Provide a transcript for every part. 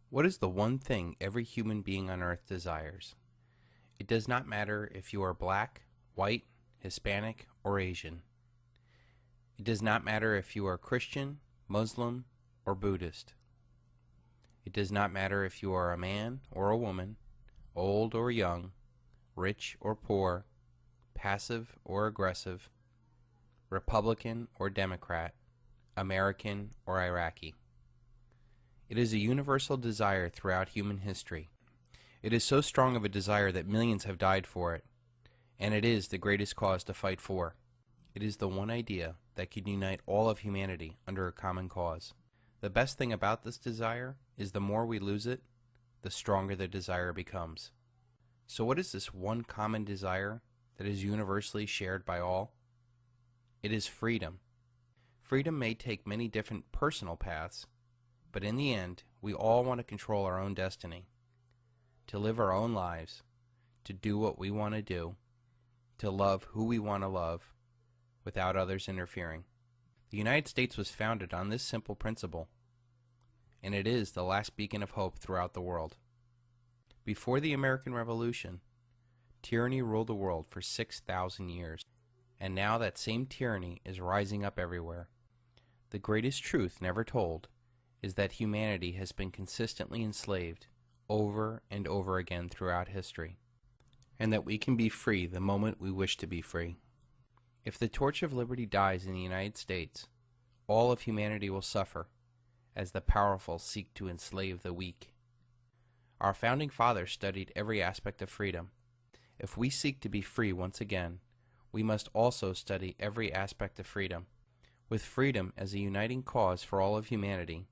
What is the one thing every human being on earth desires? It does not matter if you are black, white, Hispanic, or Asian. It does not matter if you are Christian, Muslim, or Buddhist. It does not matter if you are a man or a woman, old or young, rich or poor, passive or aggressive, Republican or Democrat, American or Iraqi. It is a universal desire throughout human history. It is so strong of a desire that millions have died for it, and it is the greatest cause to fight for. It is the one idea that can unite all of humanity under a common cause. The best thing about this desire is the more we lose it, the stronger the desire becomes. So what is this one common desire that is universally shared by all? It is freedom. Freedom may take many different personal paths, but in the end, we all want to control our own destiny, to live our own lives, to do what we want to do, to love who we want to love, without others interfering. The United States was founded on this simple principle, and it is the last beacon of hope throughout the world. Before the American Revolution, tyranny ruled the world for 6,000 years, and now that same tyranny is rising up everywhere. The greatest truth never told is that humanity has been consistently enslaved over and over again throughout history, and that we can be free the moment we wish to be free. If the torch of liberty dies in the United States, all of humanity will suffer as the powerful seek to enslave the weak. Our founding fathers studied every aspect of freedom. If we seek to be free once again, we must also study every aspect of freedom. With freedom as a uniting cause for all of humanity,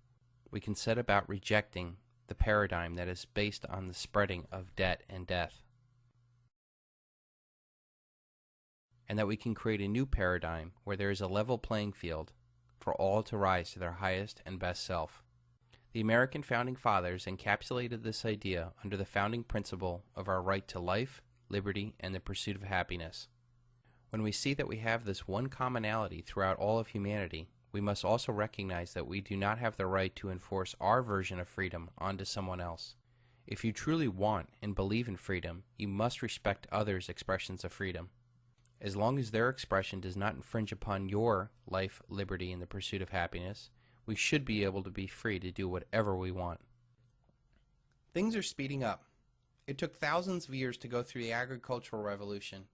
we can set about rejecting the paradigm that is based on the spreading of debt and death, and that we can create a new paradigm where there is a level playing field for all to rise to their highest and best self. The American Founding Fathers encapsulated this idea under the founding principle of our right to life, liberty, and the pursuit of happiness. When we see that we have this one commonality throughout all of humanity, we must also recognize that we do not have the right to enforce our version of freedom onto someone else. If you truly want and believe in freedom, you must respect others' expressions of freedom. As long as their expression does not infringe upon your life, liberty, and the pursuit of happiness, we should be able to be free to do whatever we want. Things are speeding up. It took thousands of years to go through the agricultural revolution.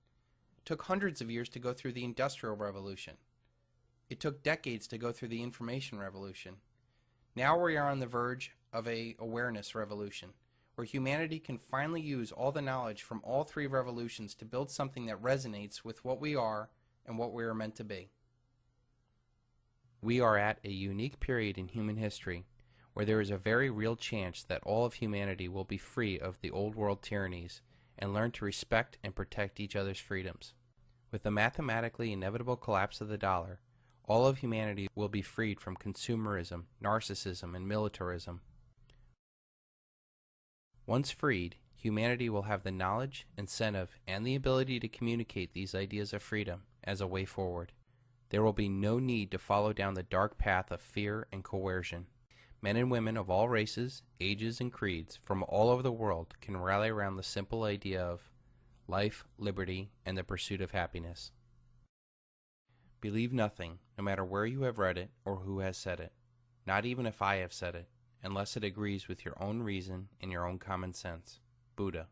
It took hundreds of years to go through the industrial revolution. It took decades to go through the information revolution. Now we are on the verge of an awareness revolution, where humanity can finally use all the knowledge from all three revolutions to build something that resonates with what we are and what we are meant to be. We are at a unique period in human history where there is a very real chance that all of humanity will be free of the old world tyrannies and learn to respect and protect each other's freedoms. With the mathematically inevitable collapse of the dollar, all of humanity will be freed from consumerism, narcissism, and militarism. Once freed, humanity will have the knowledge, incentive, and the ability to communicate these ideas of freedom as a way forward. There will be no need to follow down the dark path of fear and coercion. Men and women of all races, ages, and creeds from all over the world can rally around the simple idea of life, liberty, and the pursuit of happiness. Believe nothing, no matter where you have read it or who has said it, not even if I have said it, unless it agrees with your own reason and your own common sense. Buddha.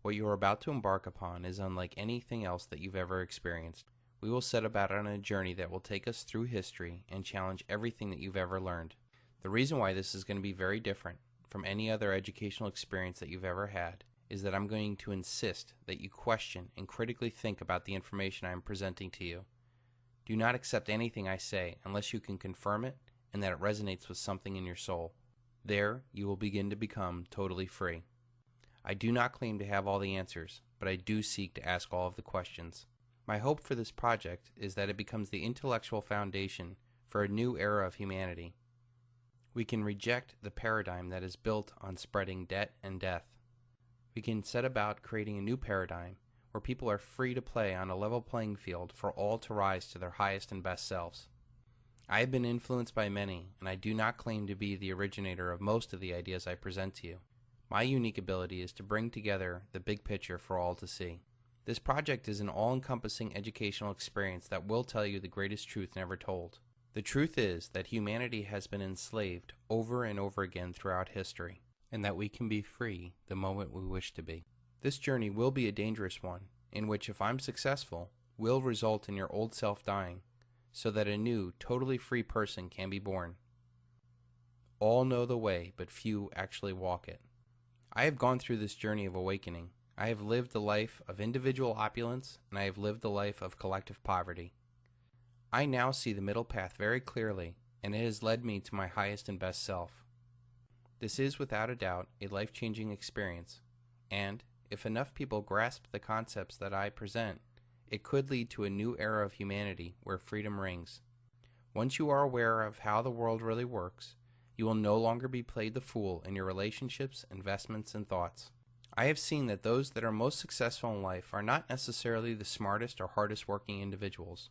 What you are about to embark upon is unlike anything else that you've ever experienced. We will set about on a journey that will take us through history and challenge everything that you've ever learned. The reason why this is going to be very different from any other educational experience that you've ever had is that I'm going to insist that you question and critically think about the information I am presenting to you. Do not accept anything I say unless you can confirm it and that it resonates with something in your soul. There, you will begin to become totally free. I do not claim to have all the answers, but I do seek to ask all of the questions. My hope for this project is that it becomes the intellectual foundation for a new era of humanity. We can reject the paradigm that is built on spreading debt and death. We can set about creating a new paradigm where people are free to play on a level playing field for all to rise to their highest and best selves. I have been influenced by many, and I do not claim to be the originator of most of the ideas I present to you. My unique ability is to bring together the big picture for all to see. This project is an all-encompassing educational experience that will tell you the greatest truth never told. The truth is that humanity has been enslaved over and over again throughout history, and that we can be free the moment we wish to be. This journey will be a dangerous one, in which, if I'm successful, will result in your old self dying, so that a new, totally free person can be born. All know the way, but few actually walk it. I have gone through this journey of awakening. I have lived the life of individual opulence, and I have lived the life of collective poverty. I now see the middle path very clearly, and it has led me to my highest and best self. This is, without a doubt, a life-changing experience, and if enough people grasp the concepts that I present, it could lead to a new era of humanity where freedom rings. Once you are aware of how the world really works, you will no longer be played the fool in your relationships, investments, and thoughts. I have seen that those that are most successful in life are not necessarily the smartest or hardest working individuals.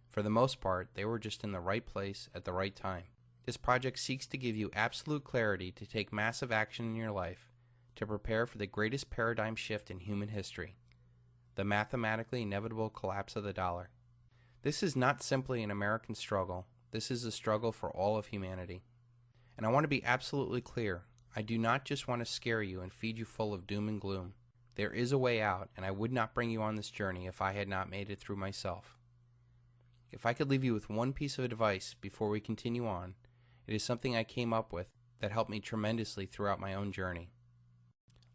For the most part, they were just in the right place at the right time. This project seeks to give you absolute clarity to take massive action in your life to prepare for the greatest paradigm shift in human history, the mathematically inevitable collapse of the dollar. This is not simply an American struggle. This is a struggle for all of humanity. And I want to be absolutely clear. I do not just want to scare you and feed you full of doom and gloom. There is a way out, and I would not bring you on this journey if I had not made it through myself. If I could leave you with one piece of advice before we continue on, it is something I came up with that helped me tremendously throughout my own journey.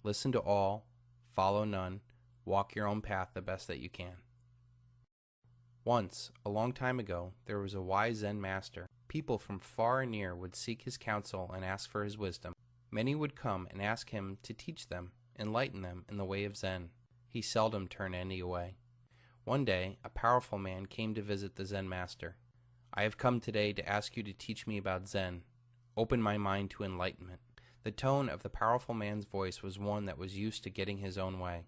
Listen to all, follow none, walk your own path the best that you can. Once, a long time ago, there was a wise Zen master. People from far and near would seek his counsel and ask for his wisdom. Many would come and ask him to teach them, enlighten them in the way of Zen. He seldom turned any away. One day, a powerful man came to visit the Zen master. I have come today to ask you to teach me about Zen. Open my mind to enlightenment. The tone of the powerful man's voice was one that was used to getting his own way.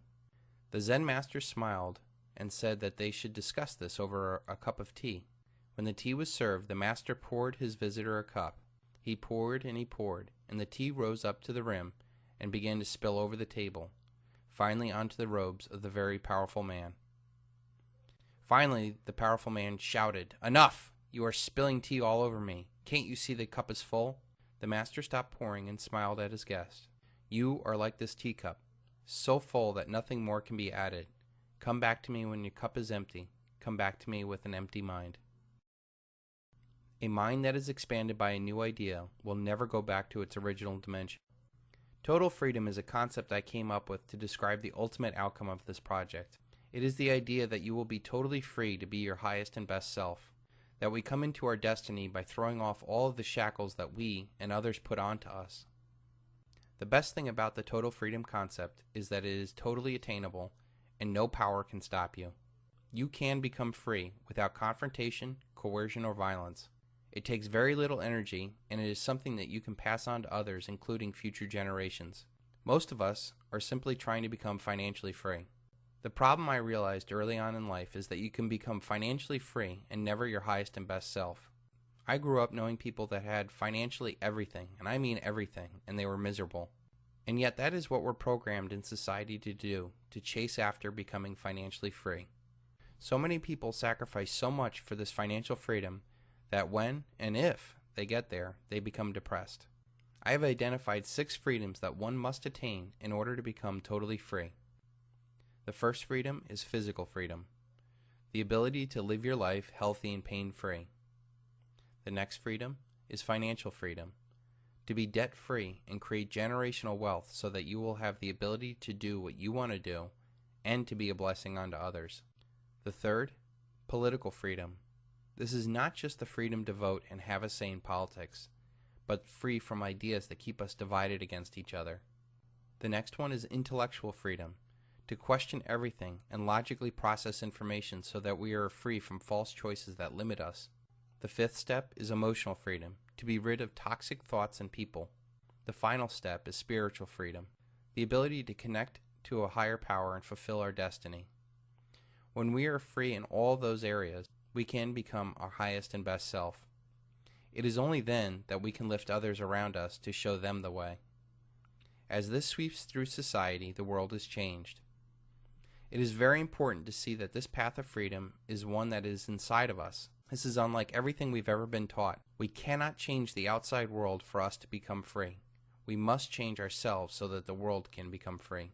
The Zen master smiled and said that they should discuss this over a cup of tea. When the tea was served, the master poured his visitor a cup. He poured, and the tea rose up to the rim and began to spill over the table, finally onto the robes of the very powerful man. Finally, the powerful man shouted, "Enough! You are spilling tea all over me. Can't you see the cup is full?" The master stopped pouring and smiled at his guest. "You are like this teacup, so full that nothing more can be added. Come back to me when your cup is empty. Come back to me with an empty mind." A mind that is expanded by a new idea will never go back to its original dimension. Total freedom is a concept I came up with to describe the ultimate outcome of this project. It is the idea that you will be totally free to be your highest and best self, that we come into our destiny by throwing off all of the shackles that we and others put onto us. The best thing about the total freedom concept is that it is totally attainable and no power can stop you. You can become free without confrontation, coercion, or violence. It takes very little energy, and it is something that you can pass on to others, including future generations. Most of us are simply trying to become financially free. The problem I realized early on in life is that you can become financially free and never your highest and best self. I grew up knowing people that had financially everything, and I mean everything, and they were miserable. And yet that is what we're programmed in society to do, to chase after becoming financially free. So many people sacrifice so much for this financial freedom that when and if they get there, they become depressed. I have identified 6 freedoms that one must attain in order to become totally free. The first freedom is physical freedom, the ability to live your life healthy and pain-free. The next freedom is financial freedom, to be debt-free and create generational wealth so that you will have the ability to do what you want to do and to be a blessing unto others. The third, political freedom. This is not just the freedom to vote and have a say in politics, but free from ideas that keep us divided against each other. The next one is intellectual freedom, to question everything and logically process information so that we are free from false choices that limit us. The fifth step is emotional freedom, to be rid of toxic thoughts and people. The final step is spiritual freedom, the ability to connect to a higher power and fulfill our destiny. When we are free in all those areas, we can become our highest and best self. It is only then that we can lift others around us to show them the way. As this sweeps through society, the world is changed. It is very important to see that this path of freedom is one that is inside of us. This is unlike everything we've ever been taught. We cannot change the outside world for us to become free. We must change ourselves so that the world can become free.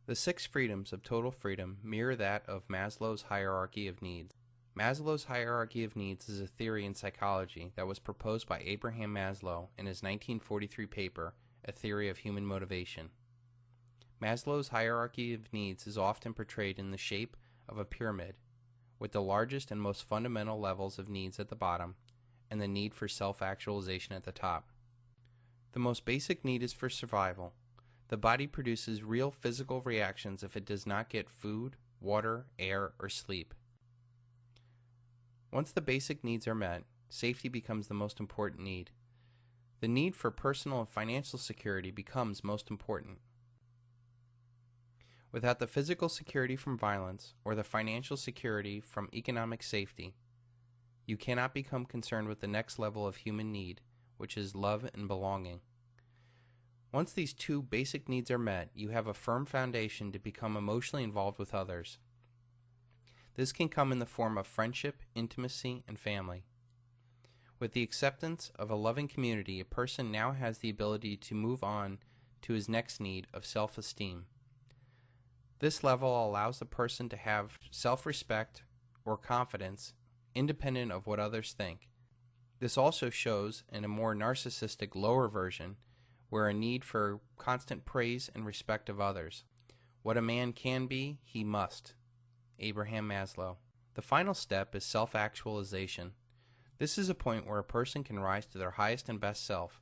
The 6 freedoms of total freedom mirror that of Maslow's hierarchy of needs. Maslow's hierarchy of needs is a theory in psychology that was proposed by Abraham Maslow in his 1943 paper, A Theory of Human Motivation. Maslow's hierarchy of needs is often portrayed in the shape of a pyramid, with the largest and most fundamental levels of needs at the bottom, and the need for self-actualization at the top. The most basic need is for survival. The body produces real physical reactions if it does not get food, water, air, or sleep. Once the basic needs are met, safety becomes the most important need. The need for personal and financial security becomes most important. Without the physical security from violence or the financial security from economic safety, you cannot become concerned with the next level of human need, which is love and belonging. Once these 2 basic needs are met, you have a firm foundation to become emotionally involved with others. This can come in the form of friendship, intimacy, and family. With the acceptance of a loving community, a person now has the ability to move on to his next need of self-esteem. This level allows the person to have self-respect or confidence independent of what others think. This also shows in a more narcissistic lower version where a need for constant praise and respect of others. What a man can be, he must. Abraham Maslow. The final step is self-actualization. This is a point where a person can rise to their highest and best self,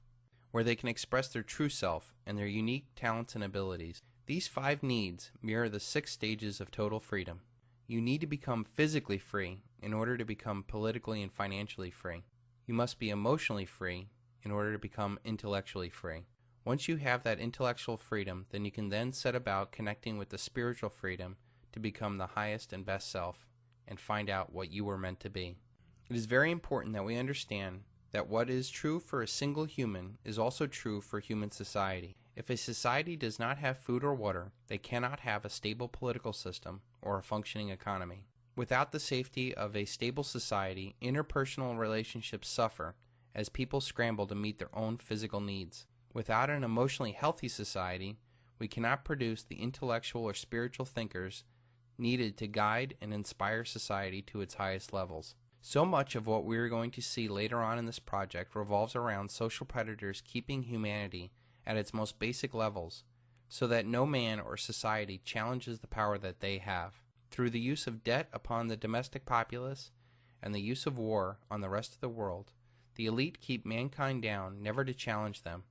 where they can express their true self and their unique talents and abilities. These 5 needs mirror the 6 stages of total freedom. You need to become physically free in order to become politically and financially free. You must be emotionally free in order to become intellectually free. Once you have that intellectual freedom, then you can then set about connecting with the spiritual freedom to become the highest and best self and find out what you were meant to be. It is very important that we understand that what is true for a single human is also true for human society. If a society does not have food or water, they cannot have a stable political system or a functioning economy. Without the safety of a stable society, interpersonal relationships suffer as people scramble to meet their own physical needs. Without an emotionally healthy society, we cannot produce the intellectual or spiritual thinkers needed to guide and inspire society to its highest levels. So much of what we are going to see later on in this project revolves around social predators keeping humanity at its most basic levels so that no man or society challenges the power that they have. Through the use of debt upon the domestic populace and the use of war on the rest of the world, the elite keep mankind down, never to challenge them.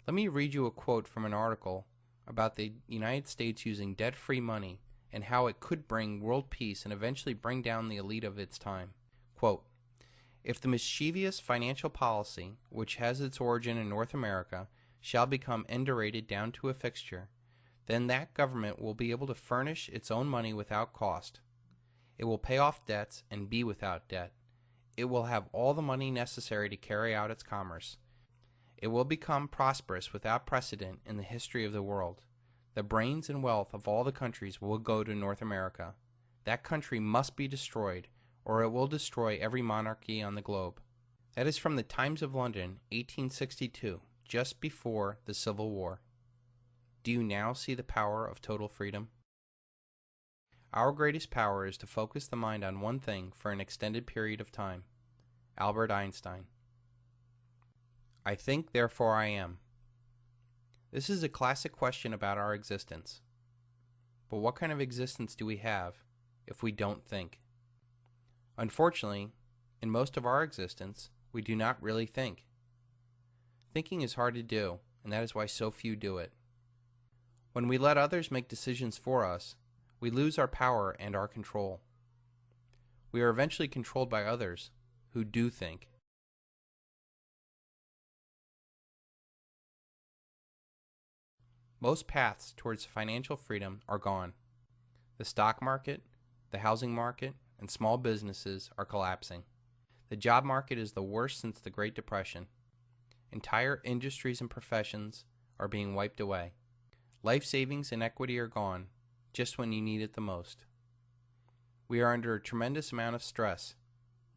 Let me read you a quote from an article about the United States using debt-free money and how it could bring world peace and eventually bring down the elite of its time. Quote, "If the mischievous financial policy, which has its origin in North America, shall become endurated down to a fixture, then that government will be able to furnish its own money without cost. It will pay off debts and be without debt. It will have all the money necessary to carry out its commerce. It will become prosperous without precedent in the history of the world. The brains and wealth of all the countries will go to North America. That country must be destroyed, or it will destroy every monarchy on the globe." That is from the Times of London, 1862, just before the Civil War. Do you now see the power of total freedom? Our greatest power is to focus the mind on one thing for an extended period of time. Albert Einstein. I think, therefore I am. This is a classic question about our existence. But what kind of existence do we have if we don't think? Unfortunately, in most of our existence, we do not really think. Thinking is hard to do, and that is why so few do it. When we let others make decisions for us, we lose our power and our control. We are eventually controlled by others who do think. Most paths towards financial freedom are gone. The stock market, the housing market, and small businesses are collapsing. The job market is the worst since the Great Depression. Entire industries and professions are being wiped away. Life savings and equity are gone, just when you need it the most. We are under a tremendous amount of stress,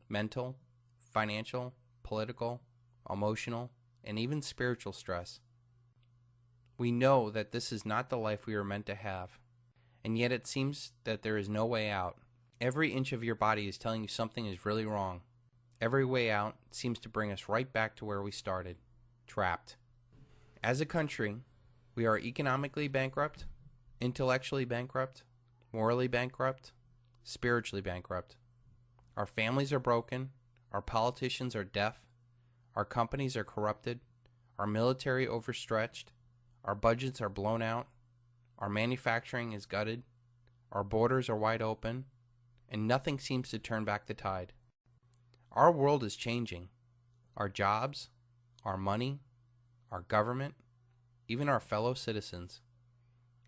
mental, financial, political, emotional, and even spiritual stress. We know that this is not the life we were meant to have, and yet it seems that there is no way out. Every inch of your body is telling you something is really wrong. Every way out seems to bring us right back to where we started, trapped. As a country, we are economically bankrupt, intellectually bankrupt, morally bankrupt, spiritually bankrupt. Our families are broken, our politicians are deaf, our companies are corrupted, our military overstretched, our budgets are blown out, our manufacturing is gutted, our borders are wide open, and nothing seems to turn back the tide. Our world is changing. Our jobs, our money, our government, even our fellow citizens.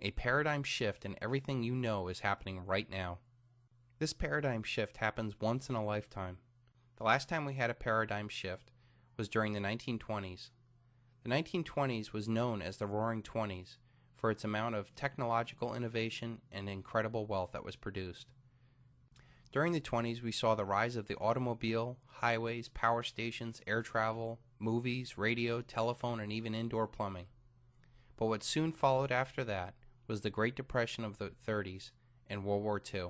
A paradigm shift in everything you know is happening right now. This paradigm shift happens once in a lifetime. The last time we had a paradigm shift was during the 1920s. The 1920s was known as the Roaring Twenties for its amount of technological innovation and incredible wealth that was produced. During the 20s, we saw the rise of the automobile, highways, power stations, air travel, movies, radio, telephone, and even indoor plumbing. But what soon followed after that was the Great Depression of the 30s and World War II.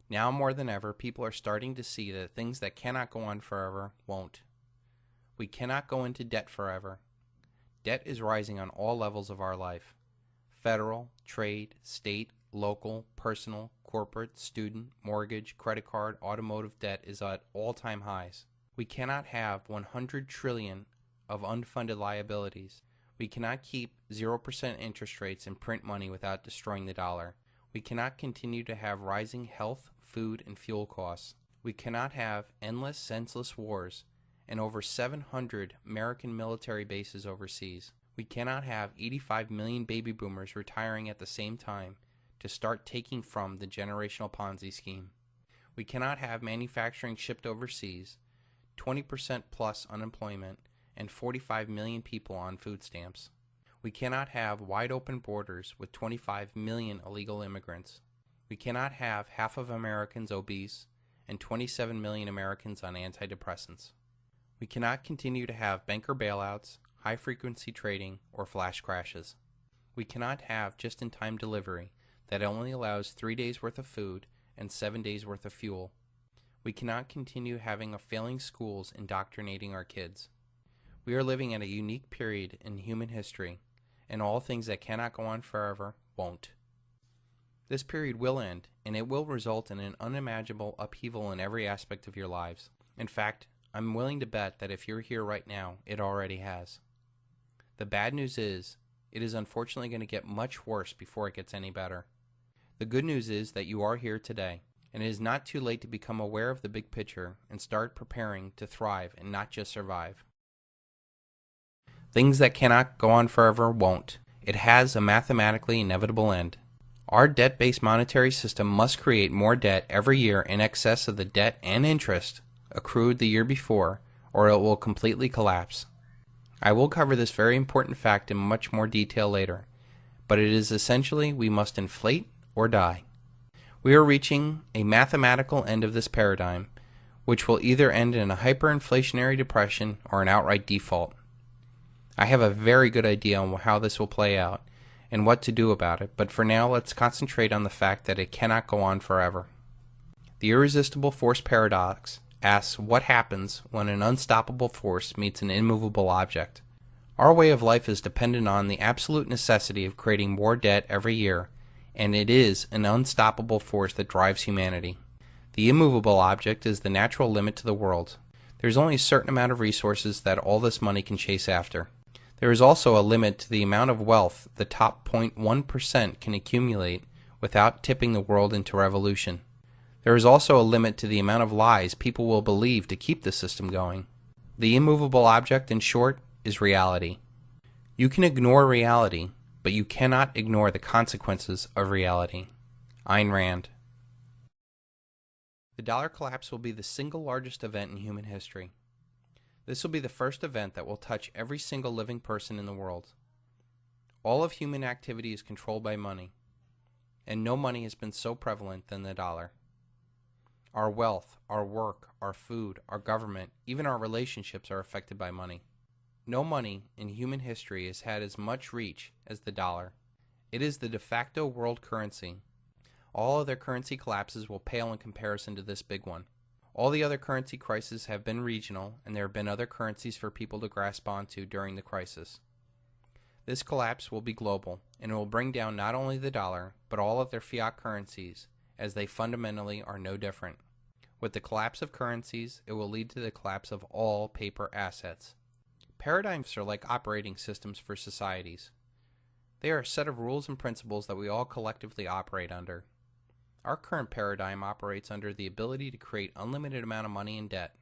Now more than ever, people are starting to see that things that cannot go on forever won't. We cannot go into debt forever. Debt is rising on all levels of our life. Federal, trade, state, local, personal, corporate, student, mortgage, credit card, automotive debt is at all-time highs. We cannot have 100 trillion of unfunded liabilities. We cannot keep 0% interest rates and print money without destroying the dollar. We cannot continue to have rising health, food, and fuel costs. We cannot have endless, senseless wars and over 700 American military bases overseas. We cannot have 85 million baby boomers retiring at the same time to start taking from the generational Ponzi scheme. We cannot have manufacturing shipped overseas, 20% plus unemployment, and 45 million people on food stamps. We cannot have wide open borders with 25 million illegal immigrants. We cannot have half of Americans obese and 27 million Americans on antidepressants. We cannot continue to have banker bailouts, high-frequency trading, or flash crashes. We cannot have just-in-time delivery that only allows 3 days' worth of food and 7 days' worth of fuel. We cannot continue having a failing schools indoctrinating our kids. We are living at a unique period in human history, and all things that cannot go on forever won't. This period will end, and it will result in an unimaginable upheaval in every aspect of your lives. In fact, I'm willing to bet that if you're here right now, it already has. The bad news is, it is unfortunately going to get much worse before it gets any better. The good news is that you are here today, and it is not too late to become aware of the big picture and start preparing to thrive and not just survive. Things that cannot go on forever won't. It has a mathematically inevitable end. Our debt-based monetary system must create more debt every year in excess of the debt and interest accrued the year before, or it will completely collapse. I will cover this very important fact in much more detail later, but it is essentially we must inflate or die. We are reaching a mathematical end of this paradigm, which will either end in a hyperinflationary depression or an outright default. I have a very good idea on how this will play out and what to do about it, but for now let's concentrate on the fact that it cannot go on forever. The irresistible force paradox asks what happens when an unstoppable force meets an immovable object. Our way of life is dependent on the absolute necessity of creating more debt every year, and it is an unstoppable force that drives humanity. The immovable object is the natural limit to the world. There is only a certain amount of resources that all this money can chase after. There is also a limit to the amount of wealth the top 0.1% can accumulate without tipping the world into revolution. There is also a limit to the amount of lies people will believe to keep the system going. The immovable object, in short, is reality. You can ignore reality, but you cannot ignore the consequences of reality. Ayn Rand. The dollar collapse will be the single largest event in human history. This will be the first event that will touch every single living person in the world. All of human activity is controlled by money, and no money has been so prevalent than the dollar. Our wealth, our work, our food, our government, even our relationships are affected by money. No money in human history has had as much reach as the dollar. It is the de facto world currency. All other currency collapses will pale in comparison to this big one. All the other currency crises have been regional, and there have been other currencies for people to grasp onto during the crisis. This collapse will be global, and it will bring down not only the dollar, but all of their fiat currencies, as they fundamentally are no different. With the collapse of currencies, it will lead to the collapse of all paper assets. Paradigms are like operating systems for societies. They are a set of rules and principles that we all collectively operate under. Our current paradigm operates under the ability to create unlimited amount of money and debt,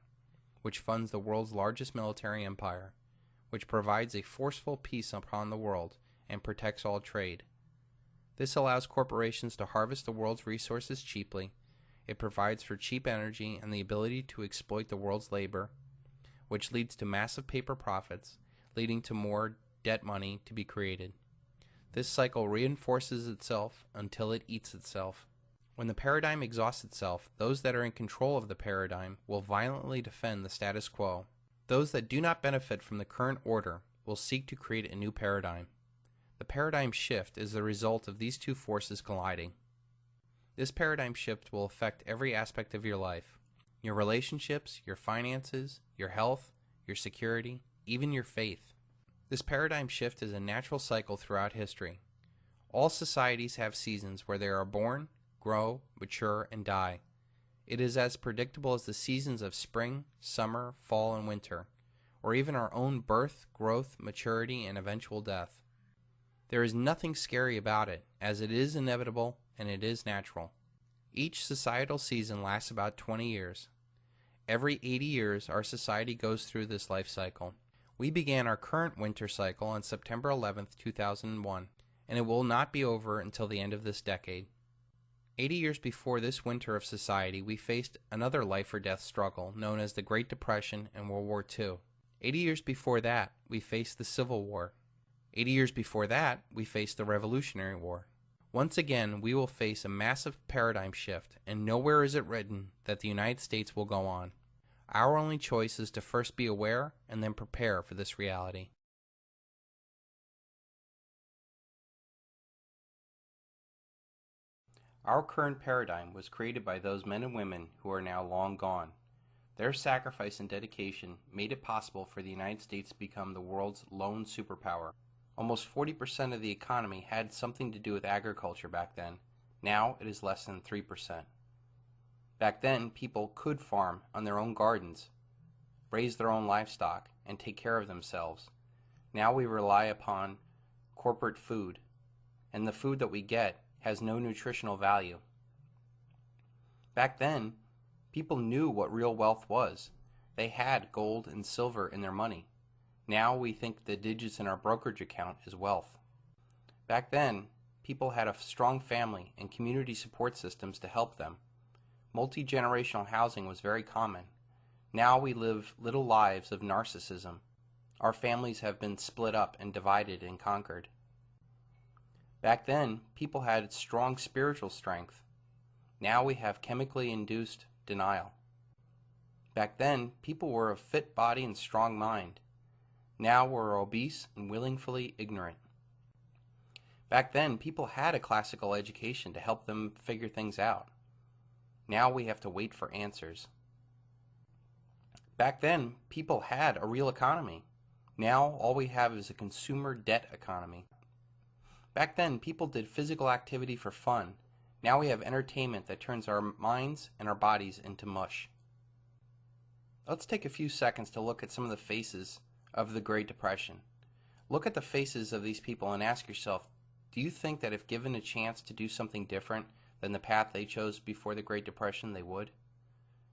which funds the world's largest military empire, which provides a forceful peace upon the world and protects all trade. This allows corporations to harvest the world's resources cheaply. It provides for cheap energy and the ability to exploit the world's labor, which leads to massive paper profits, leading to more debt money to be created. This cycle reinforces itself until it eats itself. When the paradigm exhausts itself, those that are in control of the paradigm will violently defend the status quo. Those that do not benefit from the current order will seek to create a new paradigm. The paradigm shift is the result of these two forces colliding. This paradigm shift will affect every aspect of your life: your relationships, your finances, your health, your security, even your faith. This paradigm shift is a natural cycle throughout history. All societies have seasons where they are born, grow, mature, and die. It is as predictable as the seasons of spring, summer, fall, and winter, or even our own birth, growth, maturity, and eventual death. There is nothing scary about it, as it is inevitable and it is natural. Each societal season lasts about 20 years. Every 80 years, our society goes through this life cycle. We began our current winter cycle on September 11th, 2001, and it will not be over until the end of this decade. 80 years before this winter of society, we faced another life-or-death struggle known as the Great Depression and World War II. 80 years before that, we faced the Civil War. 80 years before that, we faced the Revolutionary War. Once again, we will face a massive paradigm shift, and nowhere is it written that the United States will go on. Our only choice is to first be aware and then prepare for this reality. Our current paradigm was created by those men and women who are now long gone. Their sacrifice and dedication made it possible for the United States to become the world's lone superpower. Almost 40% of the economy had something to do with agriculture back then. Now it is less than 3%. Back then, people could farm on their own gardens, raise their own livestock, and take care of themselves. Now we rely upon corporate food, and the food that we get has no nutritional value. Back then, people knew what real wealth was. They had gold and silver in their money. Now we think the digits in our brokerage account is wealth. Back then, people had a strong family and community support systems to help them. Multi-generational housing was very common. Now we live little lives of narcissism. Our families have been split up and divided and conquered. Back then, people had strong spiritual strength. Now we have chemically induced denial. Back then, people were of fit body and strong mind. Now we're obese and willfully ignorant. Back then, people had a classical education to help them figure things out. Now we have to wait for answers. Back then, people had a real economy. Now all we have is a consumer debt economy. Back then, people did physical activity for fun. Now we have entertainment that turns our minds and our bodies into mush. Let's take a few seconds to look at some of the faces of the Great Depression. Look at the faces of these people and ask yourself, do you think that if given a chance to do something different than the path they chose before the Great Depression, they would?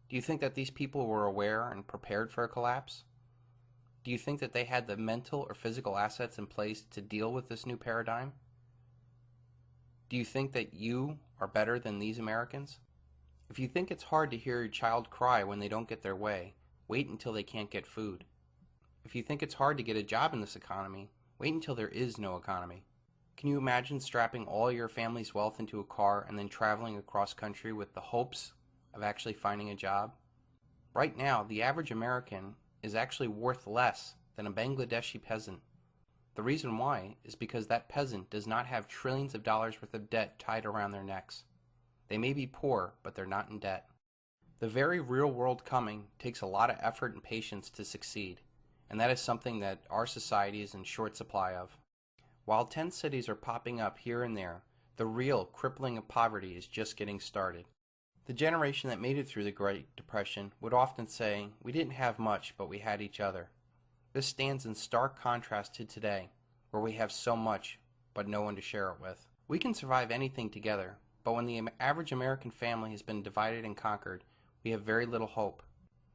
Do you think that these people were aware and prepared for a collapse? Do you think that they had the mental or physical assets in place to deal with this new paradigm? Do you think that you are better than these Americans? If you think it's hard to hear your child cry when they don't get their way, wait until they can't get food. If you think it's hard to get a job in this economy, wait until there is no economy. Can you imagine strapping all your family's wealth into a car and then traveling across country with the hopes of actually finding a job? Right now, the average American is actually worth less than a Bangladeshi peasant. The reason why is because that peasant does not have trillions of dollars worth of debt tied around their necks. They may be poor, but they're not in debt. The very real world coming takes a lot of effort and patience to succeed, and that is something that our society is in short supply of. While tent cities are popping up here and there, the real crippling of poverty is just getting started. The generation that made it through the Great Depression would often say, "We didn't have much, but we had each other." This stands in stark contrast to today, where we have so much, but no one to share it with. We can survive anything together, but when the average American family has been divided and conquered, we have very little hope.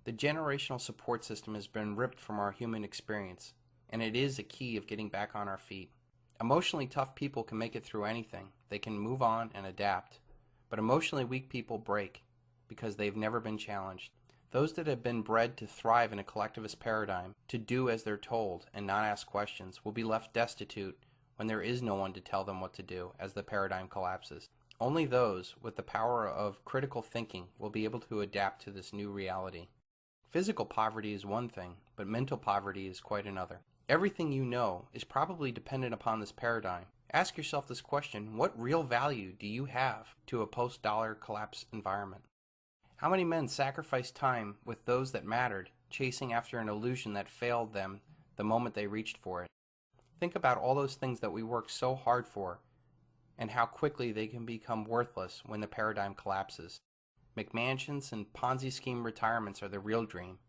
The generational support system has been ripped from our human experience, and it is a key of getting back on our feet. Emotionally tough people can make it through anything. They can move on and adapt. But emotionally weak people break because they've never been challenged. Those that have been bred to thrive in a collectivist paradigm, to do as they're told and not ask questions, will be left destitute when there is no one to tell them what to do as the paradigm collapses. Only those with the power of critical thinking will be able to adapt to this new reality. Physical poverty is one thing, but mental poverty is quite another. Everything you know is probably dependent upon this paradigm. Ask yourself this question: what real value do you have to a post-dollar collapse environment? How many men sacrificed time with those that mattered, chasing after an illusion that failed them the moment they reached for it? Think about all those things that we worked so hard for, and how quickly they can become worthless when the paradigm collapses. McMansions and Ponzi scheme retirements are the real dream,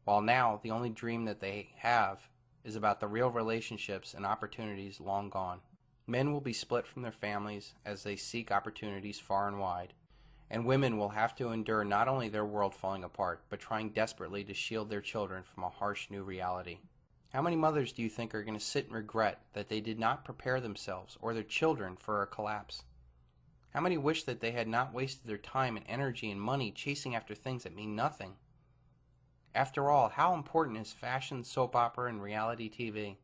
while now the only dream that they have is about the real relationships and opportunities long gone. Men will be split from their families as they seek opportunities far and wide, and women will have to endure not only their world falling apart, but trying desperately to shield their children from a harsh new reality. How many mothers do you think are going to sit and regret that they did not prepare themselves or their children for a collapse? How many wish that they had not wasted their time and energy and money chasing after things that mean nothing? After all, how important is fashion, soap opera, and reality TV?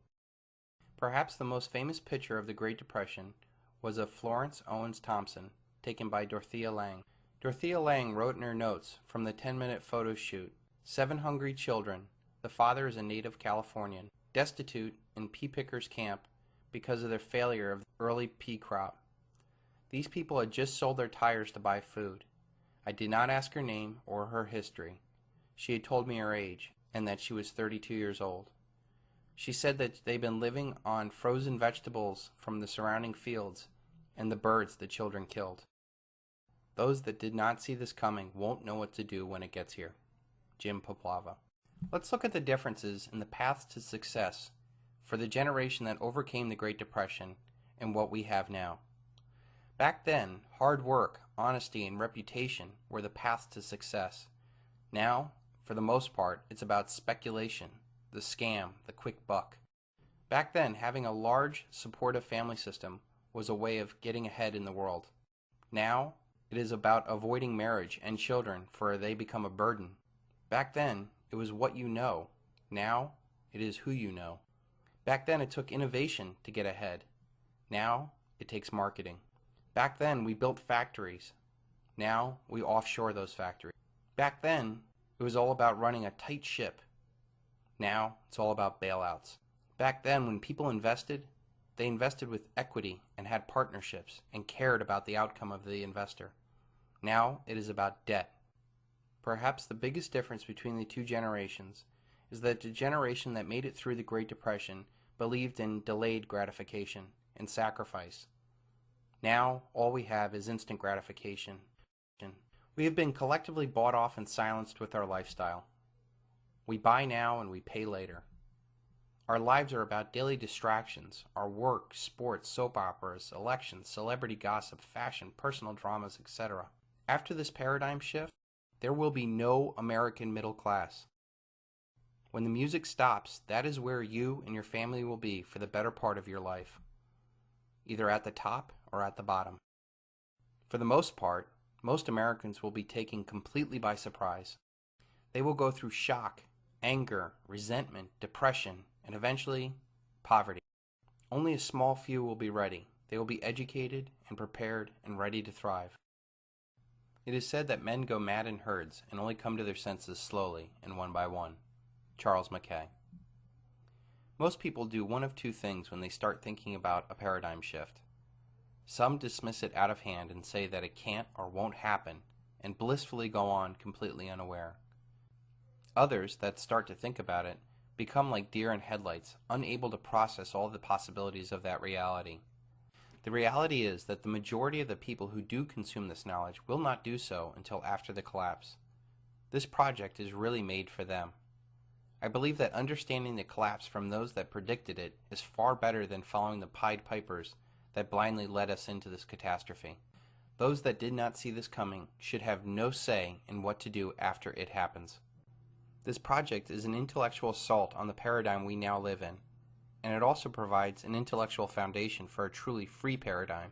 Perhaps the most famous picture of the Great Depression was of Florence Owens Thompson, taken by Dorothea Lange. Dorothea Lange wrote in her notes from the 10-minute photo shoot, 7 hungry children. The father is a native Californian, destitute in pea pickers' camp because of their failure of the early pea crop. These people had just sold their tires to buy food. I did not ask her name or her history. She had told me her age, and that she was 32 years old. She said that they'd been living on frozen vegetables from the surrounding fields and the birds the children killed. Those that did not see this coming won't know what to do when it gets here. Jim Poplava. Let's look at the differences in the paths to success for the generation that overcame the Great Depression and what we have now. Back then, hard work, honesty, and reputation were the paths to success. Now, for the most part, it's about speculation, the scam, the quick buck. Back then, having a large, supportive family system was a way of getting ahead in the world. Now, it is about avoiding marriage and children, for they become a burden. Back then, it was what you know. Now, it is who you know. Back then, it took innovation to get ahead. Now, it takes marketing. Back then, we built factories. Now, we offshore those factories. Back then, it was all about running a tight ship. Now, it's all about bailouts. Back then, when people invested, they invested with equity and had partnerships and cared about the outcome of the investor. Now, it is about debt. Perhaps the biggest difference between the two generations is that the generation that made it through the Great Depression believed in delayed gratification and sacrifice. Now, all we have is instant gratification. We have been collectively bought off and silenced with our lifestyle. We buy now and we pay later. Our lives are about daily distractions, our work, sports, soap operas, elections, celebrity gossip, fashion, personal dramas, etc. After this paradigm shift, there will be no American middle class. When the music stops, that is where you and your family will be for the better part of your life, either at the top or at the bottom. For the most part, most Americans will be taken completely by surprise. They will go through shock, anger, resentment, depression, and eventually, poverty. Only a small few will be ready. They will be educated and prepared and ready to thrive. It is said that men go mad in herds and only come to their senses slowly and one by one. Charles Mackay. Most people do one of two things when they start thinking about a paradigm shift. Some dismiss it out of hand and say that it can't or won't happen, and blissfully go on completely unaware. Others that start to think about it become like deer in headlights, unable to process all the possibilities of that reality. The reality is that the majority of the people who do consume this knowledge will not do so until after the collapse. This project is really made for them. I believe that understanding the collapse from those that predicted it is far better than following the Pied Pipers that blindly led us into this catastrophe. Those that did not see this coming should have no say in what to do after it happens. This project is an intellectual assault on the paradigm we now live in, and it also provides an intellectual foundation for a truly free paradigm.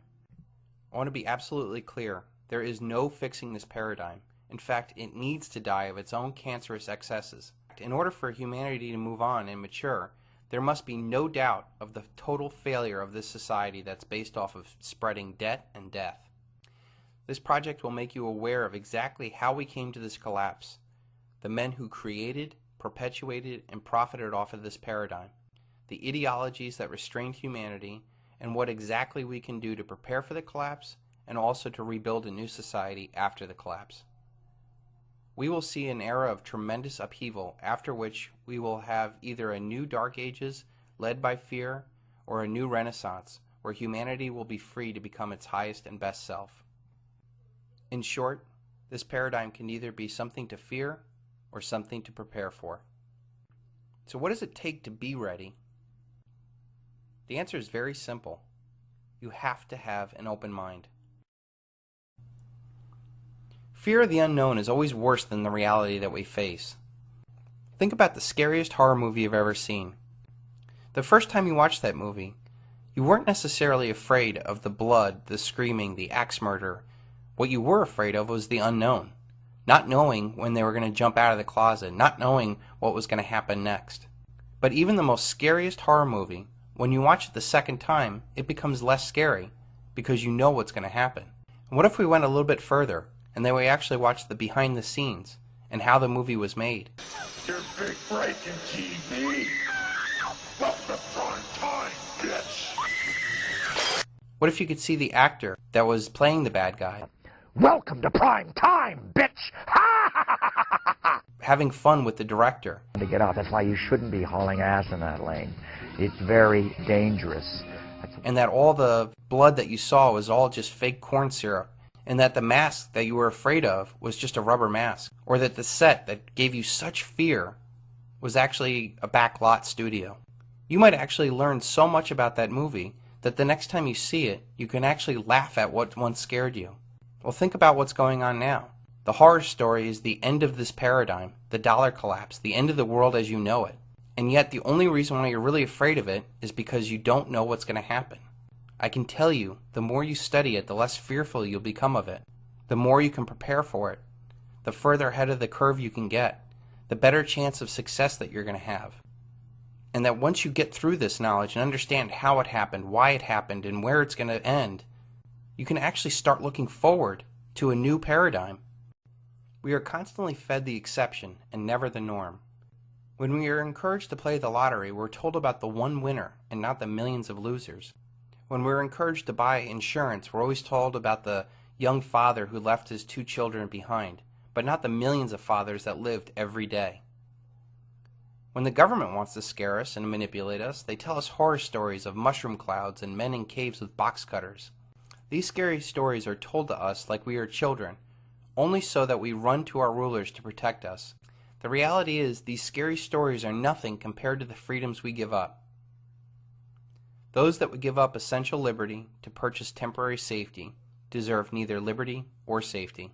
I want to be absolutely clear, there is no fixing this paradigm. In fact, it needs to die of its own cancerous excesses. In order for humanity to move on and mature, there must be no doubt of the total failure of this society that's based off of spreading debt and death. This project will make you aware of exactly how we came to this collapse, the men who created, perpetuated, and profited off of this paradigm, the ideologies that restrained humanity, and what exactly we can do to prepare for the collapse and also to rebuild a new society after the collapse. We will see an era of tremendous upheaval, after which we will have either a new Dark Ages led by fear or a new Renaissance where humanity will be free to become its highest and best self. In short, this paradigm can either be something to fear or something to prepare for. So what does it take to be ready? The answer is very simple. You have to have an open mind. Fear of the unknown is always worse than the reality that we face. Think about the scariest horror movie you've ever seen. The first time you watched that movie, you weren't necessarily afraid of the blood, the screaming, the axe murder. What you were afraid of was the unknown. Not knowing when they were going to jump out of the closet, not knowing what was going to happen next. But even the most scariest horror movie, when you watch it the second time, it becomes less scary because you know what's going to happen. And what if we went a little bit further and then we actually watched the behind the scenes and how the movie was made? Your big break in TV. Welcome to prime time, bitch. What if you could see the actor that was playing the bad guy Welcome to prime time, bitch. having fun with the director? To get off. That's why you shouldn't be hauling ass in that lane. It's very dangerous. And that all the blood that you saw was all just fake corn syrup, and that the mask that you were afraid of was just a rubber mask, or that the set that gave you such fear was actually a backlot studio. You might actually learn so much about that movie that the next time you see it, you can actually laugh at what once scared you. Well, think about what's going on now. The horror story is the end of this paradigm, the dollar collapse, the end of the world as you know it. And yet the only reason why you're really afraid of it is because you don't know what's going to happen. I can tell you, the more you study it, the less fearful you'll become of it. The more you can prepare for it, the further ahead of the curve you can get, the better chance of success that you're going to have. And that once you get through this knowledge and understand how it happened, why it happened, and where it's going to end, you can actually start looking forward to a new paradigm. We are constantly fed the exception and never the norm. When we are encouraged to play the lottery, we're told about the one winner and not the millions of losers. When we're encouraged to buy insurance, we're always told about the young father who left his 2 children behind, but not the millions of fathers that lived every day. When the government wants to scare us and manipulate us, they tell us horror stories of mushroom clouds and men in caves with box cutters. These scary stories are told to us like we are children, only so that we run to our rulers to protect us. The reality is, these scary stories are nothing compared to the freedoms we give up. Those that would give up essential liberty to purchase temporary safety deserve neither liberty or safety.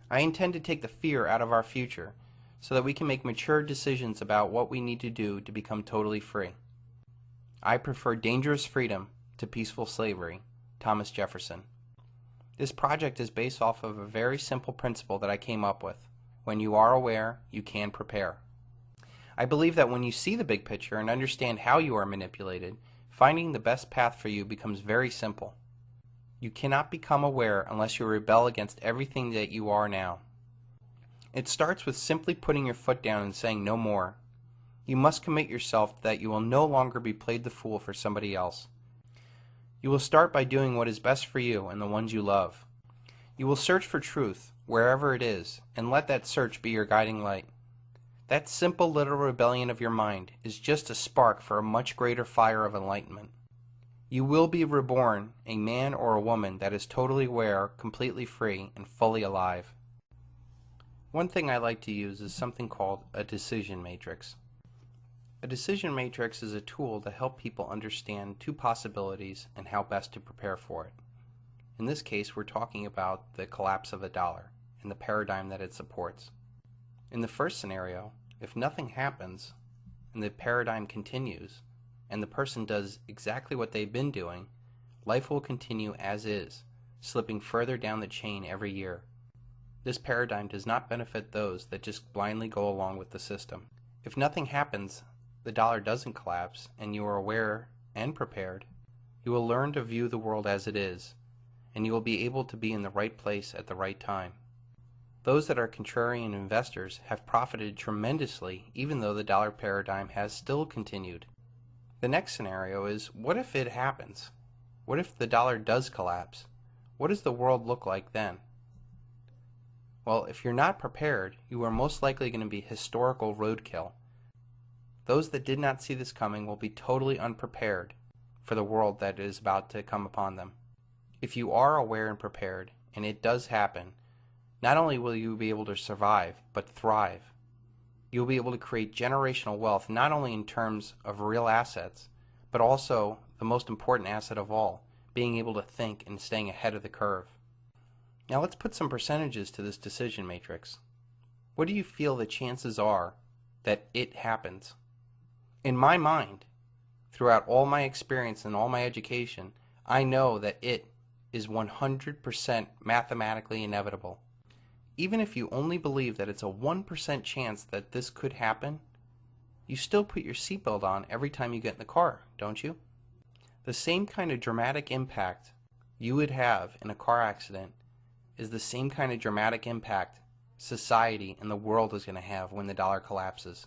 I intend to take the fear out of our future so that we can make mature decisions about what we need to do to become totally free. I prefer dangerous freedom to peaceful slavery. Thomas Jefferson. This project is based off of a very simple principle that I came up with. When you are aware, you can prepare. I believe that when you see the big picture and understand how you are manipulated, finding the best path for you becomes very simple. You cannot become aware unless you rebel against everything that you are now. It starts with simply putting your foot down and saying no more. You must commit yourself that you will no longer be played the fool for somebody else. You will start by doing what is best for you and the ones you love. You will search for truth, wherever it is, and let that search be your guiding light. That simple little rebellion of your mind is just a spark for a much greater fire of enlightenment. You will be reborn a man or a woman that is totally aware, completely free, and fully alive. One thing I like to use is something called a decision matrix. A decision matrix is a tool to help people understand two possibilities and how best to prepare for it. In this case, we're talking about the collapse of the dollar and the paradigm that it supports. In the first scenario, if nothing happens and the paradigm continues and the person does exactly what they've been doing, life will continue as is, slipping further down the chain every year. This paradigm does not benefit those that just blindly go along with the system. If nothing happens, the dollar doesn't collapse, and you are aware and prepared, you will learn to view the world as it is, and you will be able to be in the right place at the right time. Those that are contrarian investors have profited tremendously even though the dollar paradigm has still continued. The next scenario is, what if it happens? What if the dollar does collapse? What does the world look like then? Well, if you're not prepared, you are most likely going to be historical roadkill. Those that did not see this coming will be totally unprepared for the world that is about to come upon them. If you are aware and prepared, and it does happen, not only will you be able to survive, but thrive. You'll be able to create generational wealth, not only in terms of real assets, but also the most important asset of all, being able to think and staying ahead of the curve. Now let's put some percentages to this decision matrix. What do you feel the chances are that it happens? In my mind, throughout all my experience and all my education, I know that it is 100% mathematically inevitable. Even if you only believe that it's a 1% chance that this could happen, you still put your seatbelt on every time you get in the car, don't you? The same kind of dramatic impact you would have in a car accident is the same kind of dramatic impact society and the world is going to have when the dollar collapses.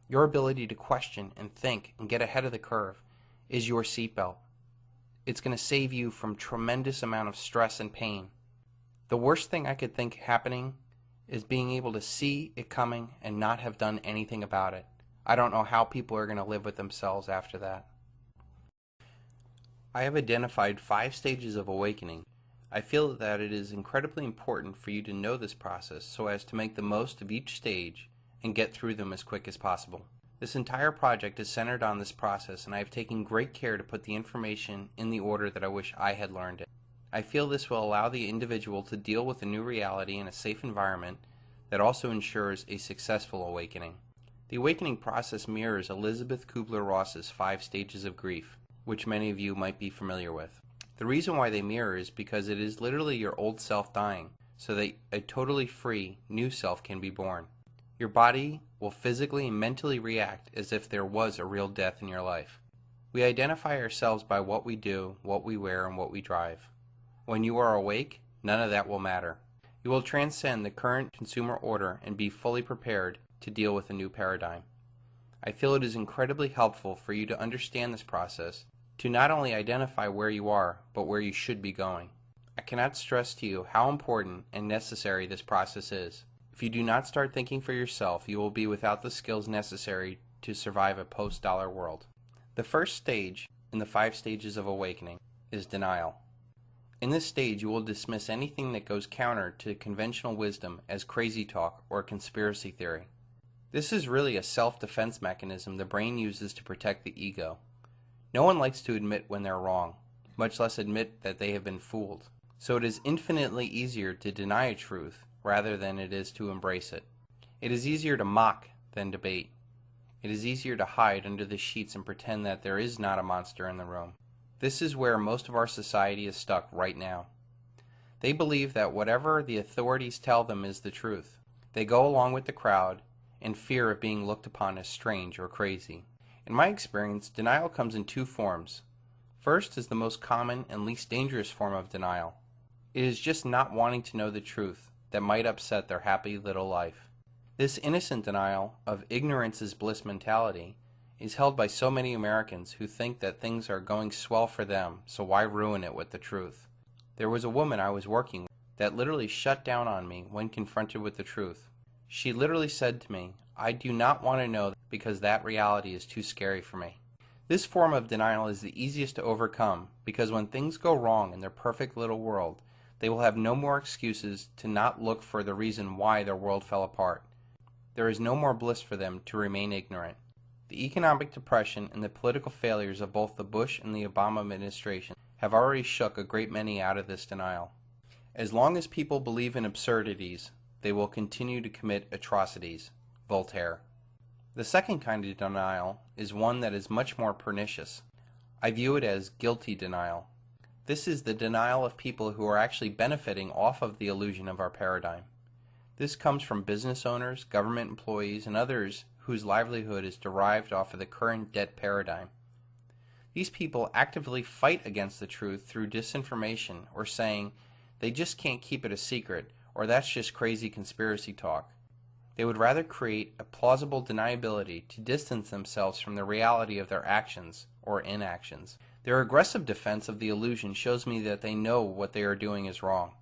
Your ability to question and think and get ahead of the curve is your seatbelt. It's going to save you from tremendous amount of stress and pain. The worst thing I could think happening is being able to see it coming and not have done anything about it. I don't know how people are going to live with themselves after that. I have identified 5 stages of awakening. I feel that it is incredibly important for you to know this process so as to make the most of each stage and get through them as quick as possible. This entire project is centered on this process, and I have taken great care to put the information in the order that I wish I had learned it. I feel this will allow the individual to deal with a new reality in a safe environment that also ensures a successful awakening. The awakening process mirrors Elizabeth Kubler-Ross's 5 stages of grief, which many of you might be familiar with. The reason why they mirror is because it is literally your old self dying, so that a totally free, new self can be born. Your body will physically and mentally react as if there was a real death in your life. We identify ourselves by what we do, what we wear, and what we drive. When you are awake, none of that will matter. You will transcend the current consumer order and be fully prepared to deal with a new paradigm. I feel it is incredibly helpful for you to understand this process, to not only identify where you are, but where you should be going. I cannot stress to you how important and necessary this process is. If you do not start thinking for yourself, you will be without the skills necessary to survive a post-dollar world. The first stage in the 5 stages of awakening is denial. In this stage, you will dismiss anything that goes counter to conventional wisdom as crazy talk or conspiracy theory. This is really a self-defense mechanism the brain uses to protect the ego. No one likes to admit when they're wrong, much less admit that they have been fooled. So it is infinitely easier to deny a truth rather than it is to embrace it. It is easier to mock than debate. It is easier to hide under the sheets and pretend that there is not a monster in the room. This is where most of our society is stuck right now. They believe that whatever the authorities tell them is the truth. They go along with the crowd in fear of being looked upon as strange or crazy. In my experience, denial comes in two forms. First is the most common and least dangerous form of denial. It is just not wanting to know the truth that might upset their happy little life. This innocent denial of ignorance is bliss mentality is held by so many Americans who think that things are going swell for them, so why ruin it with the truth? There was a woman I was working with that literally shut down on me when confronted with the truth. She literally said to me, "I do not want to know because that reality is too scary for me." This form of denial is the easiest to overcome because when things go wrong in their perfect little world, they will have no more excuses to not look for the reason why their world fell apart. There is no more bliss for them to remain ignorant. The economic depression and the political failures of both the Bush and the Obama administration have already shook a great many out of this denial. As long as people believe in absurdities, they will continue to commit atrocities. Voltaire. The second kind of denial is one that is much more pernicious. I view it as guilty denial. This is the denial of people who are actually benefiting off of the illusion of our paradigm. This comes from business owners, government employees, and others whose livelihood is derived off of the current debt paradigm. These people actively fight against the truth through disinformation or saying they just can't keep it a secret or that's just crazy conspiracy talk. They would rather create a plausible deniability to distance themselves from the reality of their actions or inactions. Their aggressive defense of the illusion shows me that they know what they are doing is wrong.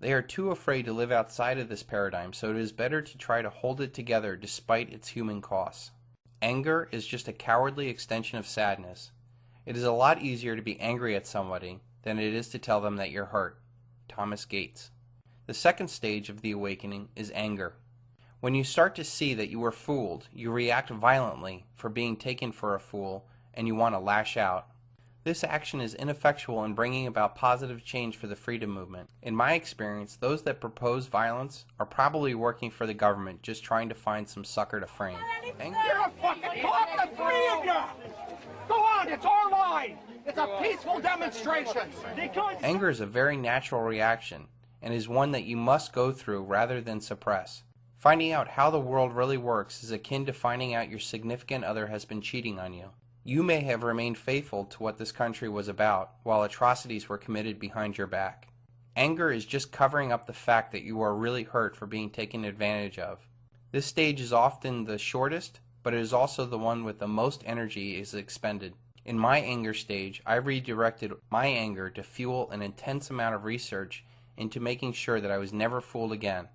They are too afraid to live outside of this paradigm, so it is better to try to hold it together despite its human costs. Anger is just a cowardly extension of sadness. It is a lot easier to be angry at somebody than it is to tell them that you're hurt. Thomas Gates. The second stage of the awakening is anger. When you start to see that you were fooled, you react violently for being taken for a fool and you want to lash out. This action is ineffectual in bringing about positive change for the freedom movement. In my experience, those that propose violence are probably working for the government, just trying to find some sucker to frame. You're a fucking cop, the three of you! Go on, it's our line! It's a peaceful demonstration! Anger is a very natural reaction, and is one that you must go through rather than suppress. Finding out how the world really works is akin to finding out your significant other has been cheating on you. You may have remained faithful to what this country was about, while atrocities were committed behind your back. Anger is just covering up the fact that you are really hurt for being taken advantage of. This stage is often the shortest, but it is also the one with the most energy is expended. In my anger stage, I redirected my anger to fuel an intense amount of research into making sure that I was never fooled again.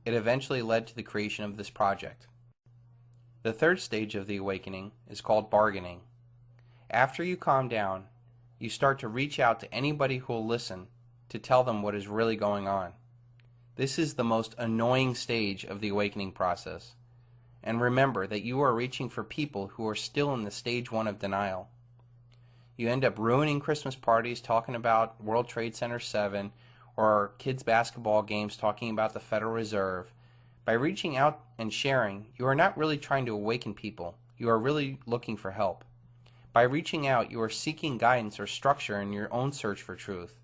It eventually led to the creation of this project. The third stage of the awakening is called bargaining. After you calm down, you start to reach out to anybody who will listen to tell them what is really going on. This is the most annoying stage of the awakening process. And remember that you are reaching for people who are still in the stage 1 of denial. You end up ruining Christmas parties talking about World Trade Center 7 or kids' basketball games talking about the Federal Reserve. By reaching out and sharing, you are not really trying to awaken people. You are really looking for help. By reaching out, you are seeking guidance or structure in your own search for truth.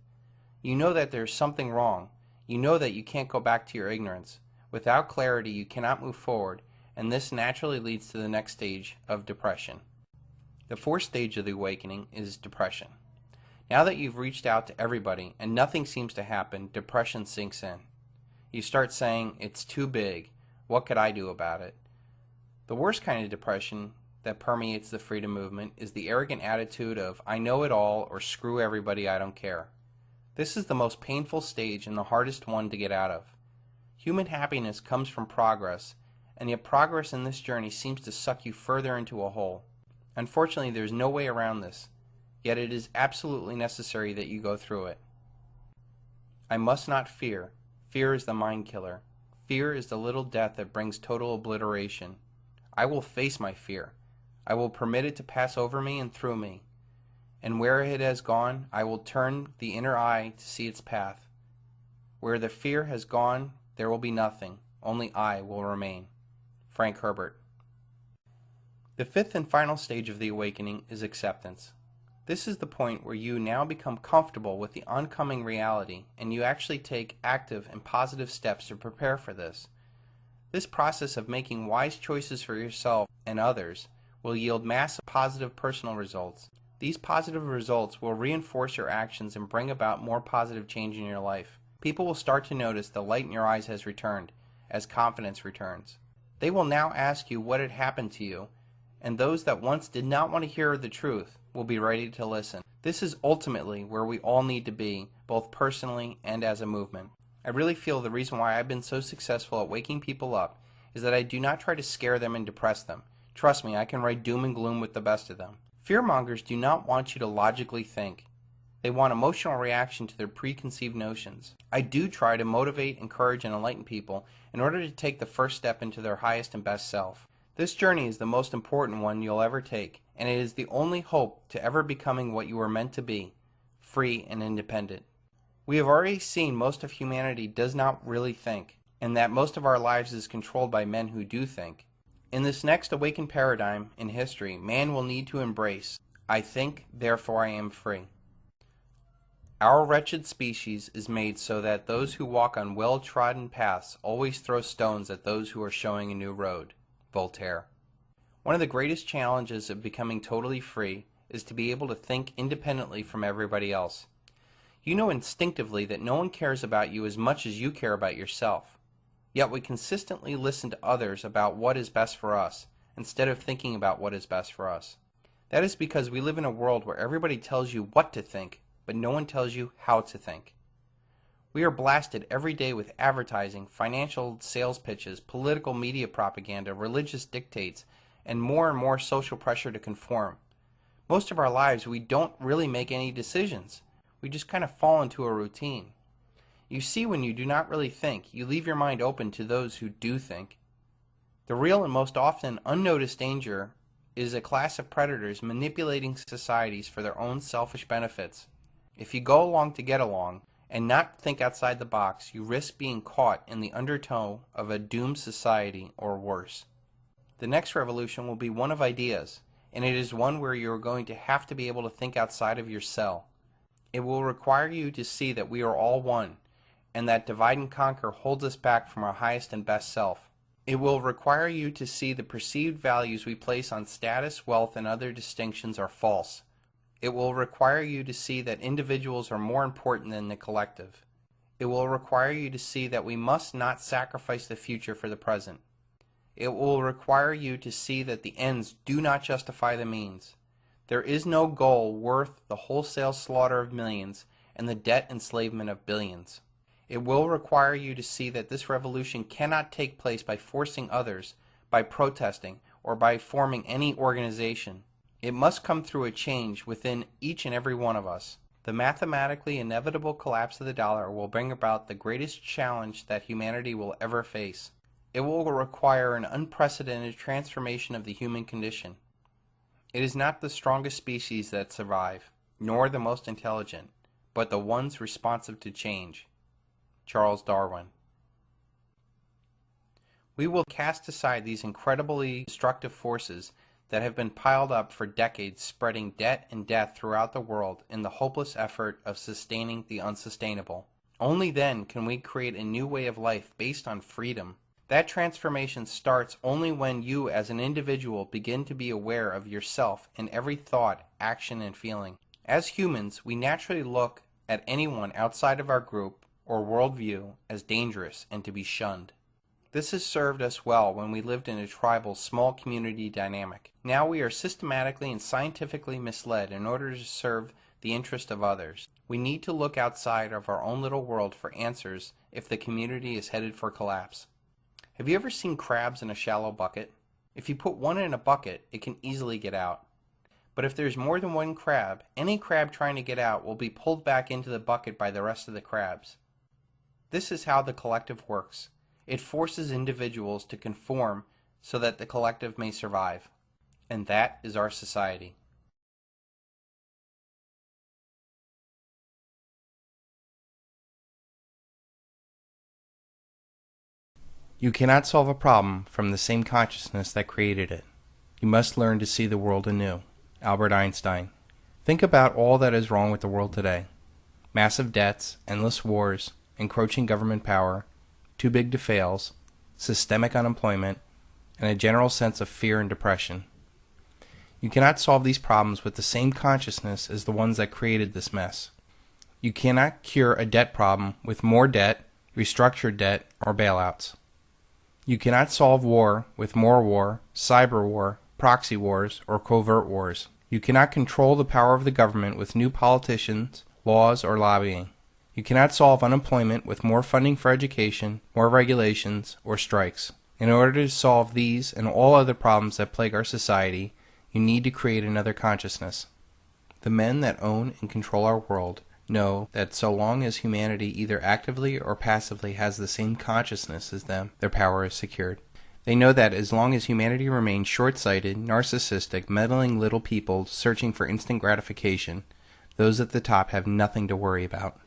You know that there is something wrong. You know that you can't go back to your ignorance. Without clarity, you cannot move forward, and this naturally leads to the next stage of depression. The fourth stage of the awakening is depression. Now that you've reached out to everybody and nothing seems to happen, depression sinks in. You start saying, "It's too big. What could I do about it?" The worst kind of depression that permeates the freedom movement is the arrogant attitude of "I know it all" or "screw everybody, I don't care." This is the most painful stage and the hardest one to get out of. Human happiness comes from progress, and yet progress in this journey seems to suck you further into a hole. Unfortunately, there is no way around this, yet it is absolutely necessary that you go through it. I must not fear. Fear is the mind killer. Fear is the little death that brings total obliteration. I will face my fear. I will permit it to pass over me and through me. And where it has gone, I will turn the inner eye to see its path. Where the fear has gone, there will be nothing. Only I will remain. Frank Herbert. The fifth and final stage of the awakening is acceptance. This is the point where you now become comfortable with the oncoming reality, and you actually take active and positive steps to prepare for this. This process of making wise choices for yourself and others will yield massive positive personal results. These positive results will reinforce your actions and bring about more positive change in your life. People will start to notice the light in your eyes has returned, as confidence returns. They will now ask you what had happened to you, and those that once did not want to hear the truth will be ready to listen. This is ultimately where we all need to be, both personally and as a movement. I really feel the reason why I've been so successful at waking people up is that I do not try to scare them and depress them. Trust me, I can write doom and gloom with the best of them. Fearmongers do not want you to logically think. They want emotional reaction to their preconceived notions. I do try to motivate, encourage, and enlighten people in order to take the first step into their highest and best self. This journey is the most important one you'll ever take, and it is the only hope to ever becoming what you were meant to be, free and independent. We have already seen most of humanity does not really think, and that most of our lives is controlled by men who do think. In this next awakened paradigm in history, man will need to embrace, I think, therefore I am free. Our wretched species is made so that those who walk on well-trodden paths always throw stones at those who are showing a new road. Voltaire. One of the greatest challenges of becoming totally free is to be able to think independently from everybody else. You know instinctively that no one cares about you as much as you care about yourself. Yet we consistently listen to others about what is best for us, instead of thinking about what is best for us. That is because we live in a world where everybody tells you what to think, but no one tells you how to think. We are blasted every day with advertising, financial sales pitches, political media propaganda, religious dictates, and more social pressure to conform. Most of our lives we don't really make any decisions. We just kind of fall into a routine. You see, when you do not really think, you leave your mind open to those who do think. The real and most often unnoticed danger is a class of predators manipulating societies for their own selfish benefits. If you go along to get along and not think outside the box, you risk being caught in the undertow of a doomed society or worse. The next revolution will be one of ideas, and it is one where you are going to have to be able to think outside of your cell. It will require you to see that we are all one, and that divide and conquer holds us back from our highest and best self. It will require you to see the perceived values we place on status, wealth, and other distinctions are false. It will require you to see that individuals are more important than the collective. It will require you to see that we must not sacrifice the future for the present. It will require you to see that the ends do not justify the means. There is no goal worth the wholesale slaughter of millions and the debt enslavement of billions. It will require you to see that this revolution cannot take place by forcing others, by protesting, or by forming any organization. It must come through a change within each and every one of us. The mathematically inevitable collapse of the dollar will bring about the greatest challenge that humanity will ever face. It will require an unprecedented transformation of the human condition. It is not the strongest species that survive, nor the most intelligent, but the ones responsive to change. Charles Darwin. We will cast aside these incredibly destructive forces that have been piled up for decades, spreading debt and death throughout the world in the hopeless effort of sustaining the unsustainable. Only then can we create a new way of life based on freedom. That transformation starts only when you as an individual begin to be aware of yourself in every thought, action, and feeling. As humans, we naturally look at anyone outside of our group or worldview as dangerous and to be shunned. This has served us well when we lived in a tribal, small community dynamic. Now we are systematically and scientifically misled in order to serve the interest of others. We need to look outside of our own little world for answers if the community is headed for collapse. Have you ever seen crabs in a shallow bucket? If you put one in a bucket, it can easily get out. But if there's more than one crab, any crab trying to get out will be pulled back into the bucket by the rest of the crabs. This is how the collective works. It forces individuals to conform so that the collective may survive. And that is our society. You cannot solve a problem from the same consciousness that created it. You must learn to see the world anew. Albert Einstein. Think about all that is wrong with the world today. Massive debts, endless wars, encroaching government power, too big to fails, systemic unemployment, and a general sense of fear and depression. You cannot solve these problems with the same consciousness as the ones that created this mess. You cannot cure a debt problem with more debt, restructured debt, or bailouts. You cannot solve war with more war, cyber war, proxy wars, or covert wars. You cannot control the power of the government with new politicians, laws, or lobbying. You cannot solve unemployment with more funding for education, more regulations, or strikes. In order to solve these and all other problems that plague our society, you need to create another consciousness. The men that own and control our world know that so long as humanity either actively or passively has the same consciousness as them, their power is secured. They know that as long as humanity remains short-sighted, narcissistic, meddling little people searching for instant gratification, those at the top have nothing to worry about.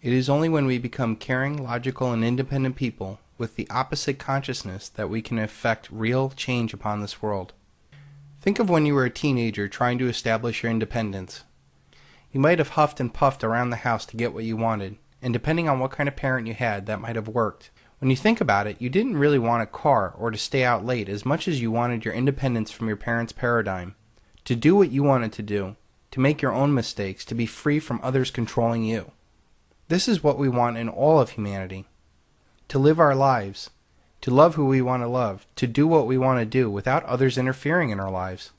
It is only when we become caring, logical, and independent people with the opposite consciousness that we can effect real change upon this world. Think of when you were a teenager trying to establish your independence. You might have huffed and puffed around the house to get what you wanted, and depending on what kind of parent you had, that might have worked. When you think about it, you didn't really want a car or to stay out late as much as you wanted your independence from your parents' paradigm, to do what you wanted to do, to make your own mistakes, to be free from others controlling you. This is what we want in all of humanity. To live our lives, to love who we want to love, to do what we want to do without others interfering in our lives.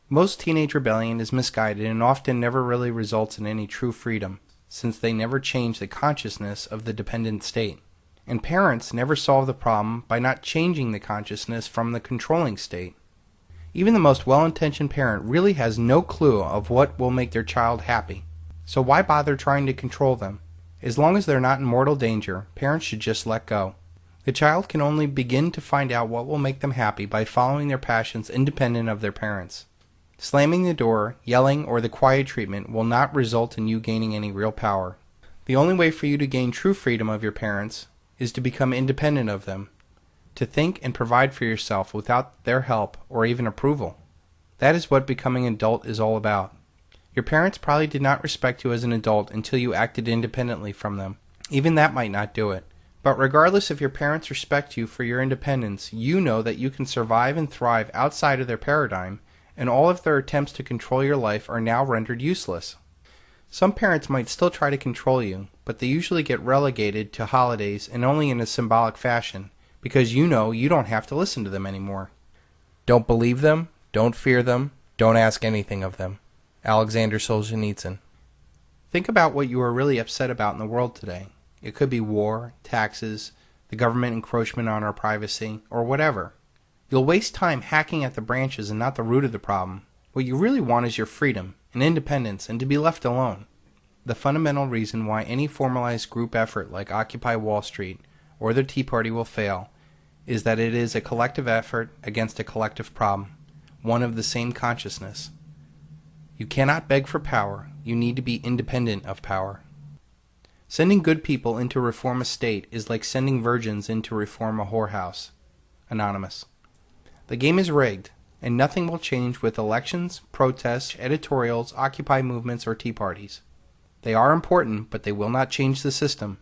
Most teenage rebellion is misguided and often never really results in any true freedom, since they never change the consciousness of the dependent state. And parents never solve the problem by not changing the consciousness from the controlling state. Even the most well-intentioned parent really has no clue of what will make their child happy. So why bother trying to control them? As long as they're not in mortal danger, parents should just let go. The child can only begin to find out what will make them happy by following their passions independent of their parents. Slamming the door, yelling, or the quiet treatment will not result in you gaining any real power. The only way for you to gain true freedom of your parents is to become independent of them, to think and provide for yourself without their help or even approval. That is what becoming an adult is all about. Your parents probably did not respect you as an adult until you acted independently from them. Even that might not do it. But regardless if your parents respect you for your independence, you know that you can survive and thrive outside of their paradigm, and all of their attempts to control your life are now rendered useless. Some parents might still try to control you, but they usually get relegated to holidays and only in a symbolic fashion, because you know you don't have to listen to them anymore. Don't believe them, don't fear them, don't ask anything of them. Alexander Solzhenitsyn. Think about what you are really upset about in the world today. It could be war, taxes, the government encroachment on our privacy, or whatever. You'll waste time hacking at the branches and not the root of the problem. What you really want is your freedom and independence and to be left alone. The fundamental reason why any formalized group effort like Occupy Wall Street or the Tea Party will fail is that it is a collective effort against a collective problem, one of the same consciousness. You cannot beg for power. You need to be independent of power. Sending good people in to reform a state is like sending virgins in to reform a whorehouse. Anonymous. The game is rigged, and nothing will change with elections, protests, editorials, Occupy movements, or Tea Parties. They are important, but they will not change the system.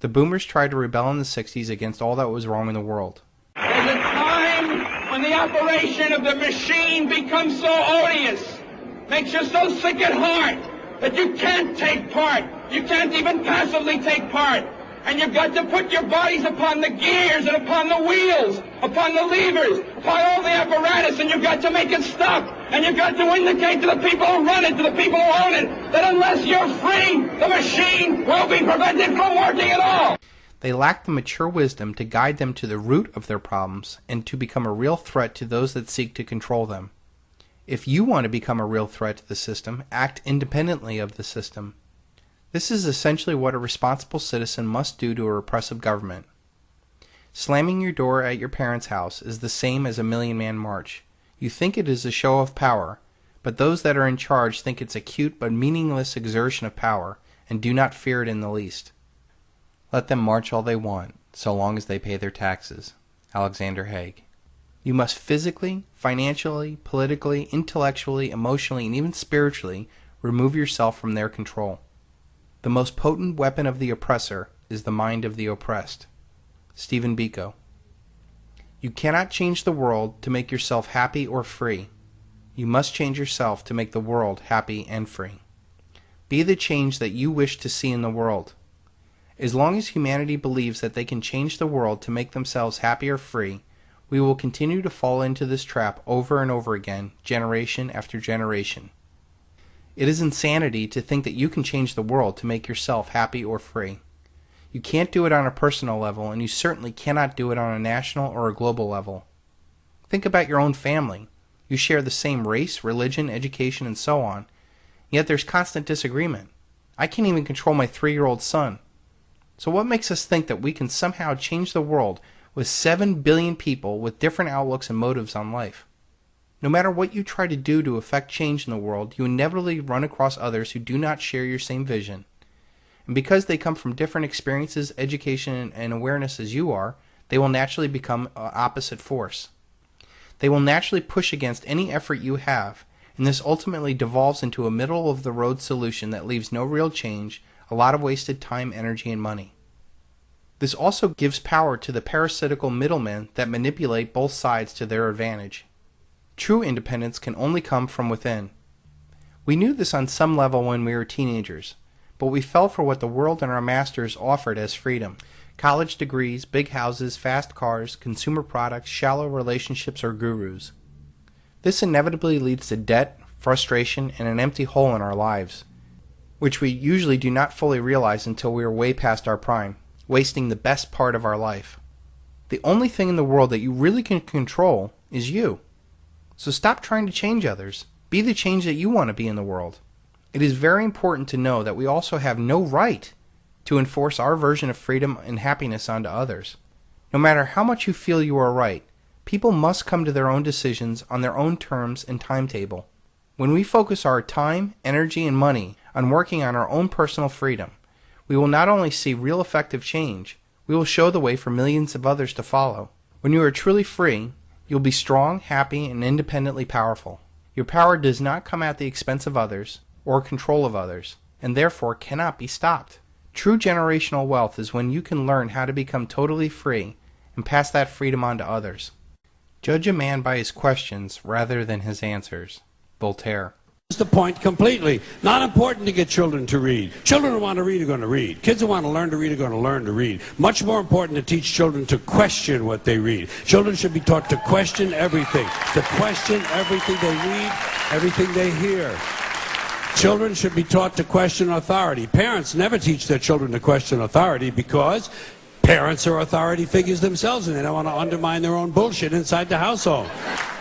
The boomers tried to rebel in the 60s against all that was wrong in the world. There's a time when the operation of the machine becomes so odious, makes you so sick at heart, that you can't take part. You can't even passively take part. And you've got to put your bodies upon the gears and upon the wheels, upon the levers, upon all the apparatus, and you've got to make it stop. And you've got to indicate to the people who run it, to the people who own it, that unless you're free, the machine will be prevented from working at all. They lack the mature wisdom to guide them to the root of their problems and to become a real threat to those that seek to control them. If you want to become a real threat to the system, act independently of the system. This is essentially what a responsible citizen must do to a repressive government. Slamming your door at your parents' house is the same as a million-man march. You think it is a show of power, but those that are in charge think it's a cute but meaningless exertion of power and do not fear it in the least. Let them march all they want, so long as they pay their taxes. Alexander Haig. You must physically, financially, politically, intellectually, emotionally, and even spiritually Remove yourself from their control. The most potent weapon of the oppressor is the mind of the oppressed. Stephen Biko. You cannot change the world to make yourself happy or free. You must change yourself to make the world happy and free. Be the change that you wish to see in the world. As long as humanity believes that they can change the world to make themselves happy or free, we will continue to fall into this trap over and over again, generation after generation. It is insanity to think that you can change the world to make yourself happy or free. You can't do it on a personal level, and you certainly cannot do it on a national or a global level. Think about your own family. You share the same race, religion, education, and so on, yet there's constant disagreement. I can't even control my 3-year-old son. So what makes us think that we can somehow change the world with 7 billion people with different outlooks and motives on life? No matter what you try to do to affect change in the world, you inevitably run across others who do not share your same vision. And because they come from different experiences, education, and awareness as you are, they will naturally become an opposite force. They will naturally push against any effort you have, and this ultimately devolves into a middle-of-the-road solution that leaves no real change, a lot of wasted time, energy, and money. This also gives power to the parasitical middlemen that manipulate both sides to their advantage. True independence can only come from within. We knew this on some level when we were teenagers, but we fell for what the world and our masters offered as freedom. College degrees, big houses, fast cars, consumer products, shallow relationships, or gurus. This inevitably leads to debt, frustration, and an empty hole in our lives, which we usually do not fully realize until we are way past our prime, wasting the best part of our life. The only thing in the world that you really can control is you. So stop trying to change others. Be the change that you want to be in the world. It is very important to know that we also have no right to enforce our version of freedom and happiness onto others. No matter how much you feel you are right, people must come to their own decisions on their own terms and timetable. When we focus our time, energy, and money on working on our own personal freedom, we will not only see real effective change, we will show the way for millions of others to follow. When you are truly free, you'll be strong, happy, and independently powerful. Your power does not come at the expense of others or control of others, and therefore cannot be stopped. True generational wealth is when you can learn how to become totally free and pass that freedom on to others. Judge a man by his questions rather than his answers. Voltaire. The point completely. Not important to get children to read. Children who want to read are going to read. Kids who want to learn to read are going to learn to read. Much more important to teach children to question what they read. Children should be taught to question everything. To question everything they read, everything they hear. Children should be taught to question authority. Parents never teach their children to question authority because parents are authority figures themselves and they don't want to undermine their own bullshit inside the household.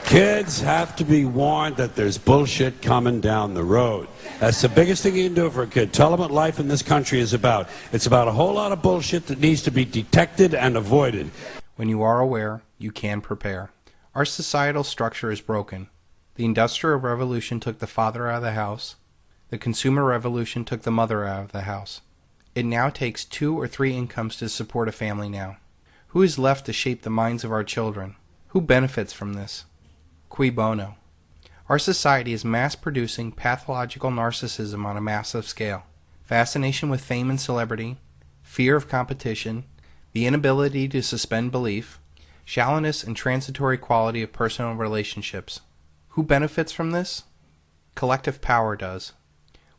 Kids have to be warned that there's bullshit coming down the road. That's the biggest thing you can do for a kid. Tell them what life in this country is about. It's about a whole lot of bullshit that needs to be detected and avoided. When you are aware, you can prepare. Our societal structure is broken. The Industrial Revolution took the father out of the house. The Consumer Revolution took the mother out of the house. It now takes 2 or 3 incomes to support a family now. Who is left to shape the minds of our children? Who benefits from this? Cui bono? Our society is mass-producing pathological narcissism on a massive scale. Fascination with fame and celebrity, fear of competition, the inability to suspend belief, shallowness and transitory quality of personal relationships. Who benefits from this? Collective power does.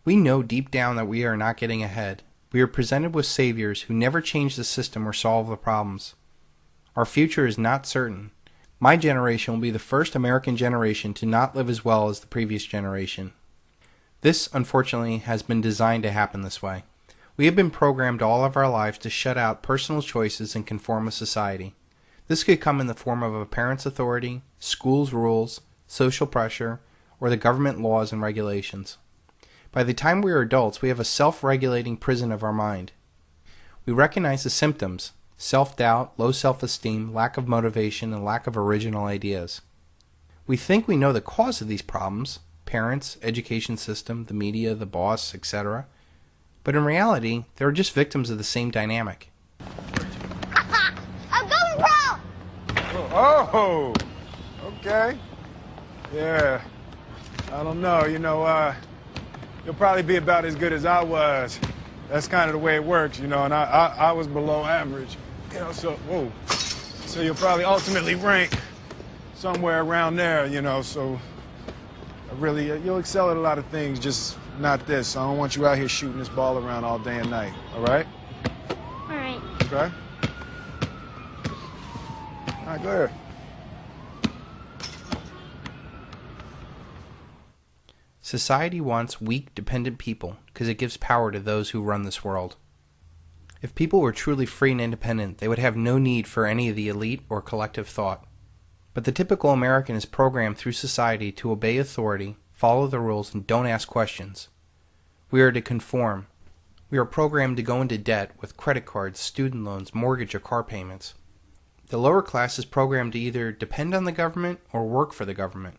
We know deep down that we are not getting ahead. We are presented with saviors who never change the system or solve the problems. Our future is not certain. My generation will be the first American generation to not live as well as the previous generation. This, unfortunately, has been designed to happen this way. We have been programmed all of our lives to shut out personal choices and conform with society. This could come in the form of a parent's authority, school's rules, social pressure, or the government laws and regulations. By the time we are adults, we have a self-regulating prison of our mind. We recognize the symptoms: self-doubt, low self-esteem, lack of motivation, and lack of original ideas. We think we know the cause of these problems: parents, education system, the media, the boss, etc. But in reality, they are just victims of the same dynamic. I'm going pro! Oh, okay. Yeah, I don't know, you'll probably be about as good as I was. That's kind of the way it works, you know, and I was below average. You know, so, whoa. So you'll probably ultimately rank somewhere around there, you know, so really, you'll excel at a lot of things, just not this. I don't want you out here shooting this ball around all day and night, all right? All right. Okay? All right, go ahead. Society wants weak, dependent people because it gives power to those who run this world. If people were truly free and independent, they would have no need for any of the elite or collective thought. But the typical American is programmed through society to obey authority, follow the rules, and don't ask questions. We are to conform. We are programmed to go into debt with credit cards, student loans, mortgage, or car payments. The lower class is programmed to either depend on the government or work for the government.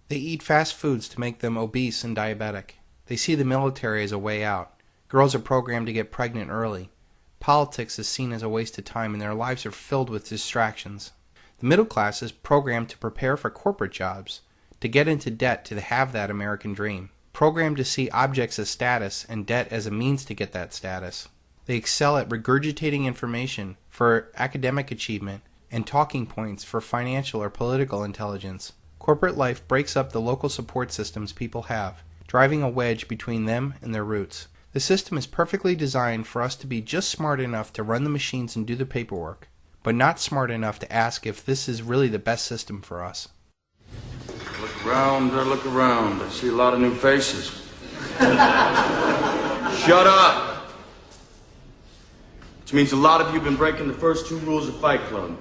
They eat fast foods to make them obese and diabetic. They see the military as a way out. Girls are programmed to get pregnant early. Politics is seen as a waste of time, and their lives are filled with distractions. The middle class is programmed to prepare for corporate jobs, to get into debt to have that American dream, programmed to see objects as status and debt as a means to get that status. They excel at regurgitating information for academic achievement and talking points for financial or political intelligence. Corporate life breaks up the local support systems people have, driving a wedge between them and their roots. The system is perfectly designed for us to be just smart enough to run the machines and do the paperwork, but not smart enough to ask if this is really the best system for us. Look around, look around. I see a lot of new faces. Shut up! Which means a lot of you have been breaking the first 2 rules of Fight Club.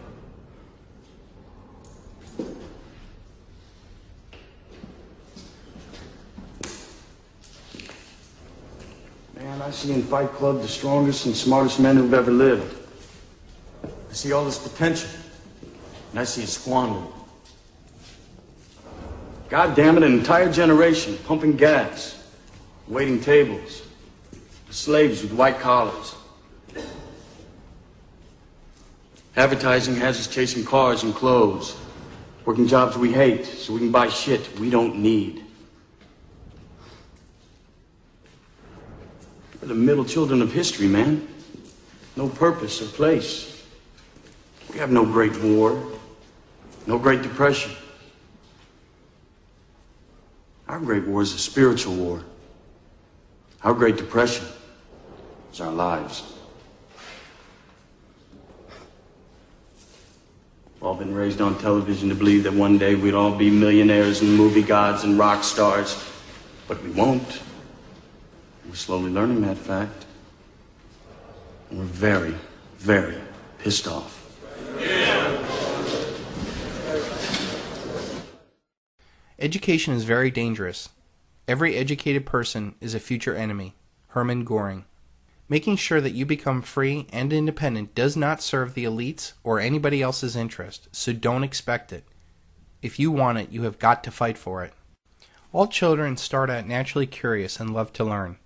Man, I see in Fight Club the strongest and smartest men who've ever lived. I see all this potential, and I see it squandered. God damn it, an entire generation pumping gas, waiting tables, slaves with white collars. Advertising has us chasing cars and clothes, working jobs we hate so we can buy shit we don't need. We're the middle children of history, man. No purpose or place. We have no great war, no great depression. Our great war is a spiritual war. Our great depression is our lives. We've all been raised on television to believe that one day we'd all be millionaires and movie gods and rock stars, but we won't. We're slowly learning that fact. And we're very, very pissed off. Education is very dangerous. Every educated person is a future enemy. Hermann Göring. Making sure that you become free and independent does not serve the elites or anybody else's interest, so don't expect it. If you want it, you have got to fight for it. All children start out naturally curious and love to learn.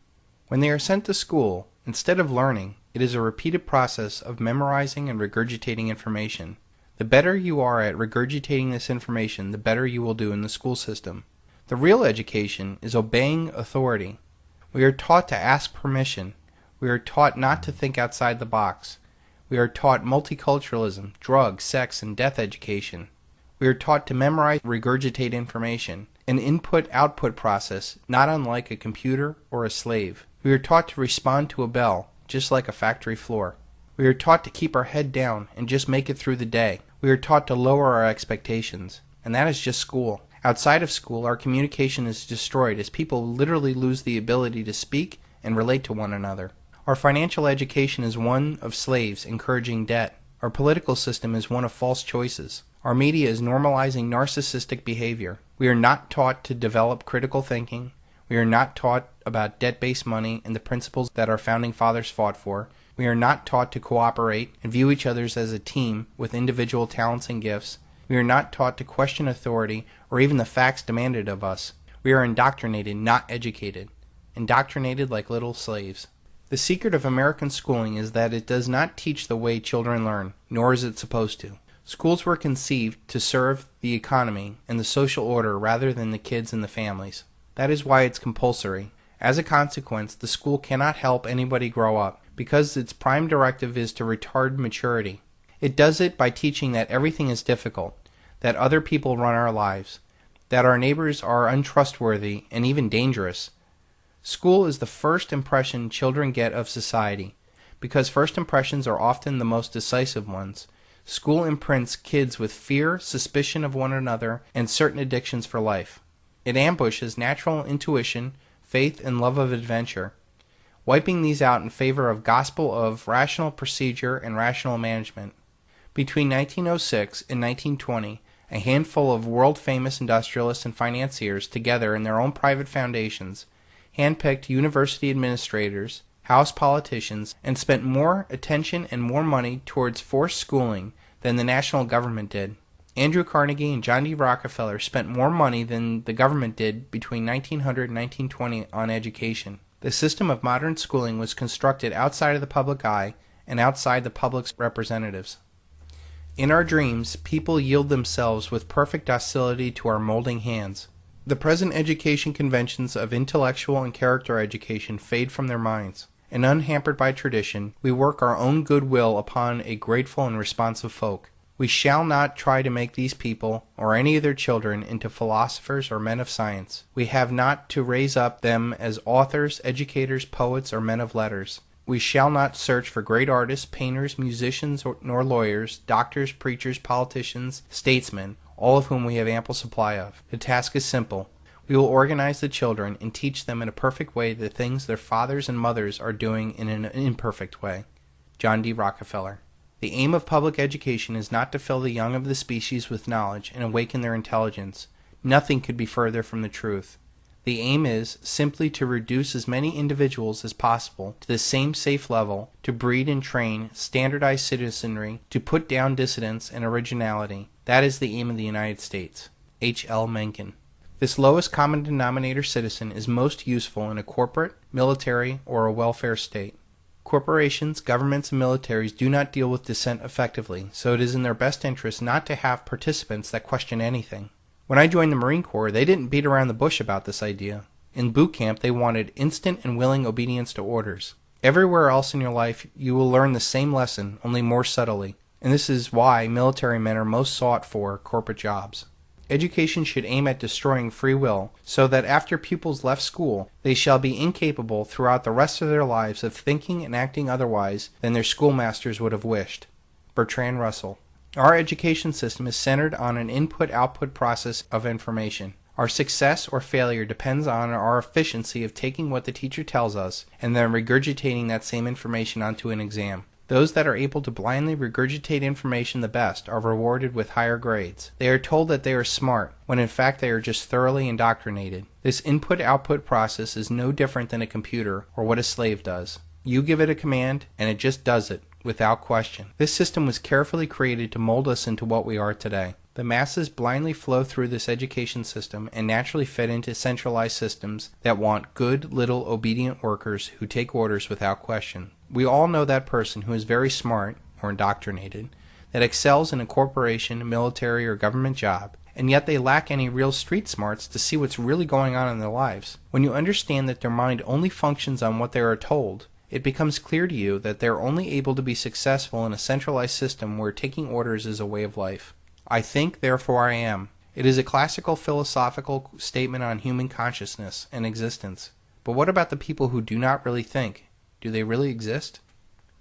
When they are sent to school, instead of learning, it is a repeated process of memorizing and regurgitating information. The better you are at regurgitating this information, the better you will do in the school system. The real education is obeying authority. We are taught to ask permission. We are taught not to think outside the box. We are taught multiculturalism, drugs, sex, and death education. We are taught to memorize, regurgitate information, an input-output process not unlike a computer or a slave. We are taught to respond to a bell, just like a factory floor. We are taught to keep our head down and just make it through the day. We are taught to lower our expectations, and that is just school. Outside of school, our communication is destroyed as people literally lose the ability to speak and relate to one another. Our financial education is one of slaves encouraging debt. Our political system is one of false choices. Our media is normalizing narcissistic behavior. We are not taught to develop critical thinking. We are not taught about debt-based money and the principles that our founding fathers fought for. We are not taught to cooperate and view each other as a team with individual talents and gifts. We are not taught to question authority or even the facts demanded of us. We are indoctrinated, not educated. Indoctrinated like little slaves. The secret of American schooling is that it does not teach the way children learn, nor is it supposed to. Schools were conceived to serve the economy and the social order rather than the kids and the families. That is why it's compulsory. As a consequence, the school cannot help anybody grow up, because its prime directive is to retard maturity. It does it by teaching that everything is difficult, that other people run our lives, that our neighbors are untrustworthy and even dangerous. School is the first impression children get of society. Because first impressions are often the most decisive ones, school imprints kids with fear, suspicion of one another, and certain addictions for life. It ambushes natural intuition, faith, and love of adventure, wiping these out in favor of gospel of rational procedure and rational management. Between 1906 and 1920, a handful of world-famous industrialists and financiers, together in their own private foundations, handpicked university administrators, House politicians, and spent more attention and more money towards forced schooling than the national government did. Andrew Carnegie and John D. Rockefeller spent more money than the government did between 1900 and 1920 on education. The system of modern schooling was constructed outside of the public eye and outside the public's representatives. In our dreams, people yield themselves with perfect docility to our molding hands. The present education conventions of intellectual and character education fade from their minds, and unhampered by tradition, we work our own goodwill upon a grateful and responsive folk. We shall not try to make these people, or any of their children, into philosophers or men of science. We have not to raise up them as authors, educators, poets, or men of letters. We shall not search for great artists, painters, musicians, nor lawyers, doctors, preachers, politicians, statesmen, all of whom we have ample supply of. The task is simple. We will organize the children and teach them in a perfect way the things their fathers and mothers are doing in an imperfect way. John D. Rockefeller. The aim of public education is not to fill the young of the species with knowledge and awaken their intelligence. Nothing could be further from the truth. The aim is simply to reduce as many individuals as possible to the same safe level, to breed and train standardized citizenry, to put down dissidence and originality. That is the aim of the United States. H. L. Mencken. This lowest common denominator citizen is most useful in a corporate, military, or a welfare state. Corporations, governments, and militaries do not deal with dissent effectively, so it is in their best interest not to have participants that question anything. When I joined the Marine Corps, they didn't beat around the bush about this idea. In boot camp, they wanted instant and willing obedience to orders. Everywhere else in your life, you will learn the same lesson, only more subtly, and this is why military men are most sought for corporate jobs. Education should aim at destroying free will, so that after pupils left school, they shall be incapable throughout the rest of their lives of thinking and acting otherwise than their schoolmasters would have wished. Bertrand Russell. Our education system is centered on an input-output process of information. Our success or failure depends on our efficiency of taking what the teacher tells us and then regurgitating that same information onto an exam. Those that are able to blindly regurgitate information the best are rewarded with higher grades. They are told that they are smart, when in fact they are just thoroughly indoctrinated. This input-output process is no different than a computer or what a slave does. You give it a command, and it just does it, without question. This system was carefully created to mold us into what we are today. The masses blindly flow through this education system and naturally fit into centralized systems that want good, little, obedient workers who take orders without question. We all know that person who is very smart, or indoctrinated, that excels in a corporation, military, or government job, and yet they lack any real street smarts to see what's really going on in their lives. When you understand that their mind only functions on what they are told, it becomes clear to you that they are only able to be successful in a centralized system where taking orders is a way of life. I think, therefore I am. It is a classical philosophical statement on human consciousness and existence. But what about the people who do not really think? Do they really exist?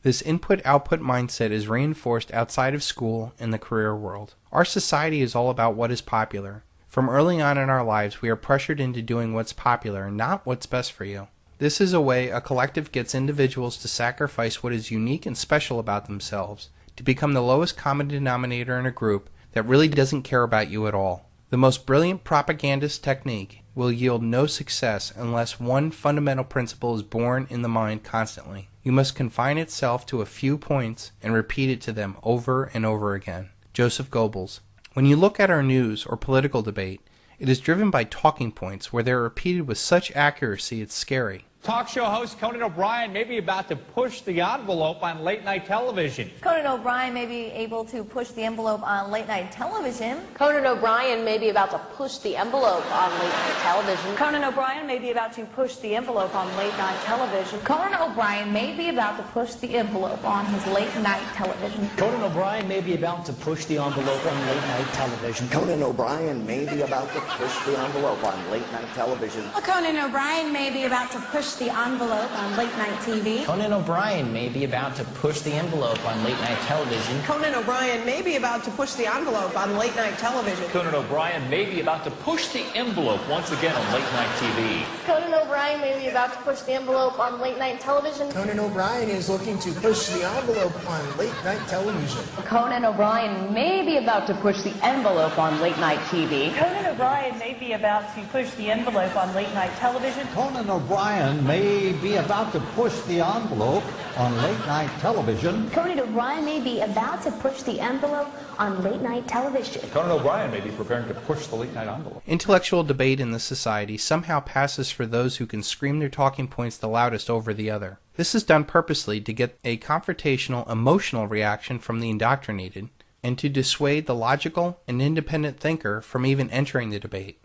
This input-output mindset is reinforced outside of school in the career world. Our society is all about what is popular. From early on in our lives, we are pressured into doing what's popular and not what's best for you. This is a way a collective gets individuals to sacrifice what is unique and special about themselves, to become the lowest common denominator in a group that really doesn't care about you at all. The most brilliant propagandist technique will yield no success unless one fundamental principle is born in the mind constantly. You must confine itself to a few points and repeat it to them over and over again. Joseph Goebbels. When you look at our news or political debate, it is driven by talking points where they are repeated with such accuracy it's scary. Talk show host Conan O'Brien may be about to push the envelope on late-night television. Conan O'Brien may be able to push the envelope on late-night television. Conan O'Brien may be about to push the envelope on late-night television. Conan O'Brien may be about to push the envelope on late-night television. Conan O'Brien may be about to push the envelope on his late-night television. Conan O'Brien may be about to push the envelope on late-night television. Conan O'Brien may be about to push the envelope on late-night television. Conan O'Brien may be about to push the envelope on late-night TV. Conan O'Brien may be about to push the envelope on late-night television. Conan O'Brien may be about to push the envelope on late-night television. Conan O'Brien may be about to push the envelope once again on late-night TV. Conan O'Brien may be about to push the envelope on late-night television. Conan O'Brien is looking to push the envelope on late-night television. Conan O'Brien may be about to push the envelope on late-night TV. Conan O'Brien may be about to push the envelope on late-night television. Conan O'Brien may be about to push the envelope on late-night television. Conan O'Brien may be about to push the envelope on late-night television. Conan O'Brien may be preparing to push the late-night envelope. Intellectual debate in this society somehow passes for those who can scream their talking points the loudest over the other. This is done purposely to get a confrontational, emotional reaction from the indoctrinated, and to dissuade the logical and independent thinker from even entering the debate.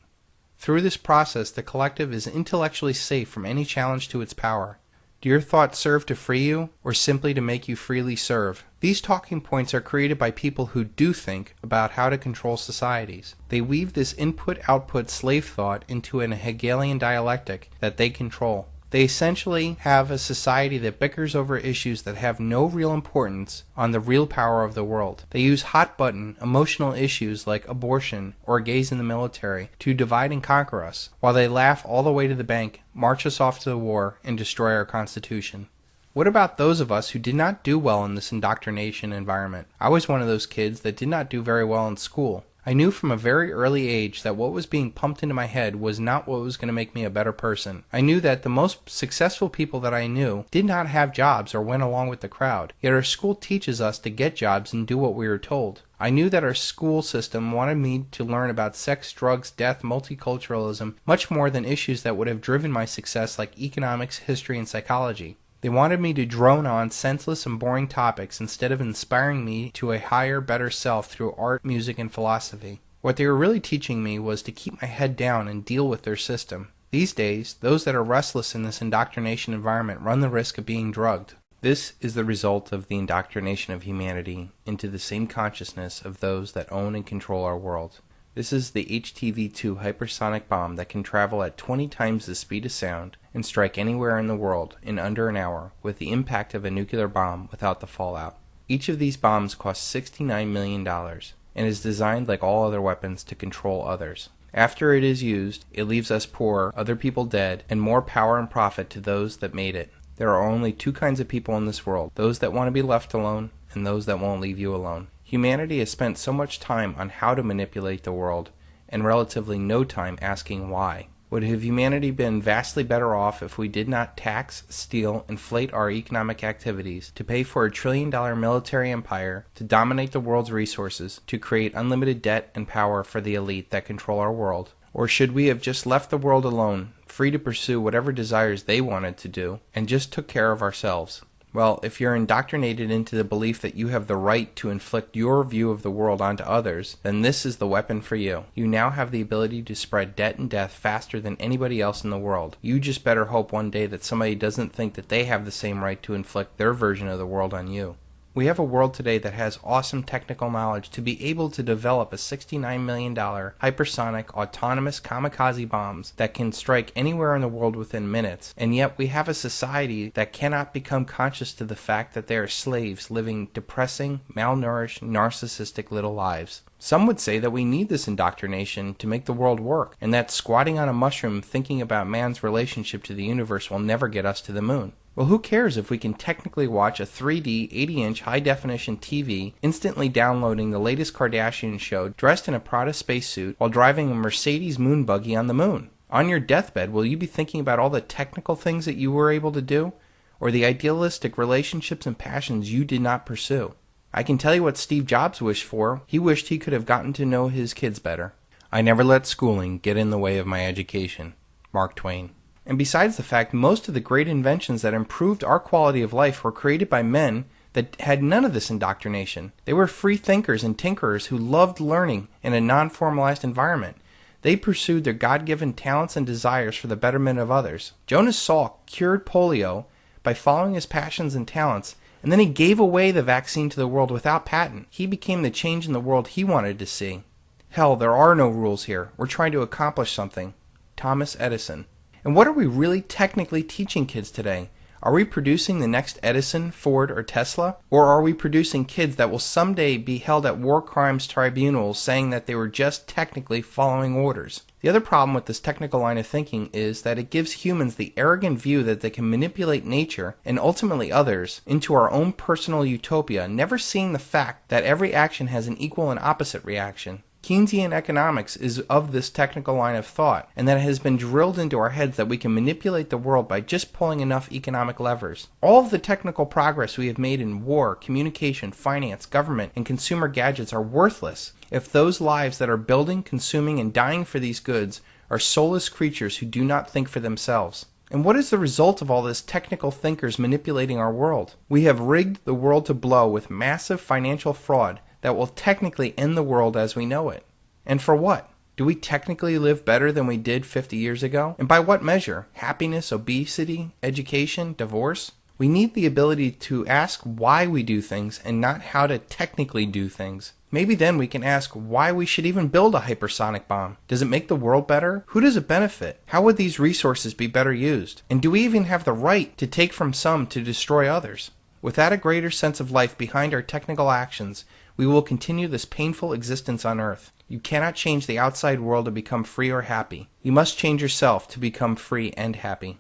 Through this process, the collective is intellectually safe from any challenge to its power. Do your thoughts serve to free you, or simply to make you freely serve? These talking points are created by people who do think about how to control societies. They weave this input-output slave thought into an Hegelian dialectic that they control. They essentially have a society that bickers over issues that have no real importance on the real power of the world. They use hot-button, emotional issues like abortion or gays in the military to divide and conquer us, while they laugh all the way to the bank, march us off to the war, and destroy our Constitution. What about those of us who did not do well in this indoctrination environment? I was one of those kids that did not do very well in school. I knew from a very early age that what was being pumped into my head was not what was going to make me a better person. I knew that the most successful people that I knew did not have jobs or went along with the crowd, yet our school teaches us to get jobs and do what we are told. I knew that our school system wanted me to learn about sex, drugs, death, multiculturalism, much more than issues that would have driven my success like economics, history, and psychology. They wanted me to drone on senseless and boring topics instead of inspiring me to a higher, better self through art, music, and philosophy. What they were really teaching me was to keep my head down and deal with their system. These days, those that are restless in this indoctrination environment run the risk of being drugged. This is the result of the indoctrination of humanity into the same consciousness of those that own and control our world. This is the HTV-2 hypersonic bomb that can travel at 20 times the speed of sound and strike anywhere in the world in under an hour with the impact of a nuclear bomb without the fallout. Each of these bombs costs $69 million and is designed like all other weapons to control others. After it is used, it leaves us poor, other people dead, and more power and profit to those that made it. There are only two kinds of people in this world, those that want to be left alone and those that won't leave you alone. Humanity has spent so much time on how to manipulate the world, and relatively no time asking why. Would have humanity been vastly better off if we did not tax, steal, inflate our economic activities to pay for a $1 trillion military empire, to dominate the world's resources, to create unlimited debt and power for the elite that control our world? Or should we have just left the world alone, free to pursue whatever desires they wanted to do, and just took care of ourselves? Well, if you're indoctrinated into the belief that you have the right to inflict your view of the world onto others, then this is the weapon for you. You now have the ability to spread debt and death faster than anybody else in the world. You just better hope one day that somebody doesn't think that they have the same right to inflict their version of the world on you. We have a world today that has awesome technical knowledge to be able to develop a $69 million hypersonic autonomous kamikaze bombs that can strike anywhere in the world within minutes, and yet we have a society that cannot become conscious to the fact that they are slaves living depressing, malnourished, narcissistic little lives. Some would say that we need this indoctrination to make the world work, and that squatting on a mushroom thinking about man's relationship to the universe will never get us to the moon. Well, who cares if we can technically watch a 3D, 80-inch high-definition TV, instantly downloading the latest Kardashian show, dressed in a Prada spacesuit, while driving a Mercedes moon buggy on the moon? On your deathbed, will you be thinking about all the technical things that you were able to do, or the idealistic relationships and passions you did not pursue? I can tell you what Steve Jobs wished for. He wished he could have gotten to know his kids better. I never let schooling get in the way of my education. Mark Twain. And besides the fact, most of the great inventions that improved our quality of life were created by men that had none of this indoctrination. They were free thinkers and tinkerers who loved learning in a non-formalized environment. They pursued their God-given talents and desires for the betterment of others. Jonas Salk cured polio by following his passions and talents, and then he gave away the vaccine to the world without patent. He became the change in the world he wanted to see. Hell, there are no rules here. We're trying to accomplish something. Thomas Edison. And what are we really technically teaching kids today? Are we producing the next Edison, Ford, or Tesla? Or are we producing kids that will someday be held at war crimes tribunals saying that they were just technically following orders? The other problem with this technical line of thinking is that it gives humans the arrogant view that they can manipulate nature and ultimately others into our own personal utopia, never seeing the fact that every action has an equal and opposite reaction. Keynesian economics is of this technical line of thought, and that it has been drilled into our heads that we can manipulate the world by just pulling enough economic levers. All of the technical progress we have made in war, communication, finance, government, and consumer gadgets are worthless if those lives that are building, consuming, and dying for these goods are soulless creatures who do not think for themselves. And what is the result of all this technical thinkers manipulating our world? We have rigged the world to blow with massive financial fraud that will technically end the world as we know it. And for what? Do we technically live better than we did 50 years ago? And by what measure? Happiness, obesity, education, divorce? We need the ability to ask why we do things and not how to technically do things. Maybe then we can ask why we should even build a hypersonic bomb. Does it make the world better? Who does it benefit? How would these resources be better used? And do we even have the right to take from some to destroy others? Without a greater sense of life behind our technical actions, we will continue this painful existence on Earth. You cannot change the outside world to become free or happy. You must change yourself to become free and happy.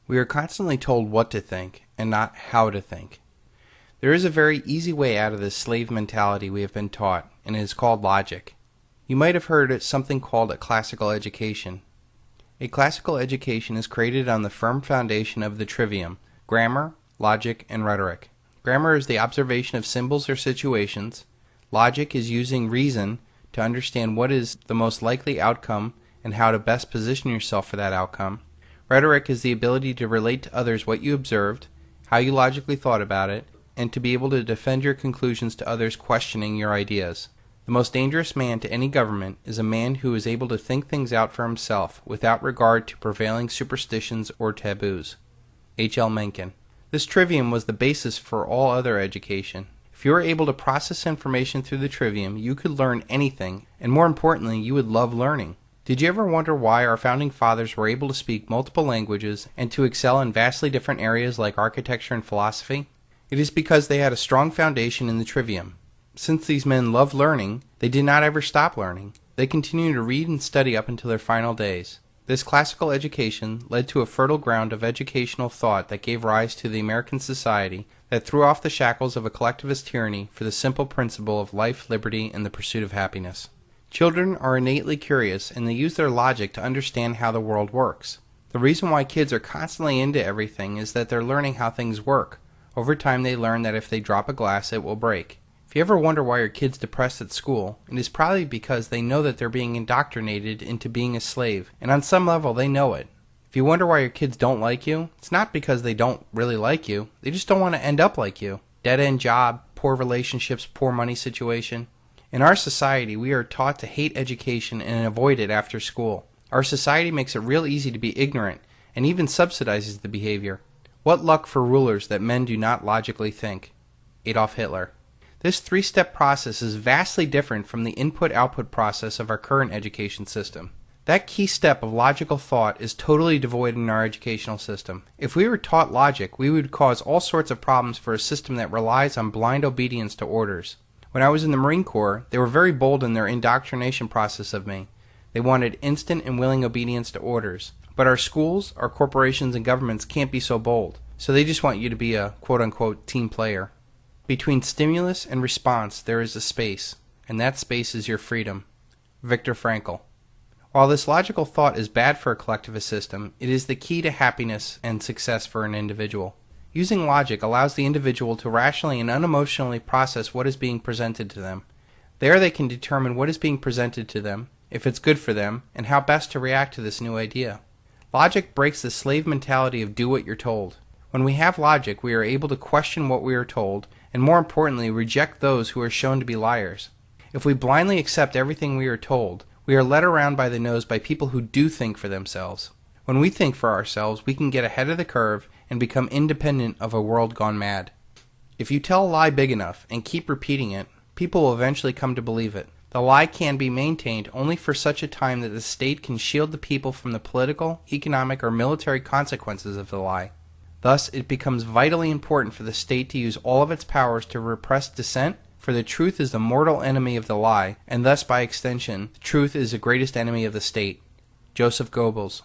We are constantly told what to think and not how to think. There is a very easy way out of this slave mentality we have been taught, and it is called logic. You might have heard of something called a classical education. A classical education is created on the firm foundation of the trivium: grammar, logic, and rhetoric. Grammar is the observation of symbols or situations. Logic is using reason to understand what is the most likely outcome and how to best position yourself for that outcome. Rhetoric is the ability to relate to others what you observed, how you logically thought about it, and to be able to defend your conclusions to others questioning your ideas. The most dangerous man to any government is a man who is able to think things out for himself without regard to prevailing superstitions or taboos. H.L. Mencken. This trivium was the basis for all other education. If you were able to process information through the trivium, you could learn anything, and more importantly, you would love learning. Did you ever wonder why our founding fathers were able to speak multiple languages and to excel in vastly different areas like architecture and philosophy? It is because they had a strong foundation in the trivium. Since these men loved learning, they did not ever stop learning. They continued to read and study up until their final days. This classical education led to a fertile ground of educational thought that gave rise to the American society that threw off the shackles of a collectivist tyranny for the simple principle of life, liberty, and the pursuit of happiness. Children are innately curious, and they use their logic to understand how the world works. The reason why kids are constantly into everything is that they're learning how things work. Over time they learn that if they drop a glass, it will break. If you ever wonder why your kid's depressed at school, it is probably because they know that they're being indoctrinated into being a slave, and on some level they know it. If you wonder why your kids don't like you, it's not because they don't really like you, they just don't want to end up like you. Dead-end job, poor relationships, poor money situation. In our society, we are taught to hate education and avoid it after school. Our society makes it real easy to be ignorant, and even subsidizes the behavior. What luck for rulers that men do not logically think. Adolf Hitler. This three-step process is vastly different from the input-output process of our current education system. That key step of logical thought is totally devoid in our educational system. If we were taught logic, we would cause all sorts of problems for a system that relies on blind obedience to orders. When I was in the Marine Corps, they were very bold in their indoctrination process of me. They wanted instant and willing obedience to orders. But our schools, our corporations, and governments can't be so bold. So they just want you to be a quote-unquote team player. Between stimulus and response, there is a space, and that space is your freedom. Viktor Frankl. While this logical thought is bad for a collectivist system, it is the key to happiness and success for an individual. Using logic allows the individual to rationally and unemotionally process what is being presented to them. There they can determine what is being presented to them, if it's good for them, and how best to react to this new idea. Logic breaks the slave mentality of do what you're told. When we have logic, we are able to question what we are told, and more importantly, reject those who are shown to be liars. If we blindly accept everything we are told, we are led around by the nose by people who do think for themselves. When we think for ourselves, we can get ahead of the curve and become independent of a world gone mad. If you tell a lie big enough and keep repeating it, people will eventually come to believe it. The lie can be maintained only for such a time that the state can shield the people from the political, economic, or military consequences of the lie. Thus, it becomes vitally important for the state to use all of its powers to repress dissent, for the truth is the mortal enemy of the lie, and thus, by extension, the truth is the greatest enemy of the state. Joseph Goebbels.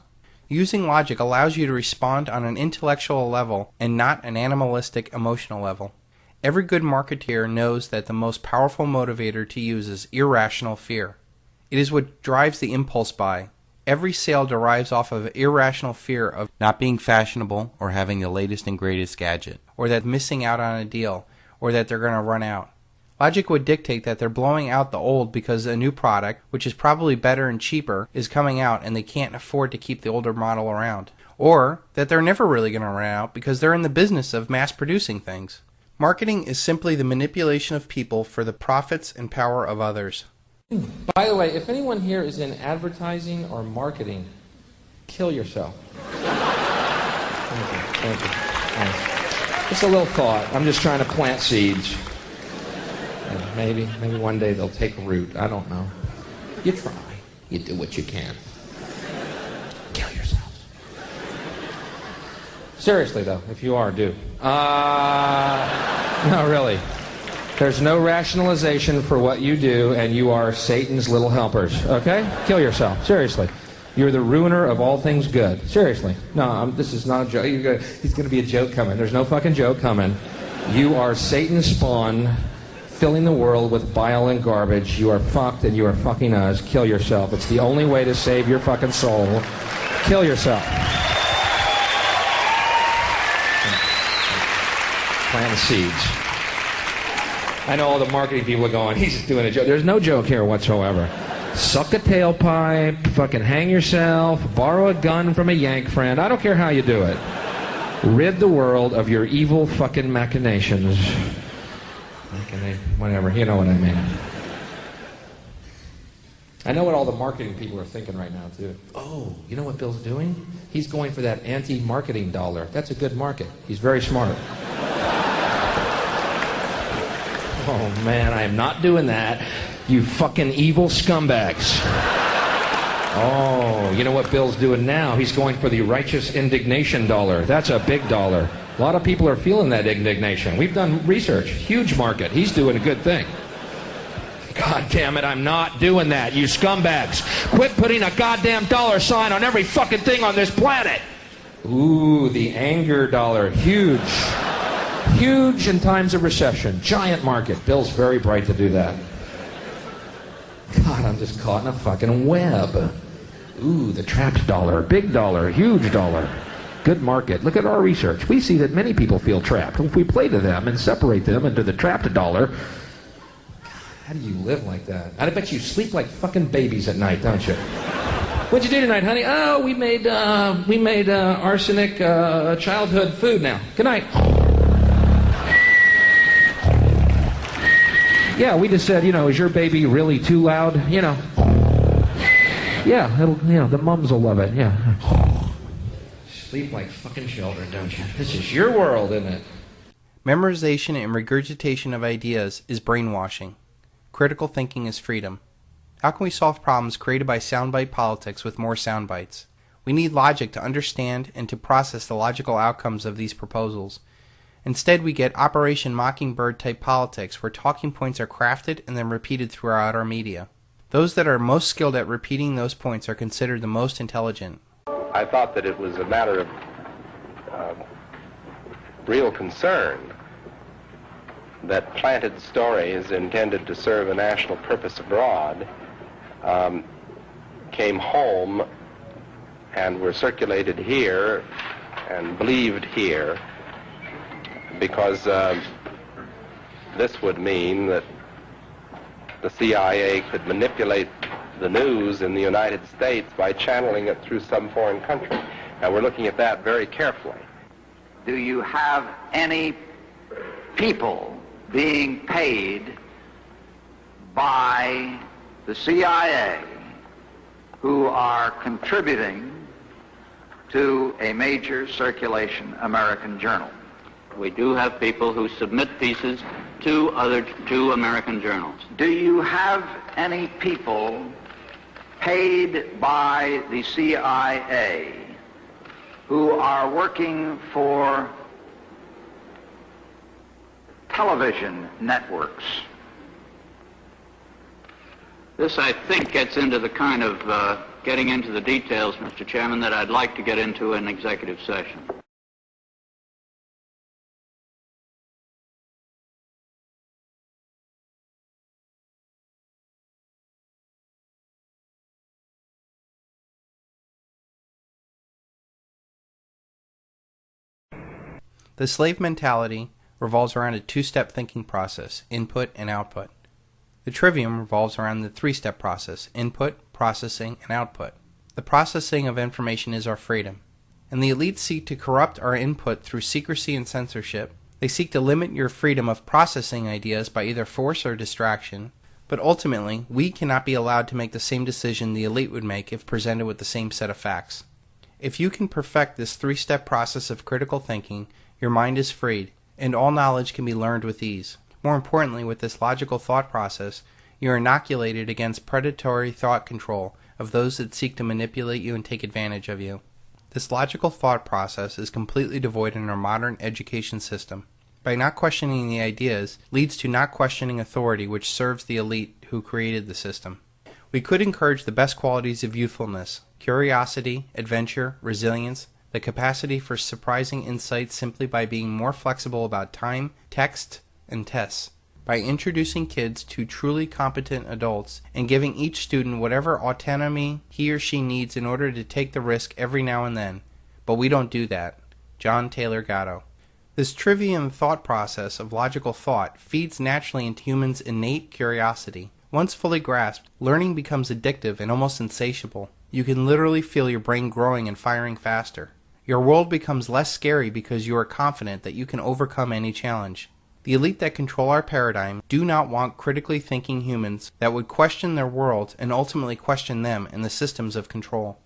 Using logic allows you to respond on an intellectual level and not an animalistic emotional level. Every good marketeer knows that the most powerful motivator to use is irrational fear. It is what drives the impulse buy. Every sale derives off of irrational fear of not being fashionable or having the latest and greatest gadget, or that missing out on a deal, or that they're going to run out. Logic would dictate that they're blowing out the old because a new product, which is probably better and cheaper, is coming out and they can't afford to keep the older model around. Or that they're never really going to run out because they're in the business of mass producing things. Marketing is simply the manipulation of people for the profits and power of others. By the way, if anyone here is in advertising or marketing, kill yourself. Thank you. Thanks. Just a little thought. I'm just trying to plant seeds. And maybe one day they'll take root. I don't know. You try. You do what you can. Kill yourself. Seriously, though, if you are, do. No, really. There's no rationalization for what you do, and you are Satan's little helpers, okay? Kill yourself, seriously. You're the ruiner of all things good. Seriously. No, this is not a joke. He's going to be a joke coming. There's no fucking joke coming. You are Satan's spawn, filling the world with bile and garbage. You are fucked, and you are fucking us. Kill yourself. It's the only way to save your fucking soul. Kill yourself. Plant seeds. I know all the marketing people are going, he's just doing a joke. There's no joke here whatsoever. Suck a tailpipe, fucking hang yourself, borrow a gun from a yank friend. I don't care how you do it. Rid the world of your evil fucking machinations. Whatever, you know what I mean. I know what all the marketing people are thinking right now, too. Oh, you know what Bill's doing? He's going for that anti-marketing dollar. That's a good market. He's very smart. Oh, man, I am not doing that. You fucking evil scumbags. Oh, you know what Bill's doing now? He's going for the righteous indignation dollar. That's a big dollar. A lot of people are feeling that indignation. We've done research. Huge market. He's doing a good thing. God damn it, I'm not doing that, you scumbags. Quit putting a goddamn dollar sign on every fucking thing on this planet. Ooh, the anger dollar. Huge. Huge in times of recession. Giant market. Bill's very bright to do that. God, I'm just caught in a fucking web. Ooh, the trapped dollar. Big dollar. Huge dollar. Good market. Look at our research. We see that many people feel trapped. If we play to them and separate them into the trapped dollar, God, how do you live like that? I bet you sleep like fucking babies at night, don't you? What'd you do tonight, honey? Oh, we made arsenic childhood food now. Good night. Yeah, we just said, is your baby really too loud? Yeah, the mums will love it, yeah. Sleep like fucking children, don't you? This is your world, isn't it? Memorization and regurgitation of ideas is brainwashing. Critical thinking is freedom. How can we solve problems created by soundbite politics with more soundbites? We need logic to understand and to process the logical outcomes of these proposals. Instead, we get Operation Mockingbird type politics where talking points are crafted and then repeated throughout our media. Those that are most skilled at repeating those points are considered the most intelligent. I thought that it was a matter of real concern that planted stories intended to serve a national purpose abroad came home and were circulated here and believed here, because this would mean that the CIA could manipulate the news in the United States by channeling it through some foreign country. And we're looking at that very carefully. Do you have any people being paid by the CIA who are contributing to a major circulation American journal? We do have people who submit pieces to American journals. Do you have any people paid by the CIA who are working for television networks? This, I think, gets into the kind of getting into the details, Mr. Chairman, that I'd like to get into in executive session. The slave mentality revolves around a two-step thinking process, input and output. The trivium revolves around the three-step process, input, processing, and output. The processing of information is our freedom, and the elites seek to corrupt our input through secrecy and censorship. They seek to limit your freedom of processing ideas by either force or distraction, but ultimately, we cannot be allowed to make the same decision the elite would make if presented with the same set of facts. If you can perfect this three-step process of critical thinking, your mind is freed, and all knowledge can be learned with ease. More importantly, with this logical thought process, you are inoculated against predatory thought control of those that seek to manipulate you and take advantage of you. This logical thought process is completely devoid in our modern education system. By not questioning the ideas leads to not questioning authority, which serves the elite who created the system. We could encourage the best qualities of youthfulness, curiosity, adventure, resilience, the capacity for surprising insights simply by being more flexible about time, text, and tests, by introducing kids to truly competent adults and giving each student whatever autonomy he or she needs in order to take the risk every now and then. But we don't do that. John Taylor Gatto. This trivium thought process of logical thought feeds naturally into humans' innate curiosity. Once fully grasped, learning becomes addictive and almost insatiable. You can literally feel your brain growing and firing faster. Your world becomes less scary because you are confident that you can overcome any challenge. The elite that control our paradigm do not want critically thinking humans that would question their world and ultimately question them and the systems of control.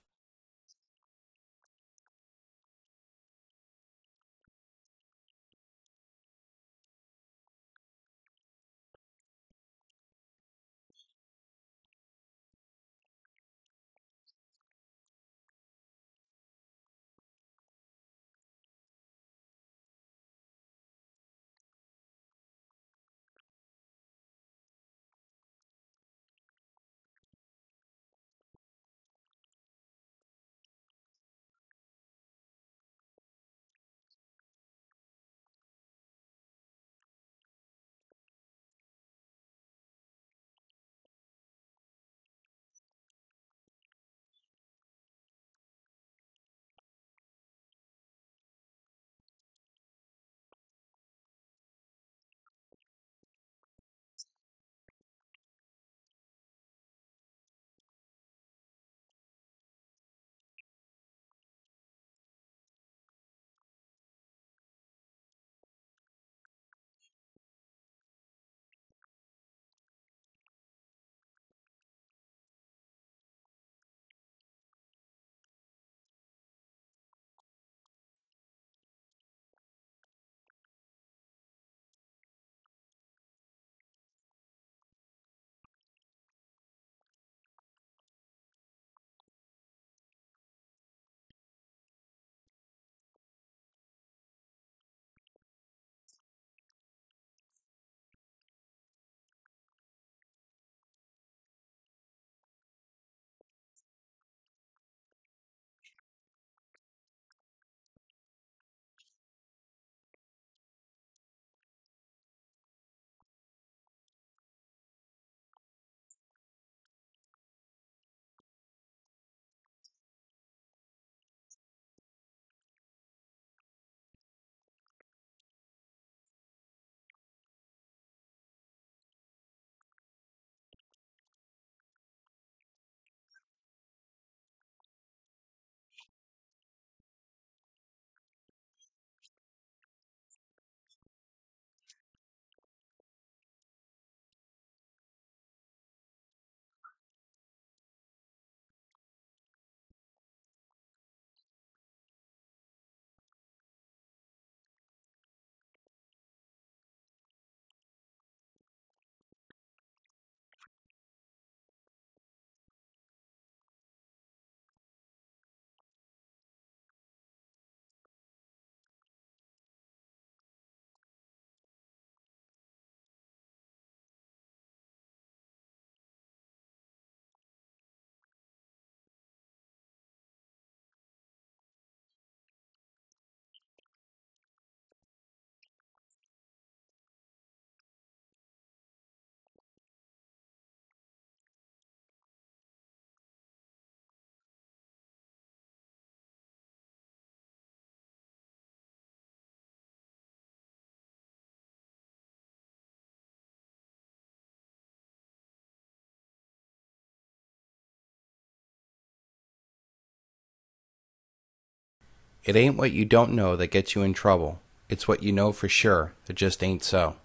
It ain't what you don't know that gets you in trouble. It's what you know for sure that just ain't so.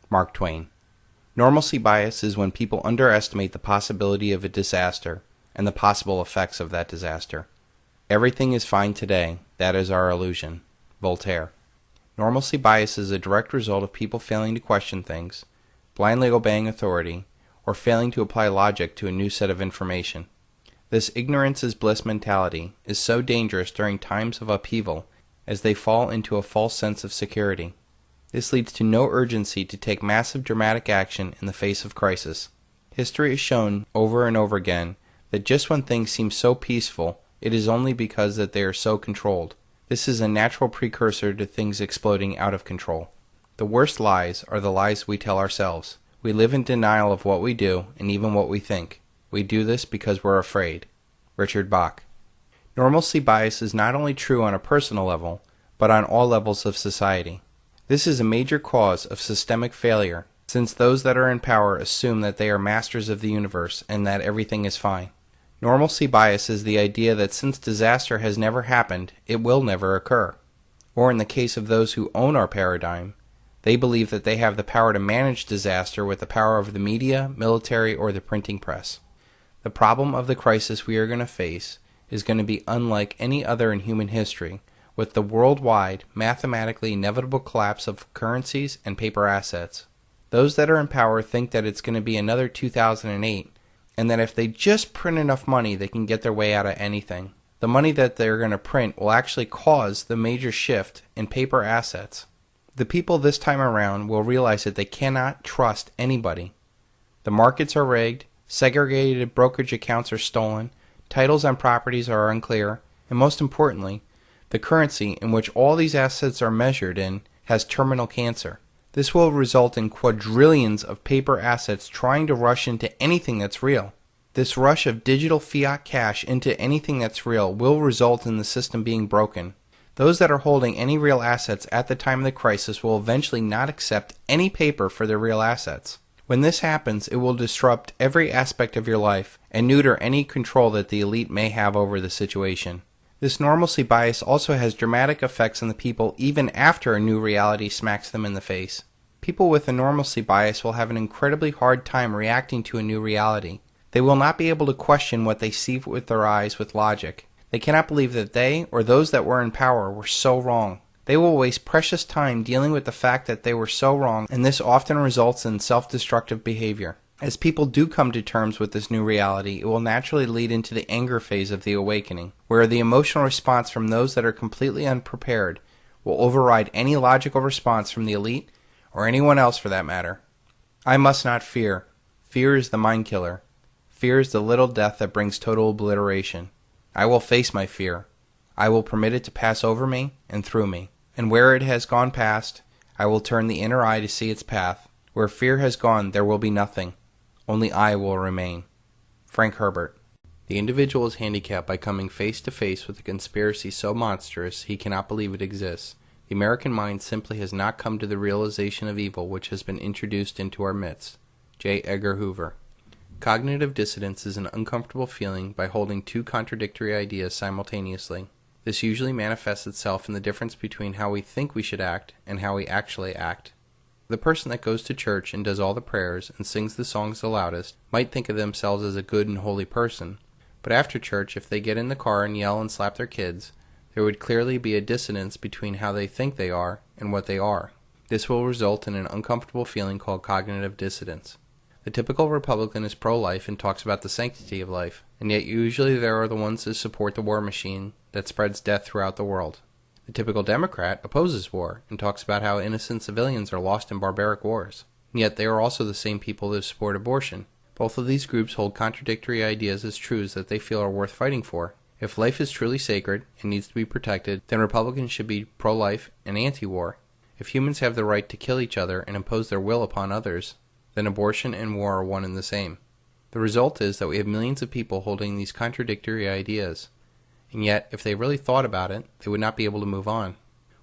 Mark Twain. Normalcy bias is when people underestimate the possibility of a disaster and the possible effects of that disaster. Everything is fine today. That is our illusion. Voltaire. Normalcy bias is a direct result of people failing to question things, blindly obeying authority, or failing to apply logic to a new set of information. This ignorance is bliss mentality is so dangerous during times of upheaval as they fall into a false sense of security. This leads to no urgency to take massive dramatic action in the face of crisis. History has shown over and over again that just when things seem so peaceful, it is only because that they are so controlled. This is a natural precursor to things exploding out of control. The worst lies are the lies we tell ourselves. We live in denial of what we do and even what we think. We do this because we're afraid. Richard Bach. Normalcy bias is not only true on a personal level, but on all levels of society. This is a major cause of systemic failure, since those that are in power assume that they are masters of the universe and that everything is fine. Normalcy bias is the idea that since disaster has never happened, it will never occur. Or in the case of those who own our paradigm, they believe that they have the power to manage disaster with the power of the media, military, or the printing press. The problem of the crisis we are going to face is going to be unlike any other in human history, with the worldwide, mathematically inevitable collapse of currencies and paper assets. Those that are in power think that it's going to be another 2008, and that if they just print enough money, they can get their way out of anything. The money that they're going to print will actually cause the major shift in paper assets. The people this time around will realize that they cannot trust anybody. The markets are rigged, segregated brokerage accounts are stolen, titles on properties are unclear, and most importantly, the currency in which all these assets are measured in has terminal cancer. This will result in quadrillions of paper assets trying to rush into anything that's real. This rush of digital fiat cash into anything that's real will result in the system being broken. Those that are holding any real assets at the time of the crisis will eventually not accept any paper for their real assets. When this happens, it will disrupt every aspect of your life and neuter any control that the elite may have over the situation. This normalcy bias also has dramatic effects on the people even after a new reality smacks them in the face. People with a normalcy bias will have an incredibly hard time reacting to a new reality. They will not be able to question what they see with their eyes with logic. They cannot believe that they or those that were in power were so wrong. They will waste precious time dealing with the fact that they were so wrong, and this often results in self-destructive behavior. As people do come to terms with this new reality, it will naturally lead into the anger phase of the awakening, where the emotional response from those that are completely unprepared will override any logical response from the elite or anyone else for that matter. I must not fear. Fear is the mind killer. Fear is the little death that brings total obliteration. I will face my fear. I will permit it to pass over me and through me. And where it has gone past, I will turn the inner eye to see its path. Where fear has gone, there will be nothing. Only I will remain. Frank Herbert. The individual is handicapped by coming face to face with a conspiracy so monstrous he cannot believe it exists. The American mind simply has not come to the realization of evil which has been introduced into our midst. J. Edgar Hoover. Cognitive dissonance is an uncomfortable feeling by holding two contradictory ideas simultaneously. This usually manifests itself in the difference between how we think we should act and how we actually act. The person that goes to church and does all the prayers and sings the songs the loudest might think of themselves as a good and holy person, but after church, if they get in the car and yell and slap their kids, there would clearly be a dissonance between how they think they are and what they are. This will result in an uncomfortable feeling called cognitive dissonance. The typical Republican is pro-life and talks about the sanctity of life, and yet usually there are the ones that support the war machine that spreads death throughout the world. The typical Democrat opposes war and talks about how innocent civilians are lost in barbaric wars. And yet they are also the same people that support abortion. Both of these groups hold contradictory ideas as truths that they feel are worth fighting for. If life is truly sacred and needs to be protected, then Republicans should be pro-life and anti-war. If humans have the right to kill each other and impose their will upon others, then abortion and war are one and the same. The result is that we have millions of people holding these contradictory ideas. And yet, if they really thought about it, they would not be able to move on.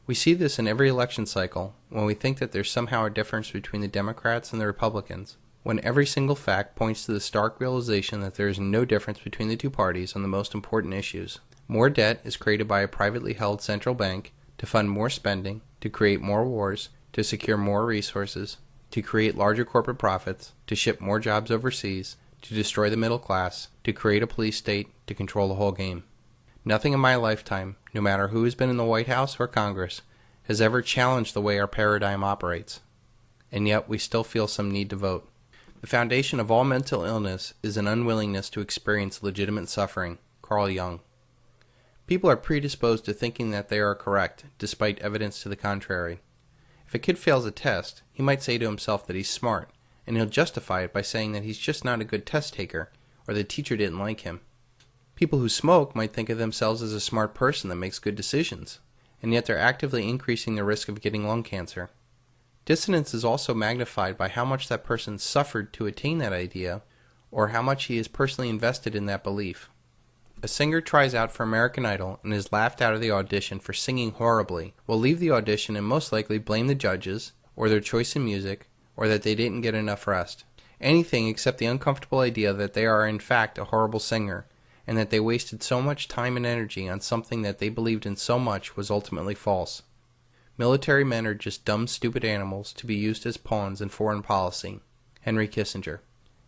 We see this in every election cycle, when we think that there's somehow a difference between the Democrats and the Republicans, when every single fact points to the stark realization that there is no difference between the two parties on the most important issues. More debt is created by a privately held central bank to fund more spending, to create more wars, to secure more resources, to create larger corporate profits, to ship more jobs overseas, to destroy the middle class, to create a police state, to control the whole game. Nothing in my lifetime, no matter who has been in the White House or Congress, has ever challenged the way our paradigm operates. And yet we still feel some need to vote. The foundation of all mental illness is an unwillingness to experience legitimate suffering. Carl Jung. People are predisposed to thinking that they are correct, despite evidence to the contrary. If a kid fails a test, he might say to himself that he's smart, and he'll justify it by saying that he's just not a good test taker, or the teacher didn't like him. People who smoke might think of themselves as a smart person that makes good decisions, and yet they're actively increasing the risk of getting lung cancer. Dissonance is also magnified by how much that person suffered to attain that idea, or how much he is personally invested in that belief. A singer tries out for American Idol and is laughed out of the audition for singing horribly, will leave the audition and most likely blame the judges, or their choice in music, or that they didn't get enough rest. Anything except the uncomfortable idea that they are in fact a horrible singer, and that they wasted so much time and energy on something that they believed in so much was ultimately false. Military men are just dumb, stupid animals to be used as pawns in foreign policy. Henry Kissinger.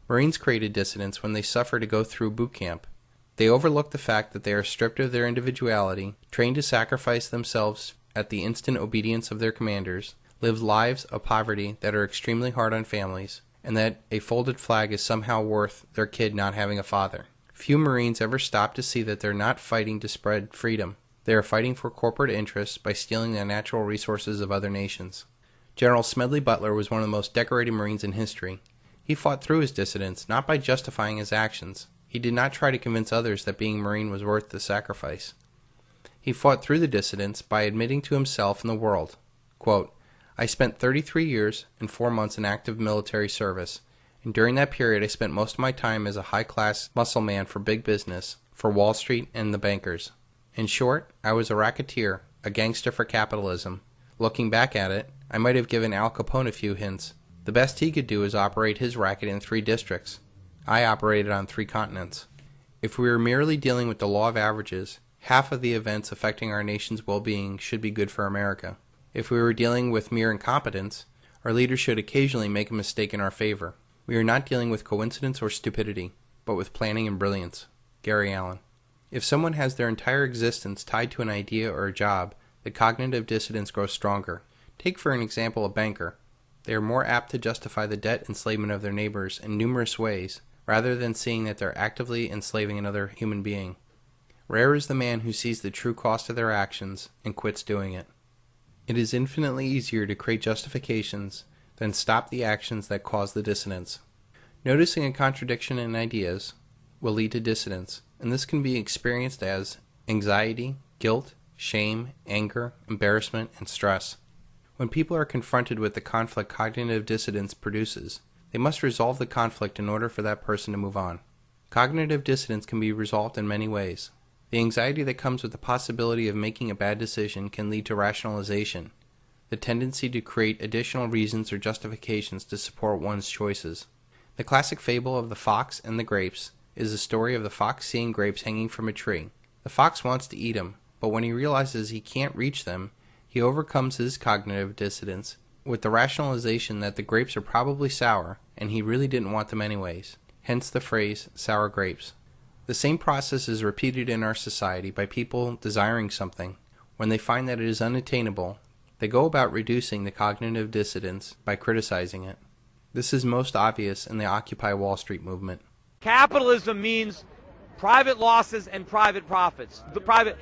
Marines created dissidents when they suffer to go through boot camp. They overlook the fact that they are stripped of their individuality, trained to sacrifice themselves at the instant obedience of their commanders, live lives of poverty that are extremely hard on families, and that a folded flag is somehow worth their kid not having a father. Few Marines ever stop to see that they're not fighting to spread freedom. They are fighting for corporate interests by stealing the natural resources of other nations. General Smedley Butler was one of the most decorated Marines in history. He fought through his dissidents, not by justifying his actions. He did not try to convince others that being Marine was worth the sacrifice. He fought through the dissidents by admitting to himself and the world, quote, "I spent 33 years and 4 months in active military service, and during that period I spent most of my time as a high-class muscle man for big business, for Wall Street and the bankers. In short, I was a racketeer, a gangster for capitalism. Looking back at it, I might have given Al Capone a few hints. The best he could do is operate his racket in 3 districts. I operated on 3 continents. If we were merely dealing with the law of averages, half of the events affecting our nation's well-being should be good for America. If we were dealing with mere incompetence, our leaders should occasionally make a mistake in our favor. We are not dealing with coincidence or stupidity, but with planning and brilliance." Gary Allen. If someone has their entire existence tied to an idea or a job, the cognitive dissonance grows stronger. Take for an example a banker. They are more apt to justify the debt enslavement of their neighbors in numerous ways, rather than seeing that they're actively enslaving another human being. Rare is the man who sees the true cost of their actions and quits doing it. It is infinitely easier to create justifications than stop the actions that cause the dissonance. Noticing a contradiction in ideas will lead to dissonance, and this can be experienced as anxiety, guilt, shame, anger, embarrassment, and stress. When people are confronted with the conflict cognitive dissonance produces, they must resolve the conflict in order for that person to move on. Cognitive dissonance can be resolved in many ways. The anxiety that comes with the possibility of making a bad decision can lead to rationalization, the tendency to create additional reasons or justifications to support one's choices. The classic fable of the fox and the grapes is the story of the fox seeing grapes hanging from a tree. The fox wants to eat them, but when he realizes he can't reach them, he overcomes his cognitive dissonance with the rationalization that the grapes are probably sour, and he really didn't want them anyways. Hence the phrase, sour grapes. The same process is repeated in our society by people desiring something. When they find that it is unattainable, they go about reducing the cognitive dissonance by criticizing it. This is most obvious in the Occupy Wall Street movement. Capitalism means private losses and private profits.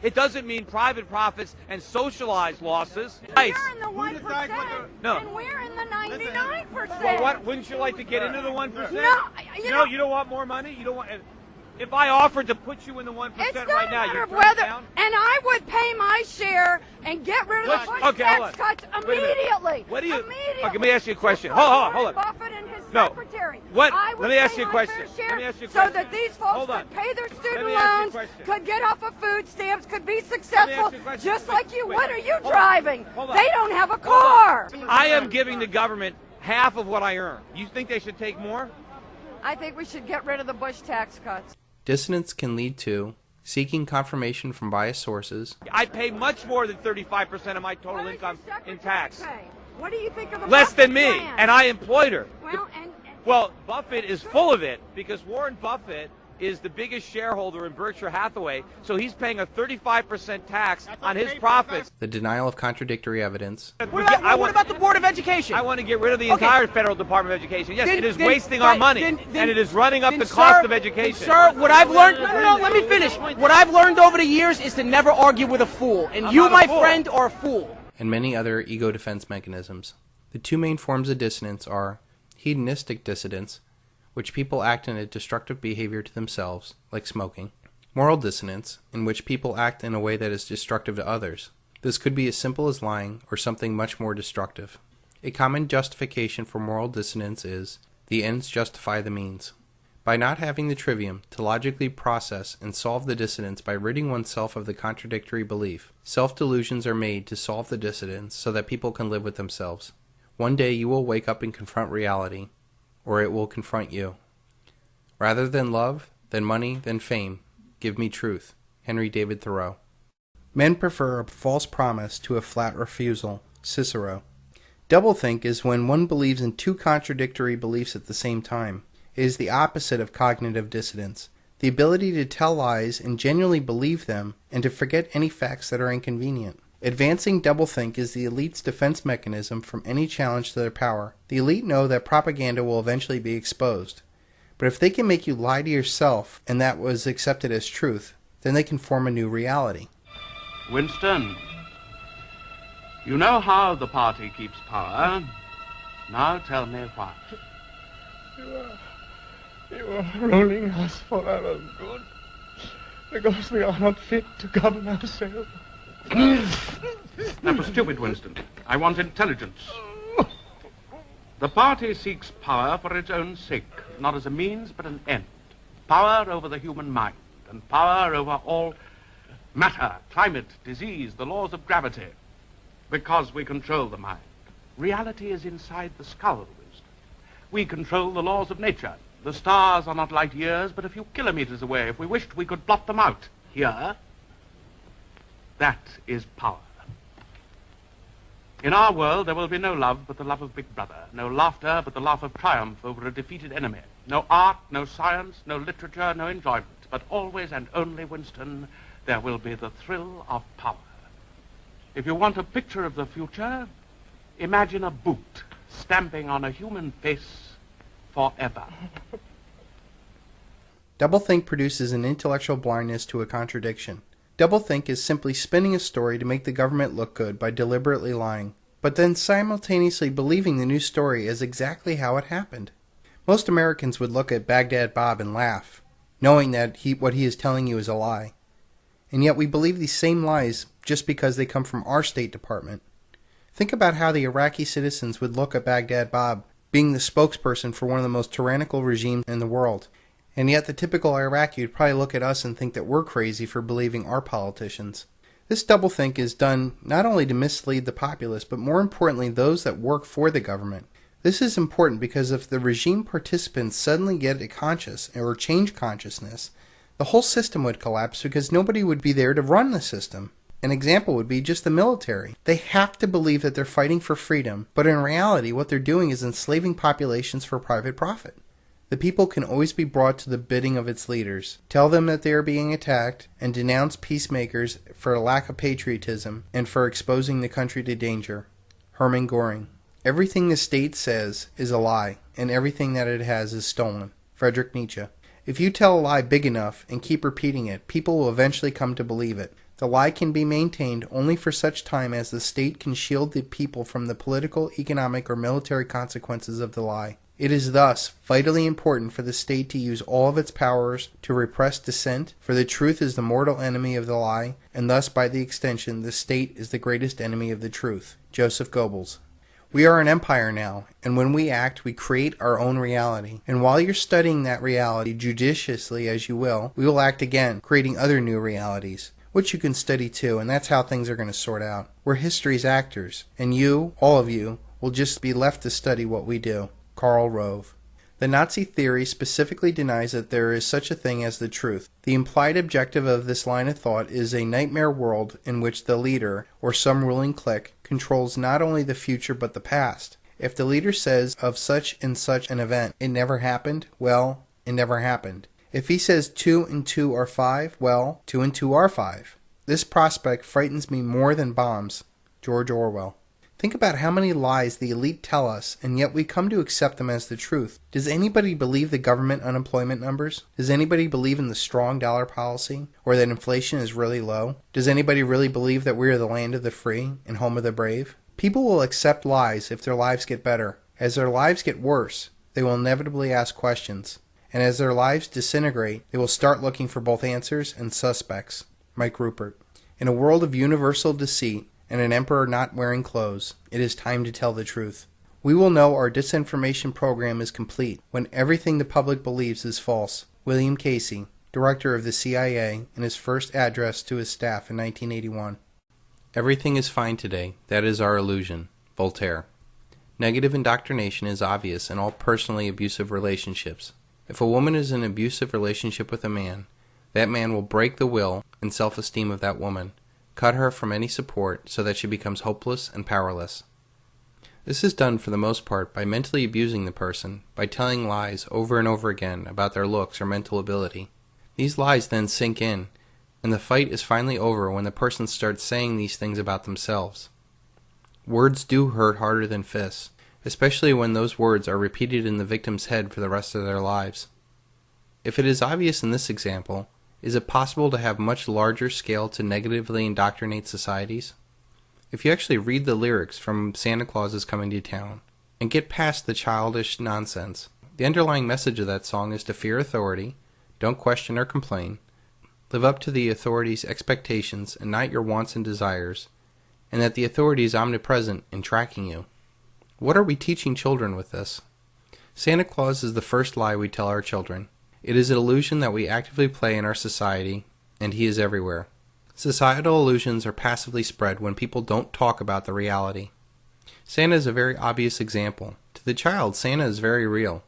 It doesn't mean private profits and socialized losses. We're in the 1%, no. And we're in the 99%. Well, what? Wouldn't you like to get into the 1%? No, you don't want more money. You don't want. If I offered to put you in the 1% right now, you'd turn it down? And I would pay my share and get rid of the Bush tax cuts immediately. What do you? Immediately. Okay, let me ask you a question. Hold on. Buffett and his secretary. What? I would Let me ask you a pay question. my fair Let me ask you a share question. So that these folks could pay their student loans, could get off of food stamps, could be Let successful, me ask you a question. just like you. Wait. What are you Hold on. driving? Hold on. They don't have a car. I am giving the government half of what I earn. You think they should take more? I think we should get rid of the Bush tax cuts. Dissonance can lead to seeking confirmation from biased sources, I pay much more than 35% of my total income in tax. What do you think of the Less Buffett than me, plan? and I employed her. Well, Buffett is full of it because Warren Buffett is the biggest shareholder in Berkshire Hathaway, so he's paying a 35% tax on his profits. the denial of contradictory evidence, What about the Board of Education? I want to get rid of the Okay. entire Federal Department of Education. Yes, Then- it is then- wasting our right, money, then- and it is running up then, the cost sir, of education. Sir, what I've learned, no, let me finish. What I've learned over the years is to never argue with a fool, and I'm you, not a my fool. friend, are a fool. and many other ego defense mechanisms. The two main forms of dissonance are hedonistic dissonance, which people act in a destructive behavior to themselves, like smoking; moral dissonance, in which people act in a way that is destructive to others. This could be as simple as lying or something much more destructive. A common justification for moral dissonance is, the ends justify the means. By not having the trivium to logically process and solve the dissonance by ridding oneself of the contradictory belief, self-delusions are made to solve the dissonance so that people can live with themselves. One day you will wake up and confront reality, or it will confront you. Rather than love, than money, than fame, give me truth. Henry David Thoreau. Men prefer a false promise to a flat refusal. Cicero. Doublethink is when one believes in two contradictory beliefs at the same time. It is the opposite of cognitive dissonance. The ability to tell lies and genuinely believe them, and to forget any facts that are inconvenient. Advancing doublethink is the elite's defense mechanism from any challenge to their power. The elite know that propaganda will eventually be exposed. But if they can make you lie to yourself, and that was accepted as truth, then they can form a new reality. Winston, you know how the party keeps power. Now tell me why. You are ruling us for our own good, because we are not fit to govern ourselves. That was stupid, Winston. I want intelligence. The party seeks power for its own sake, not as a means but an end. Power over the human mind, and power over all matter, climate, disease, the laws of gravity. Because we control the mind. Reality is inside the skull, Winston. We control the laws of nature. The stars are not light years, but a few kilometers away. If we wished, we could blot them out. Here, that is power. In our world, there will be no love but the love of Big Brother, no laughter but the laugh of triumph over a defeated enemy, no art, no science, no literature, no enjoyment, but always and only, Winston, there will be the thrill of power. If you want a picture of the future, imagine a boot stamping on a human face forever. Doublethink produces an intellectual blindness to a contradiction. Doublethink is simply spinning a story to make the government look good by deliberately lying, but then simultaneously believing the new story is exactly how it happened. Most Americans would look at Baghdad Bob and laugh, knowing that what he is telling you is a lie. And yet we believe these same lies just because they come from our State Department. Think about how the Iraqi citizens would look at Baghdad Bob being the spokesperson for one of the most tyrannical regimes in the world. And yet the typical Iraqi would probably look at us and think that we're crazy for believing our politicians. This doublethink is done not only to mislead the populace, but more importantly those that work for the government. This is important because if the regime participants suddenly get a conscious or change consciousness, the whole system would collapse because nobody would be there to run the system. An example would be just the military. They have to believe that they're fighting for freedom, but in reality what they're doing is enslaving populations for private profit. The people can always be brought to the bidding of its leaders, tell them that they are being attacked, and denounce peacemakers for a lack of patriotism and for exposing the country to danger. Hermann Göring. Everything the state says is a lie, and everything that it has is stolen. Friedrich Nietzsche. If you tell a lie big enough and keep repeating it, people will eventually come to believe it. The lie can be maintained only for such time as the state can shield the people from the political, economic, or military consequences of the lie. It is thus vitally important for the state to use all of its powers to repress dissent, for the truth is the mortal enemy of the lie, and thus by the extension the state is the greatest enemy of the truth. Joseph Goebbels. We are an empire now, and when we act, we create our own reality. And while you're studying that reality judiciously as you will, we will act again, creating other new realities, which you can study too, and that's how things are going to sort out. We're history's actors, and you, all of you, will just be left to study what we do. Karl Rove. The Nazi theory specifically denies that there is such a thing as the truth. The implied objective of this line of thought is a nightmare world in which the leader, or some ruling clique, controls not only the future but the past. If the leader says of such and such an event, it never happened, well, it never happened. If he says 2 and 2 are 5, well, 2 and 2 are 5. This prospect frightens me more than bombs. George Orwell. Think about how many lies the elite tell us, and yet we come to accept them as the truth. Does anybody believe the government unemployment numbers? Does anybody believe in the strong dollar policy, or that inflation is really low? Does anybody really believe that we are the land of the free and home of the brave? People will accept lies if their lives get better. As their lives get worse, they will inevitably ask questions. And as their lives disintegrate, they will start looking for both answers and suspects. Mike Rupert. In a world of universal deceit, and an emperor not wearing clothes, it is time to tell the truth. We will know our disinformation program is complete when everything the public believes is false. William Casey, director of the CIA, in his first address to his staff in 1981. Everything is fine today. That is our illusion. Voltaire. Negative indoctrination is obvious in all personally abusive relationships. If a woman is in an abusive relationship with a man, that man will break the will and self-esteem of that woman, cut her from any support so that she becomes hopeless and powerless. This is done for the most part by mentally abusing the person, by telling lies over and over again about their looks or mental ability. These lies then sink in, and the fight is finally over when the person starts saying these things about themselves. Words do hurt harder than fists, especially when those words are repeated in the victim's head for the rest of their lives. If it is obvious in this example, is it possible to have much larger scale to negatively indoctrinate societies? If you actually read the lyrics from Santa Claus is Coming to Town and get past the childish nonsense, the underlying message of that song is to fear authority, don't question or complain, live up to the authority's expectations and not your wants and desires, and that the authority is omnipresent in tracking you. What are we teaching children with this? Santa Claus is the first lie we tell our children. It is an illusion that we actively play in our society, and he is everywhere. Societal illusions are passively spread when people don't talk about the reality. Santa is a very obvious example. To the child, Santa is very real.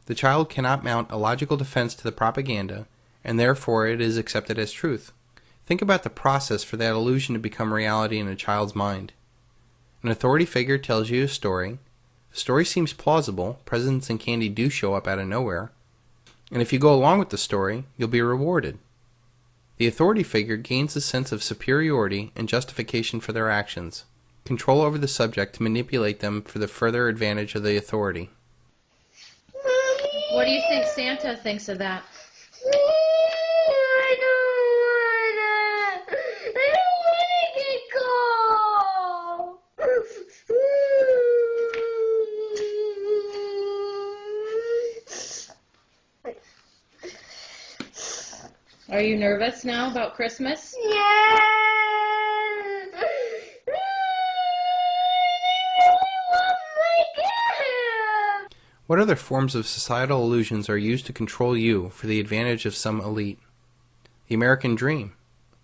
The child cannot mount a logical defense to the propaganda, and therefore it is accepted as truth. Think about the process for that illusion to become reality in a child's mind. An authority figure tells you a story. The story seems plausible, presents and candy do show up out of nowhere, and if you go along with the story, you'll be rewarded. The authority figure gains a sense of superiority and justification for their actions, control over the subject to manipulate them for the further advantage of the authority. What do you think Santa thinks of that? I don't wanna get cold. Are you nervous now about Christmas? Yeah. What other forms of societal illusions are used to control you for the advantage of some elite? The American dream.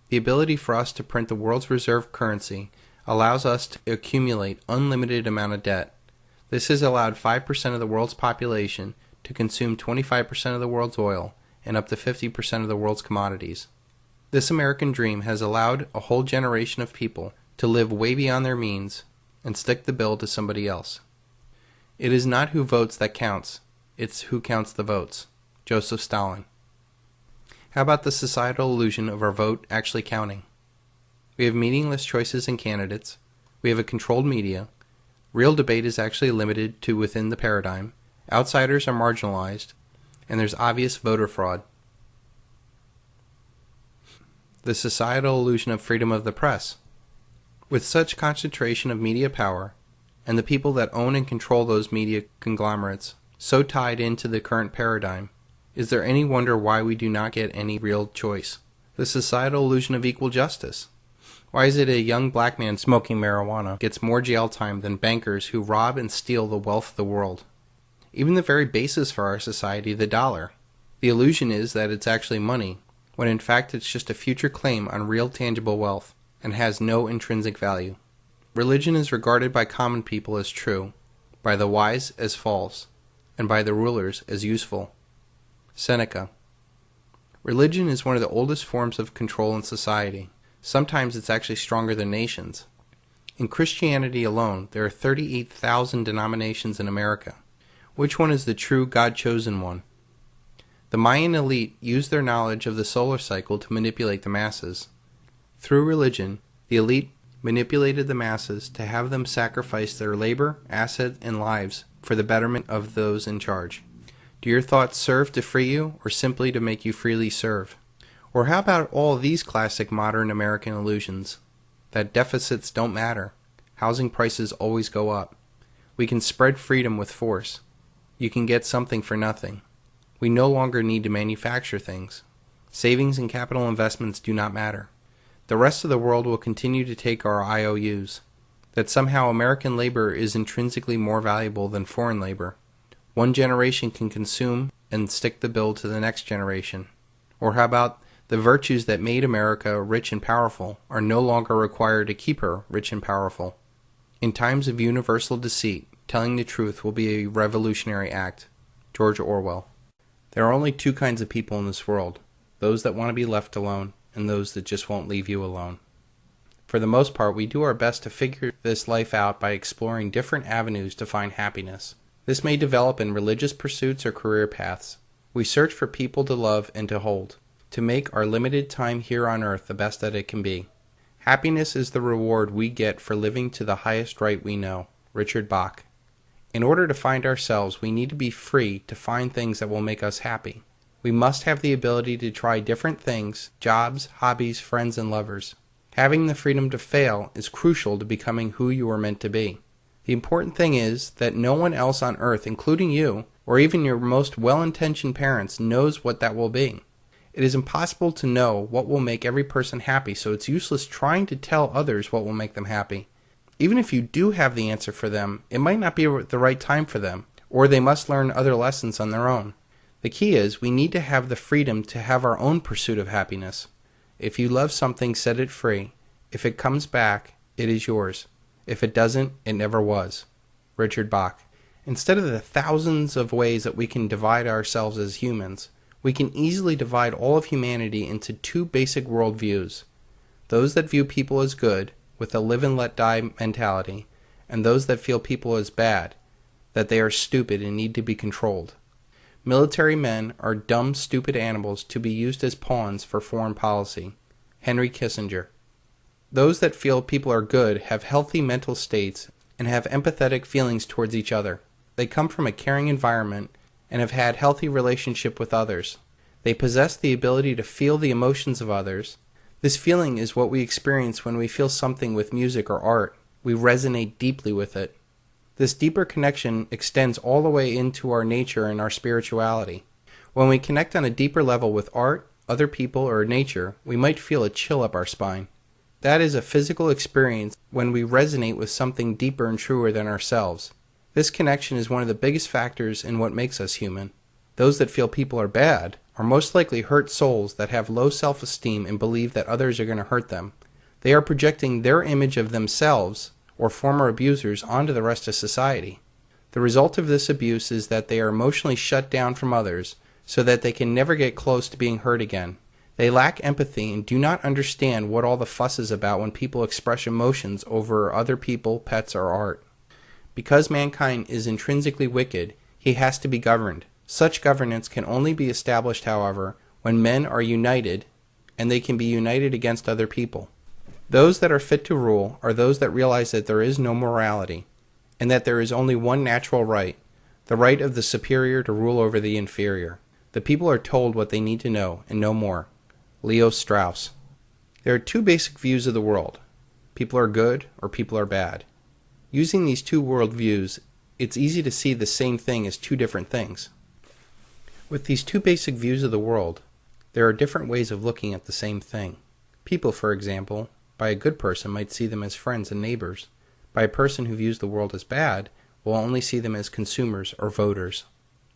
The ability for us to print the world's reserve currency allows us to accumulate unlimited amount of debt. This has allowed 5% of the world's population to consume 25% of the world's oil and up to 50% of the world's commodities. This American dream has allowed a whole generation of people to live way beyond their means and stick the bill to somebody else. It is not who votes that counts, it's who counts the votes. Joseph Stalin. How about the societal illusion of our vote actually counting? We have meaningless choices in candidates, we have a controlled media, real debate is actually limited to within the paradigm, outsiders are marginalized, and there's obvious voter fraud. The societal illusion of freedom of the press. With such concentration of media power, and the people that own and control those media conglomerates so tied into the current paradigm, is there any wonder why we do not get any real choice? The societal illusion of equal justice. Why is it a young black man smoking marijuana gets more jail time than bankers who rob and steal the wealth of the world? Even the very basis for our society, the dollar. The illusion is that it's actually money, when in fact it's just a future claim on real tangible wealth, and has no intrinsic value. Religion is regarded by common people as true, by the wise as false, and by the rulers as useful. Seneca. Religion is one of the oldest forms of control in society. Sometimes it's actually stronger than nations. In Christianity alone, there are 38,000 denominations in America. Which one is the true God-chosen one? The Mayan elite used their knowledge of the solar cycle to manipulate the masses. Through religion, the elite manipulated the masses to have them sacrifice their labor, assets, and lives for the betterment of those in charge. Do your thoughts serve to free you, or simply to make you freely serve? Or how about all these classic modern American illusions? That deficits don't matter. Housing prices always go up. We can spread freedom with force. You can get something for nothing. We no longer need to manufacture things. Savings and capital investments do not matter. The rest of the world will continue to take our IOUs. That somehow American labor is intrinsically more valuable than foreign labor. One generation can consume and stick the bill to the next generation. Or how about the virtues that made America rich and powerful are no longer required to keep her rich and powerful. In times of universal deceit, telling the truth will be a revolutionary act. George Orwell. There are only two kinds of people in this world, those that want to be left alone and those that just won't leave you alone. For the most part, we do our best to figure this life out by exploring different avenues to find happiness. This may develop in religious pursuits or career paths. We search for people to love and to hold, to make our limited time here on earth the best that it can be. Happiness is the reward we get for living to the highest right we know. Richard Bach. In order to find ourselves, we need to be free to find things that will make us happy. We must have the ability to try different things, jobs, hobbies, friends, and lovers. Having the freedom to fail is crucial to becoming who you are meant to be. The important thing is that no one else on earth, including you, or even your most well-intentioned parents, knows what that will be. It is impossible to know what will make every person happy, so it's useless trying to tell others what will make them happy. Even if you do have the answer for them, it might not be the right time for them, or they must learn other lessons on their own. The key is we need to have the freedom to have our own pursuit of happiness. If you love something, set it free. If it comes back, it is yours. If it doesn't, it never was. Richard Bach. Instead of the thousands of ways that we can divide ourselves as humans, we can easily divide all of humanity into two basic worldviews. Those that view people as good, with a live and let die mentality, and those that feel people as bad, that they are stupid and need to be controlled. Military men are dumb, stupid animals to be used as pawns for foreign policy. Henry Kissinger. Those that feel people are good have healthy mental states and have empathetic feelings towards each other. They come from a caring environment and have had healthy relationship with others. They possess the ability to feel the emotions of others. This feeling is what we experience when we feel something with music or art. We resonate deeply with it. This deeper connection extends all the way into our nature and our spirituality. When we connect on a deeper level with art, other people, or nature, we might feel a chill up our spine. That is a physical experience when we resonate with something deeper and truer than ourselves. This connection is one of the biggest factors in what makes us human. Those that feel people are bad are most likely hurt souls that have low self-esteem and believe that others are going to hurt them. They are projecting their image of themselves or former abusers onto the rest of society. The result of this abuse is that they are emotionally shut down from others so that they can never get close to being hurt again. They lack empathy and do not understand what all the fuss is about when people express emotions over other people, pets, or art. Because mankind is intrinsically wicked, he has to be governed. Such governance can only be established, however, when men are united, and they can be united against other people. Those that are fit to rule are those that realize that there is no morality, and that there is only one natural right, the right of the superior to rule over the inferior. The people are told what they need to know, and no more. Leo Strauss. There are two basic views of the world. People are good, or people are bad. Using these two worldviews, it's easy to see the same thing as two different things. With these two basic views of the world, there are different ways of looking at the same thing. People, for example, by a good person might see them as friends and neighbors. By a person who views the world as bad, will only see them as consumers or voters.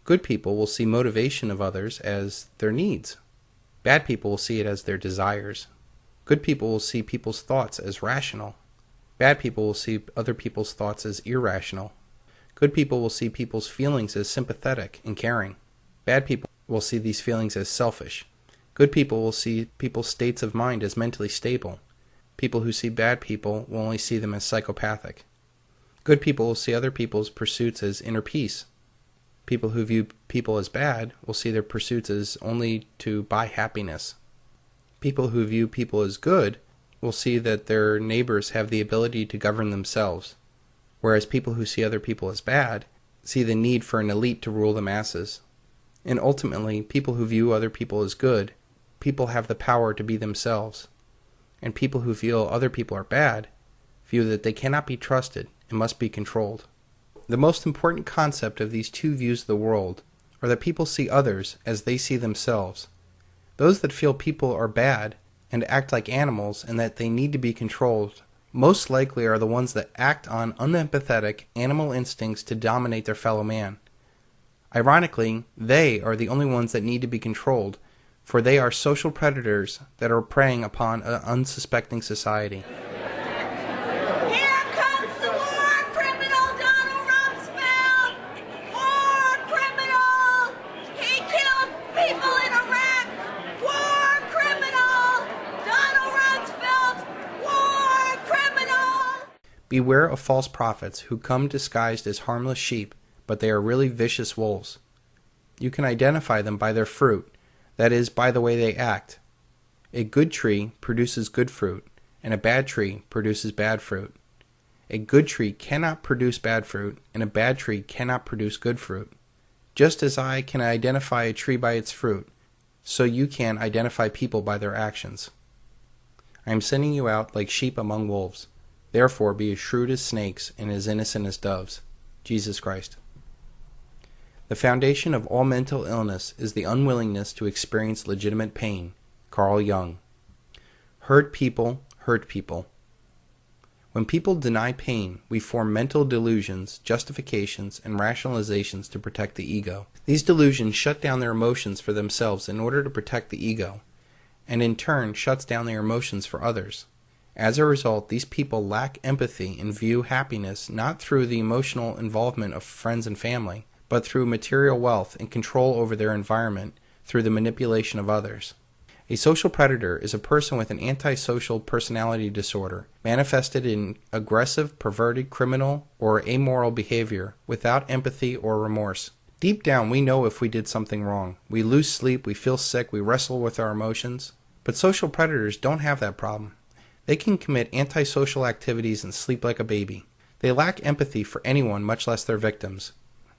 Good people will see motivation of others as their needs. Bad people will see it as their desires. Good people will see people's thoughts as rational. Bad people will see other people's thoughts as irrational. Good people will see people's feelings as sympathetic and caring. Bad people will see these feelings as selfish. Good people will see people's states of mind as mentally stable. People who see bad people will only see them as psychopathic. Good people will see other people's pursuits as inner peace. People who view people as bad will see their pursuits as only to buy happiness. People who view people as good will see that their neighbors have the ability to govern themselves, whereas people who see other people as bad see the need for an elite to rule the masses. And ultimately, people who view other people as good, people have the power to be themselves. And people who feel other people are bad view that they cannot be trusted and must be controlled. The most important concept of these two views of the world are that people see others as they see themselves. Those that feel people are bad and act like animals and that they need to be controlled most likely are the ones that act on unempathetic animal instincts to dominate their fellow man. Ironically, they are the only ones that need to be controlled, for they are social predators that are preying upon an unsuspecting society. Here comes the war criminal, Donald Rumsfeld! War criminal! He killed people in Iraq! War criminal! Donald Rumsfeld! War criminal! Beware of false prophets who come disguised as harmless sheep, but they are really vicious wolves. You can identify them by their fruit, that is, by the way they act. A good tree produces good fruit, and a bad tree produces bad fruit. A good tree cannot produce bad fruit, and a bad tree cannot produce good fruit. Just as I can identify a tree by its fruit, so you can identify people by their actions. I am sending you out like sheep among wolves. Therefore be as shrewd as snakes and as innocent as doves. Jesus Christ. The foundation of all mental illness is the unwillingness to experience legitimate pain. Carl Jung. Hurt people hurt people. When people deny pain, we form mental delusions, justifications, and rationalizations to protect the ego. These delusions shut down their emotions for themselves in order to protect the ego, and in turn shuts down their emotions for others. As a result, these people lack empathy and view happiness not through the emotional involvement of friends and family, but through material wealth and control over their environment through the manipulation of others. A social predator is a person with an antisocial personality disorder, manifested in aggressive, perverted, criminal, or amoral behavior without empathy or remorse. Deep down, we know if we did something wrong. We lose sleep, we feel sick, we wrestle with our emotions. But social predators don't have that problem. They can commit antisocial activities and sleep like a baby. They lack empathy for anyone, much less their victims.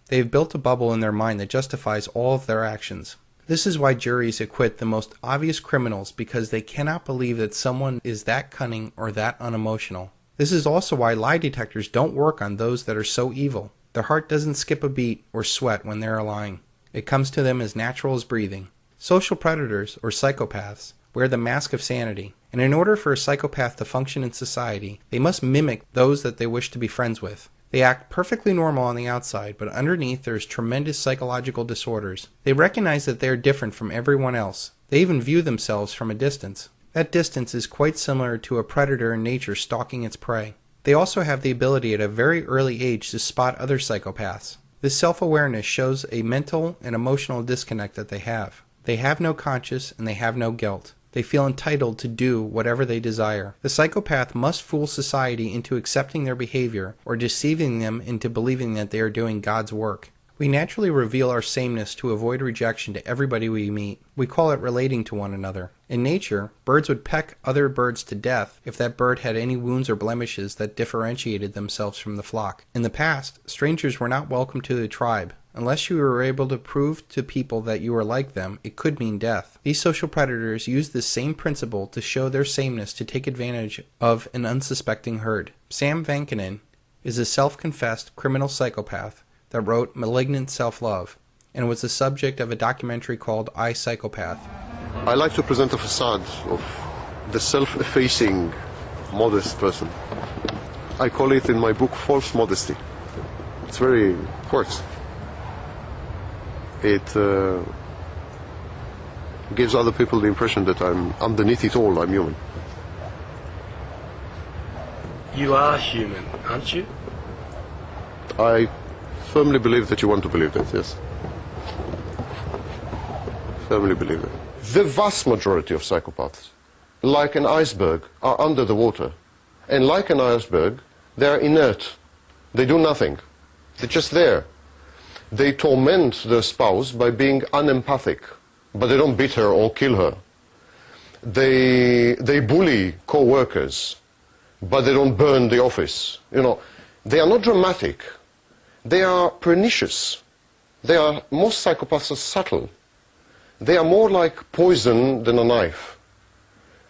They have built a bubble in their mind that justifies all of their actions. This is why juries acquit the most obvious criminals, because they cannot believe that someone is that cunning or that unemotional. This is also why lie detectors don't work on those that are so evil. Their heart doesn't skip a beat or sweat when they are lying. It comes to them as natural as breathing. Social predators, or psychopaths, wear the mask of sanity, and in order for a psychopath to function in society, they must mimic those that they wish to be friends with. They act perfectly normal on the outside, but underneath there is tremendous psychological disorders. They recognize that they are different from everyone else. They even view themselves from a distance. That distance is quite similar to a predator in nature stalking its prey. They also have the ability at a very early age to spot other psychopaths. This self-awareness shows a mental and emotional disconnect that they have. They have no conscience and they have no guilt. They feel entitled to do whatever they desire. The psychopath must fool society into accepting their behavior or deceiving them into believing that they are doing God's work. We naturally reveal our sameness to avoid rejection to everybody we meet. We call it relating to one another. In nature, birds would peck other birds to death if that bird had any wounds or blemishes that differentiated themselves from the flock. In the past, strangers were not welcome to the tribe. Unless you were able to prove to people that you were like them, it could mean death. These social predators use this same principle to show their sameness to take advantage of an unsuspecting herd. Sam Vankinen is a self-confessed criminal psychopath that wrote Malignant Self-Love and was the subject of a documentary called I, Psychopath. I like to present a facade of the self-effacing, modest person. I call it in my book false modesty. It's very works. It gives other people the impression that I'm underneath it all, I'm human. You are human, aren't you? I Firmly believe that you want to believe that, yes. Firmly believe it. The vast majority of psychopaths, like an iceberg, are under the water. And like an iceberg, they are inert. They do nothing. They're just there. They torment their spouse by being unempathic, but they don't beat her or kill her. They bully co-workers, but they don't burn the office. You know, they are not dramatic. They are pernicious. Most psychopaths are subtle. They are more like poison than a knife.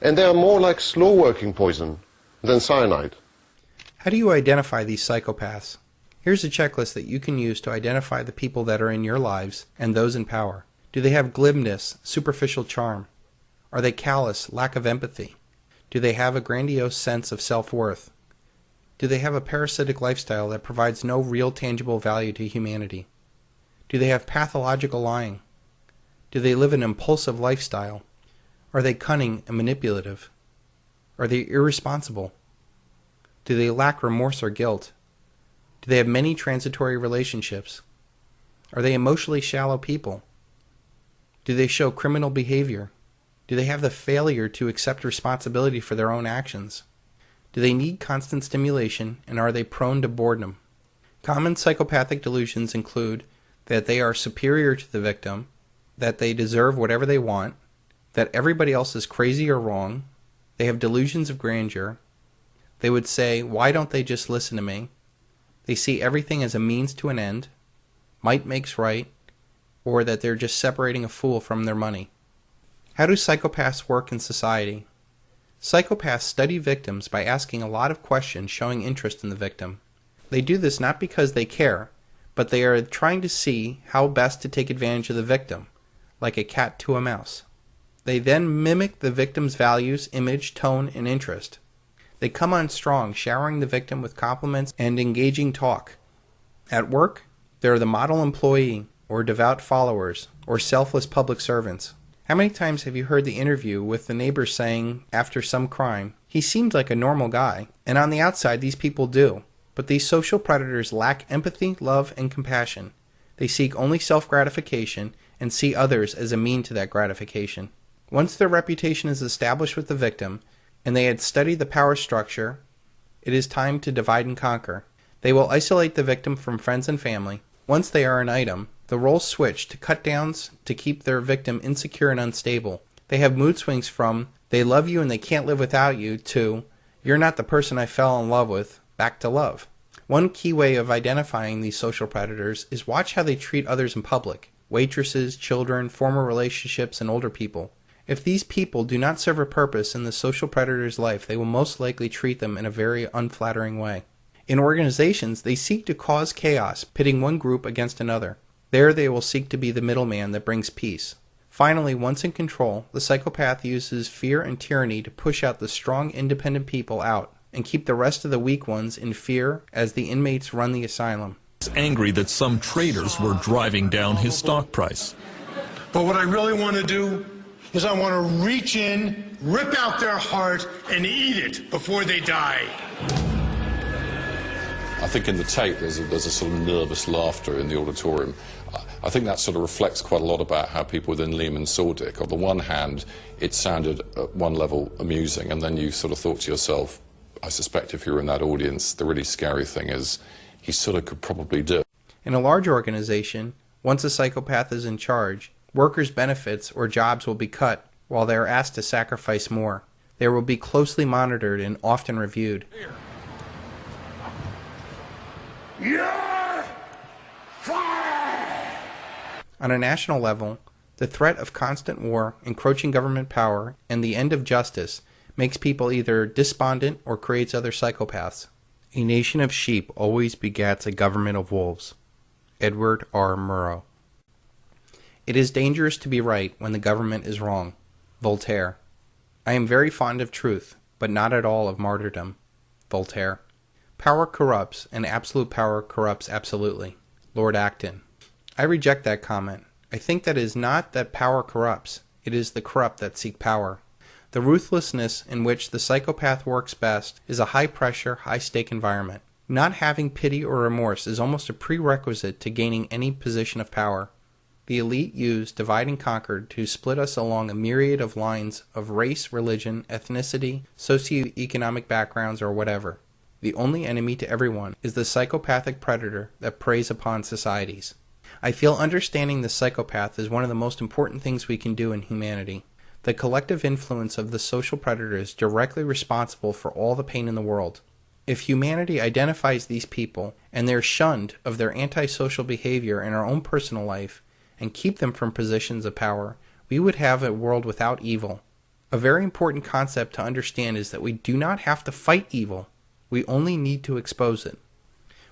And they are more like slow-working poison than cyanide. How do you identify these psychopaths? Here's a checklist that you can use to identify the people that are in your lives and those in power. Do they have glibness, superficial charm? Are they callous, lack of empathy? Do they have a grandiose sense of self-worth? Do they have a parasitic lifestyle that provides no real tangible value to humanity? Do they have pathological lying? Do they live an impulsive lifestyle? Are they cunning and manipulative? Are they irresponsible? Do they lack remorse or guilt? Do they have many transitory relationships? Are they emotionally shallow people? Do they show criminal behavior? Do they have the failure to accept responsibility for their own actions? Do they need constant stimulation, and are they prone to boredom? Common psychopathic delusions include that they are superior to the victim, that they deserve whatever they want, that everybody else is crazy or wrong, they have delusions of grandeur, they would say, why don't they just listen to me? They see everything as a means to an end, might makes right, or that they're just separating a fool from their money. How do psychopaths work in society? Psychopaths study victims by asking a lot of questions showing interest in the victim. They do this not because they care, but they are trying to see how best to take advantage of the victim, like a cat to a mouse. They then mimic the victim's values, image, tone, and interest. They come on strong, showering the victim with compliments and engaging talk. At work, they're the model employee, or devout followers, or selfless public servants. How many times have you heard the interview with the neighbor saying, after some crime, he seemed like a normal guy, and on the outside these people do. But these social predators lack empathy, love, and compassion. They seek only self-gratification and see others as a mean to that gratification. Once their reputation is established with the victim, and they had studied the power structure, it is time to divide and conquer. They will isolate the victim from friends and family. Once they are an item, the roles switch to cut downs to keep their victim insecure and unstable. They have mood swings from, they love you and they can't live without you, to, you're not the person I fell in love with, back to love. One key way of identifying these social predators is watch how they treat others in public, waitresses, children, former relationships, and older people. If these people do not serve a purpose in the social predator's life, they will most likely treat them in a very unflattering way. In organizations, they seek to cause chaos, pitting one group against another. There they will seek to be the middleman that brings peace. Finally, once in control, the psychopath uses fear and tyranny to push out the strong, independent people out and keep the rest of the weak ones in fear as the inmates run the asylum. He's angry that some traders were driving down his stock price. But what I really want to do is I want to reach in, rip out their heart, and eat it before they die. I think in the tape there's a sort of nervous laughter in the auditorium. I think that sort of reflects quite a lot about how people within Lehman saw Dick. On the one hand, it sounded at one level amusing, and then you sort of thought to yourself, I suspect if you're in that audience, the really scary thing is he sort of could probably do it. In a large organization, once a psychopath is in charge, workers' benefits or jobs will be cut while they are asked to sacrifice more. They will be closely monitored and often reviewed. You're fired! On a national level, the threat of constant war, encroaching government power, and the end of justice makes people either despondent or creates other psychopaths. A nation of sheep always begats a government of wolves. Edward R. Murrow. It is dangerous to be right when the government is wrong. Voltaire. I am very fond of truth, but not at all of martyrdom. Voltaire. Power corrupts, and absolute power corrupts absolutely. Lord Acton. I reject that comment. I think that it is not that power corrupts, it is the corrupt that seek power. The ruthlessness in which the psychopath works best is a high-pressure, high-stake environment. Not having pity or remorse is almost a prerequisite to gaining any position of power. The elite use divide and conquer to split us along a myriad of lines of race, religion, ethnicity, socioeconomic backgrounds, or whatever. The only enemy to everyone is the psychopathic predator that preys upon societies. I feel understanding the psychopath is one of the most important things we can do in humanity. The collective influence of the social predator is directly responsible for all the pain in the world. If humanity identifies these people and they're shunned of their antisocial behavior in our own personal life and keep them from positions of power, we would have a world without evil. A very important concept to understand is that we do not have to fight evil. We only need to expose it.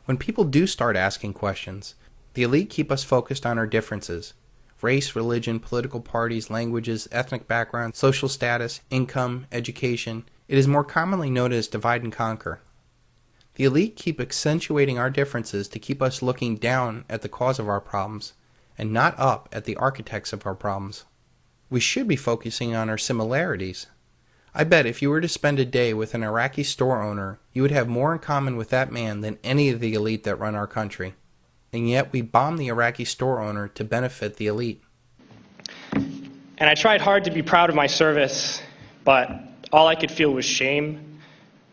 When people do start asking questions, the elite keep us focused on our differences. Race, religion, political parties, languages, ethnic background, social status, income, education. It is more commonly known as divide and conquer. The elite keep accentuating our differences to keep us looking down at the cause of our problems and not up at the architects of our problems. We should be focusing on our similarities. I bet if you were to spend a day with an Iraqi store owner, you would have more in common with that man than any of the elite that run our country. And yet we bomb the Iraqi store owner to benefit the elite. And I tried hard to be proud of my service, but all I could feel was shame.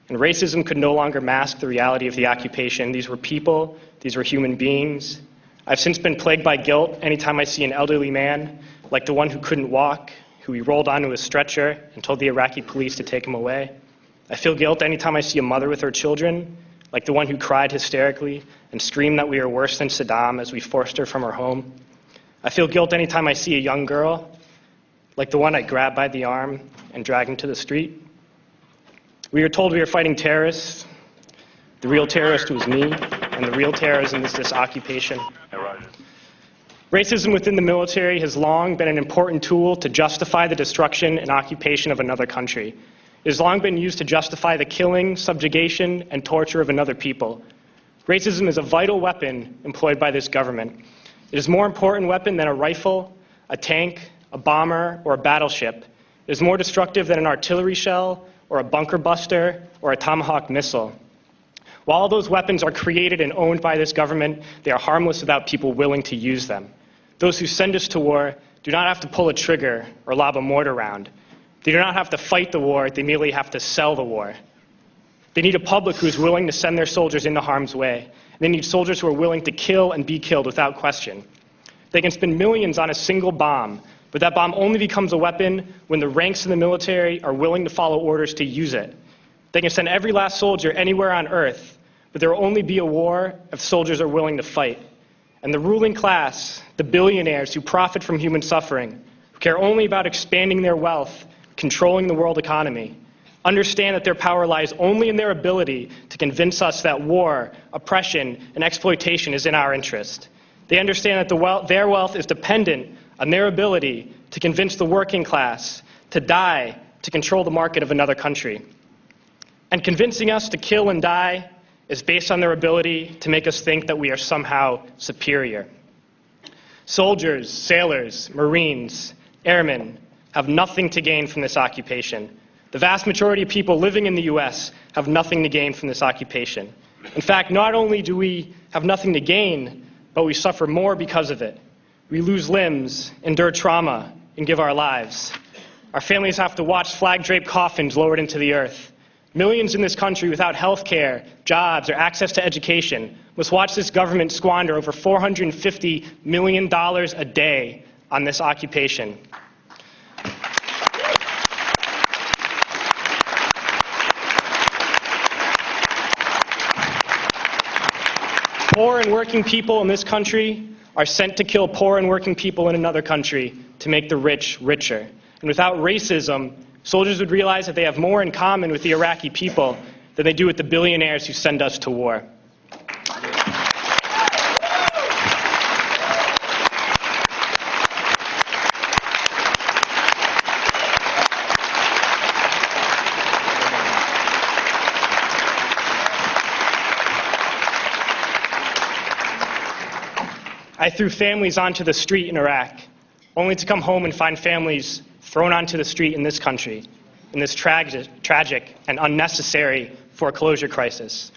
And racism could no longer mask the reality of the occupation. These were people, these were human beings. I've since been plagued by guilt anytime I see an elderly man, like the one who couldn't walk, who we rolled onto a stretcher and told the Iraqi police to take him away. I feel guilt anytime I see a mother with her children, like the one who cried hysterically and screamed that we are worse than Saddam as we forced her from her home. I feel guilt anytime I see a young girl, like the one I grabbed by the arm and dragged into the street. We were told we were fighting terrorists. The real terrorist was me, and the real terrorism is this occupation. Racism within the military has long been an important tool to justify the destruction and occupation of another country. It has long been used to justify the killing, subjugation, and torture of another people. Racism is a vital weapon employed by this government. It is a more important weapon than a rifle, a tank, a bomber, or a battleship. It is more destructive than an artillery shell, or a bunker buster, or a Tomahawk missile. While all those weapons are created and owned by this government, they are harmless without people willing to use them. Those who send us to war do not have to pull a trigger or lob a mortar round. They do not have to fight the war, they merely have to sell the war. They need a public who is willing to send their soldiers into harm's way. They need soldiers who are willing to kill and be killed without question. They can spend millions on a single bomb, but that bomb only becomes a weapon when the ranks in the military are willing to follow orders to use it. They can send every last soldier anywhere on earth, but there will only be a war if soldiers are willing to fight. And the ruling class, the billionaires who profit from human suffering, who care only about expanding their wealth, controlling the world economy, understand that their power lies only in their ability to convince us that war, oppression, and exploitation is in our interest. They understand that their wealth is dependent on their ability to convince the working class to die to control the market of another country. And convincing us to kill and die is based on their ability to make us think that we are somehow superior. Soldiers, sailors, Marines, airmen have nothing to gain from this occupation. The vast majority of people living in the U.S. have nothing to gain from this occupation. In fact, not only do we have nothing to gain, but we suffer more because of it. We lose limbs, endure trauma, and give our lives. Our families have to watch flag-draped coffins lowered into the earth. Millions in this country without health care, jobs, or access to education must watch this government squander over $450 million a day on this occupation. Poor and working people in this country are sent to kill poor and working people in another country to make the rich richer. And without racism, soldiers would realize that they have more in common with the Iraqi people than they do with the billionaires who send us to war. I threw families onto the street in Iraq, only to come home and find families thrown onto the street in this country, in this tragic and unnecessary foreclosure crisis.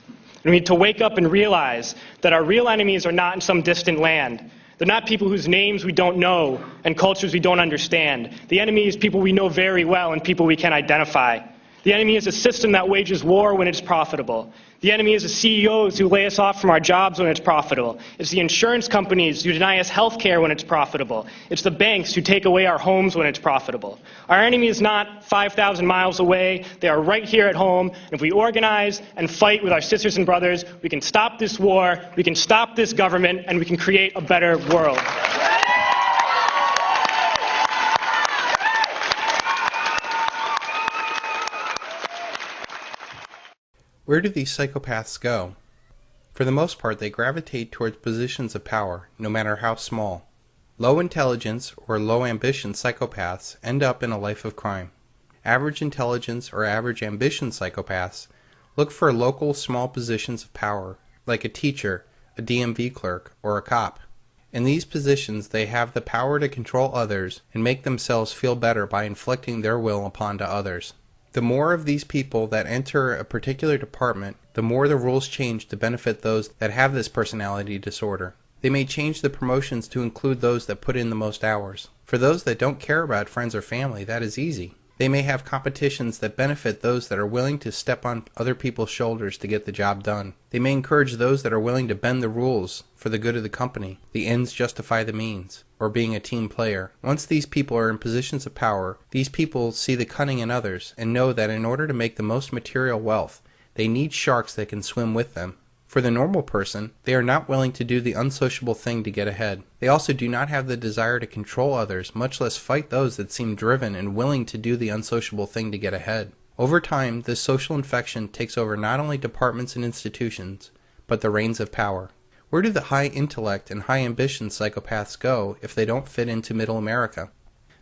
And we need to wake up and realize that our real enemies are not in some distant land. They're not people whose names we don't know and cultures we don't understand. The enemy is people we know very well and people we can identify. The enemy is a system that wages war when it's profitable. The enemy is the CEOs who lay us off from our jobs when it's profitable. It's the insurance companies who deny us health care when it's profitable. It's the banks who take away our homes when it's profitable. Our enemy is not 5,000 miles away. They are right here at home. And if we organize and fight with our sisters and brothers, we can stop this war, we can stop this government, and we can create a better world. Where do these psychopaths go? For the most part, they gravitate towards positions of power, no matter how small. Low intelligence or low ambition psychopaths end up in a life of crime. Average intelligence or average ambition psychopaths look for local small positions of power, like a teacher, a DMV clerk, or a cop. In these positions, they have the power to control others and make themselves feel better by inflicting their will upon to others. The more of these people that enter a particular department, the more the rules change to benefit those that have this personality disorder. They may change the promotions to include those that put in the most hours. For those that don't care about friends or family, that is easy. They may have competitions that benefit those that are willing to step on other people's shoulders to get the job done. They may encourage those that are willing to bend the rules for the good of the company. The ends justify the means, or being a team player. Once these people are in positions of power, these people see the cunning in others and know that in order to make the most material wealth, they need sharks that can swim with them. For the normal person, they are not willing to do the unsociable thing to get ahead. They also do not have the desire to control others, much less fight those that seem driven and willing to do the unsociable thing to get ahead. Over time, this social infection takes over not only departments and institutions, but the reins of power. Where do the high intellect and high ambition psychopaths go if they don't fit into middle America?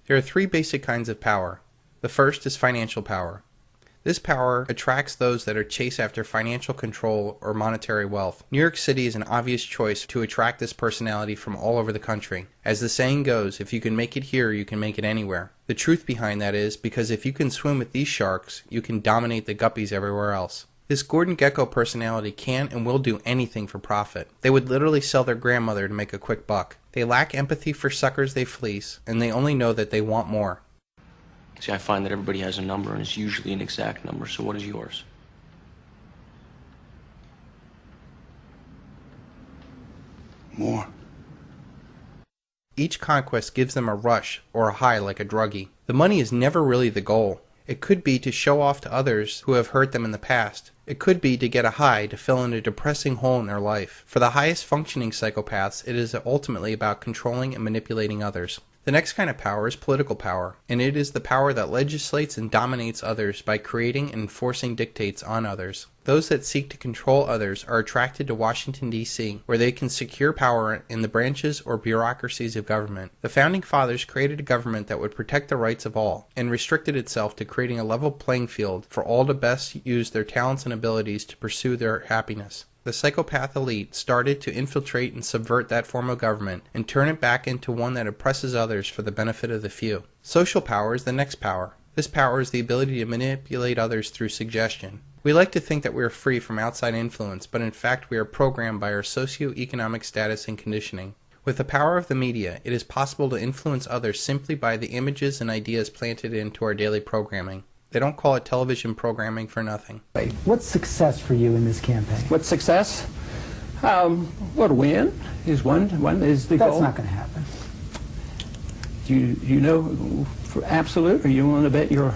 There are three basic kinds of power. The first is financial power. This power attracts those that are chased after financial control or monetary wealth. New York City is an obvious choice to attract this personality from all over the country. As the saying goes, if you can make it here, you can make it anywhere. The truth behind that is, because if you can swim with these sharks, you can dominate the guppies everywhere else. This Gordon Gekko personality can and will do anything for profit. They would literally sell their grandmother to make a quick buck. They lack empathy for suckers they fleece, and they only know that they want more. See, I find that everybody has a number, and it's usually an exact number, so what is yours? More. Each conquest gives them a rush or a high like a druggie. The money is never really the goal. It could be to show off to others who have hurt them in the past. It could be to get a high to fill in a depressing hole in their life. For the highest functioning psychopaths, it is ultimately about controlling and manipulating others. The next kind of power is political power, and it is the power that legislates and dominates others by creating and enforcing dictates on others. Those that seek to control others are attracted to Washington, D.C., where they can secure power in the branches or bureaucracies of government. The Founding Fathers created a government that would protect the rights of all, and restricted itself to creating a level playing field for all to best use their talents and abilities to pursue their happiness. The psychopath elite started to infiltrate and subvert that form of government and turn it back into one that oppresses others for the benefit of the few. Social power is the next power. This power is the ability to manipulate others through suggestion. We like to think that we are free from outside influence, but in fact we are programmed by our socio-economic status and conditioning. With the power of the media, it is possible to influence others simply by the images and ideas planted into our daily programming. They don't call it television programming for nothing. What's success for you in this campaign? What's success? Well, to win is one is the goal. That's not going to happen. Do you know for absolute, or you want to bet your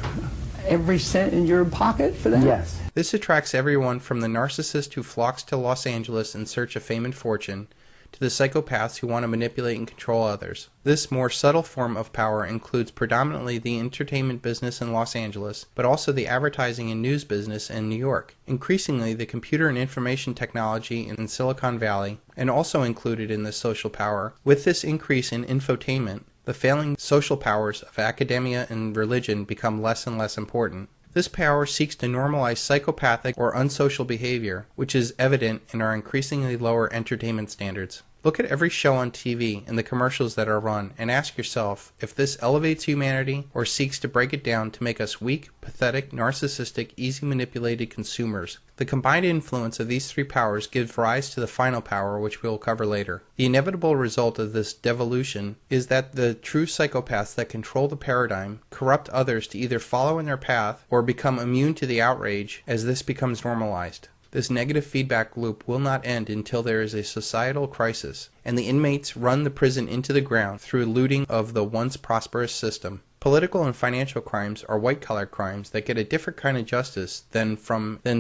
every cent in your pocket for that? Yes. This attracts everyone from the narcissist who flocks to Los Angeles in search of fame and fortune, to the psychopaths who want to manipulate and control others. This more subtle form of power includes predominantly the entertainment business in Los Angeles, but also the advertising and news business in New York. Increasingly, the computer and information technology in Silicon Valley, and also included in this social power. With this increase in infotainment, the failing social powers of academia and religion become less and less important. This power seeks to normalize psychopathic or unsocial behavior, which is evident in our increasingly lower entertainment standards. Look at every show on TV and the commercials that are run and ask yourself if this elevates humanity or seeks to break it down to make us weak, pathetic, narcissistic, easy manipulated consumers. The combined influence of these three powers gives rise to the final power, which we will cover later. The inevitable result of this devolution is that the true psychopaths that control the paradigm corrupt others to either follow in their path or become immune to the outrage as this becomes normalized. This negative feedback loop will not end until there is a societal crisis, and the inmates run the prison into the ground through looting of the once prosperous system. Political and financial crimes are white-collar crimes that get a different kind of justice than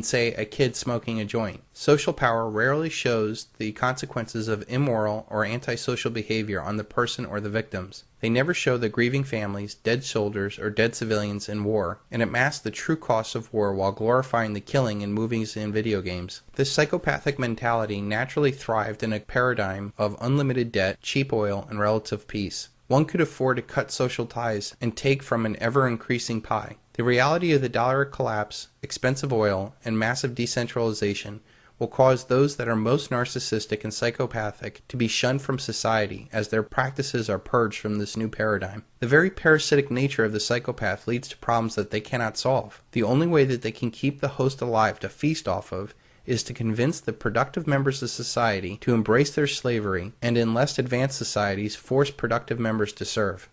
say, a kid smoking a joint. Social power rarely shows the consequences of immoral or antisocial behavior on the person or the victims. They never show the grieving families, dead soldiers, or dead civilians in war, and it masks the true costs of war while glorifying the killing in movies and video games. This psychopathic mentality naturally thrived in a paradigm of unlimited debt, cheap oil, and relative peace. One could afford to cut social ties and take from an ever-increasing pie. The reality of the dollar collapse, expensive oil, and massive decentralization will cause those that are most narcissistic and psychopathic to be shunned from society as their practices are purged from this new paradigm. The very parasitic nature of the psychopath leads to problems that they cannot solve. The only way that they can keep the host alive to feast off of is to convince the productive members of society to embrace their slavery, and in less advanced societies force productive members to serve.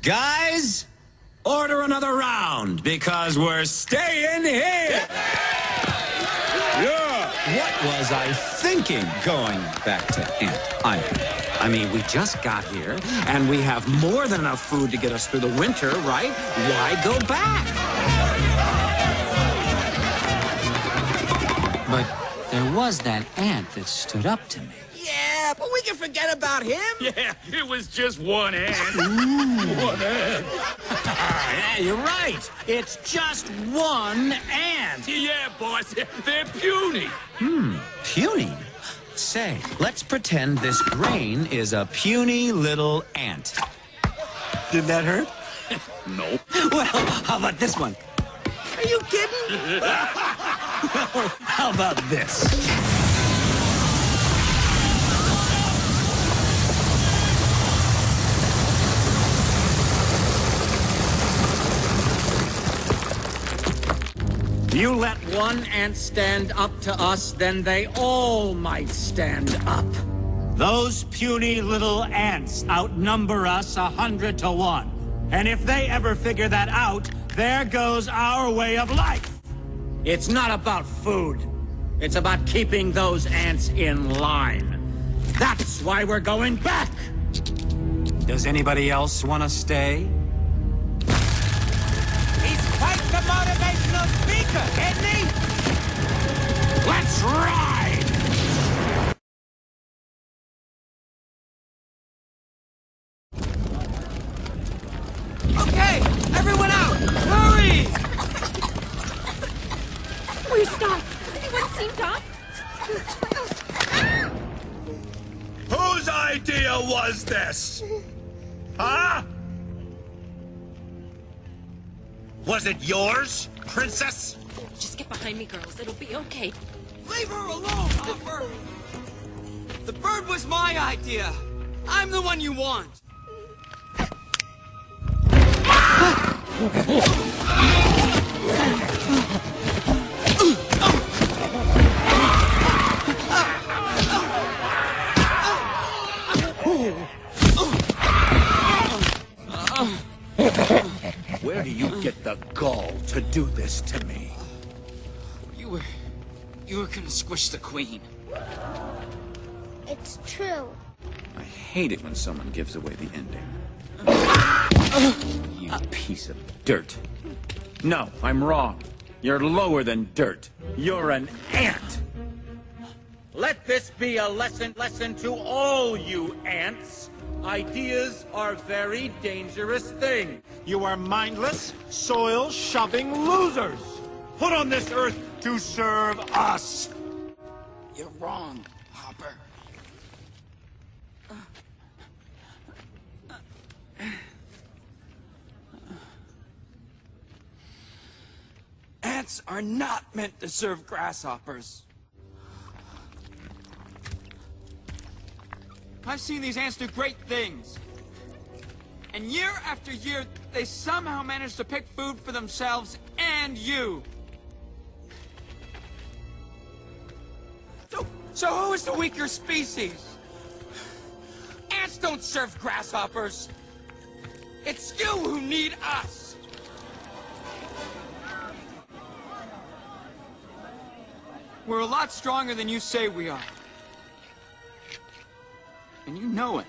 Guys, order another round because we're staying here. Yeah. What was I thinking going back to Aunt Ida? I mean, we just got here, and we have more than enough food to get us through the winter, right? Why go back? But there was that ant that stood up to me. Yeah, but we can forget about him. Yeah, it was just one ant. One ant. Yeah, you're right. It's just one ant. Yeah, boss. They're puny. Puny? Say, let's pretend this grain is a puny little ant. Did that hurt? Nope. Well, how about this one? Are you kidding? Well, how about this? You let one ant stand up to us, then they all might stand up. Those puny little ants outnumber us 100 to 1. And if they ever figure that out, there goes our way of life. It's not about food. It's about keeping those ants in line. That's why we're going back. Does anybody else want to stay? He's quite the motivational speaker, isn't he? Let's ride! Okay, everyone out! Hurry! Where's Doc? Anyone seen Doc? Whose idea was this? Huh? Was it yours, Princess? Just get behind me, girls. It'll be okay. Leave her alone, Hopper! The bird was my idea. I'm the one you want. Where do you get the gall to do this to me? You were gonna squish the queen. It's true. I hate it when someone gives away the ending. You piece of dirt. No, I'm wrong. You're lower than dirt. You're an ant. Let this be a lesson to all you ants. Ideas are very dangerous things. You are mindless, soil-shoving losers. Put on this earth to serve us. You're wrong, Hopper. are not meant to serve grasshoppers. I've seen these ants do great things. And year after year, they somehow manage to pick food for themselves and you. So who is the weaker species? Ants don't serve grasshoppers. It's you who need us. We're a lot stronger than you say we are. And you know it,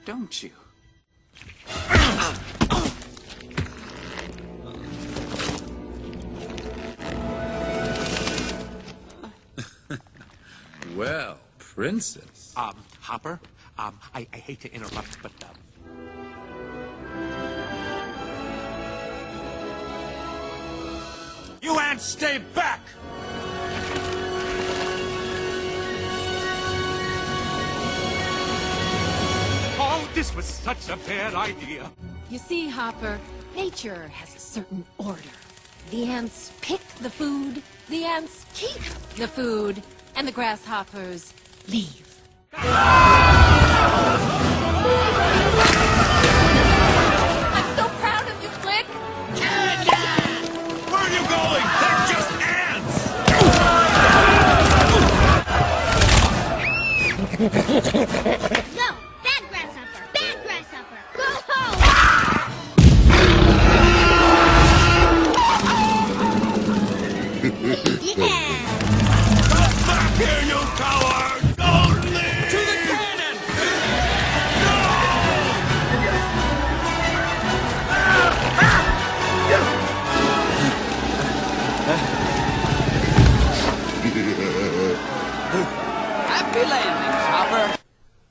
don't you? Well, Princess. Hopper, I hate to interrupt, but, You ants stay back! Oh, this was such a bad idea. You see, Hopper, nature has a certain order. The ants pick the food, the ants keep the food, and the grasshoppers leave. I'm so proud of you, Flick! Where are you going? They're just ants! No! Bad grasshopper! Bad grasshopper! Go home! Yeah! Back here, you coward! Don't leave! To the cannon! Happy landings, Hopper!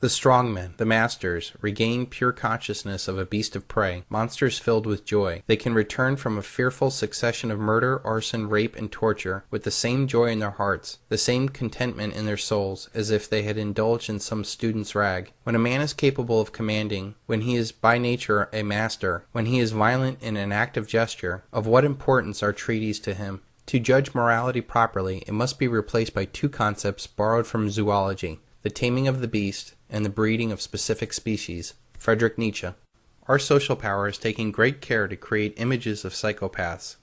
The strongmen, the masters, regain pure consciousness of a beast of prey, monsters filled with joy. They can return from a fearful succession of murder, arson, rape, and torture with the same joy in their hearts, the same contentment in their souls, as if they had indulged in some student's rag. When a man is capable of commanding, when he is by nature a master, when he is violent in an act of gesture, of what importance are treaties to him? To judge morality properly, it must be replaced by two concepts borrowed from zoology: the taming of the beast and the breeding of specific species. Friedrich Nietzsche. Our social power is taking great care to create images of psychopaths.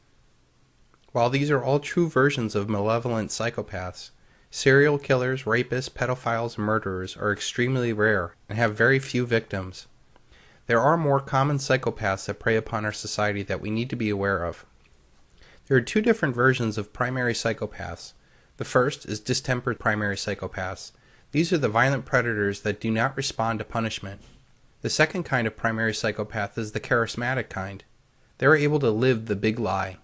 While these are all true versions of malevolent psychopaths, serial killers, rapists, pedophiles, and murderers are extremely rare and have very few victims. There are more common psychopaths that prey upon our society that we need to be aware of. There are two different versions of primary psychopaths. The first is distempered primary psychopaths. These are the violent predators that do not respond to punishment. The second kind of primary psychopath is the charismatic kind. They are able to live the big lie.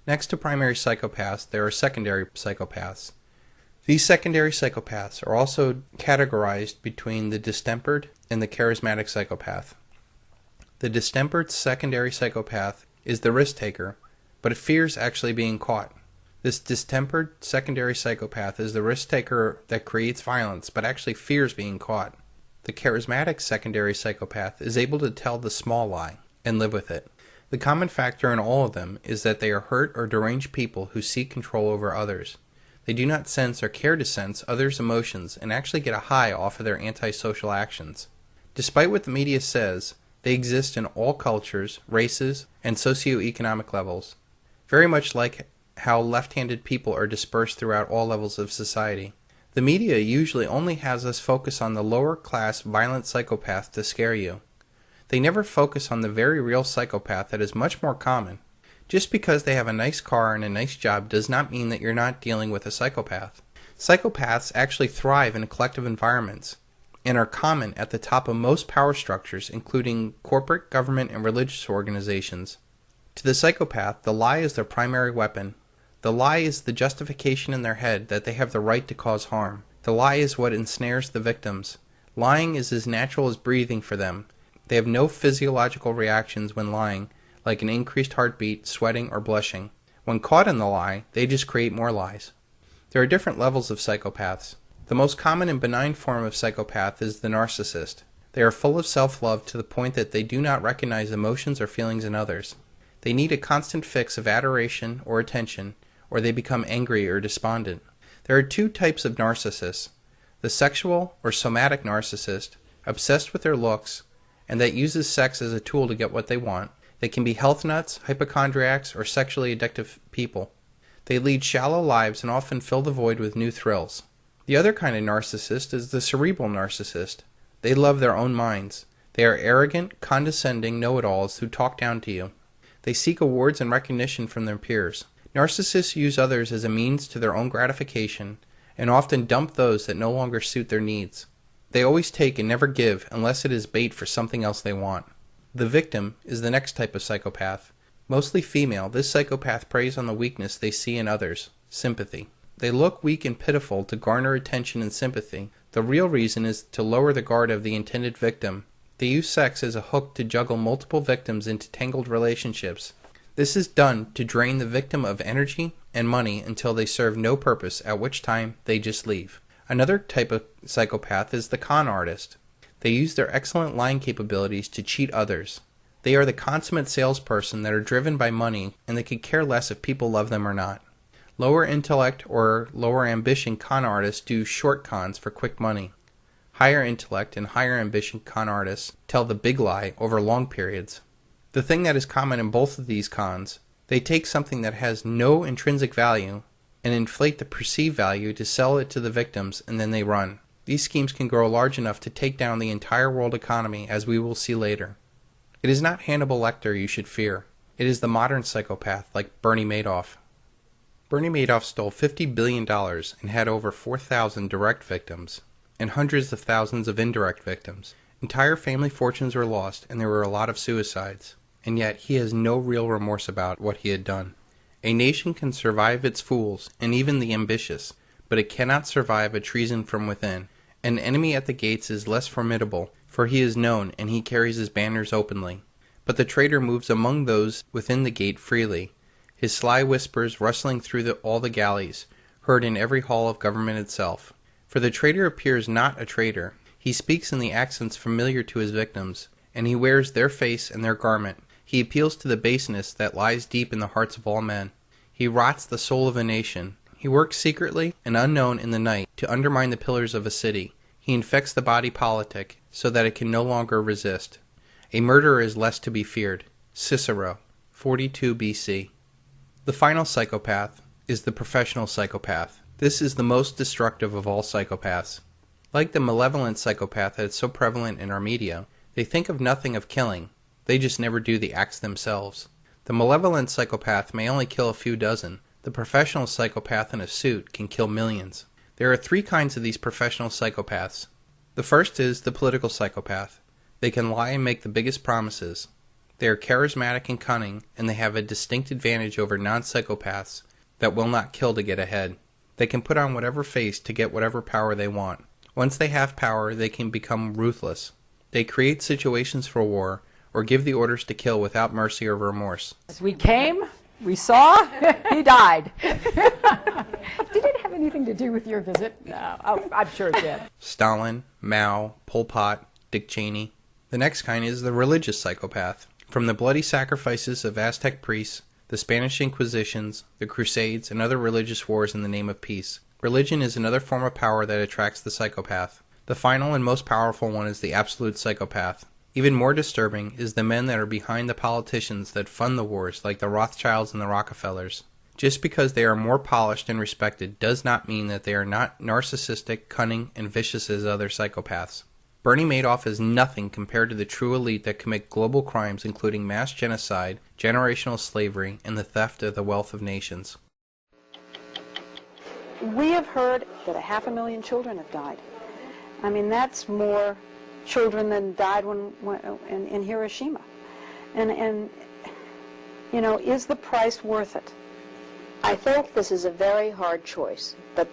Next to primary psychopaths, there are secondary psychopaths. These secondary psychopaths are also categorized between the distempered and the charismatic psychopath. The distempered secondary psychopath is the risk taker, but it fears actually being caught. This distempered secondary psychopath is the risk taker that creates violence, but actually fears being caught. The charismatic secondary psychopath is able to tell the small lie and live with it. The common factor in all of them is that they are hurt or deranged people who seek control over others. They do not sense or care to sense others' emotions and actually get a high off of their antisocial actions. Despite what the media says, they exist in all cultures, races, and socioeconomic levels. Very much like how left-handed people are dispersed throughout all levels of society. The media usually only has us focus on the lower-class violent psychopath to scare you. They never focus on the very real psychopath that is much more common. Just because they have a nice car and a nice job does not mean that you're not dealing with a psychopath. Psychopaths actually thrive in collective environments and are common at the top of most power structures, including corporate, government, and religious organizations. To the psychopath, the lie is their primary weapon. The lie is the justification in their head that they have the right to cause harm. The lie is what ensnares the victims. Lying is as natural as breathing for them. They have no physiological reactions when lying, like an increased heartbeat, sweating, or blushing. When caught in the lie, they just create more lies. There are different levels of psychopaths. The most common and benign form of psychopath is the narcissist. They are full of self-love to the point that they do not recognize emotions or feelings in others. They need a constant fix of adoration or attention, or they become angry or despondent. There are two types of narcissists: the sexual or somatic narcissist, obsessed with their looks, and that uses sex as a tool to get what they want. They can be health nuts, hypochondriacs, or sexually addictive people. They lead shallow lives and often fill the void with new thrills. The other kind of narcissist is the cerebral narcissist. They love their own minds. They are arrogant, condescending know-it-alls who talk down to you. They seek awards and recognition from their peers. Narcissists use others as a means to their own gratification and often dump those that no longer suit their needs. They always take and never give unless it is bait for something else they want. The victim is the next type of psychopath. Mostly female, this psychopath preys on the weakness they see in others: sympathy. They look weak and pitiful to garner attention and sympathy. The real reason is to lower the guard of the intended victim. They use sex as a hook to juggle multiple victims into tangled relationships. This is done to drain the victim of energy and money until they serve no purpose, at which time they just leave. Another type of psychopath is the con artist. They use their excellent lying capabilities to cheat others. They are the consummate salesperson that are driven by money, and they could care less if people love them or not. Lower intellect or lower ambition con artists do short cons for quick money. Higher intellect and higher ambition con artists tell the big lie over long periods. The thing that is common in both of these cons: they take something that has no intrinsic value and inflate the perceived value to sell it to the victims, and then they run. These schemes can grow large enough to take down the entire world economy, as we will see later. It is not Hannibal Lecter you should fear. It is the modern psychopath like Bernie Madoff. Bernie Madoff stole $50 billion and had over 4,000 direct victims and hundreds of thousands of indirect victims. Entire family fortunes were lost, and there were a lot of suicides. And yet he has no real remorse about what he had done. A nation can survive its fools, and even the ambitious, but it cannot survive a treason from within. An enemy at the gates is less formidable, for he is known, and he carries his banners openly. But the traitor moves among those within the gate freely, his sly whispers rustling through all the galleys, heard in every hall of government itself. For the traitor appears not a traitor. He speaks in the accents familiar to his victims, and he wears their face and their garment. He appeals to the baseness that lies deep in the hearts of all men. He rots the soul of a nation. He works secretly and unknown in the night to undermine the pillars of a city. He infects the body politic so that it can no longer resist. A murderer is less to be feared. Cicero, 42 BC. The final psychopath is the professional psychopath. This is the most destructive of all psychopaths. Like the malevolent psychopath that is so prevalent in our media, they think of nothing of killing. They just never do the acts themselves. The malevolent psychopath may only kill a few dozen. The professional psychopath in a suit can kill millions. There are three kinds of these professional psychopaths. The first is the political psychopath. They can lie and make the biggest promises. They are charismatic and cunning, and they have a distinct advantage over non-psychopaths that will not kill to get ahead. They can put on whatever face to get whatever power they want. Once they have power, they can become ruthless. They create situations for war, or give the orders to kill without mercy or remorse. We came, we saw, he died. Did it have anything to do with your visit? No, I'm sure it did. Stalin, Mao, Pol Pot, Dick Cheney. The next kind is the religious psychopath. From the bloody sacrifices of Aztec priests, the Spanish Inquisitions, the Crusades, and other religious wars in the name of peace, religion is another form of power that attracts the psychopath. The final and most powerful one is the absolute psychopath. Even more disturbing is the men that are behind the politicians that fund the wars, like the Rothschilds and the Rockefellers. Just because they are more polished and respected does not mean that they are not narcissistic, cunning, and vicious as other psychopaths. Bernie Madoff is nothing compared to the true elite that commit global crimes including mass genocide, generational slavery, and the theft of the wealth of nations. We have heard that 500,000 children have died. I mean, that's more children than died in Hiroshima. And you know, is the price worth it? I think this is a very hard choice, but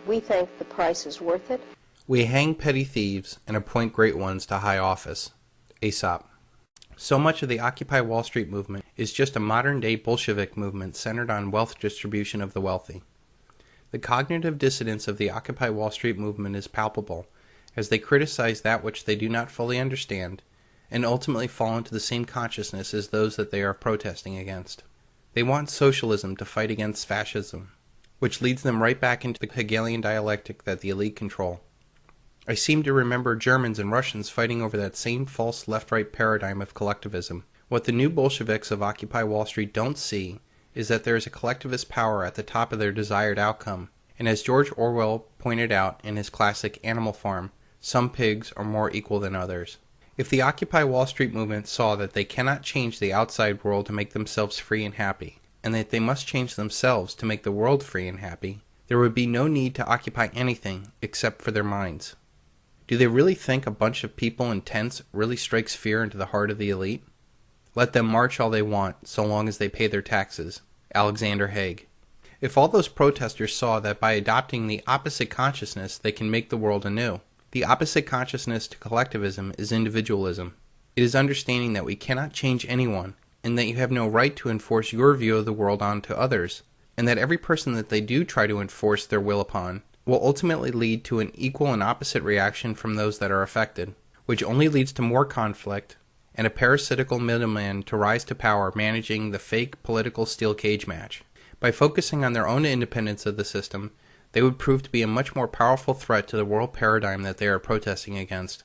we think the price is worth it. We hang petty thieves and appoint great ones to high office. Aesop. So much of the Occupy Wall Street movement is just a modern-day Bolshevik movement centered on wealth distribution of the wealthy. The cognitive dissonance of the Occupy Wall Street movement is palpable, as they criticize that which they do not fully understand, and ultimately fall into the same consciousness as those that they are protesting against. They want socialism to fight against fascism, which leads them right back into the Hegelian dialectic that the elite control. I seem to remember Germans and Russians fighting over that same false left-right paradigm of collectivism. What the new Bolsheviks of Occupy Wall Street don't see is that there is a collectivist power at the top of their desired outcome, and as George Orwell pointed out in his classic Animal Farm, some pigs are more equal than others. If the Occupy Wall Street movement saw that they cannot change the outside world to make themselves free and happy, and that they must change themselves to make the world free and happy, there would be no need to occupy anything except for their minds. Do they really think a bunch of people in tents really strikes fear into the heart of the elite? Let them march all they want, so long as they pay their taxes. Alexander Haig. If all those protesters saw that by adopting the opposite consciousness they can make the world anew. The opposite consciousness to collectivism is individualism. It is understanding that we cannot change anyone, and that you have no right to enforce your view of the world onto others, and that every person that they do try to enforce their will upon will ultimately lead to an equal and opposite reaction from those that are affected, which only leads to more conflict and a parasitical middleman to rise to power managing the fake political steel cage match. By focusing on their own independence of the system, they would prove to be a much more powerful threat to the world paradigm that they are protesting against.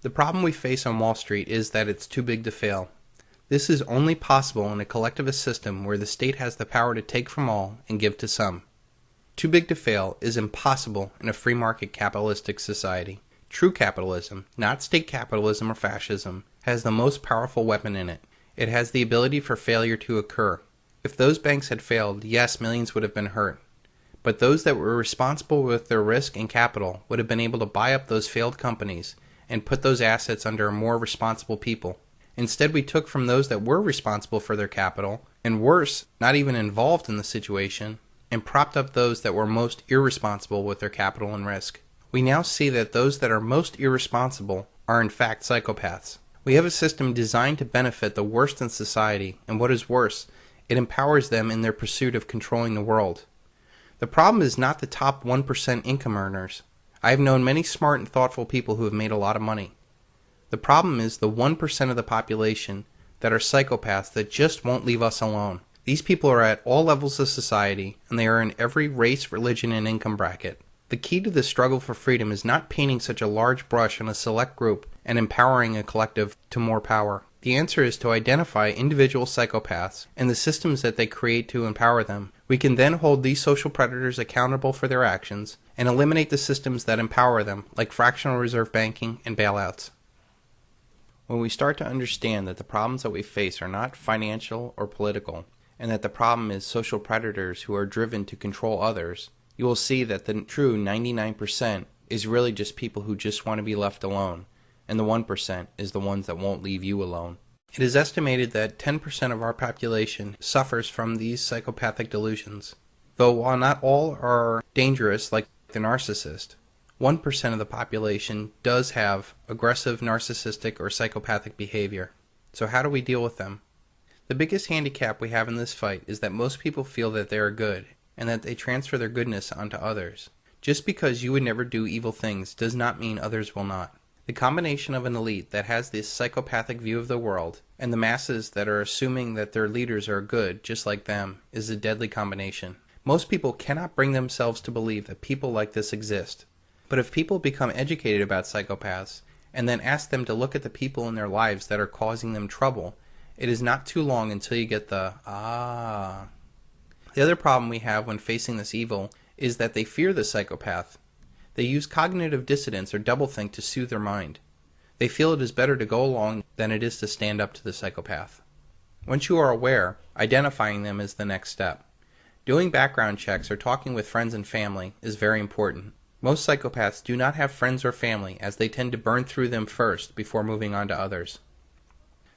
The problem we face on Wall Street is that it's too big to fail. This is only possible in a collectivist system where the state has the power to take from all and give to some. Too big to fail is impossible in a free market capitalistic society. True capitalism, not state capitalism or fascism, has the most powerful weapon in it. It has the ability for failure to occur. If those banks had failed, yes, millions would have been hurt. But those that were responsible with their risk and capital would have been able to buy up those failed companies and put those assets under more responsible people. Instead, we took from those that were responsible for their capital, and worse, not even involved in the situation, and propped up those that were most irresponsible with their capital and risk. We now see that those that are most irresponsible are in fact psychopaths. We have a system designed to benefit the worst in society, and what is worse, it empowers them in their pursuit of controlling the world. The problem is not the top 1% income earners. I have known many smart and thoughtful people who have made a lot of money. The problem is the 1% of the population that are psychopaths that just won't leave us alone. These people are at all levels of society, and they are in every race, religion, and income bracket. The key to the struggle for freedom is not painting such a large brush on a select group and empowering a collective to more power. The answer is to identify individual psychopaths and the systems that they create to empower them. We can then hold these social predators accountable for their actions and eliminate the systems that empower them, like fractional reserve banking and bailouts. When we start to understand that the problems that we face are not financial or political, and that the problem is social predators who are driven to control others, you will see that the true 99% is really just people who just want to be left alone, and the 1% is the ones that won't leave you alone. It is estimated that 10% of our population suffers from these psychopathic delusions, though while not all are dangerous like the narcissist, 1% of the population does have aggressive narcissistic or psychopathic behavior. So how do we deal with them? The biggest handicap we have in this fight is that most people feel that they are good, and that they transfer their goodness onto others. Just because you would never do evil things does not mean others will not. The combination of an elite that has this psychopathic view of the world, and the masses that are assuming that their leaders are good just like them, is a deadly combination. Most people cannot bring themselves to believe that people like this exist. But if people become educated about psychopaths, and then ask them to look at the people in their lives that are causing them trouble, it is not too long until you get the, ah. The other problem we have when facing this evil is that they fear the psychopath. They use cognitive dissonance or doublethink to soothe their mind. They feel it is better to go along than it is to stand up to the psychopath. Once you are aware, identifying them is the next step. Doing background checks or talking with friends and family is very important. Most psychopaths do not have friends or family, as they tend to burn through them first before moving on to others.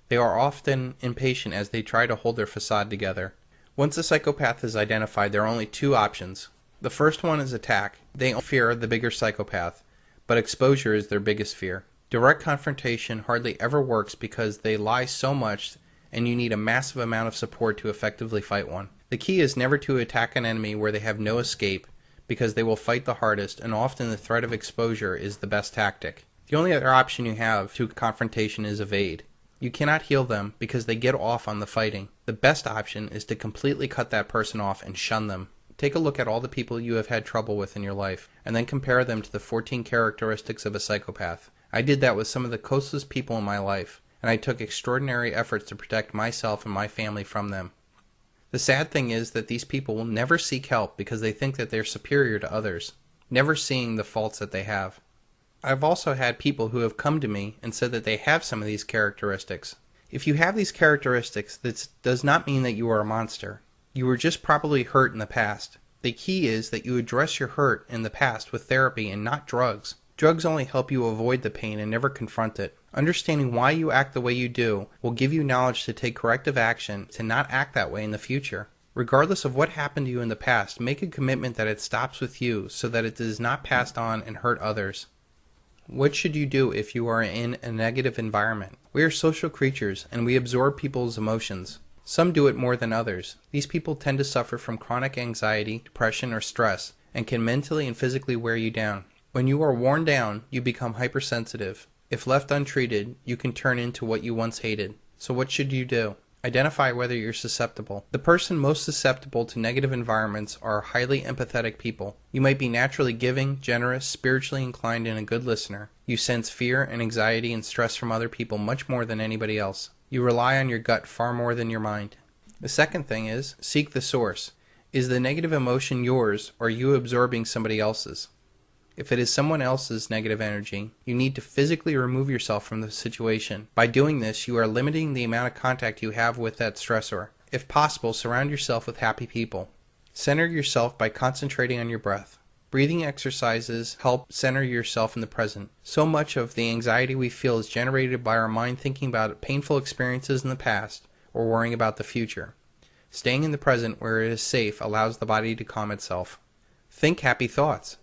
They are often impatient as they try to hold their facade together. Once a psychopath is identified, there are only two options. The first one is attack. They fear the bigger psychopath, but exposure is their biggest fear. Direct confrontation hardly ever works because they lie so much and you need a massive amount of support to effectively fight one. The key is never to attack an enemy where they have no escape, because they will fight the hardest, and often the threat of exposure is the best tactic. The only other option you have to confrontation is evade. You cannot heal them because they get off on the fighting. The best option is to completely cut that person off and shun them. Take a look at all the people you have had trouble with in your life, and then compare them to the 14 characteristics of a psychopath. I did that with some of the closest people in my life, and I took extraordinary efforts to protect myself and my family from them. The sad thing is that these people will never seek help because they think that they're superior to others, never seeing the faults that they have. I've also had people who have come to me and said that they have some of these characteristics. If you have these characteristics, this does not mean that you are a monster. You were just probably hurt in the past. The key is that you address your hurt in the past with therapy and not drugs. Drugs only help you avoid the pain and never confront it. Understanding why you act the way you do will give you knowledge to take corrective action to not act that way in the future. Regardless of what happened to you in the past, make a commitment that it stops with you so that it is not passed on and hurt others. What should you do if you are in a negative environment? We are social creatures and we absorb people's emotions. Some do it more than others. These people tend to suffer from chronic anxiety, depression, or stress, and can mentally and physically wear you down. When you are worn down, you become hypersensitive. If left untreated, you can turn into what you once hated. So what should you do? Identify whether you're susceptible. The person most susceptible to negative environments are highly empathetic people. You might be naturally giving, generous, spiritually inclined, and a good listener. You sense fear and anxiety and stress from other people much more than anybody else. You rely on your gut far more than your mind. The second thing is, seek the source. Is the negative emotion yours, or are you absorbing somebody else's? If it is someone else's negative energy, you need to physically remove yourself from the situation. By doing this, you are limiting the amount of contact you have with that stressor. If possible, surround yourself with happy people. Center yourself by concentrating on your breath. Breathing exercises help center yourself in the present. So much of the anxiety we feel is generated by our mind thinking about painful experiences in the past or worrying about the future. Staying in the present where it is safe allows the body to calm itself. Think happy thoughts.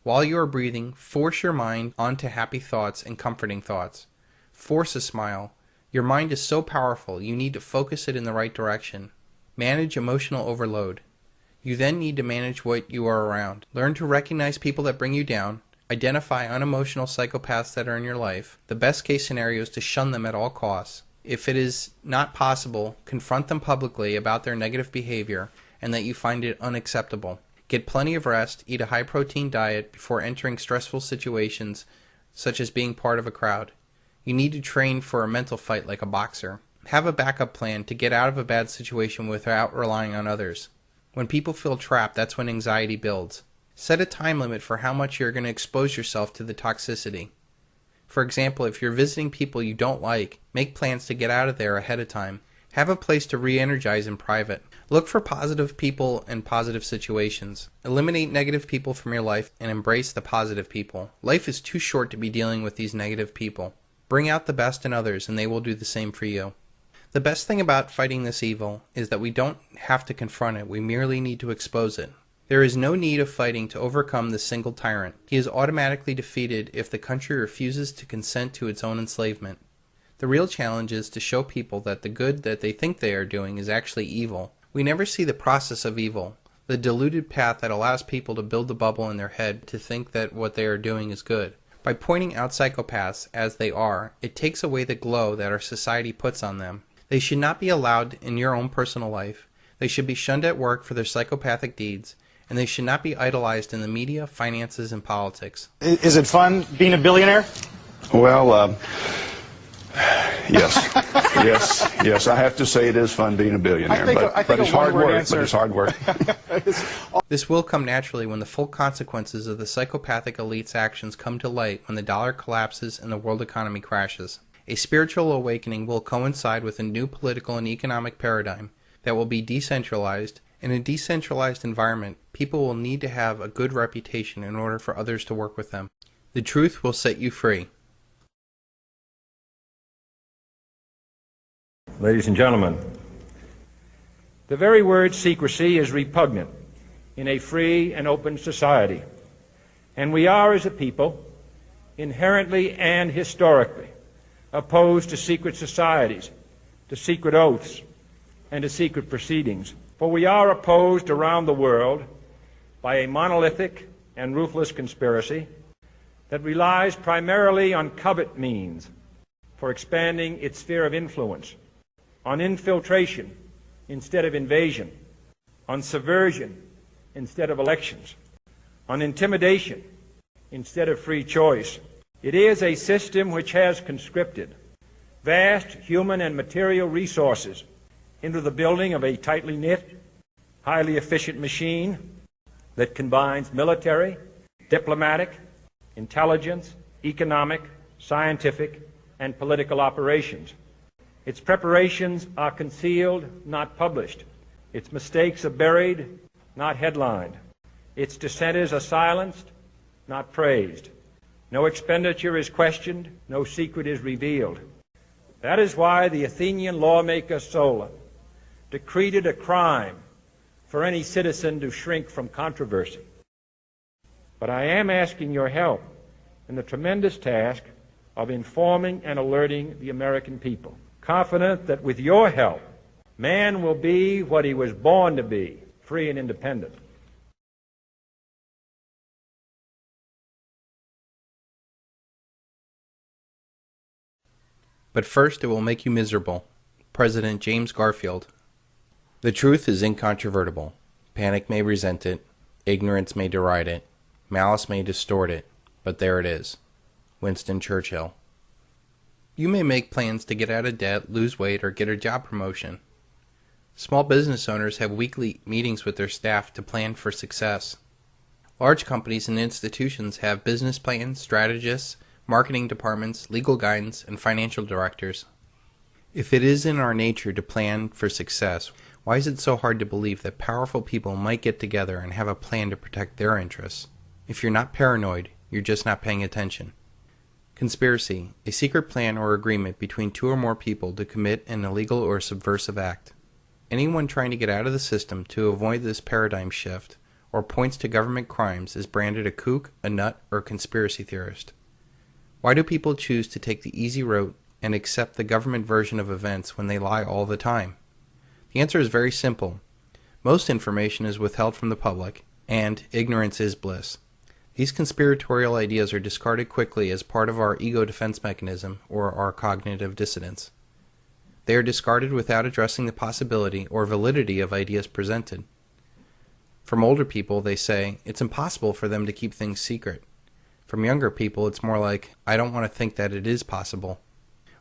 While you are breathing, force your mind onto happy thoughts and comforting thoughts. Force a smile. Your mind is so powerful, you need to focus it in the right direction. Manage emotional overload. You then need to manage what you are around. Learn to recognize people that bring you down. Identify unemotional psychopaths that are in your life. The best case scenario is to shun them at all costs. If it is not possible, confront them publicly about their negative behavior and that you find it unacceptable. Get plenty of rest, eat a high-protein diet before entering stressful situations such as being part of a crowd. You need to train for a mental fight like a boxer. Have a backup plan to get out of a bad situation without relying on others. When people feel trapped, that's when anxiety builds. Set a time limit for how much you're going to expose yourself to the toxicity. For example, if you're visiting people you don't like, make plans to get out of there ahead of time. Have a place to re-energize in private. Look for positive people and positive situations. Eliminate negative people from your life and embrace the positive people. Life is too short to be dealing with these negative people. Bring out the best in others and they will do the same for you. The best thing about fighting this evil is that we don't have to confront it, we merely need to expose it. There is no need of fighting to overcome this single tyrant. He is automatically defeated if the country refuses to consent to its own enslavement. The real challenge is to show people that the good that they think they are doing is actually evil. We never see the process of evil, the diluted path that allows people to build the bubble in their head to think that what they are doing is good. By pointing out psychopaths as they are, it takes away the glow that our society puts on them. They should not be allowed in your own personal life. They should be shunned at work for their psychopathic deeds, and they should not be idolized in the media, finances, and politics. Is it fun being a billionaire? Well, yes. Yes, I have to say it is fun being a billionaire, but it's hard work. But it's hard work. This will come naturally when the full consequences of the psychopathic elite's actions come to light when the dollar collapses and the world economy crashes. A spiritual awakening will coincide with a new political and economic paradigm that will be decentralized. In a decentralized environment, people will need to have a good reputation in order for others to work with them. The truth will set you free. Ladies and gentlemen, the very word secrecy is repugnant in a free and open society, and we are, as a people, inherently and historically opposed to secret societies, to secret oaths, and to secret proceedings. For we are opposed around the world by a monolithic and ruthless conspiracy that relies primarily on covert means for expanding its sphere of influence, on infiltration instead of invasion, on subversion instead of elections, on intimidation instead of free choice. It is a system which has conscripted vast human and material resources into the building of a tightly knit, highly efficient machine that combines military, diplomatic, intelligence, economic, scientific, and political operations. Its preparations are concealed, not published. Its mistakes are buried, not headlined. Its dissenters are silenced, not praised. No expenditure is questioned, no secret is revealed. That is why the Athenian lawmaker Solon decreed it a crime for any citizen to shrink from controversy. But I am asking your help in the tremendous task of informing and alerting the American people, confident that with your help, man will be what he was born to be, free and independent. But first it will make you miserable. President James Garfield. The truth is incontrovertible. Panic may resent it, ignorance may deride it, malice may distort it, but there it is. Winston Churchill. You may make plans to get out of debt, lose weight, or get a job promotion. Small business owners have weekly meetings with their staff to plan for success. Large companies and institutions have business plans, strategists, marketing departments, legal guidance, and financial directors. If it is in our nature to plan for success, why is it so hard to believe that powerful people might get together and have a plan to protect their interests? If you're not paranoid, you're just not paying attention. Conspiracy, a secret plan or agreement between two or more people to commit an illegal or subversive act. Anyone trying to get out of the system to avoid this paradigm shift or points to government crimes is branded a kook, a nut, or a conspiracy theorist. Why do people choose to take the easy route and accept the government version of events when they lie all the time? The answer is very simple. Most information is withheld from the public, and ignorance is bliss. These conspiratorial ideas are discarded quickly as part of our ego defense mechanism or our cognitive dissonance. They are discarded without addressing the possibility or validity of ideas presented. From older people, they say it's impossible for them to keep things secret. From younger people, it's more like, I don't want to think that it is possible.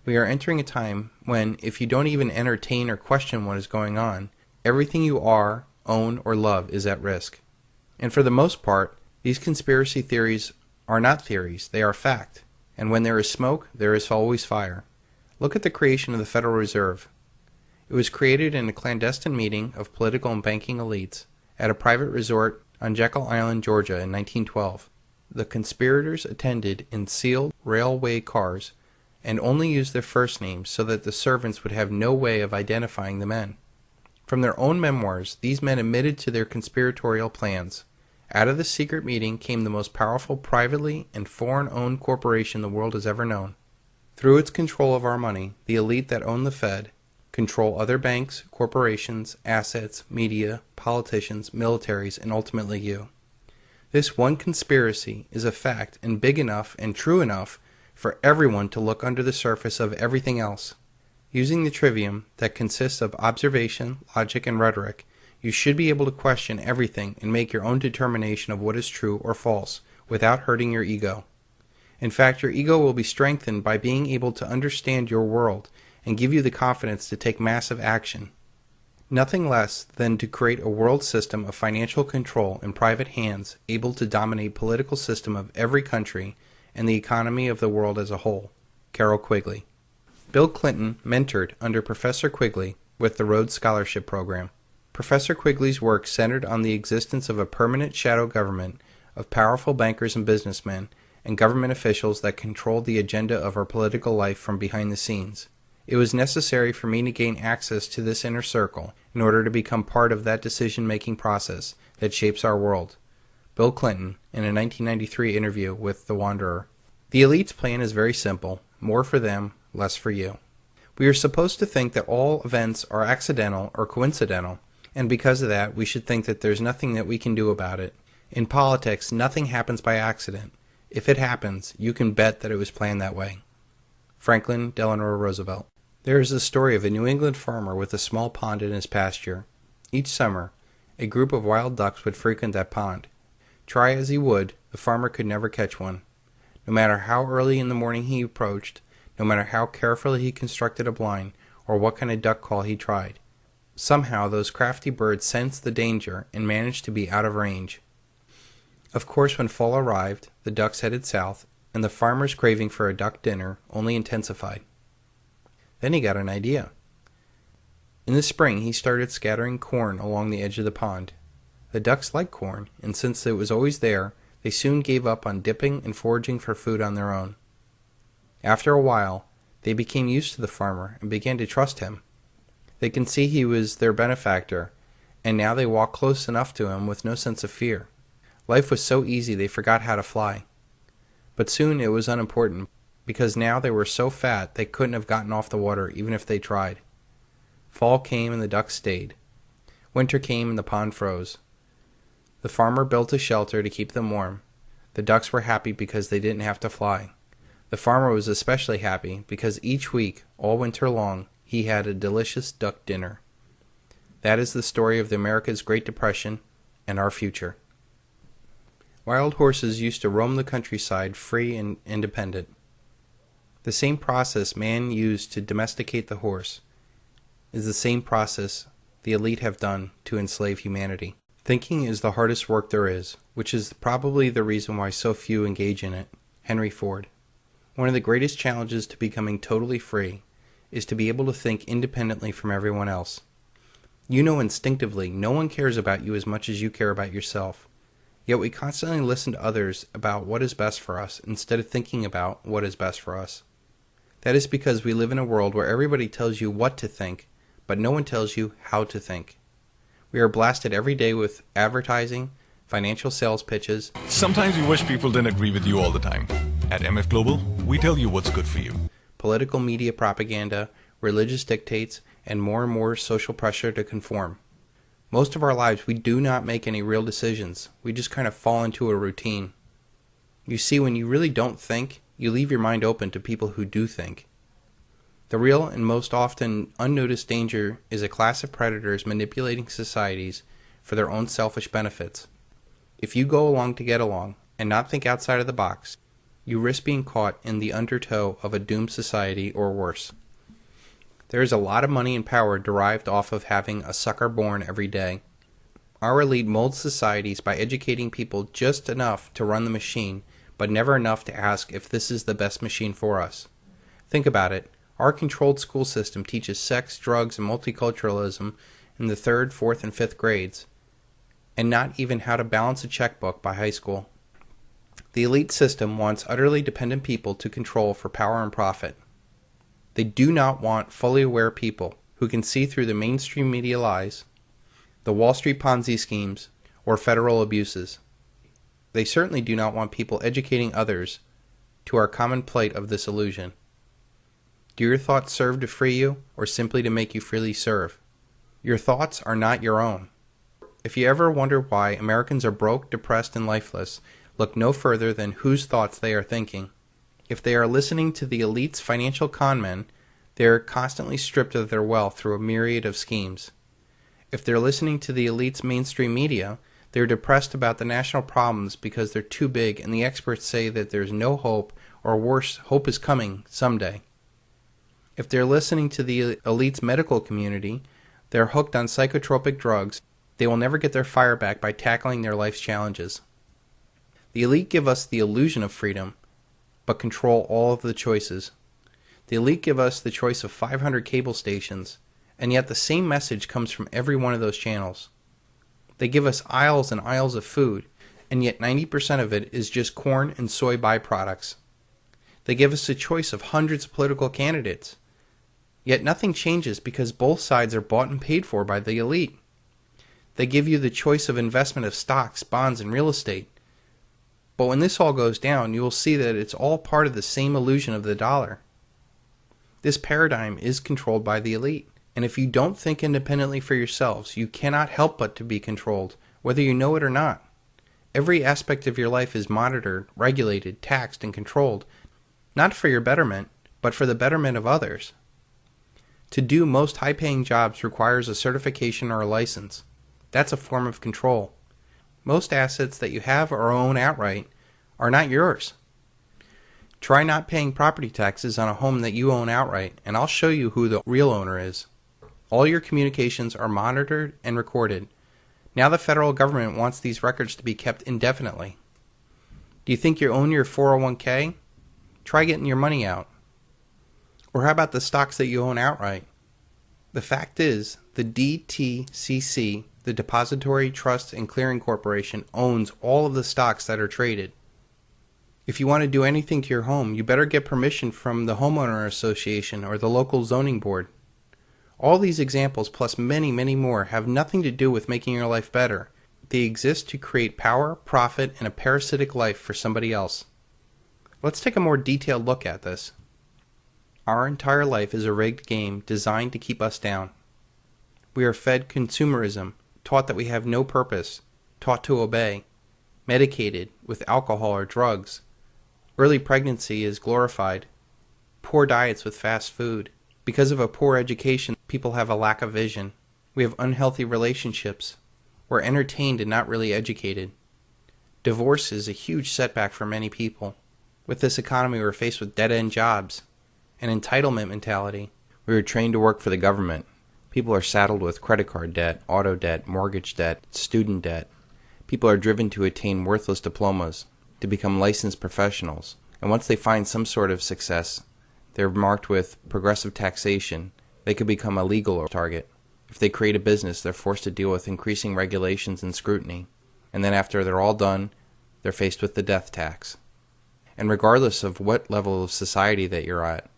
We are entering a time when, if you don't even entertain or question what is going on, everything you are, own, or love is at risk. And for the most part, these conspiracy theories are not theories, they are fact. And when there is smoke, there is always fire. Look at the creation of the Federal Reserve. It was created in a clandestine meeting of political and banking elites at a private resort on Jekyll Island, Georgia in 1912. The conspirators attended in sealed railway cars and only used their first names so that the servants would have no way of identifying the men. From their own memoirs, these men admitted to their conspiratorial plans. Out of the secret meeting came the most powerful privately and foreign-owned corporation the world has ever known. Through its control of our money, the elite that own the Fed control other banks, corporations, assets, media, politicians, militaries, and ultimately you. This one conspiracy is a fact and big enough and true enough for everyone to look under the surface of everything else. Using the trivium that consists of observation, logic, and rhetoric, you should be able to question everything and make your own determination of what is true or false without hurting your ego. In fact, your ego will be strengthened by being able to understand your world and give you the confidence to take massive action. Nothing less than to create a world system of financial control in private hands able to dominate political system of every country and the economy of the world as a whole. Carroll Quigley. Bill Clinton mentored under Professor Quigley with the Rhodes Scholarship Program. Professor Quigley's work centered on the existence of a permanent shadow government of powerful bankers and businessmen and government officials that controlled the agenda of our political life from behind the scenes. It was necessary for me to gain access to this inner circle in order to become part of that decision-making process that shapes our world. Bill Clinton, in a 1993 interview with The Wanderer. The elite's plan is very simple: more for them, less for you. We are supposed to think that all events are accidental or coincidental, and because of that, we should think that there's nothing that we can do about it. In politics, nothing happens by accident. If it happens, you can bet that it was planned that way. Franklin Delano Roosevelt. There is the story of a New England farmer with a small pond in his pasture. Each summer, a group of wild ducks would frequent that pond. Try as he would, the farmer could never catch one. No matter how early in the morning he approached, no matter how carefully he constructed a blind, or what kind of duck call he tried, somehow those crafty birds sensed the danger and managed to be out of range. Of course, when fall arrived, the ducks headed south, and the farmer's craving for a duck dinner only intensified. Then he got an idea. In the spring, he started scattering corn along the edge of the pond. The ducks liked corn, and since it was always there, they soon gave up on dipping and foraging for food on their own. After a while, they became used to the farmer and began to trust him. They can see he was their benefactor, and now they walk close enough to him with no sense of fear. Life was so easy they forgot how to fly. But soon it was unimportant, because now they were so fat they couldn't have gotten off the water even if they tried. Fall came and the ducks stayed. Winter came and the pond froze. The farmer built a shelter to keep them warm. The ducks were happy because they didn't have to fly. The farmer was especially happy because each week, all winter long, he had a delicious duck dinner. That is the story of America's Great Depression and our future. Wild horses used to roam the countryside free and independent. The same process man used to domesticate the horse is the same process the elite have done to enslave humanity. Thinking is the hardest work there is, which is probably the reason why so few engage in it. Henry Ford. One of the greatest challenges to becoming totally free is to be able to think independently from everyone else. You know instinctively no one cares about you as much as you care about yourself. Yet we constantly listen to others about what is best for us instead of thinking about what is best for us. That is because we live in a world where everybody tells you what to think, but no one tells you how to think. We are blasted every day with advertising, financial sales pitches. Sometimes you wish people didn't agree with you all the time. At MF Global, we tell you what's good for you. Political media propaganda, religious dictates, and more social pressure to conform. Most of our lives we do not make any real decisions. We just kind of fall into a routine. You see, when you really don't think, you leave your mind open to people who do think. The real and most often unnoticed danger is a class of predators manipulating societies for their own selfish benefits. If you go along to get along and not think outside of the box, you risk being caught in the undertow of a doomed society or worse. There is a lot of money and power derived off of having a sucker born every day. Our elite molds societies by educating people just enough to run the machine, but never enough to ask if this is the best machine for us. Think about it. Our controlled school system teaches sex, drugs, and multiculturalism in the 3rd, 4th, and 5th grades, and not even how to balance a checkbook by high school. The elite system wants utterly dependent people to control for power and profit. They do not want fully aware people who can see through the mainstream media lies, the Wall Street Ponzi schemes, or federal abuses. They certainly do not want people educating others to our common plight of this illusion. Do your thoughts serve to free you, or simply to make you freely serve? Your thoughts are not your own. If you ever wonder why Americans are broke, depressed, and lifeless, look no further than whose thoughts they are thinking. If they are listening to the elite's financial conmen, they are constantly stripped of their wealth through a myriad of schemes. If they're listening to the elite's mainstream media, they're depressed about the national problems because they're too big and the experts say that there's no hope, or worse, hope is coming someday. If they're listening to the elite's medical community, they're hooked on psychotropic drugs. They will never get their fire back by tackling their life's challenges. The elite give us the illusion of freedom, but control all of the choices. The elite give us the choice of 500 cable stations, and yet the same message comes from every one of those channels. They give us aisles and aisles of food, and yet 90% of it is just corn and soy byproducts. They give us a choice of hundreds of political candidates, yet nothing changes because both sides are bought and paid for by the elite. They give you the choice of investment of stocks, bonds, and real estate. But when this all goes down, you will see that it's all part of the same illusion of the dollar. This paradigm is controlled by the elite, and if you don't think independently for yourselves, you cannot help but to be controlled, whether you know it or not. Every aspect of your life is monitored, regulated, taxed, and controlled, not for your betterment, but for the betterment of others. To do most high-paying jobs requires a certification or a license. That's a form of control. Most assets that you have or own outright are not yours. Try not paying property taxes on a home that you own outright, and I'll show you who the real owner is. All your communications are monitored and recorded. Now the federal government wants these records to be kept indefinitely. Do you think you own your 401k? Try getting your money out. Or how about the stocks that you own outright? The fact is, the DTCC, the Depository Trust and Clearing Corporation, owns all of the stocks that are traded. If you want to do anything to your home, you better get permission from the homeowner association or the local zoning board. All these examples, plus many, many more, have nothing to do with making your life better. They exist to create power, profit, and a parasitic life for somebody else. Let's take a more detailed look at this. Our entire life is a rigged game designed to keep us down. We are fed consumerism, taught that we have no purpose, taught to obey, medicated with alcohol or drugs. Early pregnancy is glorified. Poor diets with fast food. Because of a poor education, people have a lack of vision. We have unhealthy relationships. We're entertained and not really educated. Divorce is a huge setback for many people. With this economy, we're faced with dead-end jobs. An entitlement mentality. We were trained to work for the government. People are saddled with credit card debt, auto debt, mortgage debt, student debt. People are driven to attain worthless diplomas, to become licensed professionals. And once they find some sort of success, they're marked with progressive taxation. They could become a legal target. If they create a business, they're forced to deal with increasing regulations and scrutiny. And then after they're all done, they're faced with the death tax. And regardless of what level of society that you're at,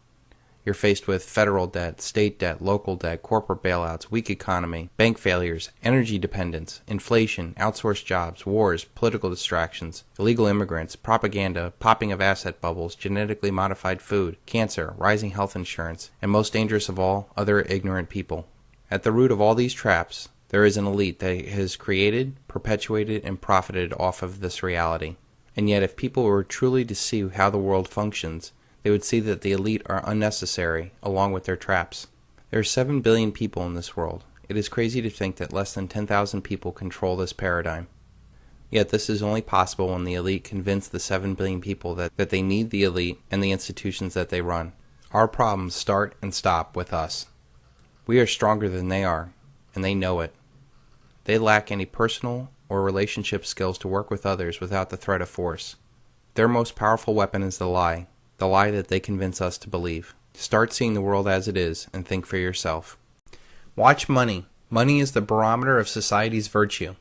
you're faced with federal debt, state debt, local debt, corporate bailouts, weak economy, bank failures, energy dependence, inflation, outsourced jobs, wars, political distractions, illegal immigrants, propaganda, popping of asset bubbles, genetically modified food, cancer, rising health insurance, and most dangerous of all, other ignorant people. At the root of all these traps, there is an elite that has created, perpetuated, and profited off of this reality. And yet if people were truly to see how the world functions, they would see that the elite are unnecessary, along with their traps. There are 7 billion people in this world. It is crazy to think that less than 10,000 people control this paradigm. Yet this is only possible when the elite convince the 7 billion people that they need the elite and the institutions that they run. Our problems start and stop with us. We are stronger than they are, and they know it. They lack any personal or relationship skills to work with others without the threat of force. Their most powerful weapon is the lie that they convince us to believe. Start seeing the world as it is and think for yourself. Watch money. Money is the barometer of society's virtue.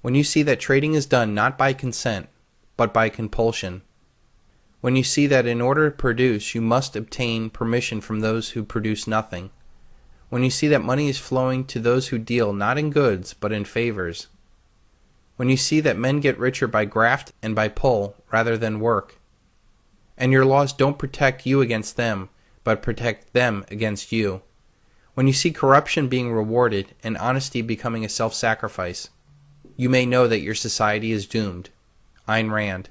When you see that trading is done not by consent, but by compulsion. When you see that in order to produce, you must obtain permission from those who produce nothing. When you see that money is flowing to those who deal not in goods, but in favors. When you see that men get richer by graft and by pull rather than work. And your laws don't protect you against them, but protect them against you. When you see corruption being rewarded and honesty becoming a self-sacrifice, you may know that your society is doomed. Ayn Rand.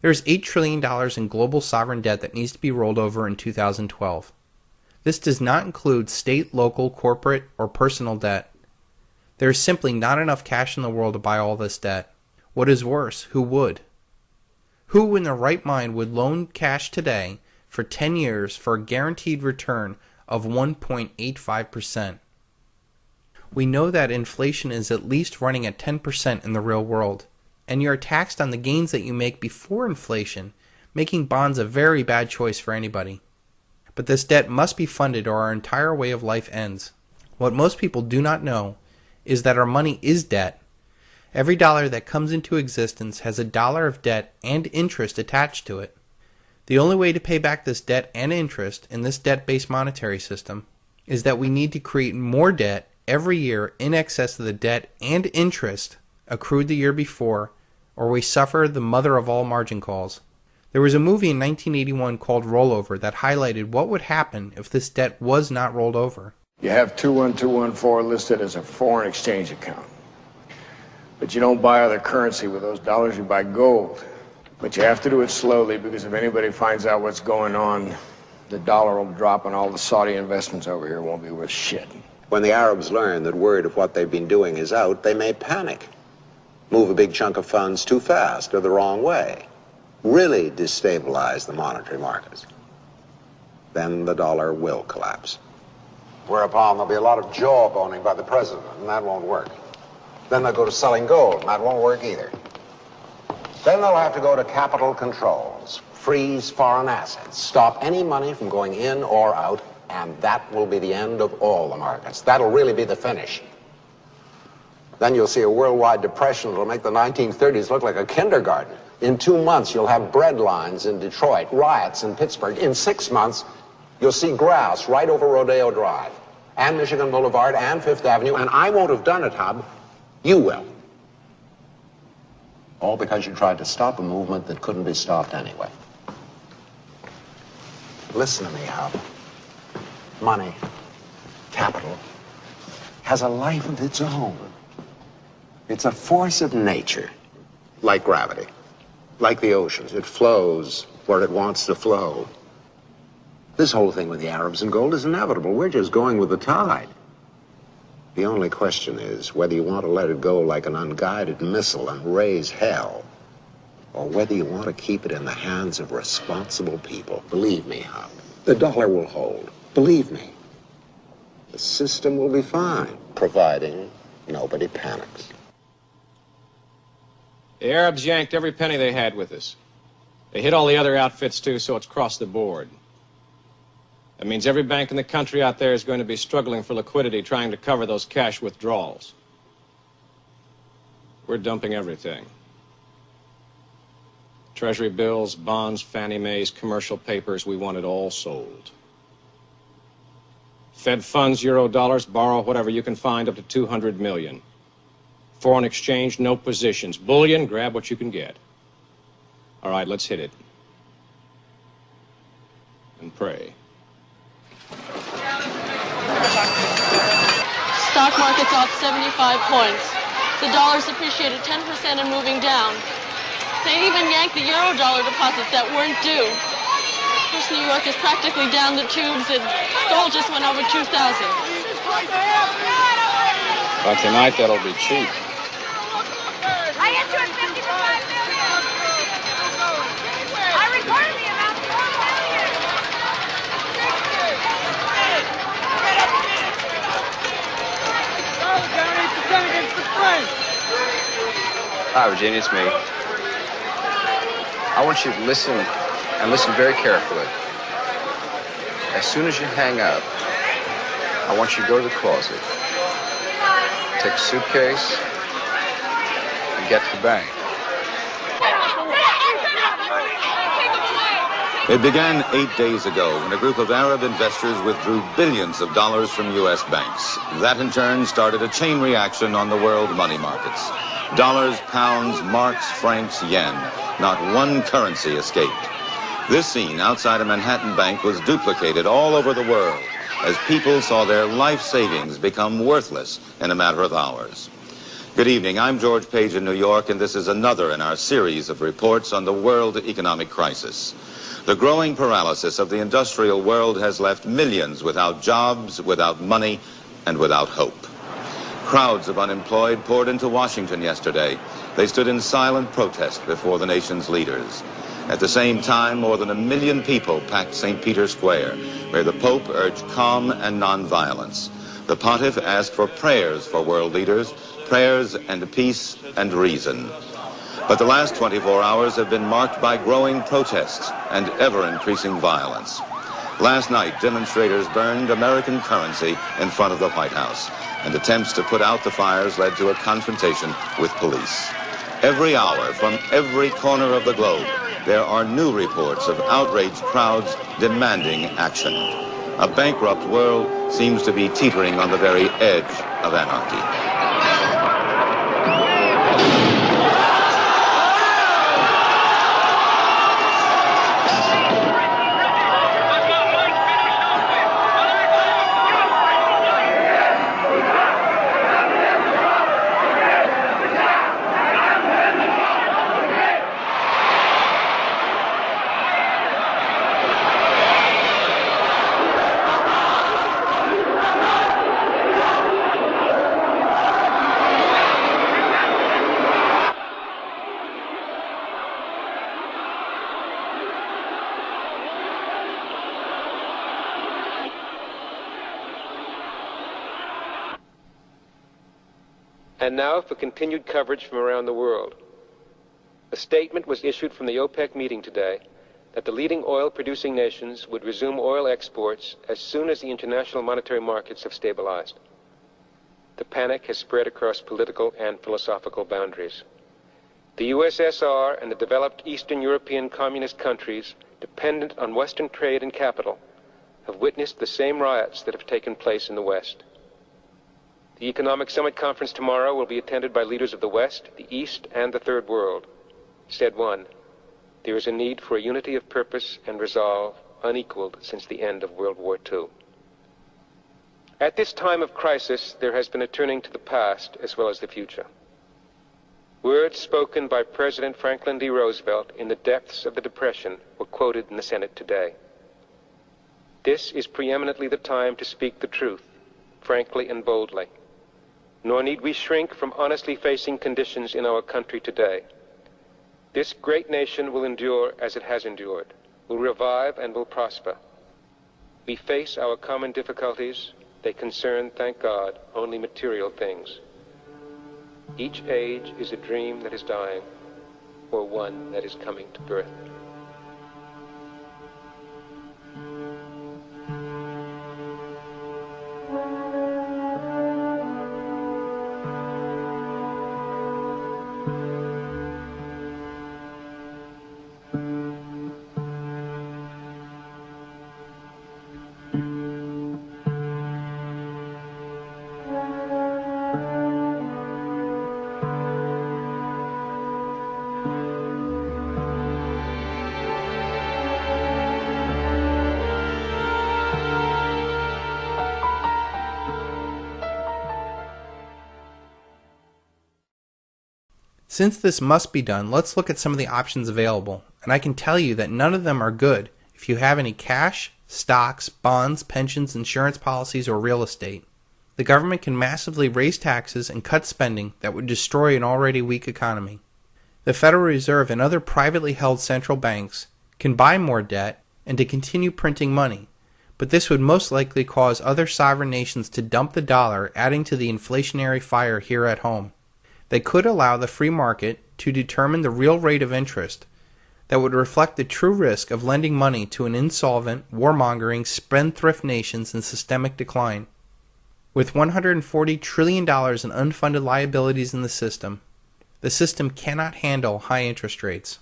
There is $8 trillion in global sovereign debt that needs to be rolled over in 2012. This does not include state, local, corporate, or personal debt. There is simply not enough cash in the world to buy all this debt. What is worse, who would? Who in their right mind would loan cash today for 10 years for a guaranteed return of 1.85%? We know that inflation is at least running at 10% in the real world, and you are taxed on the gains that you make before inflation, making bonds a very bad choice for anybody. But this debt must be funded or our entire way of life ends. What most people do not know is that our money is debt. Every dollar that comes into existence has $1 of debt and interest attached to it. The only way to pay back this debt and interest in this debt-based monetary system is that we need to create more debt every year in excess of the debt and interest accrued the year before, or we suffer the mother of all margin calls. There was a movie in 1981 called Rollover that highlighted what would happen if this debt was not rolled over. You have 21214 listed as a foreign exchange account. But you don't buy other currency with those dollars, you buy gold. But you have to do it slowly because if anybody finds out what's going on, the dollar will drop and all the Saudi investments over here won't be worth shit. When the Arabs learn that word of what they've been doing is out, they may panic. Move a big chunk of funds too fast or the wrong way. Really destabilize the monetary markets. Then the dollar will collapse. Whereupon there'll be a lot of jawboning by the president, and that won't work. Then they'll go to selling gold, and that won't work either. Then they'll have to go to capital controls, freeze foreign assets, stop any money from going in or out, and that will be the end of all the markets. That'll really be the finish. Then you'll see a worldwide depression that'll make the 1930s look like a kindergarten. In 2 months, you'll have bread lines in Detroit, riots in Pittsburgh. In 6 months, you'll see grass right over Rodeo Drive, and Michigan Boulevard, and Fifth Avenue, and I won't have done it, Hub. You will. All because you tried to stop a movement that couldn't be stopped anyway. Listen to me, Hub. Money, capital, has a life of its own. It's a force of nature, like gravity, like the oceans. It flows where it wants to flow. This whole thing with the Arabs and gold is inevitable. We're just going with the tide. The only question is whether you want to let it go like an unguided missile and raise hell, or whether you want to keep it in the hands of responsible people. Believe me, Hub, the dollar will hold. Believe me. The system will be fine, providing nobody panics. The Arabs yanked every penny they had with us. They hit all the other outfits, too, so it's across the board. That means every bank in the country out there is going to be struggling for liquidity, trying to cover those cash withdrawals. We're dumping everything. Treasury bills, bonds, Fannie Mae's, commercial papers, we want it all sold. Fed funds, euro dollars, borrow whatever you can find up to 200 million. Foreign exchange, no positions. Bullion, grab what you can get. All right, let's hit it. And pray. Stock market's off 75 points. The dollar's appreciated 10% and moving down. They even yanked the euro dollar deposits that weren't due. Of course, New York is practically down the tubes, and gold just went over 2,000. But tonight, that'll be cheap. I hit you at 55 million. I recorded the amount of 4 million. Hi, Virginia, it's me. I want you to listen, and listen very carefully. As soon as you hang up, I want you to go to the closet, take a suitcase, and get to the bank. It began 8 days ago when a group of Arab investors withdrew billions of dollars from U.S. banks. That in turn started a chain reaction on the world money markets. Dollars, pounds, marks, francs, yen. Not one currency escaped. This scene outside a Manhattan bank was duplicated all over the world as people saw their life savings become worthless in a matter of hours. Good evening. I'm George Page in New York, and this is another in our series of reports on the world economic crisis. The growing paralysis of the industrial world has left millions without jobs, without money, and without hope. Crowds of unemployed poured into Washington yesterday. They stood in silent protest before the nation's leaders. At the same time, more than 1 million people packed St. Peter's Square, where the Pope urged calm and nonviolence. The Pontiff asked for prayers for world leaders, prayers and peace and reason. But the last 24 hours have been marked by growing protests and ever-increasing violence. Last night, demonstrators burned American currency in front of the White House, and attempts to put out the fires led to a confrontation with police. Every hour, from every corner of the globe, there are new reports of outraged crowds demanding action. A bankrupt world seems to be teetering on the very edge of anarchy. And now for continued coverage from around the world. A statement was issued from the OPEC meeting today that the leading oil-producing nations would resume oil exports as soon as the international monetary markets have stabilized. The panic has spread across political and philosophical boundaries. The USSR and the developed Eastern European communist countries, dependent on Western trade and capital, have witnessed the same riots that have taken place in the West. The Economic Summit Conference tomorrow will be attended by leaders of the West, the East, and the Third World. Said one, there is a need for a unity of purpose and resolve unequaled since the end of World War II. At this time of crisis, there has been a turning to the past as well as the future. Words spoken by President Franklin D. Roosevelt in the depths of the Depression were quoted in the Senate today. This is preeminently the time to speak the truth, frankly and boldly. Nor need we shrink from honestly facing conditions in our country today. This great nation will endure as it has endured, will revive and will prosper. We face our common difficulties. They concern, thank God, only material things. Each age is a dream that is dying, or one that is coming to birth. Since this must be done, let's look at some of the options available, and I can tell you that none of them are good if you have any cash, stocks, bonds, pensions, insurance policies, or real estate. The government can massively raise taxes and cut spending that would destroy an already weak economy. The Federal Reserve and other privately held central banks can buy more debt and to continue printing money, but this would most likely cause other sovereign nations to dump the dollar, adding to the inflationary fire here at home. They could allow the free market to determine the real rate of interest that would reflect the true risk of lending money to an insolvent, warmongering, spendthrift nations in systemic decline. With $140 trillion in unfunded liabilities in the system cannot handle high interest rates.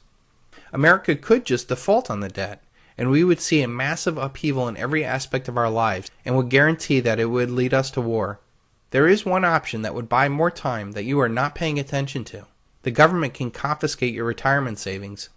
America could just default on the debt, and we would see a massive upheaval in every aspect of our lives and would guarantee that it would lead us to war. There is one option that would buy more time that you are not paying attention to. The government can confiscate your retirement savings.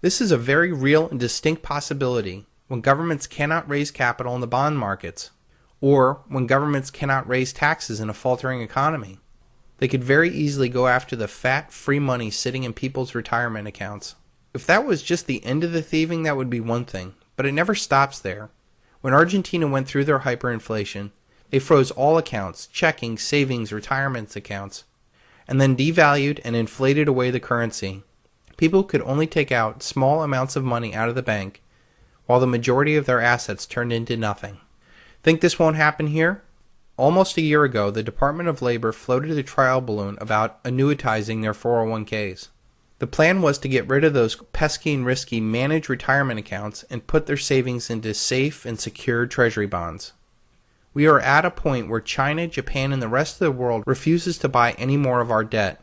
This is a very real and distinct possibility when governments cannot raise capital in the bond markets, or when governments cannot raise taxes in a faltering economy. They could very easily go after the fat, free money sitting in people's retirement accounts. If that was just the end of the thieving, that would be one thing, but it never stops there. When Argentina went through their hyperinflation, they froze all accounts, checking, savings, retirement accounts, and then devalued and inflated away the currency. People could only take out small amounts of money out of the bank, while the majority of their assets turned into nothing. Think this won't happen here? Almost a year ago, the Department of Labor floated a trial balloon about annuitizing their 401ks. The plan was to get rid of those pesky and risky managed retirement accounts and put their savings into safe and secure treasury bonds. We are at a point where China, Japan, and the rest of the world refuses to buy any more of our debt.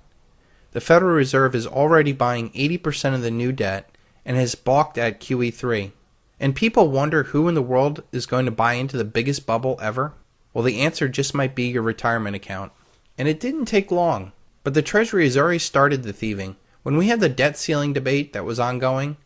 The Federal Reserve is already buying 80% of the new debt and has balked at QE3. And people wonder who in the world is going to buy into the biggest bubble ever? Well, the answer just might be your retirement account. And it didn't take long, but the Treasury has already started the thieving. When we had the debt ceiling debate that was ongoing,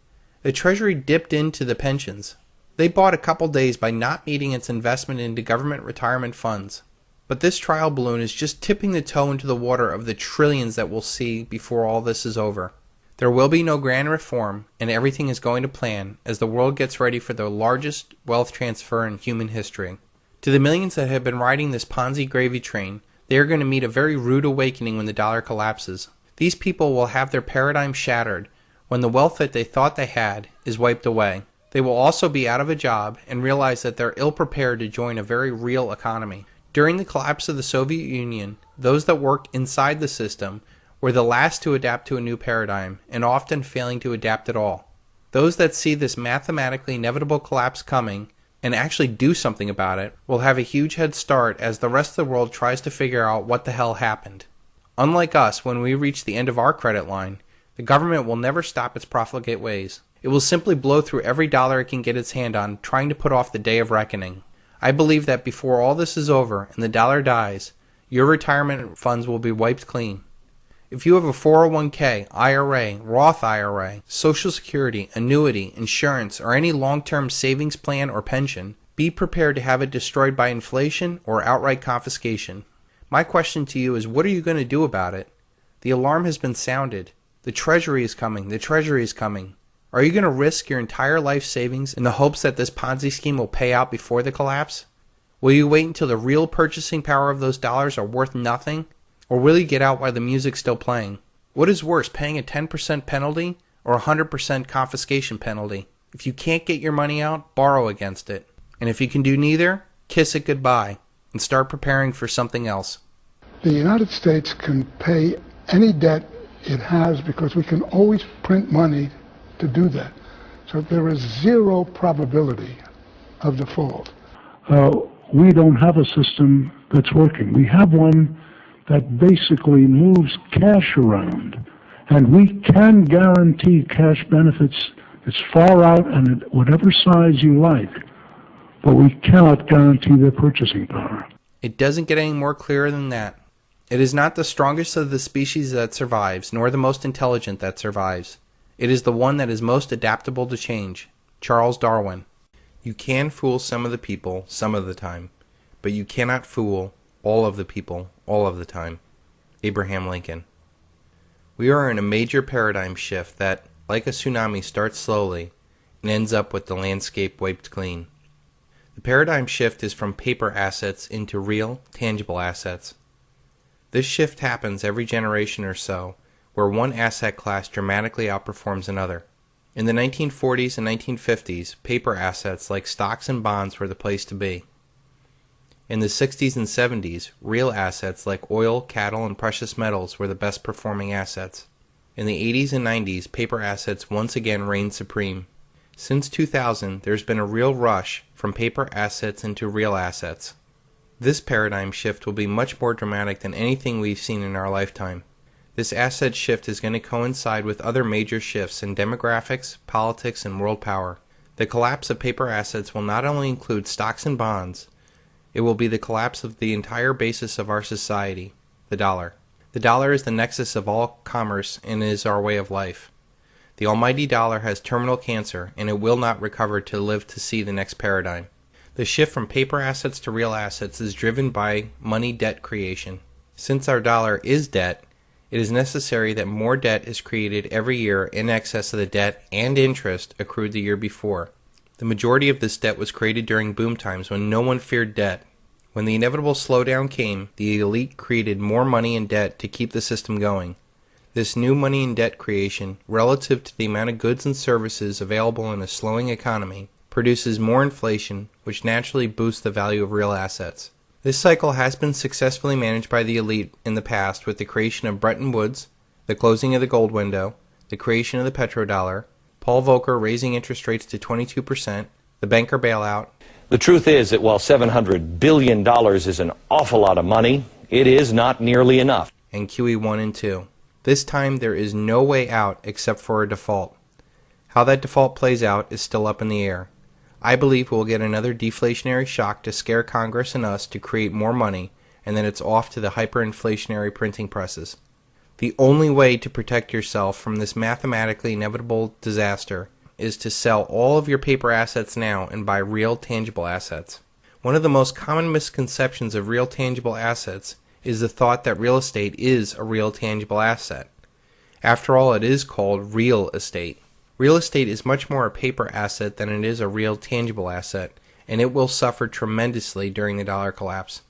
the Treasury dipped into the pensions. They bought a couple days by not meeting its investment into government retirement funds. But this trial balloon is just tipping the toe into the water of the trillions that we'll see before all this is over. There will be no grand reform, and everything is going to plan as the world gets ready for the largest wealth transfer in human history. To the millions that have been riding this Ponzi gravy train, they are going to meet a very rude awakening when the dollar collapses. These people will have their paradigm shattered when the wealth that they thought they had is wiped away. They will also be out of a job and realize that they're ill-prepared to join a very real economy. During the collapse of the Soviet Union, those that worked inside the system were the last to adapt to a new paradigm, and often failing to adapt at all. Those that see this mathematically inevitable collapse coming and actually do something about it will have a huge head start as the rest of the world tries to figure out what the hell happened. Unlike us, when we reach the end of our credit line, the government will never stop its profligate ways. It will simply blow through every dollar it can get its hand on, trying to put off the day of reckoning. I believe that before all this is over and the dollar dies, your retirement funds will be wiped clean. If you have a 401k, IRA, Roth IRA, Social Security, annuity, insurance, or any long-term savings plan or pension, be prepared to have it destroyed by inflation or outright confiscation. My question to you is, what are you going to do about it? The alarm has been sounded. The Treasury is coming. The Treasury is coming. Are you going to risk your entire life savings in the hopes that this Ponzi scheme will pay out before the collapse? Will you wait until the real purchasing power of those dollars are worth nothing? Or will you get out while the music's still playing? What is worse, paying a 10% penalty or a 100% confiscation penalty? If you can't get your money out, borrow against it. And if you can do neither, kiss it goodbye and start preparing for something else. The United States can pay any debt it has because we can always print money to do that. So there is zero probability of default. We don't have a system that's working. We have one that basically moves cash around, and we can guarantee cash benefits as far out and at whatever size you like, but we cannot guarantee their purchasing power. It doesn't get any more clear than that. It is not the strongest of the species that survives, nor the most intelligent that survives. It is the one that is most adaptable to change. Charles Darwin. You can fool some of the people some of the time, but you cannot fool all of the people all of the time. Abraham Lincoln. We are in a major paradigm shift that, like a tsunami, starts slowly and ends up with the landscape wiped clean. The paradigm shift is from paper assets into real, tangible assets. This shift happens every generation or so, where one asset class dramatically outperforms another. In the 1940s and 1950s, paper assets like stocks and bonds were the place to be. In the 60s and 70s, real assets like oil, cattle, and precious metals were the best performing assets. In the 80s and 90s, paper assets once again reigned supreme. Since 2000, there's been a real rush from paper assets into real assets. This paradigm shift will be much more dramatic than anything we've seen in our lifetime. This asset shift is going to coincide with other major shifts in demographics, politics, and world power. The collapse of paper assets will not only include stocks and bonds, it will be the collapse of the entire basis of our society, the dollar. The dollar is the nexus of all commerce and is our way of life. The almighty dollar has terminal cancer, and it will not recover to live to see the next paradigm. The shift from paper assets to real assets is driven by money debt creation. Since our dollar is debt, it is necessary that more debt is created every year in excess of the debt and interest accrued the year before. The majority of this debt was created during boom times when no one feared debt. When the inevitable slowdown came, the elite created more money and debt to keep the system going. This new money and debt creation, relative to the amount of goods and services available in a slowing economy, produces more inflation, which naturally boosts the value of real assets. This cycle has been successfully managed by the elite in the past with the creation of Bretton Woods, the closing of the gold window, the creation of the petrodollar, Paul Volcker raising interest rates to 22%, the banker bailout. The truth is that while $700 billion is an awful lot of money, it is not nearly enough. And QE 1 and 2. This time there is no way out except for a default. How that default plays out is still up in the air. I believe we'll get another deflationary shock to scare Congress and us to create more money, and then it's off to the hyperinflationary printing presses. The only way to protect yourself from this mathematically inevitable disaster is to sell all of your paper assets now and buy real tangible assets. One of the most common misconceptions of real tangible assets is the thought that real estate is a real tangible asset. After all, it is called real estate. Real estate is much more a paper asset than it is a real tangible asset, and it will suffer tremendously during the dollar collapse.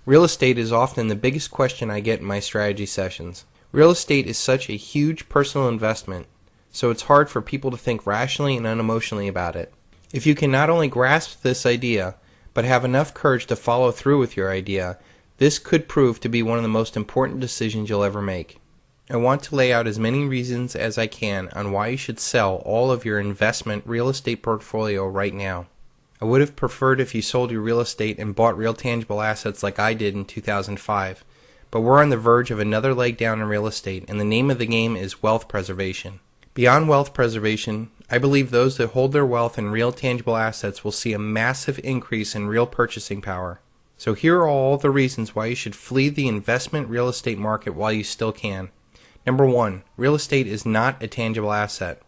Real estate is often the biggest question I get in my strategy sessions. Real estate is such a huge personal investment, so it's hard for people to think rationally and unemotionally about it. If you can not only grasp this idea, but have enough courage to follow through with your idea, this could prove to be one of the most important decisions you'll ever make. I want to lay out as many reasons as I can on why you should sell all of your investment real estate portfolio right now. I would have preferred if you sold your real estate and bought real tangible assets like I did in 2005, but we're on the verge of another leg down in real estate, and the name of the game is wealth preservation. Beyond wealth preservation, I believe those that hold their wealth in real tangible assets will see a massive increase in real purchasing power. So here are all the reasons why you should flee the investment real estate market while you still can. Number 1, real estate is not a tangible asset.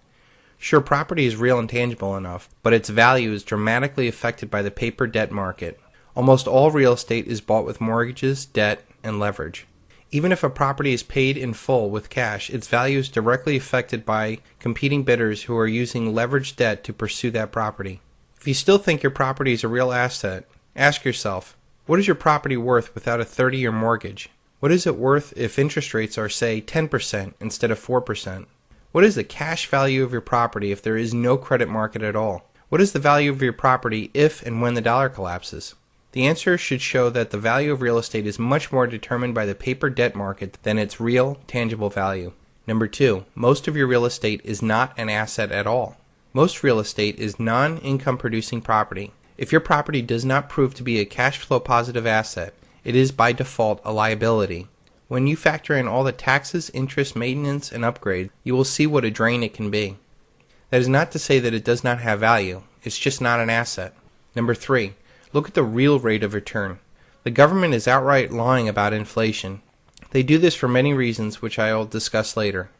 Sure, property is real and tangible enough, but its value is dramatically affected by the paper debt market. Almost all real estate is bought with mortgages, debt, and leverage. Even if a property is paid in full with cash, its value is directly affected by competing bidders who are using leveraged debt to pursue that property. If you still think your property is a real asset, ask yourself, what is your property worth without a 30-year mortgage? What is it worth if interest rates are, say, 10% instead of 4%? What is the cash value of your property if there is no credit market at all? What is the value of your property if and when the dollar collapses? The answer should show that the value of real estate is much more determined by the paper debt market than its real, tangible value. Number 2, most of your real estate is not an asset at all. Most real estate is non-income producing property. If your property does not prove to be a cash flow positive asset, it is by default a liability. When you factor in all the taxes, interest, maintenance, and upgrades, you will see what a drain it can be. That is not to say that it does not have value. It's just not an asset. Number 3, look at the real rate of return. The government is outright lying about inflation. They do this for many reasons, which I will discuss later.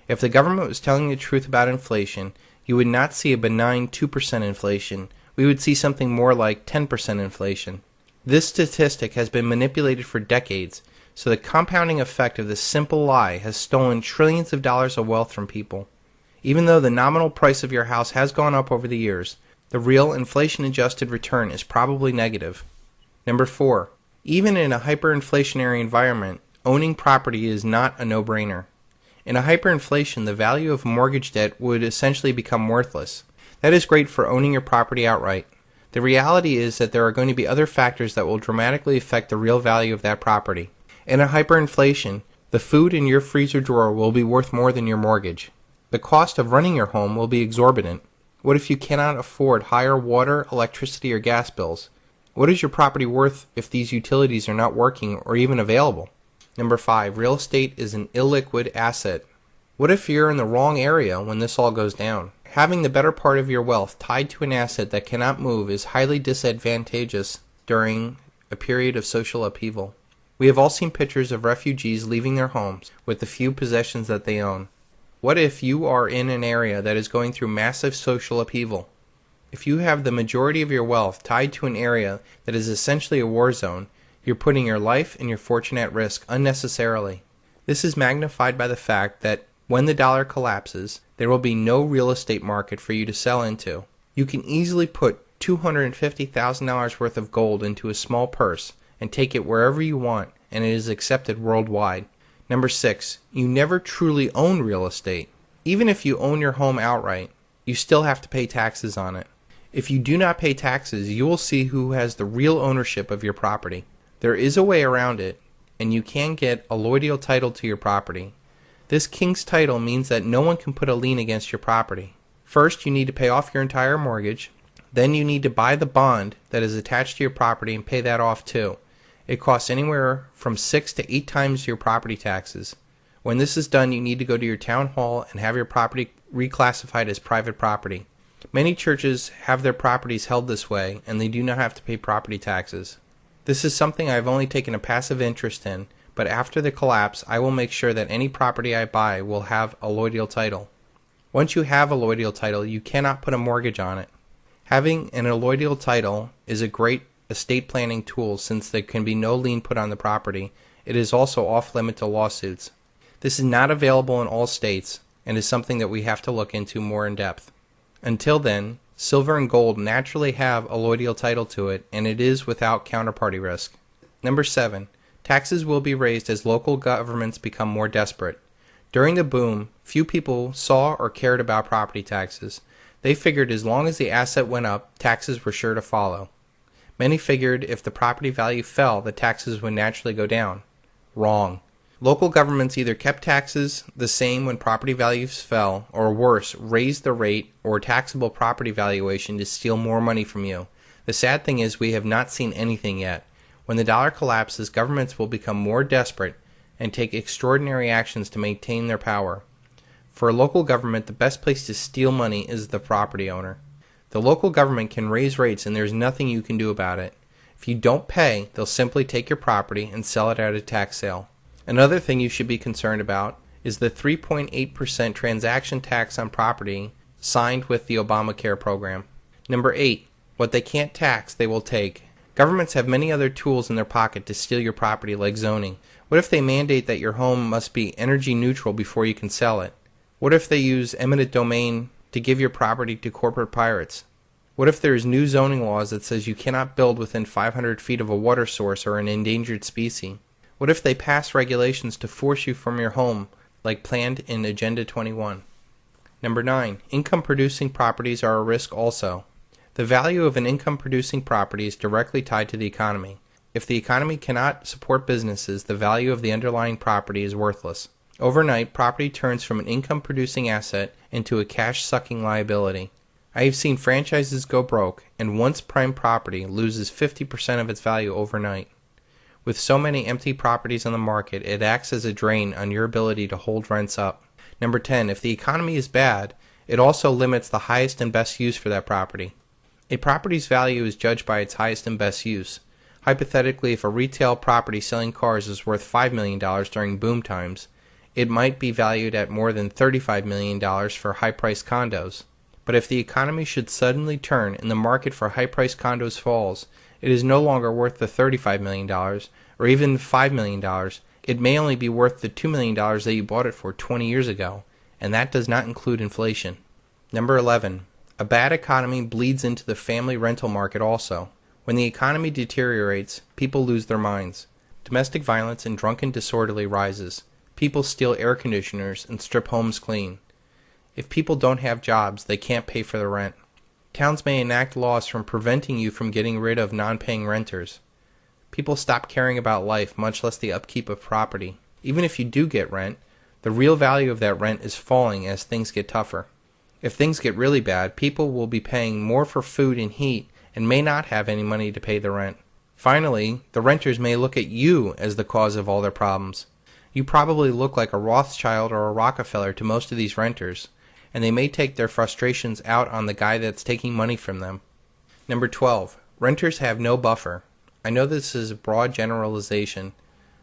If the government was telling the truth about inflation, you would not see a benign 2% inflation. We would see something more like 10% inflation. This statistic has been manipulated for decades, so the compounding effect of this simple lie has stolen trillions of dollars of wealth from people. Even though the nominal price of your house has gone up over the years, the real inflation-adjusted return is probably negative. Number 4, even in a hyperinflationary environment, owning property is not a no-brainer. In a hyperinflation, the value of mortgage debt would essentially become worthless. That is great for owning your property outright. The reality is that there are going to be other factors that will dramatically affect the real value of that property. In a hyperinflation, the food in your freezer drawer will be worth more than your mortgage. The cost of running your home will be exorbitant. What if you cannot afford higher water, electricity, or gas bills? What is your property worth if these utilities are not working or even available? Number 5, real estate is an illiquid asset. What if you're in the wrong area when this all goes down? Having the better part of your wealth tied to an asset that cannot move is highly disadvantageous during a period of social upheaval. We have all seen pictures of refugees leaving their homes with the few possessions that they own. What if you are in an area that is going through massive social upheaval? If you have the majority of your wealth tied to an area that is essentially a war zone, you're putting your life and your fortune at risk unnecessarily. This is magnified by the fact that when the dollar collapses, there will be no real estate market for you to sell into. You can easily put $250,000 worth of gold into a small purse and take it wherever you want, and it is accepted worldwide. Number 6, you never truly own real estate. Even if you own your home outright, you still have to pay taxes on it. If you do not pay taxes, you will see who has the real ownership of your property. There is a way around it, and you can get a allodial title to your property. This king's title means that no one can put a lien against your property. First, you need to pay off your entire mortgage. Then you need to buy the bond that is attached to your property and pay that off too. It costs anywhere from 6 to 8 times your property taxes. When this is done, you need to go to your town hall and have your property reclassified as private property. Many churches have their properties held this way, and they do not have to pay property taxes. This is something I have only taken a passive interest in, but after the collapse, I will make sure that any property I buy will have a allodial title. Once you have a allodial title, you cannot put a mortgage on it. Having an allodial title is a great estate planning tool since there can be no lien put on the property. It is also off-limit to lawsuits. This is not available in all states and is something that we have to look into more in depth. Until then, silver and gold naturally have a allodial title to it, and it is without counterparty risk. Number 7. Taxes will be raised as local governments become more desperate. During the boom, few people saw or cared about property taxes. They figured as long as the asset went up, taxes were sure to follow. Many figured if the property value fell, the taxes would naturally go down. Wrong. Local governments either kept taxes the same when property values fell, or worse, raised the rate or taxable property valuation to steal more money from you. The sad thing is we have not seen anything yet. When the dollar collapses, governments will become more desperate and take extraordinary actions to maintain their power. For a local government, the best place to steal money is the property owner. The local government can raise rates and there's nothing you can do about it. If you don't pay, they'll simply take your property and sell it at a tax sale. Another thing you should be concerned about is the 3.8% transaction tax on property signed with the Obamacare program. Number 8. What they can't tax, they will take. Governments have many other tools in their pocket to steal your property, like zoning. What if they mandate that your home must be energy neutral before you can sell it? What if they use eminent domain to give your property to corporate pirates? What if there's new zoning laws that says you cannot build within 500 feet of a water source or an endangered species? What if they pass regulations to force you from your home, like planned in Agenda 21? Number 9. Income-producing properties are a risk also. The value of an income-producing property is directly tied to the economy. If the economy cannot support businesses, the value of the underlying property is worthless. Overnight, property turns from an income-producing asset into a cash-sucking liability. I have seen franchises go broke, and once prime property loses 50% of its value overnight. With so many empty properties on the market, it acts as a drain on your ability to hold rents up. Number 10. If the economy is bad, it also limits the highest and best use for that property. A property's value is judged by its highest and best use. Hypothetically, if a retail property selling cars is worth $5 million during boom times, it might be valued at more than $35 million for high-priced condos. But if the economy should suddenly turn and the market for high-priced condos falls, it is no longer worth the $35 million or even $5 million. It may only be worth the $2 million that you bought it for 20 years ago, and that does not include inflation. Number 11. A bad economy bleeds into the family rental market also. When the economy deteriorates, people lose their minds. Domestic violence and drunken disorderly rises. People steal air conditioners and strip homes clean. If people don't have jobs, they can't pay for the rent. Towns may enact laws from preventing you from getting rid of non-paying renters. People stop caring about life, much less the upkeep of property. Even if you do get rent, the real value of that rent is falling as things get tougher. If things get really bad, people will be paying more for food and heat and may not have any money to pay the rent. Finally, the renters may look at you as the cause of all their problems. You probably look like a Rothschild or a Rockefeller to most of these renters, and they may take their frustrations out on the guy that's taking money from them. Number 12. Renters have no buffer. I know this is a broad generalization,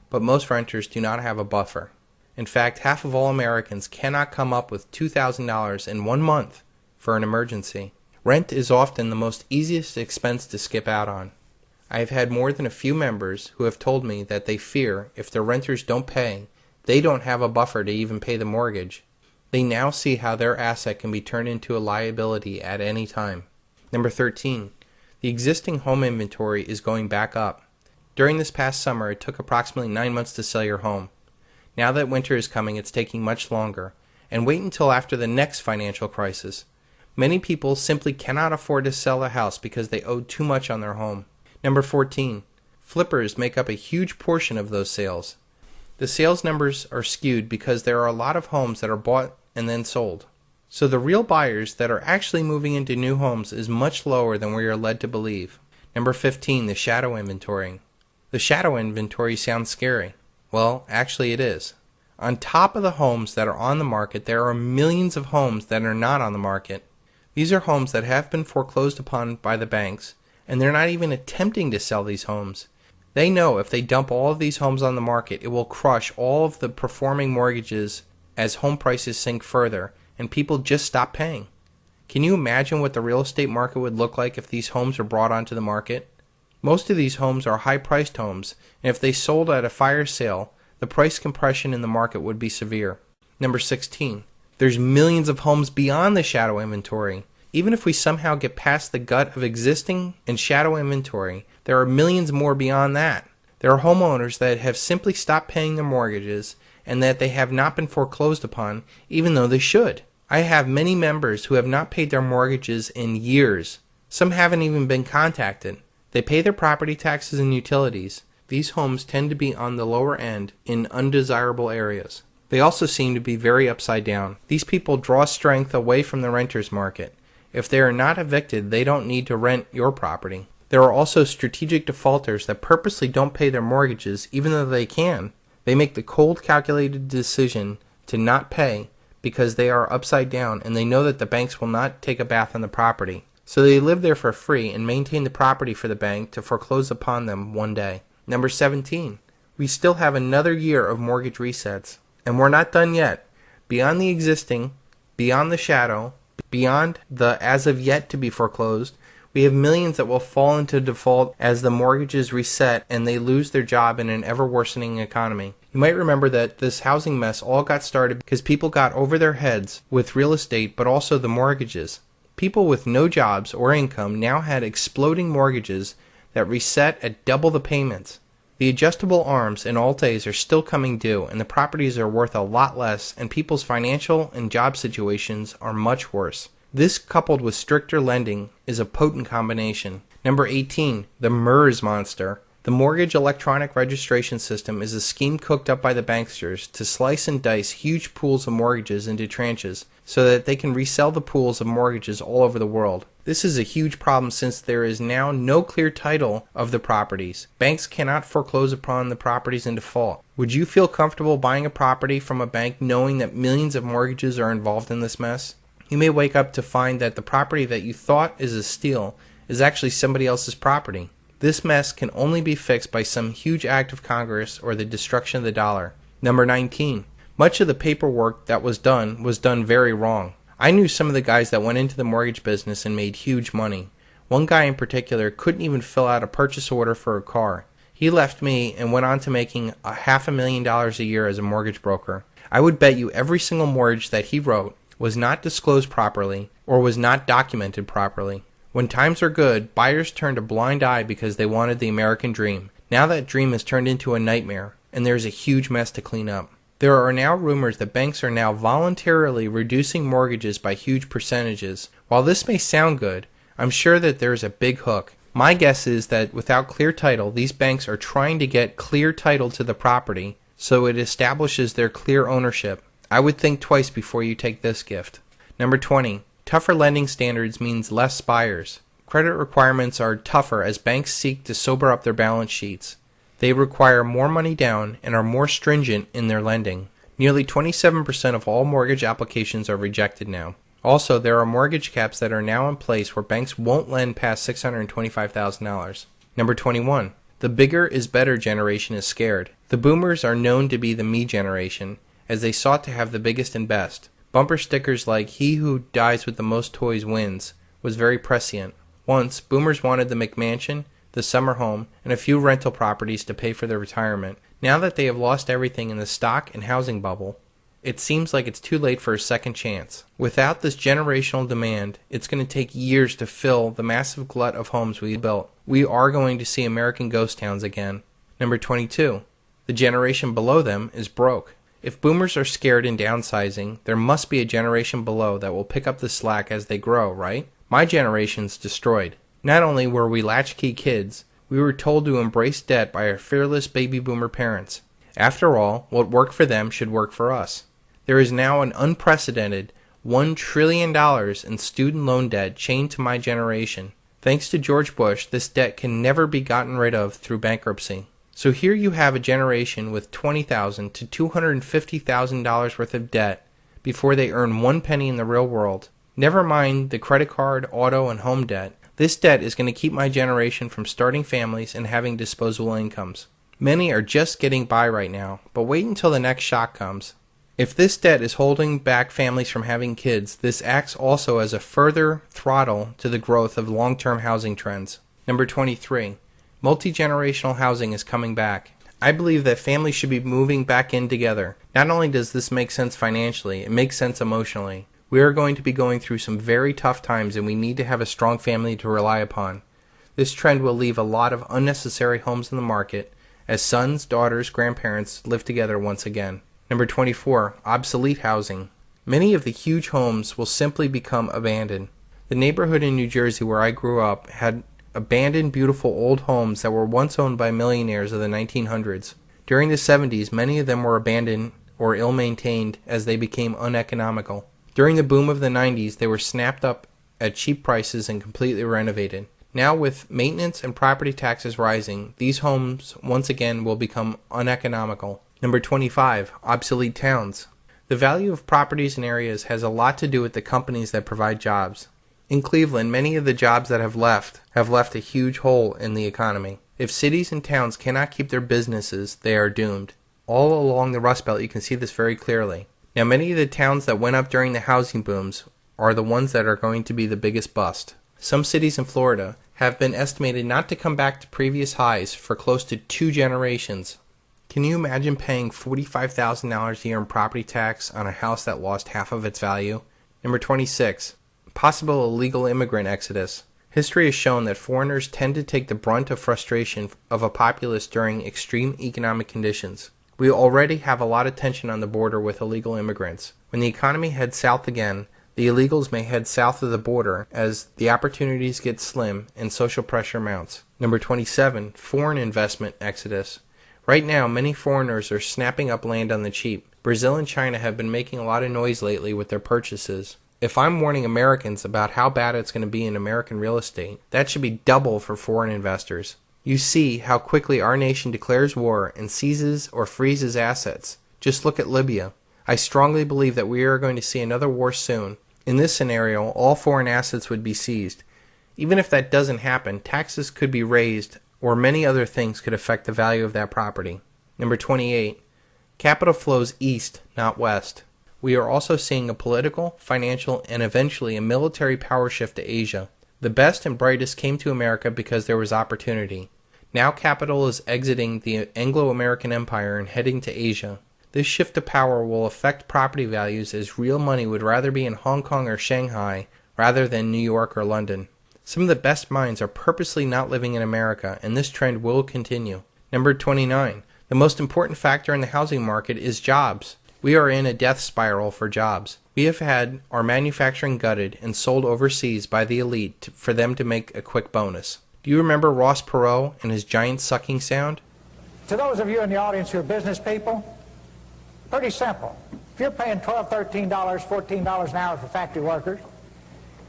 but most renters do not have a buffer. In fact, half of all Americans cannot come up with $2,000 in 1 month for an emergency. Rent is often the most easiest expense to skip out on. I have had more than a few members who have told me that they fear if their renters don't pay, they don't have a buffer to even pay the mortgage. They now see how their asset can be turned into a liability at any time. Number 13. The existing home inventory is going back up. During this past summer, it took approximately 9 months to sell your home. Now that winter is coming, it's taking much longer. And wait until after the next financial crisis. Many people simply cannot afford to sell a house because they owe too much on their home. Number 14. Flippers make up a huge portion of those sales. The sales numbers are skewed because there are a lot of homes that are bought and then sold. So the real buyers that are actually moving into new homes is much lower than we are led to believe. Number 15. The shadow inventory. The shadow inventory sounds scary. Well, actually it is. On top of the homes that are on the market, there are millions of homes that are not on the market. These are homes that have been foreclosed upon by the banks, and they're not even attempting to sell these homes. They know if they dump all of these homes on the market, it will crush all of the performing mortgages as home prices sink further, and people just stop paying. Can you imagine what the real estate market would look like if these homes were brought onto the market? Most of these homes are high-priced homes, and if they sold at a fire sale, the price compression in the market would be severe. Number 16. There's millions of homes beyond the shadow inventory. Even if we somehow get past the gut of existing and shadow inventory, there are millions more beyond that. There are homeowners that have simply stopped paying their mortgages and that they have not been foreclosed upon, even though they should. I have many members who have not paid their mortgages in years. Some haven't even been contacted. They pay their property taxes and utilities. These homes tend to be on the lower end in undesirable areas. They also seem to be very upside down. These people draw strength away from the renters market. If they are not evicted, they don't need to rent your property. There are also strategic defaulters that purposely don't pay their mortgages even though they can. They make the cold, calculated decision to not pay because they are upside down and they know that the banks will not take a bath on the property. So they live there for free and maintain the property for the bank to foreclose upon them one day. Number 17. We still have another year of mortgage resets. And we're not done yet. Beyond the existing, beyond the shadow, beyond the as of yet to be foreclosed, we have millions that will fall into default as the mortgages reset and they lose their job in an ever-worsening economy. You might remember that this housing mess all got started because people got over their heads with real estate but also the mortgages. People with no jobs or income now had exploding mortgages that reset at double the payments. The adjustable arms in Alt-A's are still coming due, and the properties are worth a lot less, and people's financial and job situations are much worse. This, coupled with stricter lending, is a potent combination. Number 18. The MERS monster. The Mortgage Electronic Registration System is a scheme cooked up by the banksters to slice and dice huge pools of mortgages into tranches so that they can resell the pools of mortgages all over the world. This is a huge problem since there is now no clear title of the properties. Banks cannot foreclose upon the properties in default. Would you feel comfortable buying a property from a bank knowing that millions of mortgages are involved in this mess? You may wake up to find that the property that you thought is a steal is actually somebody else's property. This mess can only be fixed by some huge act of Congress or the destruction of the dollar. Number 19. Much of the paperwork that was done very wrong. I knew some of the guys that went into the mortgage business and made huge money. One guy in particular couldn't even fill out a purchase order for a car. He left me and went on to making $500,000 a year as a mortgage broker. I would bet you every single mortgage that he wrote was not disclosed properly or was not documented properly. When times are good, buyers turned a blind eye because they wanted the American dream. Now that dream has turned into a nightmare, and there's a huge mess to clean up. There are now rumors that banks are now voluntarily reducing mortgages by huge percentages. While this may sound good, I'm sure that there is a big hook. My guess is that without clear title, these banks are trying to get clear title to the property so it establishes their clear ownership. I would think twice before you take this gift. Number 20. Tougher lending standards means less buyers. Credit requirements are tougher as banks seek to sober up their balance sheets. They require more money down and are more stringent in their lending. Nearly 27% of all mortgage applications are rejected now. Also, there are mortgage caps that are now in place where banks won't lend past $625,000. Number 21. The bigger is better generation is scared. The boomers are known to be the me generation, as they sought to have the biggest and best. Bumper stickers like "He who dies with the most toys wins" was very prescient. Once, boomers wanted the McMansion, the summer home, and a few rental properties to pay for their retirement. Now that they have lost everything in the stock and housing bubble, it seems like it's too late for a second chance. Without this generational demand, it's going to take years to fill the massive glut of homes we built. We are going to see American ghost towns again. Number 22. The generation below them is broke. If boomers are scared and downsizing, there must be a generation below that will pick up the slack as they grow, right? My generation's destroyed. Not only were we latchkey kids, we were told to embrace debt by our fearless baby boomer parents. After all, what worked for them should work for us. There is now an unprecedented $1 trillion in student loan debt chained to my generation. Thanks to George Bush, this debt can never be gotten rid of through bankruptcy. So here you have a generation with $20,000 to $250,000 worth of debt before they earn one penny in the real world. Never mind the credit card, auto, and home debt. This debt is going to keep my generation from starting families and having disposable incomes. Many are just getting by right now, but wait until the next shock comes. If this debt is holding back families from having kids, this acts also as a further throttle to the growth of long-term housing trends. Number 23. Multi-generational housing is coming back. I believe that families should be moving back in together. Not only does this make sense financially, it makes sense emotionally. We are going to be going through some very tough times, and we need to have a strong family to rely upon. This trend will leave a lot of unnecessary homes in the market as sons, daughters, grandparents live together once again. Number 24, obsolete housing. Many of the huge homes will simply become abandoned. The neighborhood in New Jersey where I grew up had abandoned beautiful old homes that were once owned by millionaires of the 1900s. During the 70s, many of them were abandoned or ill-maintained as they became uneconomical. During the boom of the 90s, they were snapped up at cheap prices and completely renovated. Now, with maintenance and property taxes rising, these homes once again will become uneconomical. Number 25, obsolete towns. The value of properties and areas has a lot to do with the companies that provide jobs. In Cleveland, many of the jobs that have left a huge hole in the economy. If cities and towns cannot keep their businesses, they are doomed. All along the Rust Belt, you can see this very clearly. Now, many of the towns that went up during the housing booms are the ones that are going to be the biggest bust. Some cities in Florida have been estimated not to come back to previous highs for close to 2 generations. Can you imagine paying $45,000 a year in property tax on a house that lost half of its value? Number 26. Possible illegal immigrant exodus. History has shown that foreigners tend to take the brunt of frustration of a populace during extreme economic conditions. We already have a lot of tension on the border with illegal immigrants. When the economy heads south again, the illegals may head south of the border as the opportunities get slim and social pressure mounts. Number 27. Foreign investment exodus. Right now, many foreigners are snapping up land on the cheap. Brazil and China have been making a lot of noise lately with their purchases. If I'm warning Americans about how bad it's going to be in American real estate, that should be double for foreign investors. You see how quickly our nation declares war and seizes or freezes assets. Just look at Libya. I strongly believe that we are going to see another war soon. In this scenario, all foreign assets would be seized. Even if that doesn't happen, taxes could be raised or many other things could affect the value of that property. Number 28. Capital flows east, not west. We are also seeing a political, financial, and eventually a military power shift to Asia. The best and brightest came to America because there was opportunity. Now capital is exiting the Anglo-American Empire and heading to Asia. This shift to power will affect property values as real money would rather be in Hong Kong or Shanghai rather than New York or London. Some of the best minds are purposely not living in America, and this trend will continue. Number 29. The most important factor in the housing market is jobs. We are in a death spiral for jobs. We have had our manufacturing gutted and sold overseas by the elite for them to make a quick bonus. Do you remember Ross Perot and his giant sucking sound? To those of you in the audience who are business people, pretty simple. If you're paying $12, $13, $14 an hour for factory workers,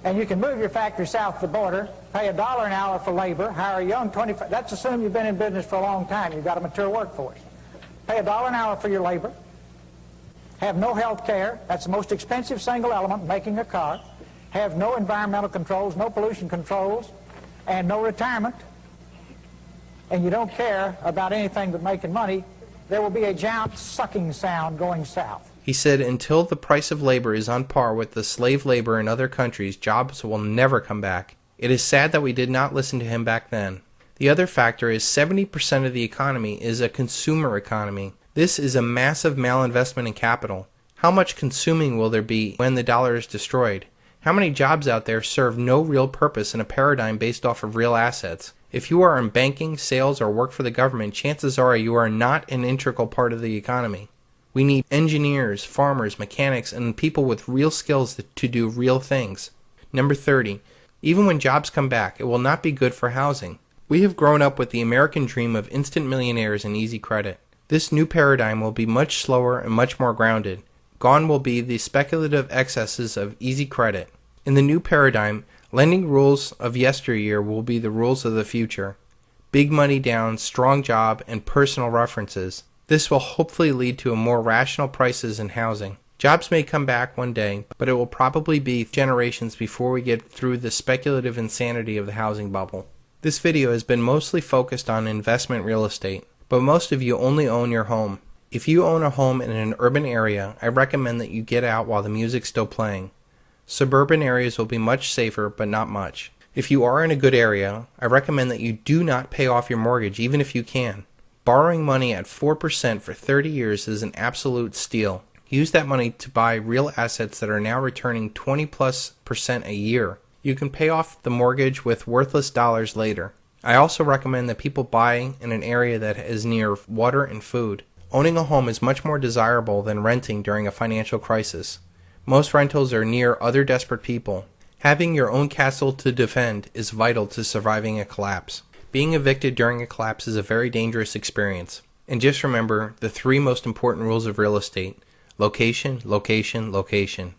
and you can move your factory south of the border, pay $1 an hour for labor, hire a young 25, that's assuming you've been in business for a long time, you've got a mature workforce. Pay $1 an hour for your labor, have no health care, that's the most expensive single element making a car, have no environmental controls, no pollution controls, and no retirement, and you don't care about anything but making money, there will be a giant sucking sound going south. He said until the price of labor is on par with the slave labor in other countries, jobs will never come back. It is sad that we did not listen to him back then. The other factor is 70% of the economy is a consumer economy. This is a massive malinvestment in capital. How much consuming will there be when the dollar is destroyed? How many jobs out there serve no real purpose in a paradigm based off of real assets? If you are in banking, sales, or work for the government, chances are you are not an integral part of the economy. We need engineers, farmers, mechanics, and people with real skills to do real things. Number 30. Even when jobs come back, it will not be good for housing. We have grown up with the American dream of instant millionaires and easy credit. This new paradigm will be much slower and much more grounded. Gone will be the speculative excesses of easy credit. In the new paradigm, lending rules of yesteryear will be the rules of the future. Big money down, strong job, and personal references. This will hopefully lead to a more rational prices in housing. Jobs may come back one day, but it will probably be generations before we get through the speculative insanity of the housing bubble. This video has been mostly focused on investment real estate, but most of you only own your home. If you own a home in an urban area, I recommend that you get out while the music's still playing. Suburban areas will be much safer, but not much. If you are in a good area, I recommend that you do not pay off your mortgage even if you can. Borrowing money at 4% for 30 years is an absolute steal. Use that money to buy real assets that are now returning 20+% a year. You can pay off the mortgage with worthless dollars later. I also recommend that people buy in an area that is near water and food. Owning a home is much more desirable than renting during a financial crisis. Most rentals are near other desperate people. Having your own castle to defend is vital to surviving a collapse. Being evicted during a collapse is a very dangerous experience. And just remember the 3 most important rules of real estate: location, location, location.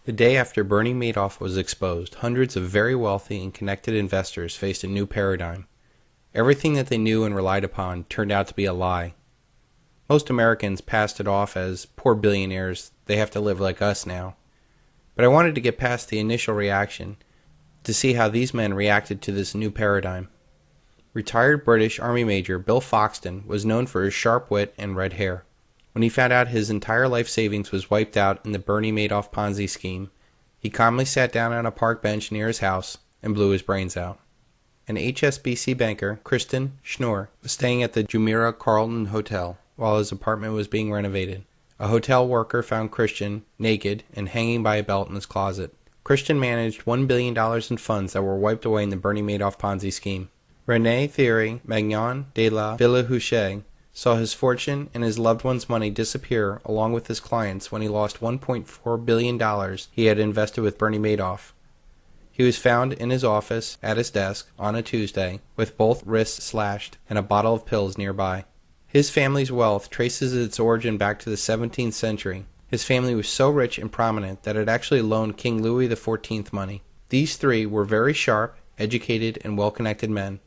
The day after Bernie Madoff was exposed, hundreds of very wealthy and connected investors faced a new paradigm. Everything that they knew and relied upon turned out to be a lie. Most Americans passed it off as poor billionaires, they have to live like us now. But I wanted to get past the initial reaction to see how these men reacted to this new paradigm. Retired British Army Major Bill Foxton was known for his sharp wit and red hair. When he found out his entire life savings was wiped out in the Bernie Madoff Ponzi scheme, he calmly sat down on a park bench near his house and blew his brains out. An HSBC banker, Christian Schnorr, was staying at the Jumeirah Carlton Hotel while his apartment was being renovated. A hotel worker found Christian naked and hanging by a belt in his closet. Christian managed $1 billion in funds that were wiped away in the Bernie Madoff Ponzi scheme. René Thierry Magnan de la Villehuche saw his fortune and his loved one's money disappear along with his clients when he lost $1.4 billion he had invested with Bernie Madoff. He was found in his office at his desk on a Tuesday with both wrists slashed and a bottle of pills nearby. His family's wealth traces its origin back to the 17th century. His family was so rich and prominent that it actually loaned King Louis XIV money. These 3 were very sharp, educated, and well-connected men.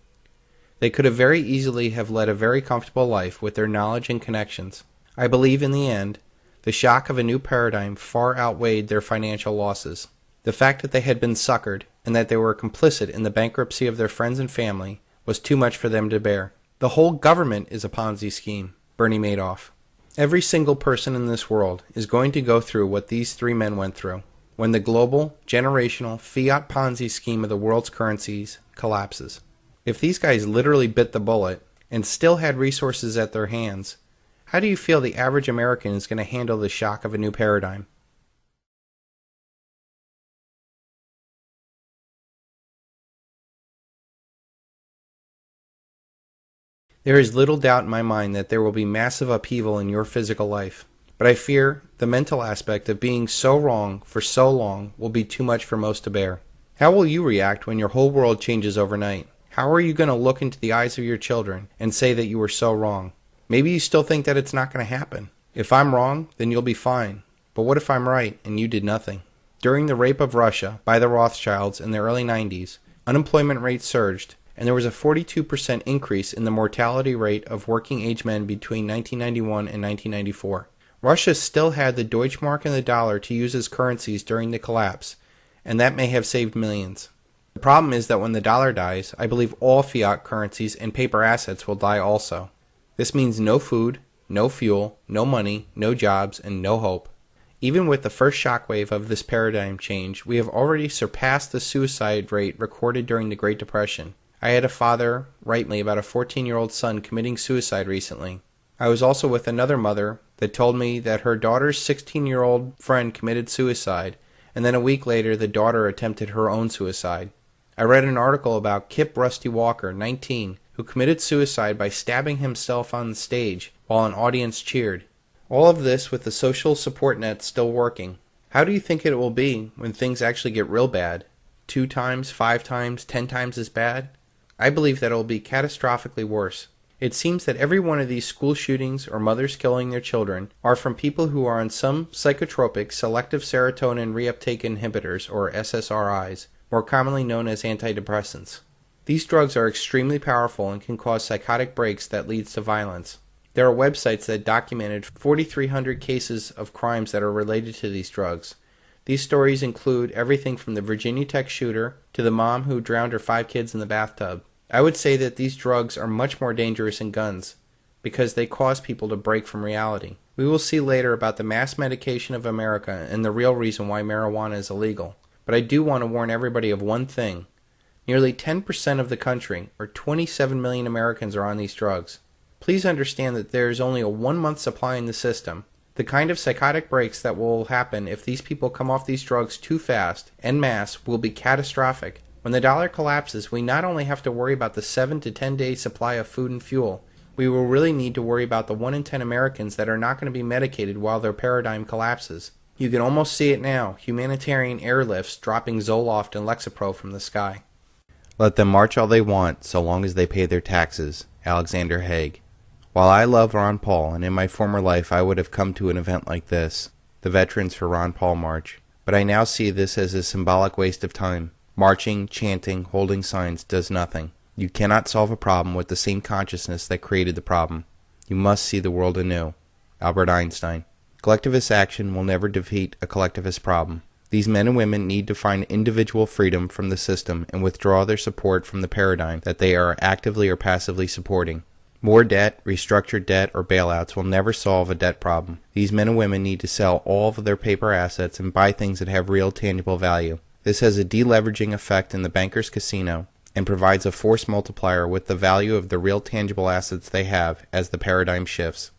They could have very easily have led a very comfortable life with their knowledge and connections. I believe in the end, the shock of a new paradigm far outweighed their financial losses. The fact that they had been suckered and that they were complicit in the bankruptcy of their friends and family was too much for them to bear. The whole government is a Ponzi scheme. Bernie Madoff. Every single person in this world is going to go through what these 3 men went through when the global, generational, fiat Ponzi scheme of the world's currencies collapses. If these guys literally bit the bullet and still had resources at their hands, how do you feel the average American is going to handle the shock of a new paradigm? There is little doubt in my mind that there will be massive upheaval in your physical life, but I fear the mental aspect of being so wrong for so long will be too much for most to bear. How will you react when your whole world changes overnight? How are you going to look into the eyes of your children and say that you were so wrong? Maybe you still think that it's not going to happen. If I'm wrong, then you'll be fine. But what if I'm right and you did nothing? During the rape of Russia by the Rothschilds in the early 90s, unemployment rates surged, and there was a 42% increase in the mortality rate of working-age men between 1991 and 1994. Russia still had the Deutschmark and the dollar to use as currencies during the collapse, and that may have saved millions. The problem is that when the dollar dies, I believe all fiat currencies and paper assets will die also. This means no food, no fuel, no money, no jobs, and no hope. Even with the first shockwave of this paradigm change, we have already surpassed the suicide rate recorded during the Great Depression. I had a father write me about a 14-year-old son committing suicide recently. I was also with another mother that told me that her daughter's 16-year-old friend committed suicide, and then a week later the daughter attempted her own suicide. I read an article about Kip Rusty Walker, 19, who committed suicide by stabbing himself on the stage while an audience cheered. All of this with the social support net still working. How do you think it will be when things actually get real bad? 2 times, 5 times, 10 times as bad? I believe that it will be catastrophically worse. It seems that every one of these school shootings or mothers killing their children are from people who are on some psychotropic selective serotonin reuptake inhibitors, or SSRIs, more commonly known as antidepressants. These drugs are extremely powerful and can cause psychotic breaks that leads to violence. There are websites that documented 4,300 cases of crimes that are related to these drugs. These stories include everything from the Virginia Tech shooter to the mom who drowned her 5 kids in the bathtub. I would say that these drugs are much more dangerous than guns because they cause people to break from reality. We will see later about the mass medication of America and the real reason why marijuana is illegal. But I do want to warn everybody of one thing. Nearly 10% of the country, or 27 million Americans, are on these drugs. Please understand that there is only a 1-month supply in the system. The kind of psychotic breaks that will happen if these people come off these drugs too fast, en masse, will be catastrophic. When the dollar collapses, we not only have to worry about the 7 to 10 day supply of food and fuel, we will really need to worry about the 1 in 10 Americans that are not going to be medicated while their paradigm collapses. You can almost see it now, humanitarian airlifts dropping Zoloft and Lexapro from the sky. Let them march all they want, so long as they pay their taxes. Alexander Haig. While I love Ron Paul, and in my former life I would have come to an event like this, the Veterans for Ron Paul March, but I now see this as a symbolic waste of time. Marching, chanting, holding signs does nothing. You cannot solve a problem with the same consciousness that created the problem. You must see the world anew. Albert Einstein. Collectivist action will never defeat a collectivist problem. These men and women need to find individual freedom from the system and withdraw their support from the paradigm that they are actively or passively supporting. More debt, restructured debt, or bailouts will never solve a debt problem. These men and women need to sell all of their paper assets and buy things that have real tangible value. This has a deleveraging effect in the banker's casino and provides a force multiplier with the value of the real tangible assets they have as the paradigm shifts.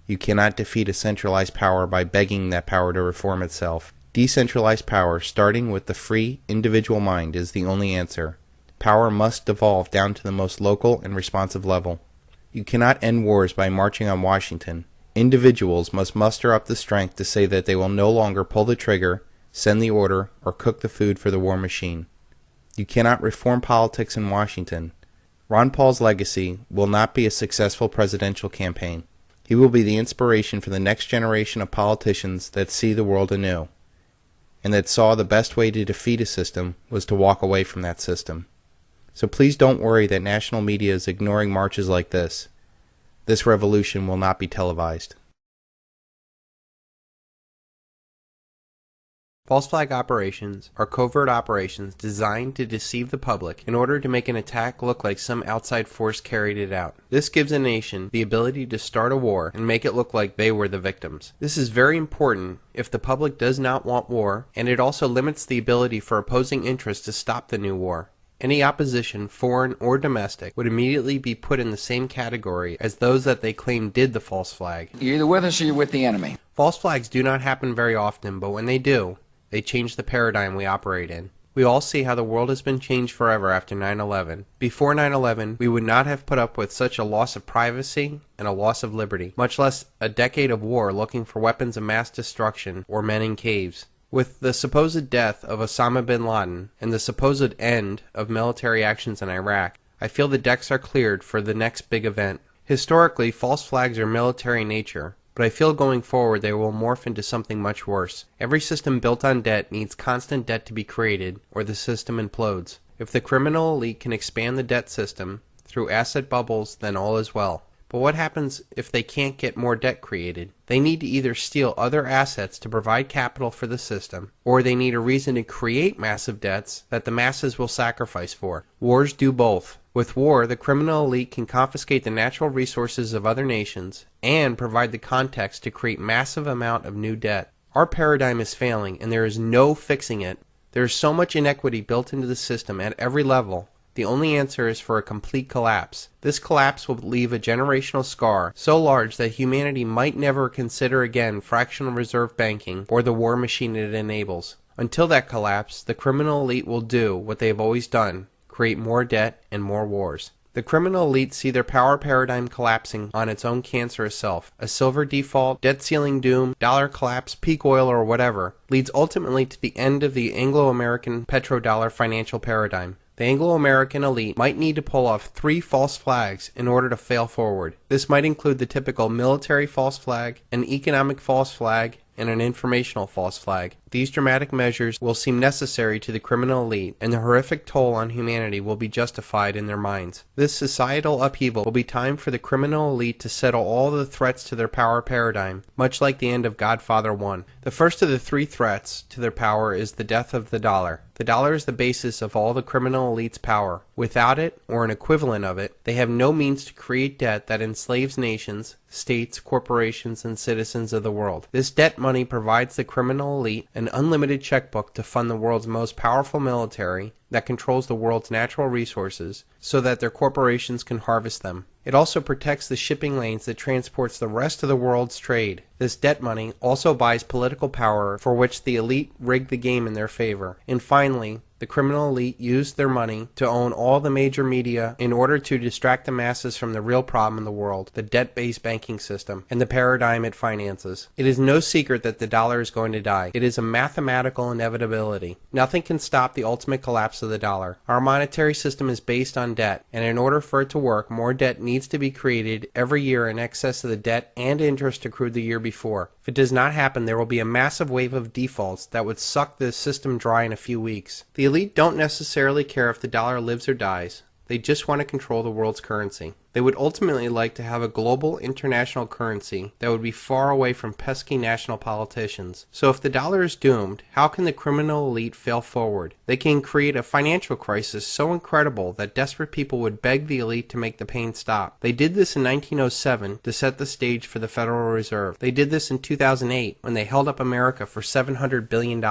You cannot defeat a centralized power by begging that power to reform itself. Decentralized power, starting with the free, individual mind, is the only answer. Power must devolve down to the most local and responsive level. You cannot end wars by marching on Washington. Individuals must muster up the strength to say that they will no longer pull the trigger, send the order, or cook the food for the war machine. You cannot reform politics in Washington. Ron Paul's legacy will not be a successful presidential campaign. He will be the inspiration for the next generation of politicians that see the world anew, and that saw the best way to defeat a system was to walk away from that system. So please don't worry that national media is ignoring marches like this. This revolution will not be televised. False flag operations are covert operations designed to deceive the public in order to make an attack look like some outside force carried it out. This gives a nation the ability to start a war and make it look like they were the victims. This is very important if the public does not want war, and it also limits the ability for opposing interests to stop the new war. Any opposition, foreign or domestic, would immediately be put in the same category as those that they claim did the false flag. You're either with us or you're with the enemy. False flags do not happen very often, but when they do, they change the paradigm we operate in. We all see how the world has been changed forever after 9/11. Before 9/11, we would not have put up with such a loss of privacy and a loss of liberty, much less a decade of war looking for weapons of mass destruction or men in caves. With the supposed death of Osama bin Laden and the supposed end of military actions in Iraq, I feel the decks are cleared for the next big event. Historically, false flags are military in nature, but I feel going forward they will morph into something much worse. Every system built on debt needs constant debt to be created, or the system implodes. If the criminal elite can expand the debt system through asset bubbles, then all is well. But what happens if they can't get more debt created? They need to either steal other assets to provide capital for the system, or they need a reason to create massive debts that the masses will sacrifice for. Wars do both. With war, the criminal elite can confiscate the natural resources of other nations and provide the context to create massive amount of new debt. Our paradigm is failing, and there is no fixing it. There is so much inequity built into the system at every level. The only answer is for a complete collapse. This collapse will leave a generational scar so large that humanity might never consider again fractional reserve banking or the war machine it enables. Until that collapse, the criminal elite will do what they have always done: create more debt and more wars. The criminal elite see their power paradigm collapsing on its own cancerous self. A silver default, debt ceiling doom, dollar collapse, peak oil, or whatever leads ultimately to the end of the Anglo-American petrodollar financial paradigm. The Anglo-American elite might need to pull off 3 false flags in order to fail forward. This might include the typical military false flag, an economic false flag, and an informational false flag. These dramatic measures will seem necessary to the criminal elite, and the horrific toll on humanity will be justified in their minds. This societal upheaval will be time for the criminal elite to settle all the threats to their power paradigm, much like the end of Godfather 1. The first of the 3 threats to their power is the death of the dollar. The dollar is the basis of all the criminal elite's power. Without it, or an equivalent of it, they have no means to create debt that enslaves nations, states, corporations, and citizens of the world. This debt money provides the criminal elite an an unlimited checkbook to fund the world's most powerful military that controls the world's natural resources so that their corporations can harvest them. It also protects the shipping lanes that transports the rest of the world's trade. This debt money also buys political power for which the elite rig the game in their favor. And finally, the criminal elite used their money to own all the major media in order to distract the masses from the real problem in the world, the debt-based banking system, and the paradigm it finances. It is no secret that the dollar is going to die. It is a mathematical inevitability. Nothing can stop the ultimate collapse of the dollar. Our monetary system is based on debt, and in order for it to work, more debt needs to be created every year in excess of the debt and interest accrued the year before. If it does not happen, there will be a massive wave of defaults that would suck the system dry in a few weeks. The elite don't necessarily care if the dollar lives or dies. They just want to control the world's currency. They would ultimately like to have a global international currency that would be far away from pesky national politicians. So if the dollar is doomed, how can the criminal elite fail forward? They can create a financial crisis so incredible that desperate people would beg the elite to make the pain stop. They did this in 1907 to set the stage for the Federal Reserve. They did this in 2008 when they held up America for $700 billion.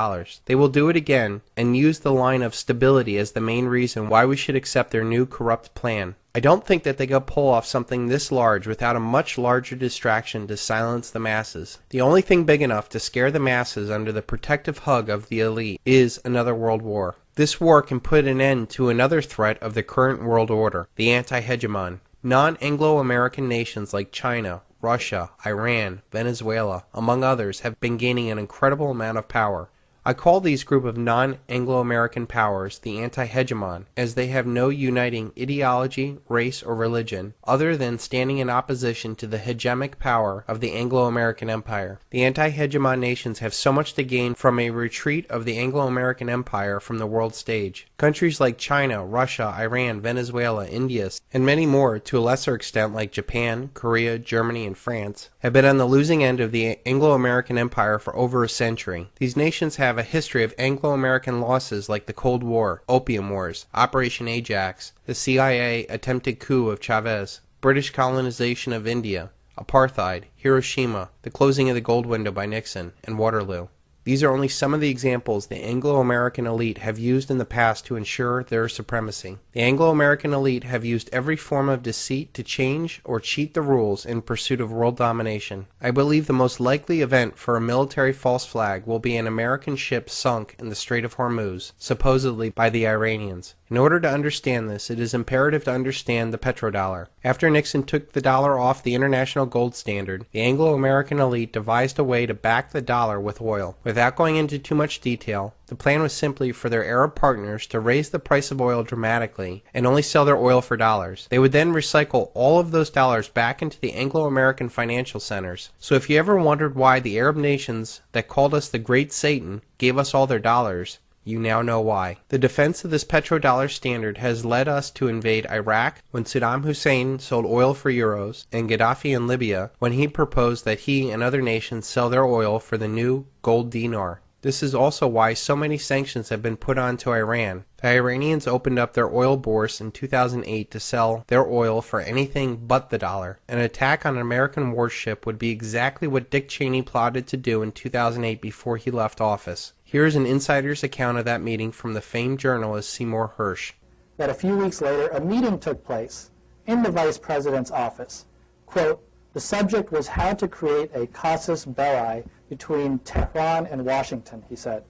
They will do it again and use the line of stability as the main reason why we should accept their new corrupt plan. I don't think that they could pull off something this large without a much larger distraction to silence the masses. The only thing big enough to scare the masses under the protective hug of the elite is another world war. This war can put an end to another threat of the current world order, the anti-hegemon. Non-Anglo-American nations like China, Russia, Iran, Venezuela, among others, have been gaining an incredible amount of power. I call these group of non-Anglo-American powers the anti-hegemon, as they have no uniting ideology, race, or religion, other than standing in opposition to the hegemonic power of the Anglo-American Empire. The anti-hegemon nations have so much to gain from a retreat of the Anglo-American Empire from the world stage. Countries like China, Russia, Iran, Venezuela, India, and many more, to a lesser extent like Japan, Korea, Germany, and France, have been on the losing end of the Anglo-American Empire for over a century. These nations have a history of Anglo-American losses like the Cold War, Opium Wars, Operation Ajax, the CIA attempted coup of Chavez, British colonization of India, apartheid, Hiroshima, the closing of the gold window by Nixon, and Waterloo. These are only some of the examples the Anglo-American elite have used in the past to ensure their supremacy. The Anglo-American elite have used every form of deceit to change or cheat the rules in pursuit of world domination. I believe the most likely event for a military false flag will be an American ship sunk in the Strait of Hormuz, supposedly by the Iranians. In order to understand this, it is imperative to understand the petrodollar. After Nixon took the dollar off the international gold standard, the Anglo-American elite devised a way to back the dollar with oil. Without going into too much detail, the plan was simply for their Arab partners to raise the price of oil dramatically and only sell their oil for dollars. They would then recycle all of those dollars back into the Anglo-American financial centers. So if you ever wondered why the Arab nations that called us the Great Satan gave us all their dollars, you now know why. The defense of this petrodollar standard has led us to invade Iraq when Saddam Hussein sold oil for euros, and Gaddafi in Libya when he proposed that he and other nations sell their oil for the new gold dinar. This is also why so many sanctions have been put on to Iran. The Iranians opened up their oil bourse in 2008 to sell their oil for anything but the dollar. An attack on an American warship would be exactly what Dick Cheney plotted to do in 2008 before he left office. Here is an insider's account of that meeting from the famed journalist Seymour Hersh. That a few weeks later, a meeting took place in the vice president's office. Quote, the subject was how to create a casus belli between Tehran and Washington, he said.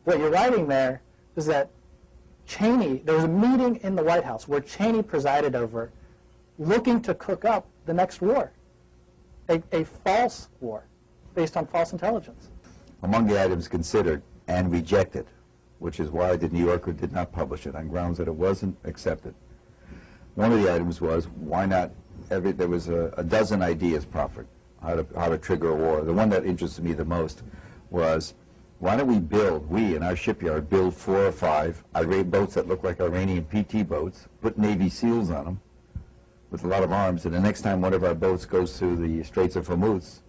What you're writing there is that Cheney, there was a meeting in the White House where Cheney presided over, looking to cook up the next war, a false war based on false intelligence. Among the items considered and rejected, which is why the New Yorker did not publish it, on grounds that it wasn't accepted. One of the items was, why not, there was a dozen ideas proffered, how to trigger a war. The one that interested me the most was, why don't we in our shipyard, build 4 or 5 boats that look like Iranian PT boats, put Navy SEALs on them with a lot of arms, and the next time one of our boats goes through the Straits of Hormuz,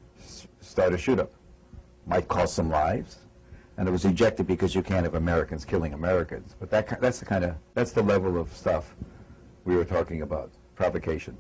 start a shoot-up. Might cost some lives. And it was rejected because you can't have Americans killing Americans. But that's the level of stuff we were talking about, provocation.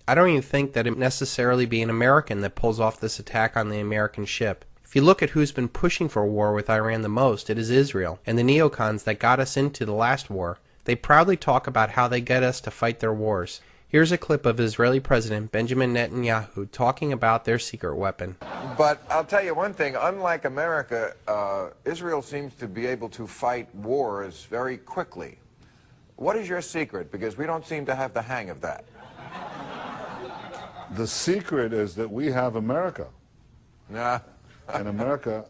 I don't even think that it necessarily be an American that pulls off this attack on the American ship. If you look at who's been pushing for war with Iran the most, it is Israel, and the neocons that got us into the last war. They proudly talk about how they get us to fight their wars. Here's a clip of Israeli President Benjamin Netanyahu talking about their secret weapon. But I'll tell you one thing, unlike America, Israel seems to be able to fight wars very quickly. What is your secret? Because we don't seem to have the hang of that. The secret is that we have America. Nah. And America,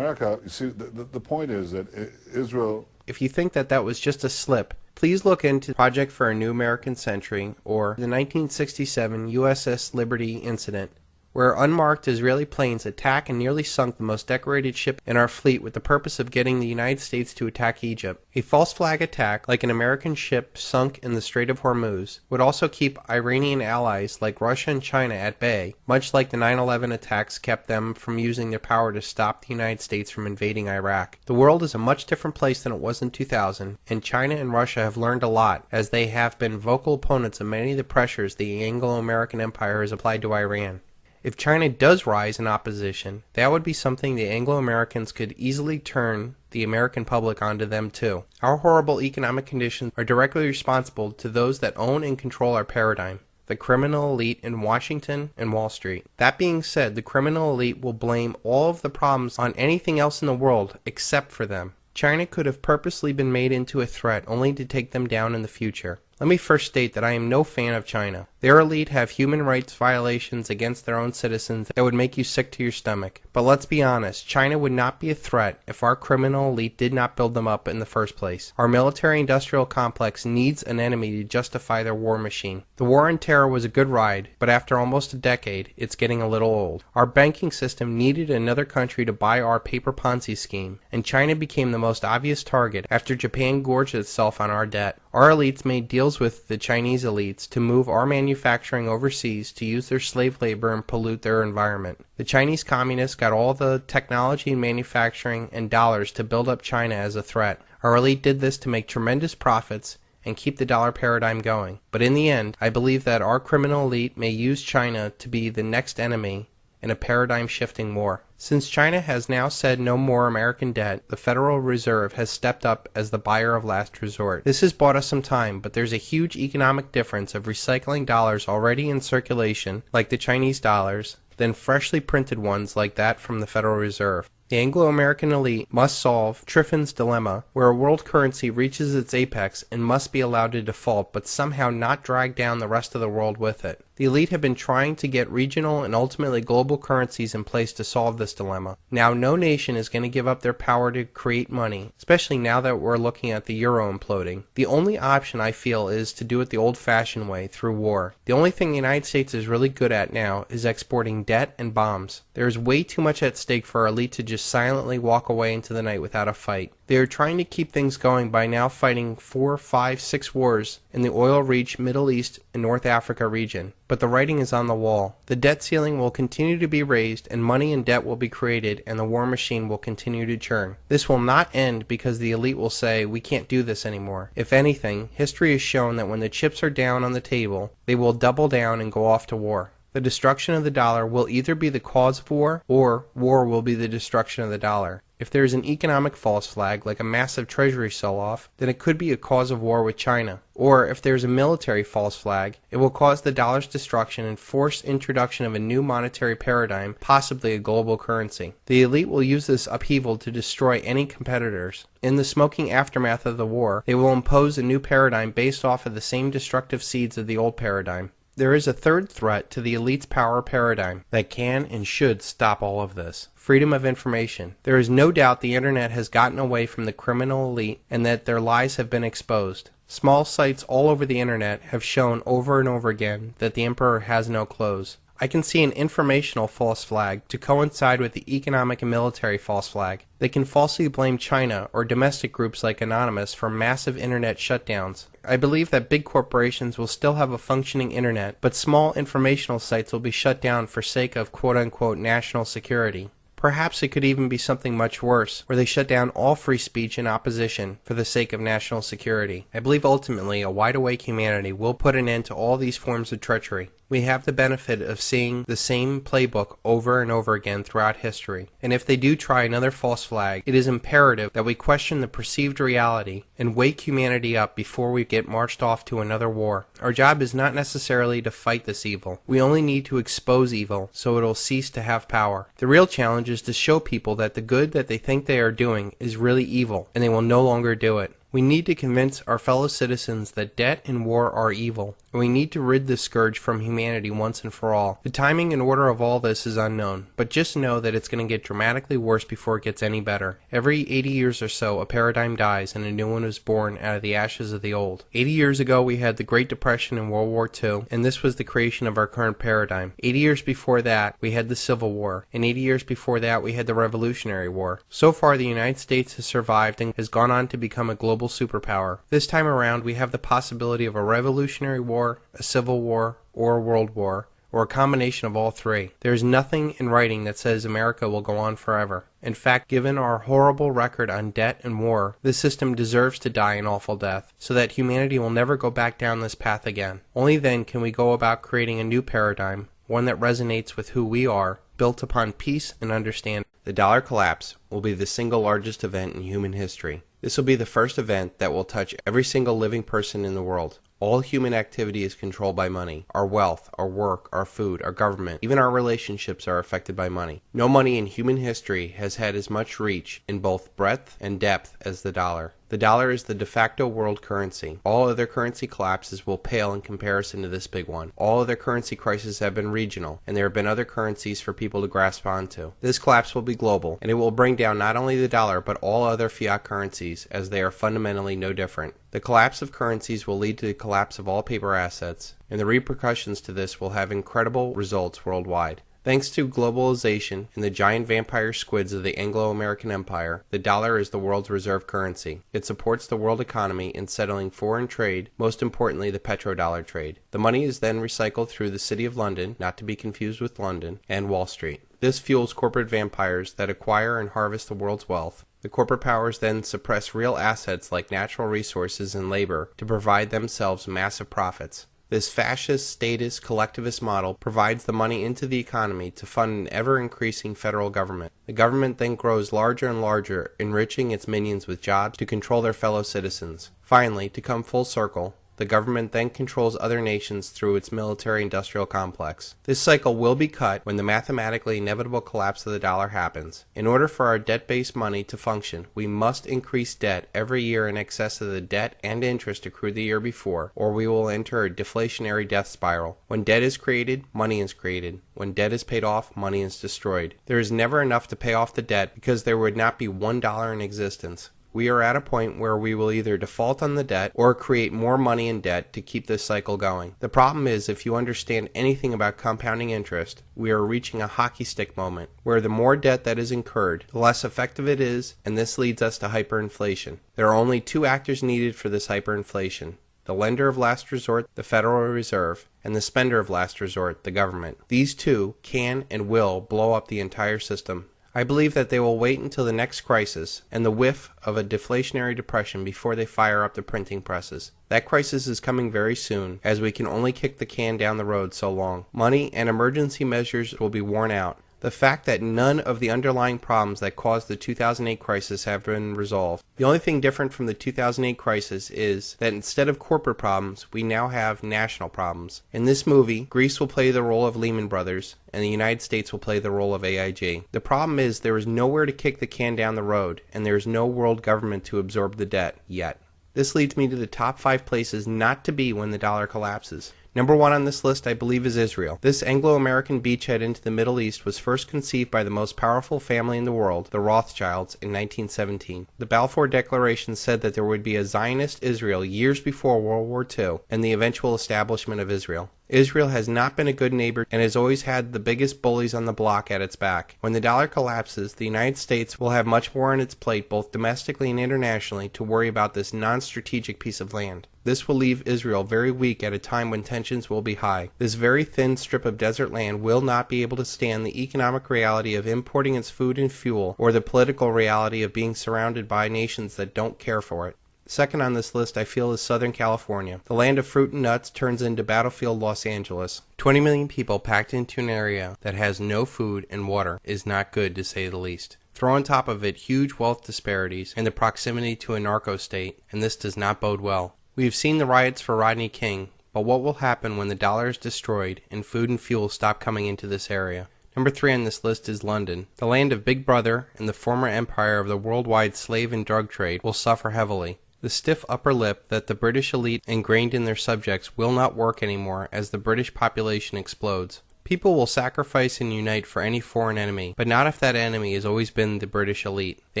you see, the point is that Israel... If you think that that was just a slip, please look into Project for a New American Century or the 1967 USS Liberty incident, where unmarked Israeli planes attacked and nearly sunk the most decorated ship in our fleet with the purpose of getting the United States to attack Egypt. A false flag attack, like an American ship sunk in the Strait of Hormuz, would also keep Iranian allies like Russia and China at bay, much like the 9/11 attacks kept them from using their power to stop the United States from invading Iraq. The world is a much different place than it was in 2000, and China and Russia have learned a lot, as they have been vocal opponents of many of the pressures the Anglo-American empire has applied to Iran. If China does rise in opposition, that would be something the Anglo-Americans could easily turn the American public onto them too. Our horrible economic conditions are directly responsible to those that own and control our paradigm, the criminal elite in Washington and Wall Street. That being said, the criminal elite will blame all of the problems on anything else in the world except for them. China could have purposely been made into a threat only to take them down in the future. Let me first state that I am no fan of China. Their elite have human rights violations against their own citizens that would make you sick to your stomach. But let's be honest, China would not be a threat if our criminal elite did not build them up in the first place. Our military-industrial complex needs an enemy to justify their war machine. The war on terror was a good ride, but after almost a decade, it's getting a little old. Our banking system needed another country to buy our paper Ponzi scheme, and China became the most obvious target after Japan gorged itself on our debt. Our elites made deals with the Chinese elites to move our manufacturing overseas to use their slave labor and pollute their environment. The Chinese communists got all the technology and manufacturing and dollars to build up China as a threat. Our elite did this to make tremendous profits and keep the dollar paradigm going. But in the end, I believe that our criminal elite may use China to be the next enemy in a paradigm-shifting war. Since China has now said no more American debt, the Federal Reserve has stepped up as the buyer of last resort. This has bought us some time, but there's a huge economic difference of recycling dollars already in circulation, like the Chinese dollars, than freshly printed ones like that from the Federal Reserve. The Anglo-American elite must solve Triffin's dilemma, where a world currency reaches its apex and must be allowed to default, but somehow not drag down the rest of the world with it. The elite have been trying to get regional and ultimately global currencies in place to solve this dilemma. Now, no nation is going to give up their power to create money, especially now that we're looking at the euro imploding. The only option, I feel, is to do it the old-fashioned way, through war. The only thing the United States is really good at now is exporting debt and bombs. There is way too much at stake for our elite to just silently walk away into the night without a fight. They are trying to keep things going by now fighting 4, 5, 6 wars in the oil-rich Middle East and North Africa region. But the writing is on the wall. The debt ceiling will continue to be raised, and money and debt will be created, and the war machine will continue to churn. This will not end because the elite will say, we can't do this anymore. If anything, history has shown that when the chips are down on the table, they will double down and go off to war. The destruction of the dollar will either be the cause of war, or war will be the destruction of the dollar. If there is an economic false flag, like a massive treasury sell-off, then it could be a cause of war with China. Or if there is a military false flag, it will cause the dollar's destruction and force introduction of a new monetary paradigm, possibly a global currency. The elite will use this upheaval to destroy any competitors. In the smoking aftermath of the war, they will impose a new paradigm based off of the same destructive seeds of the old paradigm. There is a third threat to the elite's power paradigm that can and should stop all of this. Freedom of information. There is no doubt the internet has gotten away from the criminal elite and that their lies have been exposed. Small sites all over the internet have shown over and over again that the emperor has no clothes. I can see an informational false flag to coincide with the economic and military false flag. They can falsely blame China or domestic groups like Anonymous for massive internet shutdowns. I believe that big corporations will still have a functioning internet, but small informational sites will be shut down for sake of quote-unquote national security. Perhaps it could even be something much worse, where they shut down all free speech and opposition for the sake of national security. I believe ultimately a wide-awake humanity will put an end to all these forms of treachery. We have the benefit of seeing the same playbook over and over again throughout history, and if they do try another false flag, it is imperative that we question the perceived reality and wake humanity up before we get marched off to another war. Our job is not necessarily to fight this evil. We only need to expose evil so it will cease to have power. The real challenge is to show people that the good that they think they are doing is really evil, and they will no longer do it. We need to convince our fellow citizens that debt and war are evil, and we need to rid this scourge from humanity once and for all. The timing and order of all this is unknown, but just know that it's going to get dramatically worse before it gets any better. Every 80 years or so, a paradigm dies and a new one is born out of the ashes of the old. 80 years ago, we had the Great Depression and World War II, and this was the creation of our current paradigm. 80 years before that, we had the Civil War, and 80 years before that, we had the Revolutionary War. So far, the United States has survived and has gone on to become a global superpower. This time around, we have the possibility of a Revolutionary War, a Civil War, or a World War, or a combination of all three. There is nothing in writing that says America will go on forever. In fact, given our horrible record on debt and war, this system deserves to die an awful death, so that humanity will never go back down this path again. Only then can we go about creating a new paradigm, one that resonates with who we are, built upon peace and understanding. The dollar collapse will be the single largest event in human history. This will be the first event that will touch every single living person in the world. All human activity is controlled by money. Our wealth, our work, our food, our government, even our relationships are affected by money. No money in human history has had as much reach in both breadth and depth as the dollar. The dollar is the de facto world currency. All other currency collapses will pale in comparison to this big one. All other currency crises have been regional, and there have been other currencies for people to grasp onto. This collapse will be global, and it will bring down not only the dollar, but all other fiat currencies, as they are fundamentally no different. The collapse of currencies will lead to the collapse of all paper assets, and the repercussions to this will have incredible results worldwide. Thanks to globalization and the giant vampire squids of the Anglo-American Empire, the dollar is the world's reserve currency. It supports the world economy in settling foreign trade, most importantly the petrodollar trade. The money is then recycled through the City of London, not to be confused with London, and Wall Street. This fuels corporate vampires that acquire and harvest the world's wealth. The corporate powers then suppress real assets like natural resources and labor to provide themselves massive profits. This fascist, statist, collectivist model provides the money into the economy to fund an ever-increasing federal government. The government then grows larger and larger, enriching its minions with jobs to control their fellow citizens. Finally, to come full circle, the government then controls other nations through its military-industrial complex. This cycle will be cut when the mathematically inevitable collapse of the dollar happens. In order for our debt-based money to function, we must increase debt every year in excess of the debt and interest accrued the year before, or we will enter a deflationary death spiral. When debt is created, money is created. When debt is paid off, money is destroyed. There is never enough to pay off the debt because there would not be $1 in existence. We are at a point where we will either default on the debt or create more money in debt to keep this cycle going. The problem is, if you understand anything about compounding interest, we are reaching a hockey stick moment, where the more debt that is incurred, the less effective it is, and this leads us to hyperinflation. There are only two actors needed for this hyperinflation: the lender of last resort, the Federal Reserve, and the spender of last resort, the government. These two can and will blow up the entire system. I believe that they will wait until the next crisis and the whiff of a deflationary depression before they fire up the printing presses. That crisis is coming very soon, as we can only kick the can down the road so long. Money and emergency measures will be worn out. The fact that none of the underlying problems that caused the 2008 crisis have been resolved. The only thing different from the 2008 crisis is that instead of corporate problems, we now have national problems. In this movie, Greece will play the role of Lehman Brothers, and the United States will play the role of AIG. The problem is there is nowhere to kick the can down the road, and there is no world government to absorb the debt yet. This leads me to the top 5 places not to be when the dollar collapses. Number 1 on this list, I believe, is Israel. This Anglo-American beachhead into the Middle East was first conceived by the most powerful family in the world, the Rothschilds, in 1917. The Balfour Declaration said that there would be a Zionist Israel years before World War II and the eventual establishment of Israel. Israel has not been a good neighbor and has always had the biggest bullies on the block at its back. When the dollar collapses, the United States will have much more on its plate, both domestically and internationally, to worry about this non-strategic piece of land. This will leave Israel very weak at a time when tensions will be high. This very thin strip of desert land will not be able to stand the economic reality of importing its food and fuel, or the political reality of being surrounded by nations that don't care for it. Second on this list, I feel, is Southern California. The land of fruit and nuts turns into battlefield Los Angeles. 20 million people packed into an area that has no food and water is not good, to say the least. Throw on top of it huge wealth disparities and the proximity to a narco state, and this does not bode well. We have seen the riots for Rodney King, but what will happen when the dollar is destroyed and food and fuel stop coming into this area? Number 3 on this list is London. The land of Big Brother and the former empire of the worldwide slave and drug trade will suffer heavily. The stiff upper lip that the British elite ingrained in their subjects will not work anymore as the British population explodes. People will sacrifice and unite for any foreign enemy, but not if that enemy has always been the British elite. The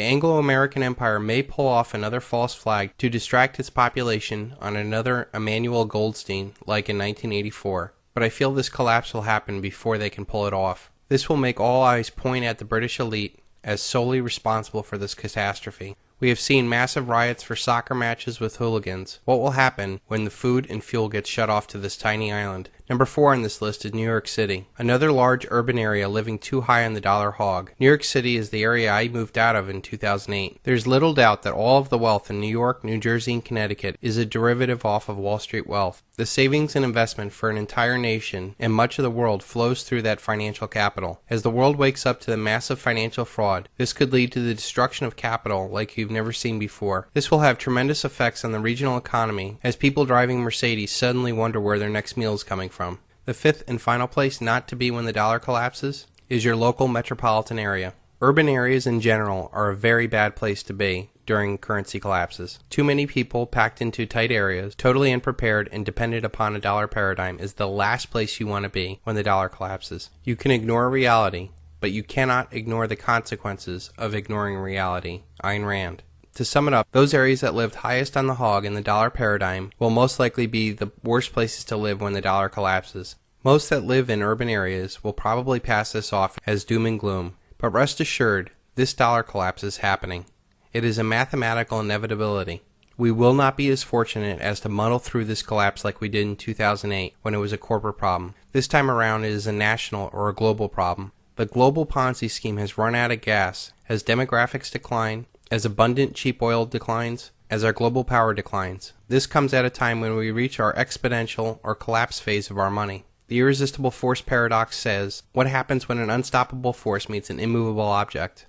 Anglo-American Empire may pull off another false flag to distract its population on another Emmanuel Goldstein like in 1984, but I feel this collapse will happen before they can pull it off. This will make all eyes point at the British elite as solely responsible for this catastrophe. We have seen massive riots for soccer matches with hooligans. What will happen when the food and fuel gets shut off to this tiny island? Number 4 on this list is New York City, another large urban area living too high on the dollar hog. New York City is the area I moved out of in 2008. There's little doubt that all of the wealth in New York, New Jersey, and Connecticut is a derivative off of Wall Street wealth. The savings and investment for an entire nation and much of the world flows through that financial capital. As the world wakes up to the massive financial fraud, this could lead to the destruction of capital like you've never seen before. This will have tremendous effects on the regional economy as people driving Mercedes suddenly wonder where their next meal is coming from. The 5th and final place not to be when the dollar collapses is your local metropolitan area. Urban areas in general are a very bad place to be during currency collapses. Too many people packed into tight areas, totally unprepared and dependent upon a dollar paradigm is the last place you want to be when the dollar collapses. You can ignore reality, but you cannot ignore the consequences of ignoring reality. Ayn Rand. To sum it up, those areas that lived highest on the hog in the dollar paradigm will most likely be the worst places to live when the dollar collapses. Most that live in urban areas will probably pass this off as doom and gloom, but rest assured, this dollar collapse is happening. It is a mathematical inevitability. We will not be as fortunate as to muddle through this collapse like we did in 2008 when it was a corporate problem. This time around it is a national or a global problem. The global Ponzi scheme has run out of gas as demographics decline, as abundant cheap oil declines, as our global power declines. This comes at a time when we reach our exponential or collapse phase of our money. The irresistible force paradox says, what happens when an unstoppable force meets an immovable object?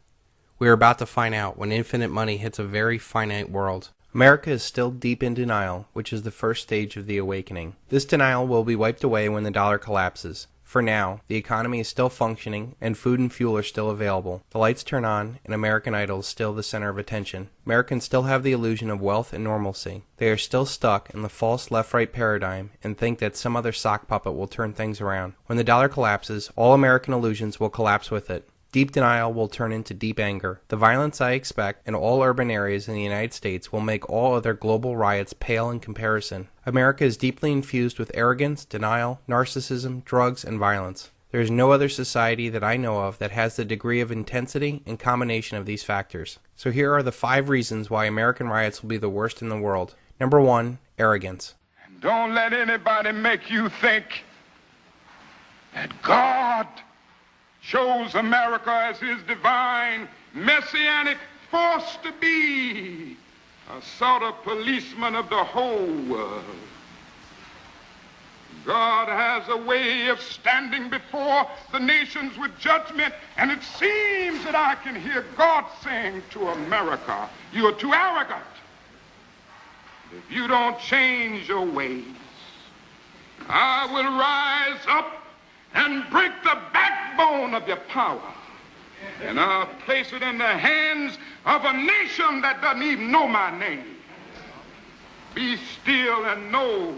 We are about to find out when infinite money hits a very finite world. America is still deep in denial, which is the first stage of the awakening. This denial will be wiped away when the dollar collapses. For now, the economy is still functioning and food and fuel are still available. The lights turn on and American Idol is still the center of attention. Americans still have the illusion of wealth and normalcy. They are still stuck in the false left-right paradigm and think that some other sock puppet will turn things around. When the dollar collapses, all American illusions will collapse with it. Deep denial will turn into deep anger. The violence I expect in all urban areas in the United States will make all other global riots pale in comparison. America is deeply infused with arrogance, denial, narcissism, drugs, and violence. There is no other society that I know of that has the degree of intensity and combination of these factors. So here are the 5 reasons why American riots will be the worst in the world. Number 1, arrogance. Don't let anybody make you think that God chose America as his divine messianic force to be a sort of policeman of the whole world. God has a way of standing before the nations with judgment, and it seems that I can hear God saying to America, you are too arrogant. If you don't change your ways, I will rise up and break the backbone of your power. And I'll place it in the hands of a nation that doesn't even know my name. Be still and know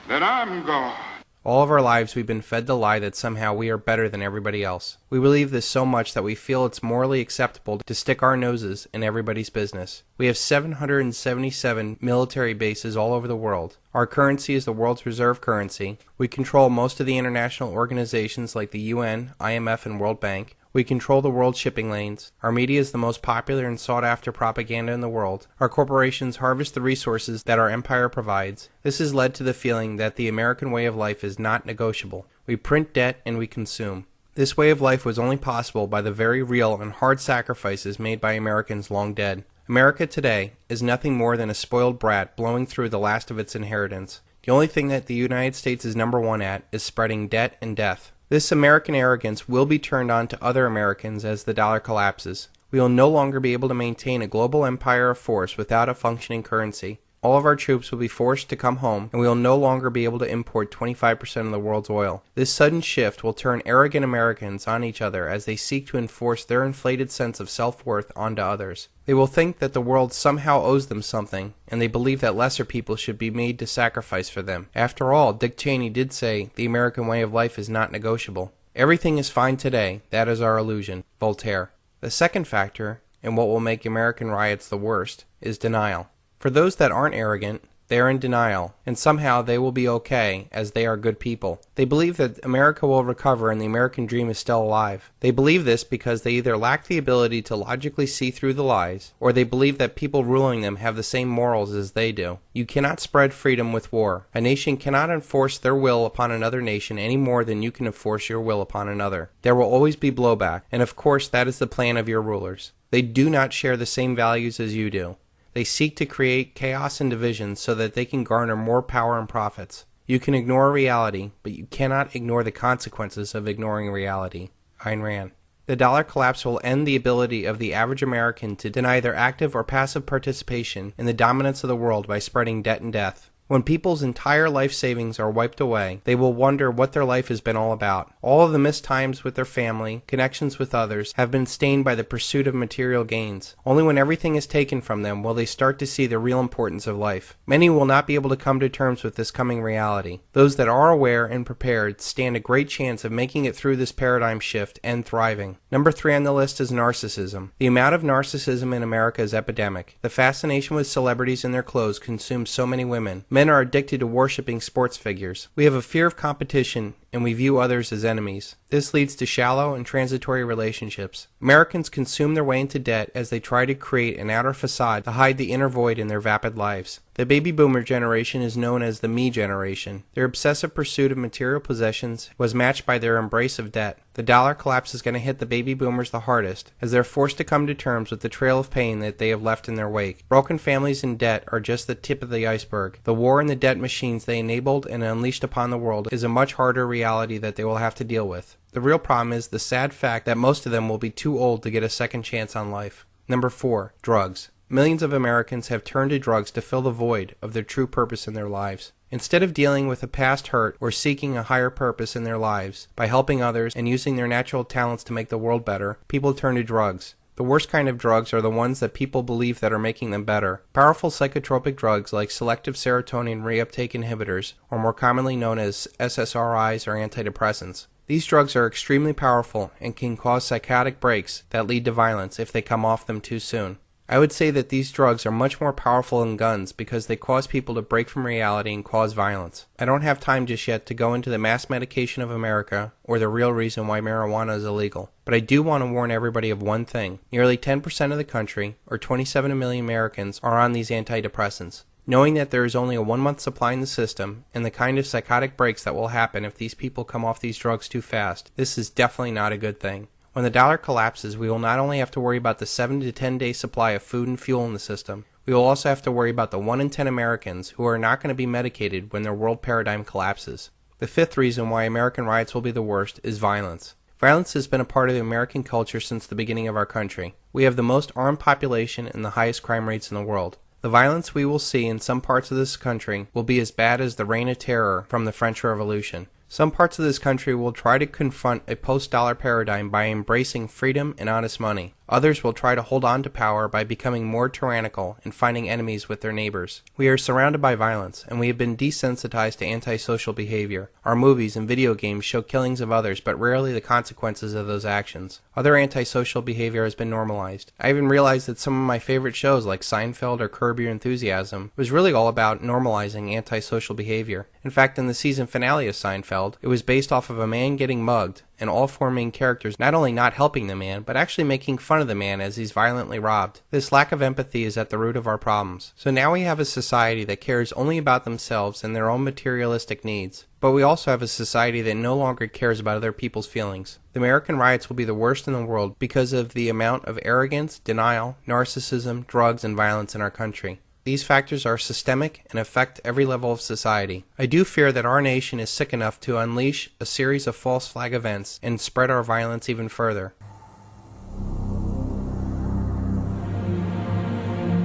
that I'm God. All of our lives we've been fed the lie that somehow we are better than everybody else. We believe this so much that we feel it's morally acceptable to stick our noses in everybody's business. We have 777 military bases all over the world. Our currency is the world's reserve currency. We control most of the international organizations like the UN, IMF, and World Bank. We control the world shipping lanes. Our media is the most popular and sought-after propaganda in the world. Our corporations harvest the resources that our empire provides. This has led to the feeling that the American way of life is not negotiable. We print debt and we consume. This way of life was only possible by the very real and hard sacrifices made by Americans long dead. America today is nothing more than a spoiled brat blowing through the last of its inheritance. The only thing that the United States is number one at is spreading debt and death. This American arrogance will be turned on to other Americans as the dollar collapses. We will no longer be able to maintain a global empire of force without a functioning currency. All of our troops will be forced to come home, and we will no longer be able to import 25% of the world's oil. This sudden shift will turn arrogant Americans on each other as they seek to enforce their inflated sense of self-worth onto others. They will think that the world somehow owes them something, and they believe that lesser people should be made to sacrifice for them. After all, Dick Cheney did say, the American way of life is not negotiable. Everything is fine today, that is our illusion. Voltaire. The second factor, and what will make American riots the worst, is denial. For those that aren't arrogant, they are in denial, and somehow they will be okay, as they are good people. They believe that America will recover and the American dream is still alive. They believe this because they either lack the ability to logically see through the lies, or they believe that people ruling them have the same morals as they do. You cannot spread freedom with war. A nation cannot enforce their will upon another nation any more than you can enforce your will upon another. There will always be blowback, and of course that is the plan of your rulers. They do not share the same values as you do. They seek to create chaos and division so that they can garner more power and profits. You can ignore reality, but you cannot ignore the consequences of ignoring reality. Ayn Rand. The dollar collapse will end the ability of the average American to deny their active or passive participation in the dominance of the world by spreading debt and death. When people's entire life savings are wiped away, they will wonder what their life has been all about. All of the missed times with their family, connections with others, have been stained by the pursuit of material gains. Only when everything is taken from them will they start to see the real importance of life. Many will not be able to come to terms with this coming reality. Those that are aware and prepared stand a great chance of making it through this paradigm shift and thriving. Number 3 on the list is narcissism. The amount of narcissism in America is epidemic. The fascination with celebrities and their clothes consumes so many women. Men are addicted to worshiping sports figures. We have a fear of competition, and we view others as enemies. This leads to shallow and transitory relationships. Americans consume their way into debt as they try to create an outer facade to hide the inner void in their vapid lives. The baby boomer generation is known as the me generation. Their obsessive pursuit of material possessions was matched by their embrace of debt. The dollar collapse is going to hit the baby boomers the hardest, as they're forced to come to terms with the trail of pain that they have left in their wake. Broken families in debt are just the tip of the iceberg. The war and the debt machines they enabled and unleashed upon the world is a much harder reality that they will have to deal with. The real problem is the sad fact that most of them will be too old to get a second chance on life. Number 4, drugs. Millions of Americans have turned to drugs to fill the void of their true purpose in their lives. Instead of dealing with a past hurt or seeking a higher purpose in their lives by helping others and using their natural talents to make the world better, people turn to drugs. The worst kind of drugs are the ones that people believe that are making them better. Powerful psychotropic drugs like selective serotonin reuptake inhibitors, or more commonly known as SSRIs or antidepressants. These drugs are extremely powerful and can cause psychotic breaks that lead to violence if they come off them too soon. I would say that these drugs are much more powerful than guns because they cause people to break from reality and cause violence. I don't have time just yet to go into the mass medication of America or the real reason why marijuana is illegal. But I do want to warn everybody of one thing. Nearly 10% of the country, or 27 million Americans, are on these antidepressants. Knowing that there is only a 1-month supply in the system, and the kind of psychotic breaks that will happen if these people come off these drugs too fast, this is definitely not a good thing. When the dollar collapses, we will not only have to worry about the 7 to 10 day supply of food and fuel in the system, we will also have to worry about the 1 in 10 Americans who are not going to be medicated when their world paradigm collapses. The 5th reason why American riots will be the worst is violence. Violence has been a part of the American culture since the beginning of our country. We have the most armed population and the highest crime rates in the world. The violence we will see in some parts of this country will be as bad as the Reign of Terror from the French Revolution. Some parts of this country will try to confront a post-dollar paradigm by embracing freedom and honest money. Others will try to hold on to power by becoming more tyrannical and finding enemies with their neighbors. We are surrounded by violence, and we have been desensitized to antisocial behavior. Our movies and video games show killings of others, but rarely the consequences of those actions. Other antisocial behavior has been normalized. I even realized that some of my favorite shows like Seinfeld or Curb Your Enthusiasm was really all about normalizing antisocial behavior. In fact, in the season finale of Seinfeld, it was based off of a man getting mugged, and all 4 main characters not only not helping the man, but actually making fun of the man as he's violently robbed. This lack of empathy is at the root of our problems. So now we have a society that cares only about themselves and their own materialistic needs. But we also have a society that no longer cares about other people's feelings. The American riots will be the worst in the world because of the amount of arrogance, denial, narcissism, drugs, and violence in our country. These factors are systemic and affect every level of society. I do fear that our nation is sick enough to unleash a series of false flag events and spread our violence even further.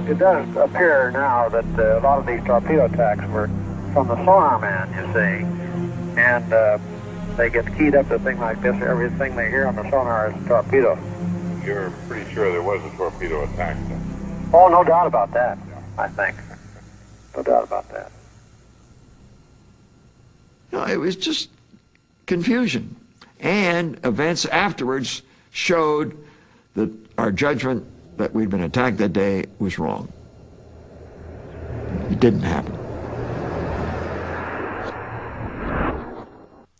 It does appear now that a lot of these torpedo attacks were from the sonar man, you see, and they get keyed up to a thing like this. Everything they hear on the sonar is a torpedo. You're pretty sure there was a torpedo attack then? Oh, no doubt about that, I think. No doubt about that. No, it was just confusion. And events afterwards showed that our judgment that we'd been attacked that day was wrong. It didn't happen.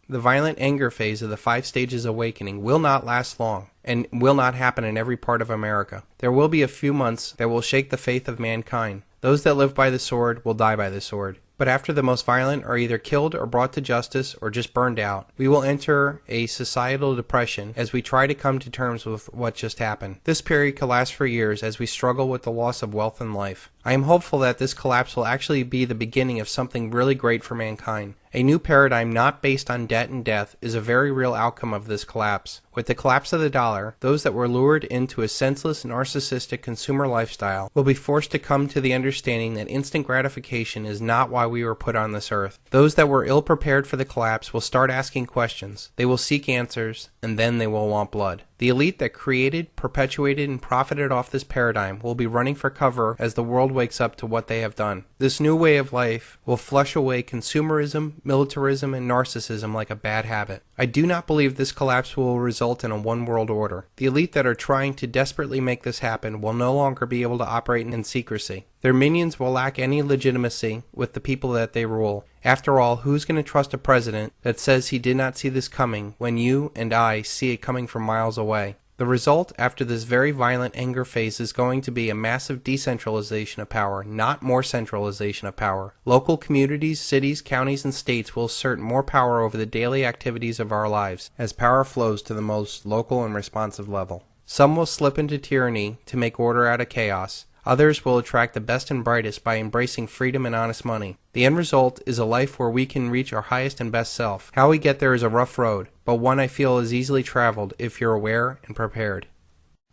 The violent anger phase of the 5 stages awakening will not last long and will not happen in every part of America. There will be a few months that will shake the faith of mankind. Those that live by the sword will die by the sword. But after the most violent are either killed or brought to justice or just burned out, we will enter a societal depression as we try to come to terms with what just happened. This period could last for years as we struggle with the loss of wealth and life. I am hopeful that this collapse will actually be the beginning of something really great for mankind. A new paradigm not based on debt and death is a very real outcome of this collapse. With the collapse of the dollar, those that were lured into a senseless, narcissistic consumer lifestyle will be forced to come to the understanding that instant gratification is not why we were put on this earth. Those that were ill prepared for the collapse will start asking questions. They will seek answers, and then they will want blood. The elite that created, perpetuated, and profited off this paradigm will be running for cover as the world wakes up to what they have done. This new way of life will flush away consumerism, militarism, and narcissism like a bad habit. I do not believe this collapse will result in a one world order. The elite that are trying to desperately make this happen will no longer be able to operate in secrecy. Their minions will lack any legitimacy with the people that they rule. After all, who's going to trust a president that says he did not see this coming when you and I see it coming from miles away? The result after this very violent anger phase is going to be a massive decentralization of power, not more centralization of power. Local communities, cities, counties, and states will assert more power over the daily activities of our lives as power flows to the most local and responsive level. Some will slip into tyranny to make order out of chaos. Others will attract the best and brightest by embracing freedom and honest money. The end result is a life where we can reach our highest and best self. How we get there is a rough road, but one I feel is easily traveled if you're aware and prepared.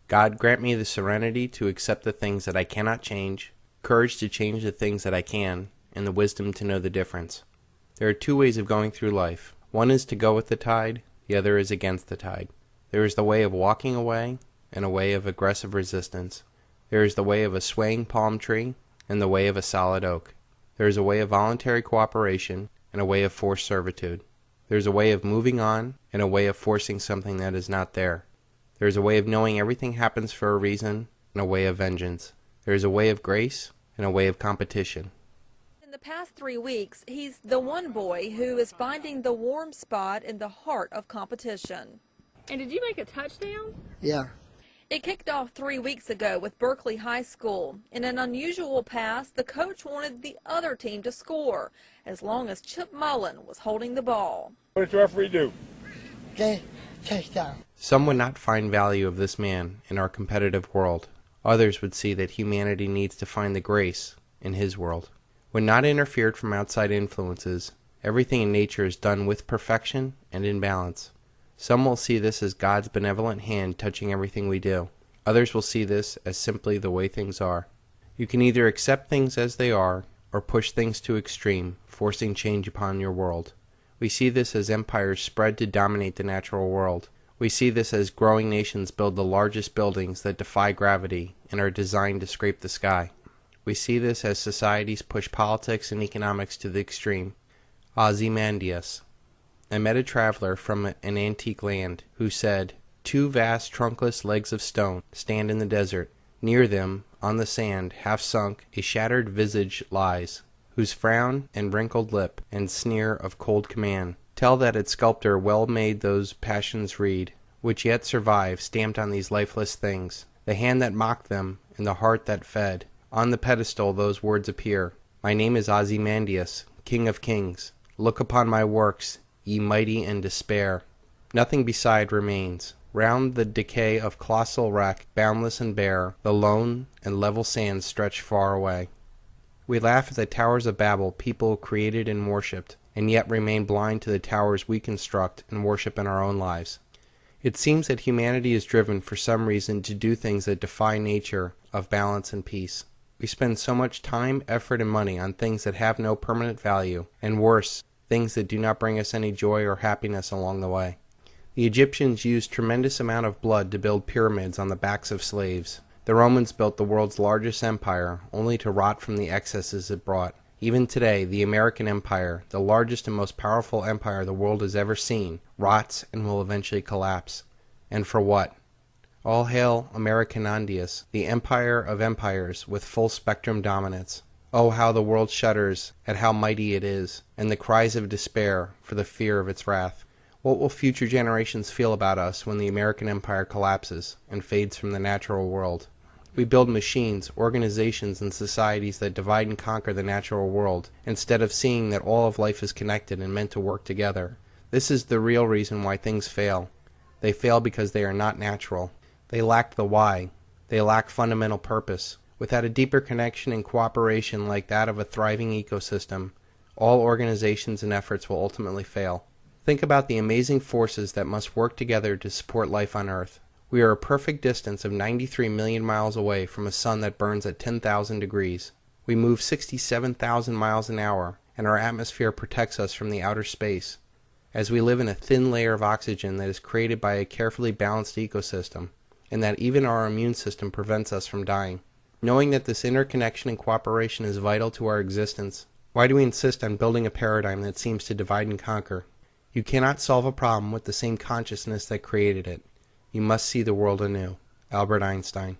God, grant me the serenity to accept the things that I cannot change, courage to change the things that I can, and the wisdom to know the difference. There are 2 ways of going through life. One is to go with the tide, the other is against the tide. There is the way of walking away, and a way of aggressive resistance. There is the way of a swaying palm tree and the way of a solid oak. There is a way of voluntary cooperation and a way of forced servitude. There is a way of moving on and a way of forcing something that is not there. There is a way of knowing everything happens for a reason and a way of vengeance. There is a way of grace and a way of competition. In the past 3 weeks, he's the one boy who is finding the warm spot in the heart of competition. And did you make a touchdown? Yeah. It kicked off 3 weeks ago with Berkeley High School. In an unusual pass, the coach wanted the other team to score, as long as Chip Mullen was holding the ball. What does the referee do? Touchdown. Some would not find value of this man in our competitive world. Others would see that humanity needs to find the grace in his world. When not interfered from outside influences, everything in nature is done with perfection and in balance. Some will see this as God's benevolent hand touching everything we do. Others will see this as simply the way things are. You can either accept things as they are, or push things to extreme, forcing change upon your world. We see this as empires spread to dominate the natural world. We see this as growing nations build the largest buildings that defy gravity and are designed to scrape the sky. We see this as societies push politics and economics to the extreme. Ozymandias. I met a traveler from an antique land who said, 2 vast trunkless legs of stone stand in the desert. Near them, on the sand, half sunk, a shattered visage lies, whose frown and wrinkled lip and sneer of cold command tell that its sculptor well made those passions read, which yet survive stamped on these lifeless things. The hand that mocked them, and the heart that fed. On the pedestal those words appear. My name is Ozymandias, King of Kings. Look upon my works, ye mighty in despair. Nothing beside remains. Round the decay of colossal wreck, boundless and bare, the lone and level sands stretch far away. We laugh at the towers of Babel people created and worshipped, and yet remain blind to the towers we construct and worship in our own lives. It seems that humanity is driven for some reason to do things that defy nature of balance and peace. We spend so much time, effort, and money on things that have no permanent value, and worse, things that do not bring us any joy or happiness along the way. The Egyptians used tremendous amount of blood to build pyramids on the backs of slaves. The Romans built the world's largest empire, only to rot from the excesses it brought. Even today, the American empire, the largest and most powerful empire the world has ever seen, rots and will eventually collapse. And for what? All hail Americanandius, the empire of empires with full spectrum dominance. Oh, how the world shudders at how mighty it is, and the cries of despair for the fear of its wrath. What will future generations feel about us when the American empire collapses and fades from the natural world? We build machines, organizations, and societies that divide and conquer the natural world, instead of seeing that all of life is connected and meant to work together. This is the real reason why things fail. They fail because they are not natural. They lack the why. They lack fundamental purpose. Without a deeper connection and cooperation like that of a thriving ecosystem, all organizations and efforts will ultimately fail. Think about the amazing forces that must work together to support life on Earth. We are a perfect distance of 93 million miles away from a sun that burns at 10,000 degrees. We move 67,000 miles an hour, and our atmosphere protects us from the outer space, as we live in a thin layer of oxygen that is created by a carefully balanced ecosystem, and that even our immune system prevents us from dying. Knowing that this interconnection and cooperation is vital to our existence, why do we insist on building a paradigm that seems to divide and conquer? You cannot solve a problem with the same consciousness that created it. You must see the world anew. Albert Einstein.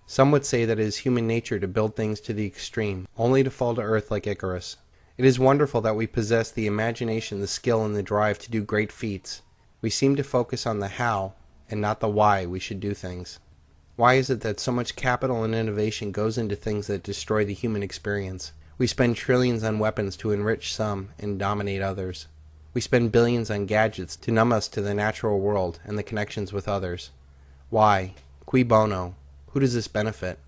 Some would say that it is human nature to build things to the extreme, only to fall to earth like Icarus. It is wonderful that we possess the imagination, the skill, and the drive to do great feats. We seem to focus on the how and not the why we should do things. Why is it that so much capital and innovation goes into things that destroy the human experience? We spend trillions on weapons to enrich some and dominate others. We spend billions on gadgets to numb us to the natural world and the connections with others. Why? Cui bono? Who does this benefit?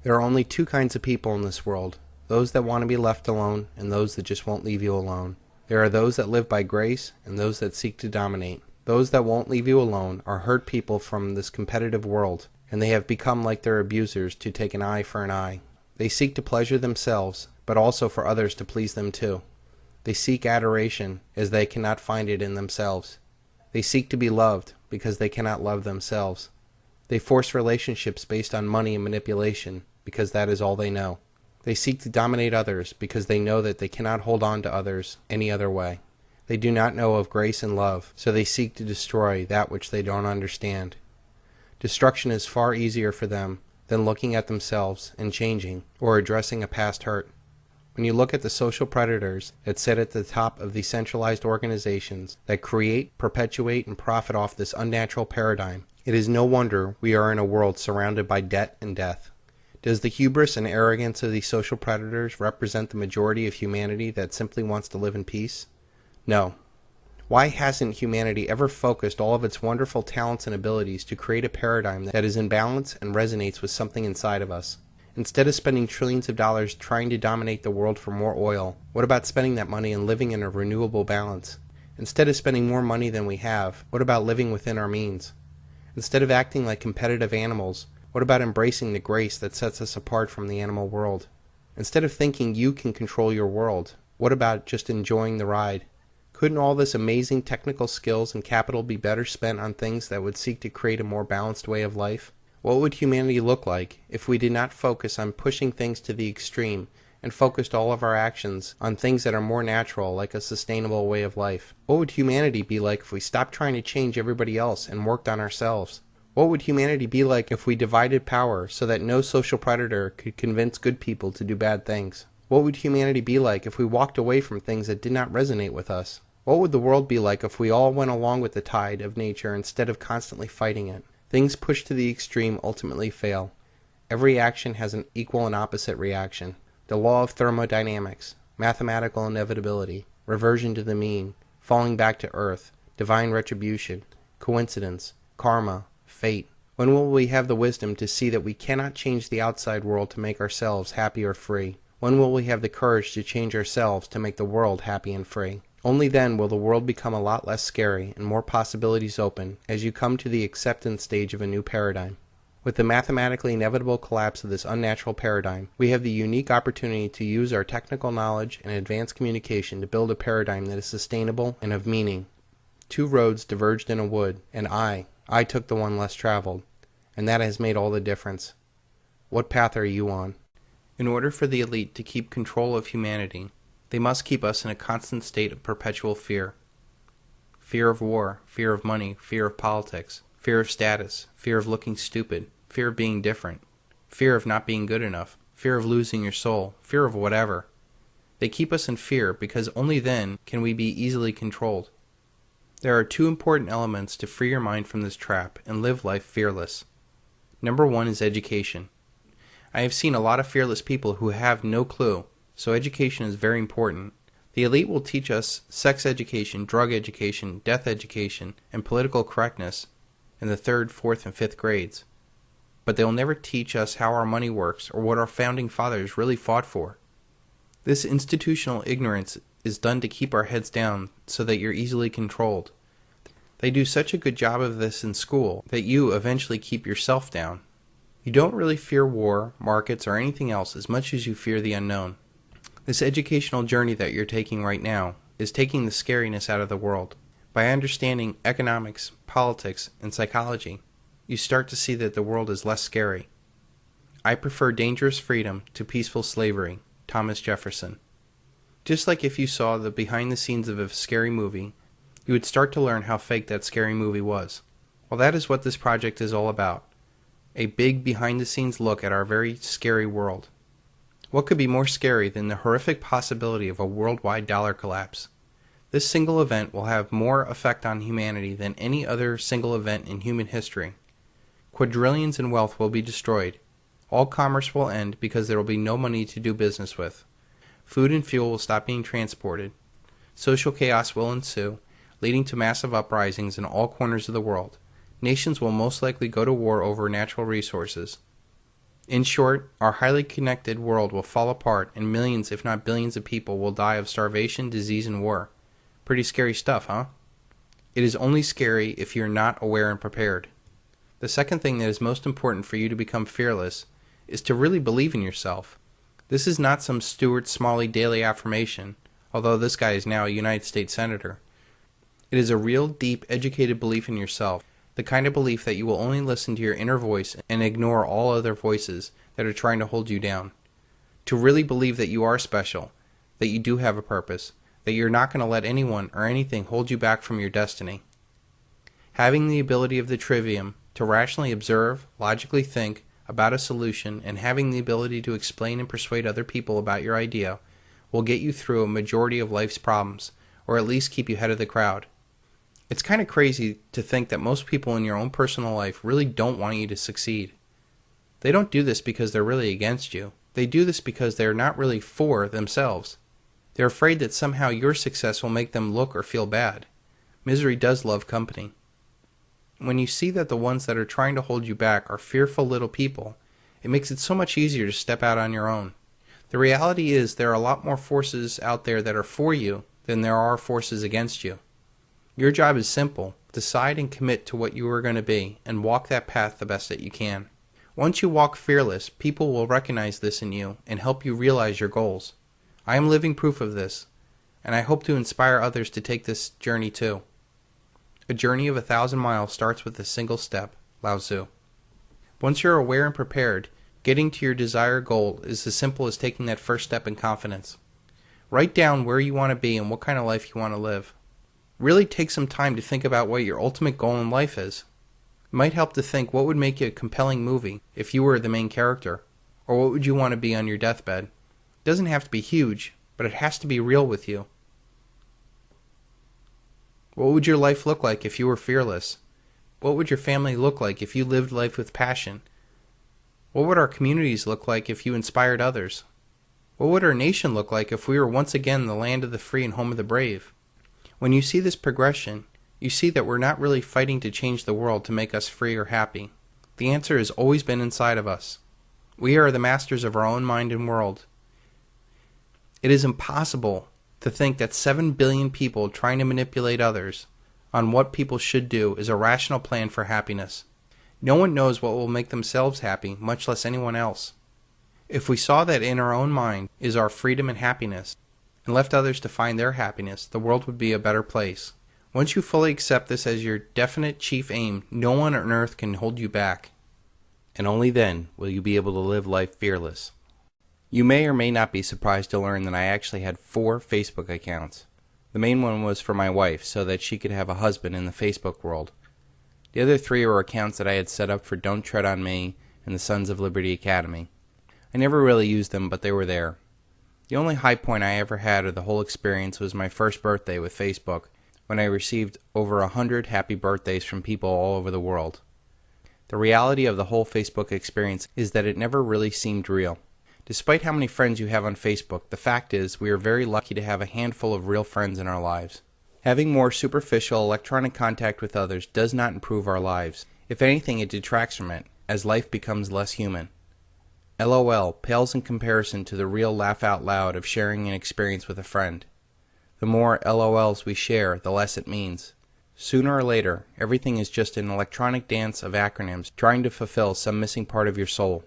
There are only two kinds of people in this world, those that want to be left alone and those that just won't leave you alone. There are those that live by grace and those that seek to dominate. Those that won't leave you alone are hurt people from this competitive world, and they have become like their abusers to take an eye for an eye. They seek to pleasure themselves, but also for others to please them too. They seek adoration as they cannot find it in themselves. They seek to be loved because they cannot love themselves. They force relationships based on money and manipulation because that is all they know. They seek to dominate others because they know that they cannot hold on to others any other way. They do not know of grace and love, so they seek to destroy that which they don't understand. Destruction is far easier for them than looking at themselves and changing or addressing a past hurt. When you look at the social predators that sit at the top of the centralized organizations that create, perpetuate, and profit off this unnatural paradigm, it is no wonder we are in a world surrounded by debt and death. Does the hubris and arrogance of these social predators represent the majority of humanity that simply wants to live in peace? No. Why hasn't humanity ever focused all of its wonderful talents and abilities to create a paradigm that is in balance and resonates with something inside of us? Instead of spending trillions of dollars trying to dominate the world for more oil, what about spending that money and living in a renewable balance? Instead of spending more money than we have, what about living within our means? Instead of acting like competitive animals, what about embracing the grace that sets us apart from the animal world? Instead of thinking you can control your world, what about just enjoying the ride? Couldn't all this amazing technical skills and capital be better spent on things that would seek to create a more balanced way of life? What would humanity look like if we did not focus on pushing things to the extreme and focused all of our actions on things that are more natural, like a sustainable way of life? What would humanity be like if we stopped trying to change everybody else and worked on ourselves? What would humanity be like if we divided power so that no social predator could convince good people to do bad things? What would humanity be like if we walked away from things that did not resonate with us? What would the world be like if we all went along with the tide of nature instead of constantly fighting it? Things pushed to the extreme ultimately fail. Every action has an equal and opposite reaction. The law of thermodynamics, mathematical inevitability, reversion to the mean, falling back to earth, divine retribution, coincidence, karma, fate. When will we have the wisdom to see that we cannot change the outside world to make ourselves happy or free? When will we have the courage to change ourselves to make the world happy and free? Only then will the world become a lot less scary and more possibilities open as you come to the acceptance stage of a new paradigm. With the mathematically inevitable collapse of this unnatural paradigm, we have the unique opportunity to use our technical knowledge and advanced communication to build a paradigm that is sustainable and of meaning. Two roads diverged in a wood, and I took the one less traveled, and that has made all the difference. What path are you on? In order for the elite to keep control of humanity, they must keep us in a constant state of perpetual fear. Fear of war, fear of money, fear of politics, fear of status, fear of looking stupid, fear of being different, fear of not being good enough, fear of losing your soul, fear of whatever. They keep us in fear because only then can we be easily controlled. There are two important elements to free your mind from this trap and live life fearless. Number one is education. I have seen a lot of fearless people who have no clue, so education is very important. The elite will teach us sex education, drug education, death education, and political correctness in the 3rd, 4th, and 5th grades. But they will never teach us how our money works or what our founding fathers really fought for. This institutional ignorance is done to keep our heads down so that you're easily controlled. They do such a good job of this in school that you eventually keep yourself down. You don't really fear war, markets, or anything else as much as you fear the unknown. This educational journey that you're taking right now is taking the scariness out of the world. By understanding economics, politics, and psychology, you start to see that the world is less scary. I prefer dangerous freedom to peaceful slavery, Thomas Jefferson. Just like if you saw the behind the scenes of a scary movie, you would start to learn how fake that scary movie was. Well, that is what this project is all about. A big behind-the-scenes look at our very scary world. What could be more scary than the horrific possibility of a worldwide dollar collapse? This single event will have more effect on humanity than any other single event in human history. Quadrillions in wealth will be destroyed. All commerce will end because there will be no money to do business with. Food and fuel will stop being transported. Social chaos will ensue, leading to massive uprisings in all corners of the world. Nations will most likely go to war over natural resources. In short, our highly connected world will fall apart and millions if not billions of people will die of starvation, disease, and war. Pretty scary stuff, huh? It is only scary if you're not aware and prepared. The second thing that is most important for you to become fearless is to really believe in yourself. This is not some Stuart Smalley daily affirmation, although this guy is now a United States Senator. It is a real, deep, educated belief in yourself. The kind of belief that you will only listen to your inner voice and ignore all other voices that are trying to hold you down. To really believe that you are special, that you do have a purpose, that you're not going to let anyone or anything hold you back from your destiny. Having the ability of the trivium to rationally observe, logically think about a solution, and having the ability to explain and persuade other people about your idea will get you through a majority of life's problems, or at least keep you ahead of the crowd. It's kind of crazy to think that most people in your own personal life really don't want you to succeed. They don't do this because they're really against you. They do this because they're not really for themselves. They're afraid that somehow your success will make them look or feel bad. Misery does love company. When you see that the ones that are trying to hold you back are fearful little people, it makes it so much easier to step out on your own. The reality is there are a lot more forces out there that are for you than there are forces against you. Your job is simple. Decide and commit to what you are going to be and walk that path the best that you can. Once you walk fearless, people will recognize this in you and help you realize your goals. I am living proof of this, and I hope to inspire others to take this journey too. A journey of 1,000 miles starts with a single step, Lao Tzu. Once you're aware and prepared, getting to your desired goal is as simple as taking that first step in confidence. Write down where you want to be and what kind of life you want to live. Really take some time to think about what your ultimate goal in life is. It might help to think what would make you a compelling movie if you were the main character, or what would you want to be on your deathbed. It doesn't have to be huge, but it has to be real with you. What would your life look like if you were fearless? What would your family look like if you lived life with passion? What would our communities look like if you inspired others? What would our nation look like if we were once again the land of the free and home of the brave? When you see this progression, you see that we're not really fighting to change the world to make us free or happy. The answer has always been inside of us. We are the masters of our own mind and world. It is impossible to think that 7 billion people trying to manipulate others on what people should do is a rational plan for happiness. No one knows what will make themselves happy, much less anyone else. If we saw that in our own mind is our freedom and happiness, and left others to find their happiness, the world would be a better place. Once you fully accept this as your definite chief aim, no one on earth can hold you back. And only then will you be able to live life fearless. You may or may not be surprised to learn that I actually had 4 Facebook accounts. The main one was for my wife, so that she could have a husband in the Facebook world. The other 3 were accounts that I had set up for Don't Tread on Me and the Sons of Liberty Academy. I never really used them, but they were there. The only high point I ever had of the whole experience was my first birthday with Facebook, when I received over 100 happy birthdays from people all over the world. The reality of the whole Facebook experience is that it never really seemed real. Despite how many friends you have on Facebook, the fact is we are very lucky to have a handful of real friends in our lives. Having more superficial electronic contact with others does not improve our lives. If anything, it detracts from it, as life becomes less human. LOL pales in comparison to the real laugh out loud of sharing an experience with a friend. The more LOLs we share, the less it means. Sooner or later, everything is just an electronic dance of acronyms trying to fulfill some missing part of your soul.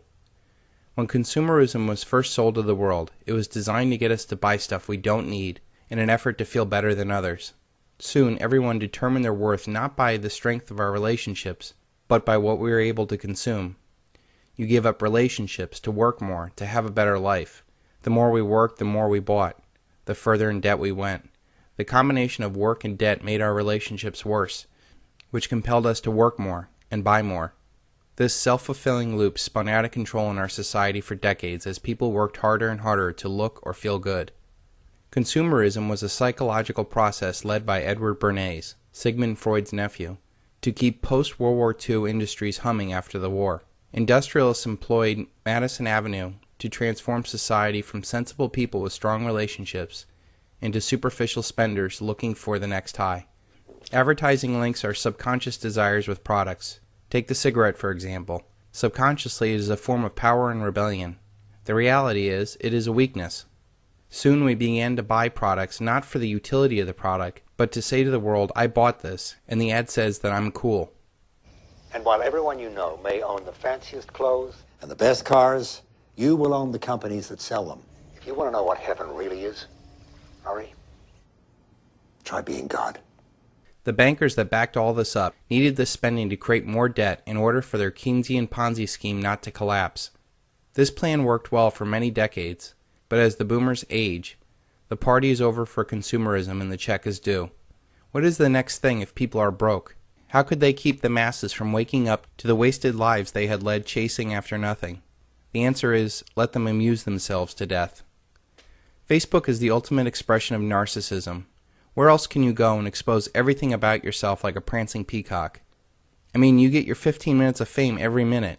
When consumerism was first sold to the world, it was designed to get us to buy stuff we don't need in an effort to feel better than others. Soon, everyone determined their worth not by the strength of our relationships, but by what we were able to consume. You give up relationships to work more, to have a better life. The more we worked, the more we bought. The further in debt we went. The combination of work and debt made our relationships worse, which compelled us to work more and buy more. This self-fulfilling loop spun out of control in our society for decades as people worked harder and harder to look or feel good. Consumerism was a psychological process led by Edward Bernays, Sigmund Freud's nephew, to keep post-World War II industries humming after the war. Industrialists employed Madison Avenue to transform society from sensible people with strong relationships into superficial spenders looking for the next high. Advertising links our subconscious desires with products. Take the cigarette, for example. Subconsciously, it is a form of power and rebellion. The reality is, it is a weakness. Soon we began to buy products not for the utility of the product, but to say to the world, I bought this, and the ad says that I'm cool. And while everyone you know may own the fanciest clothes and the best cars, you will own the companies that sell them. If you want to know what heaven really is, Murray, try being God. The bankers that backed all this up needed this spending to create more debt in order for their Keynesian Ponzi scheme not to collapse. This plan worked well for many decades, but as the boomers age, the party is over for consumerism and the check is due. What is the next thing if people are broke? How could they keep the masses from waking up to the wasted lives they had led chasing after nothing? The answer is, let them amuse themselves to death. Facebook is the ultimate expression of narcissism. Where else can you go and expose everything about yourself like a prancing peacock? I mean, you get your 15 minutes of fame every minute.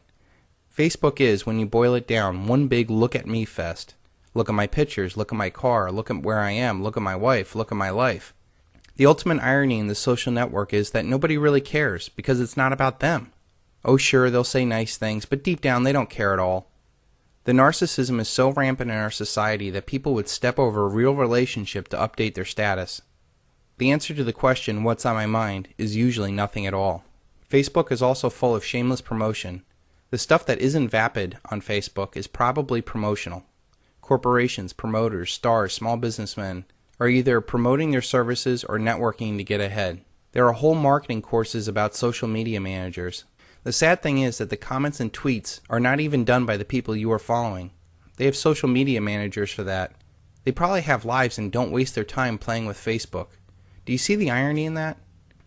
Facebook is, when you boil it down, one big look-at-me fest. Look at my pictures, look at my car, look at where I am, look at my wife, look at my life. The ultimate irony in the social network is that nobody really cares, because it's not about them. Oh sure, they'll say nice things, but deep down they don't care at all. The narcissism is so rampant in our society that people would step over a real relationship to update their status. The answer to the question, what's on my mind, is usually nothing at all. Facebook is also full of shameless promotion. The stuff that isn't vapid on Facebook is probably promotional. Corporations, promoters, stars, small businessmen are either promoting their services or networking to get ahead. There are whole marketing courses about social media managers. The sad thing is that the comments and tweets are not even done by the people you are following. They have social media managers for that. They probably have lives and don't waste their time playing with Facebook. Do you see the irony in that?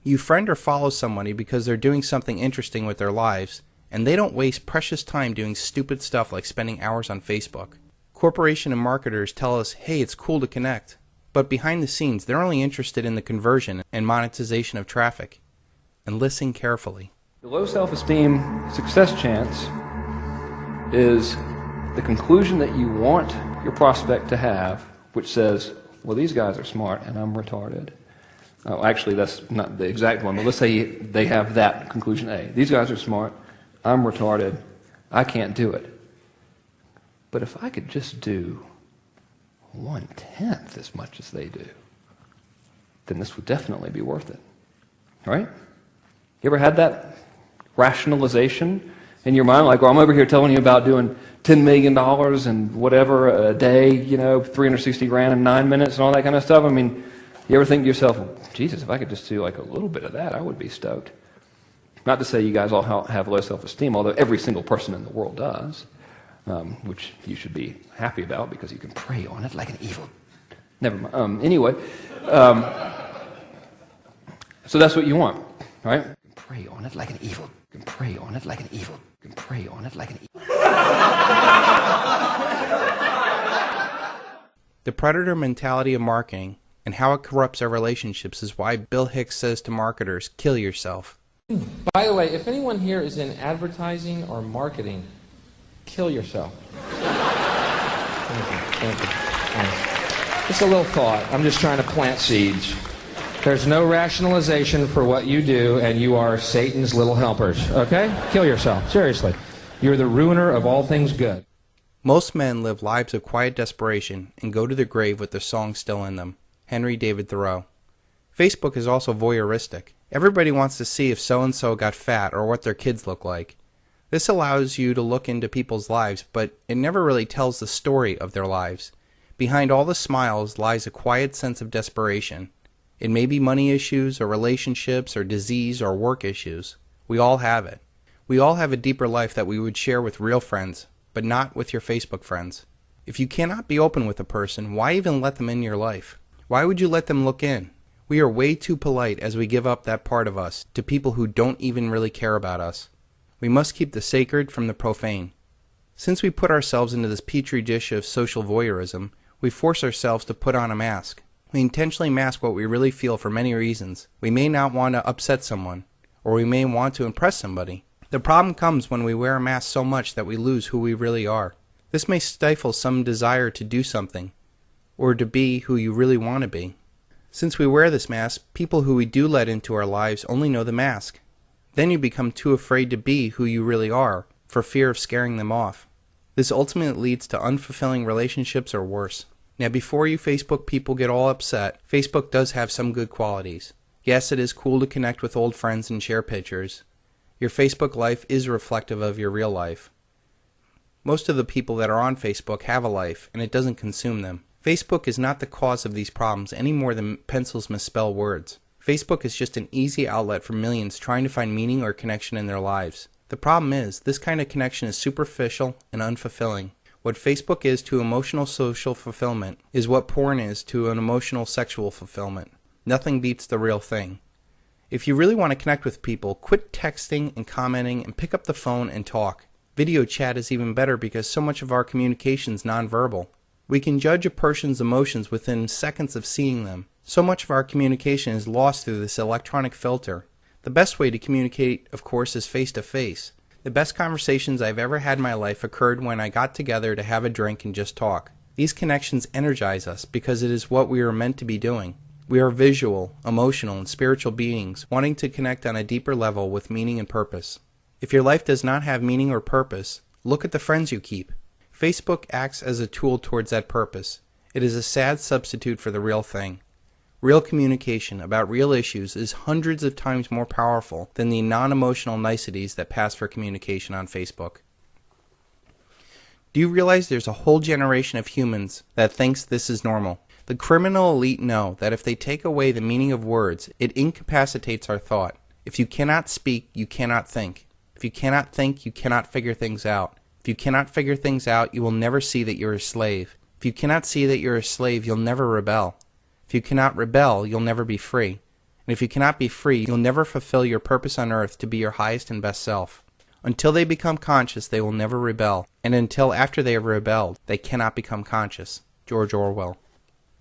You friend or follow somebody because they're doing something interesting with their lives, and they don't waste precious time doing stupid stuff like spending hours on Facebook. Corporation and marketers tell us, hey, it's cool to connect. But behind the scenes, they're only interested in the conversion and monetization of traffic. And listen carefully. The low self-esteem success chance is the conclusion that you want your prospect to have, which says, well, these guys are smart and I'm retarded. Actually, that's not the exact one, but let's say they have that conclusion A. These guys are smart, I'm retarded, I can't do it. But if I could just do 1/10 as much as they do, then this would definitely be worth it. Right? You ever had that rationalization in your mind? Like, well, I'm over here telling you about doing $10 million and whatever a day, 360 grand in 9 minutes and all that kind of stuff. I mean, you ever think to yourself, well, Jesus, if I could just do like a little bit of that, I would be stoked. Not to say you guys all have low self-esteem, although every single person in the world does, which you should be happy about because you can prey on it like an evil. Never mind. Anyway, so that's what you want, right? Prey on it like an evil. Prey on it like an evil. Prey on it like an evil. The predator mentality of marketing and how it corrupts our relationships is why Bill Hicks says to marketers, kill yourself. By the way, if anyone here is in advertising or marketing, kill yourself. Thank you. Thanks. Just a little thought. I'm just trying to plant seeds. There's no rationalization for what you do, and you are Satan's little helpers, okay? Kill yourself, seriously. You're the ruiner of all things good. Most men live lives of quiet desperation and go to their grave with their song still in them. Henry David Thoreau. Facebook is also voyeuristic. Everybody wants to see if so-and-so got fat or what their kids look like. This allows you to look into people's lives, but it never really tells the story of their lives. Behind all the smiles lies a quiet sense of desperation. It may be money issues or relationships or disease or work issues. We all have it. We all have a deeper life that we would share with real friends, but not with your Facebook friends. If you cannot be open with a person, why even let them in your life? Why would you let them look in? We are way too polite as we give up that part of us to people who don't even really care about us. We must keep the sacred from the profane. Since we put ourselves into this petri dish of social voyeurism, we force ourselves to put on a mask. We intentionally mask what we really feel for many reasons. We may not want to upset someone, or we may want to impress somebody. The problem comes when we wear a mask so much that we lose who we really are. This may stifle some desire to do something, or to be who you really want to be. Since we wear this mask, people who we do let into our lives only know the mask. Then you become too afraid to be who you really are, for fear of scaring them off. This ultimately leads to unfulfilling relationships or worse. Now, before you Facebook people get all upset, Facebook does have some good qualities. Yes, it is cool to connect with old friends and share pictures. Your Facebook life is reflective of your real life. Most of the people that are on Facebook have a life, and it doesn't consume them. Facebook is not the cause of these problems any more than pencils misspell words. Facebook is just an easy outlet for millions trying to find meaning or connection in their lives. The problem is, this kind of connection is superficial and unfulfilling. What Facebook is to emotional social fulfillment is what porn is to an emotional sexual fulfillment. Nothing beats the real thing. If you really want to connect with people, quit texting and commenting and pick up the phone and talk. Video chat is even better because so much of our communication is nonverbal. We can judge a person's emotions within seconds of seeing them. So much of our communication is lost through this electronic filter. The best way to communicate, of course, is face-to-face. The best conversations I've ever had in my life occurred when I got together to have a drink and just talk. These connections energize us because it is what we are meant to be doing. We are visual, emotional, and spiritual beings wanting to connect on a deeper level with meaning and purpose. If your life does not have meaning or purpose, look at the friends you keep. Facebook acts as a tool towards that purpose. It is a sad substitute for the real thing. Real communication about real issues is hundreds of times more powerful than the non-emotional niceties that pass for communication on Facebook. Do you realize there's a whole generation of humans that thinks this is normal? The criminal elite know that if they take away the meaning of words, it incapacitates our thought. If you cannot speak, you cannot think. If you cannot think, you cannot figure things out. If you cannot figure things out, you will never see that you're a slave. If you cannot see that you're a slave, you'll never rebel. If you cannot rebel, you'll never be free. And if you cannot be free, you'll never fulfill your purpose on earth to be your highest and best self. Until they become conscious, they will never rebel. And until after they have rebelled, they cannot become conscious. George Orwell.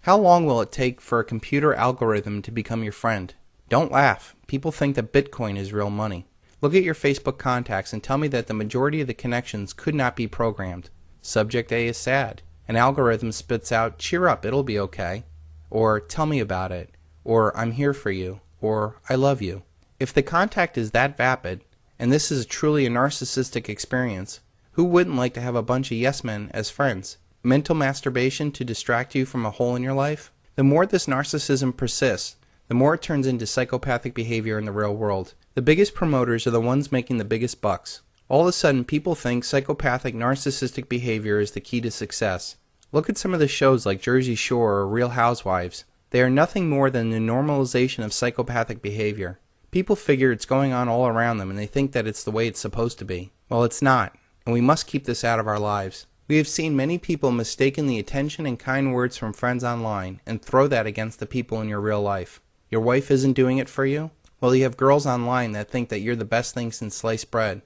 How long will it take for a computer algorithm to become your friend? Don't laugh. People think that Bitcoin is real money. Look at your Facebook contacts and tell me that the majority of the connections could not be programmed. Subject A is sad. An algorithm spits out, cheer up, it'll be okay. Or tell me about it. Or I'm here for you. Or I love you. If the contact is that vapid, and this is truly a narcissistic experience, who wouldn't like to have a bunch of yes men as friends? Mental masturbation to distract you from a hole in your life? The more this narcissism persists, the more it turns into psychopathic behavior in the real world. The biggest promoters are the ones making the biggest bucks. All of a sudden, people think psychopathic narcissistic behavior is the key to success. Look at some of the shows like Jersey Shore or Real Housewives. They are nothing more than the normalization of psychopathic behavior. People figure it's going on all around them and they think that it's the way it's supposed to be. Well, it's not, and we must keep this out of our lives. We have seen many people mistaken the attention and kind words from friends online and throw that against the people in your real life. Your wife isn't doing it for you? Well, you have girls online that think that you're the best thing since sliced bread.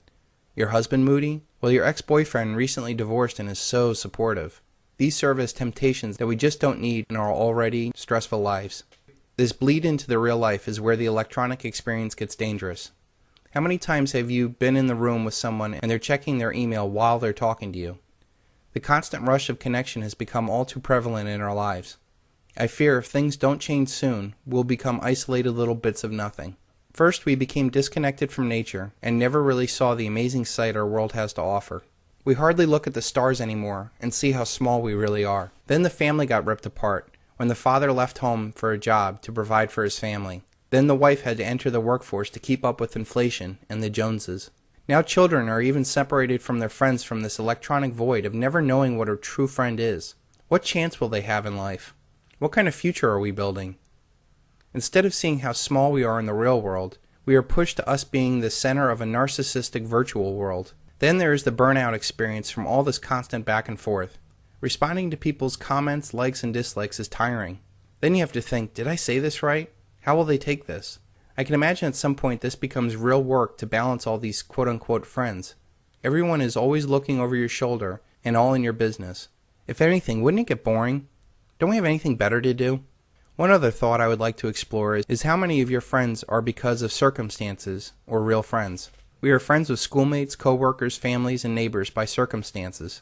Your husband moody? Well, your ex-boyfriend recently divorced and is so supportive. These serve as temptations that we just don't need in our already stressful lives. This bleed into the real life is where the electronic experience gets dangerous. How many times have you been in the room with someone and they're checking their email while they're talking to you? The constant rush of connection has become all too prevalent in our lives. I fear if things don't change soon, we'll become isolated little bits of nothing. First, we became disconnected from nature and never really saw the amazing sight our world has to offer. We hardly look at the stars anymore and see how small we really are. Then the family got ripped apart when the father left home for a job to provide for his family. Then the wife had to enter the workforce to keep up with inflation and the Joneses. Now children are even separated from their friends from this electronic void of never knowing what a true friend is. What chance will they have in life? What kind of future are we building? Instead of seeing how small we are in the real world, we are pushed to us being the center of a narcissistic virtual world. Then there is the burnout experience from all this constant back and forth. Responding to people's comments, likes, and dislikes is tiring. Then you have to think, did I say this right? How will they take this? I can imagine at some point this becomes real work to balance all these quote-unquote friends. Everyone is always looking over your shoulder and all in your business. If anything, wouldn't it get boring? Don't we have anything better to do? One other thought I would like to explore is how many of your friends are because of circumstances or real friends. We are friends with schoolmates, co-workers, families, and neighbors by circumstances.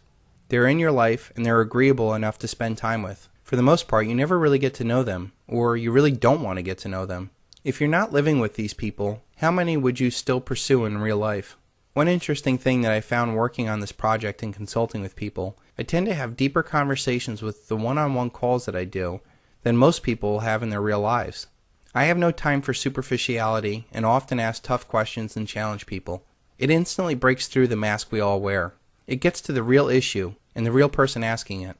They're in your life and they're agreeable enough to spend time with. For the most part, you never really get to know them, or you really don't want to get to know them. If you're not living with these people, how many would you still pursue in real life? One interesting thing that I found working on this project and consulting with people, I tend to have deeper conversations with the one-on-one calls that I do than most people have in their real lives. I have no time for superficiality and often ask tough questions and challenge people. It instantly breaks through the mask we all wear. It gets to the real issue and the real person asking it.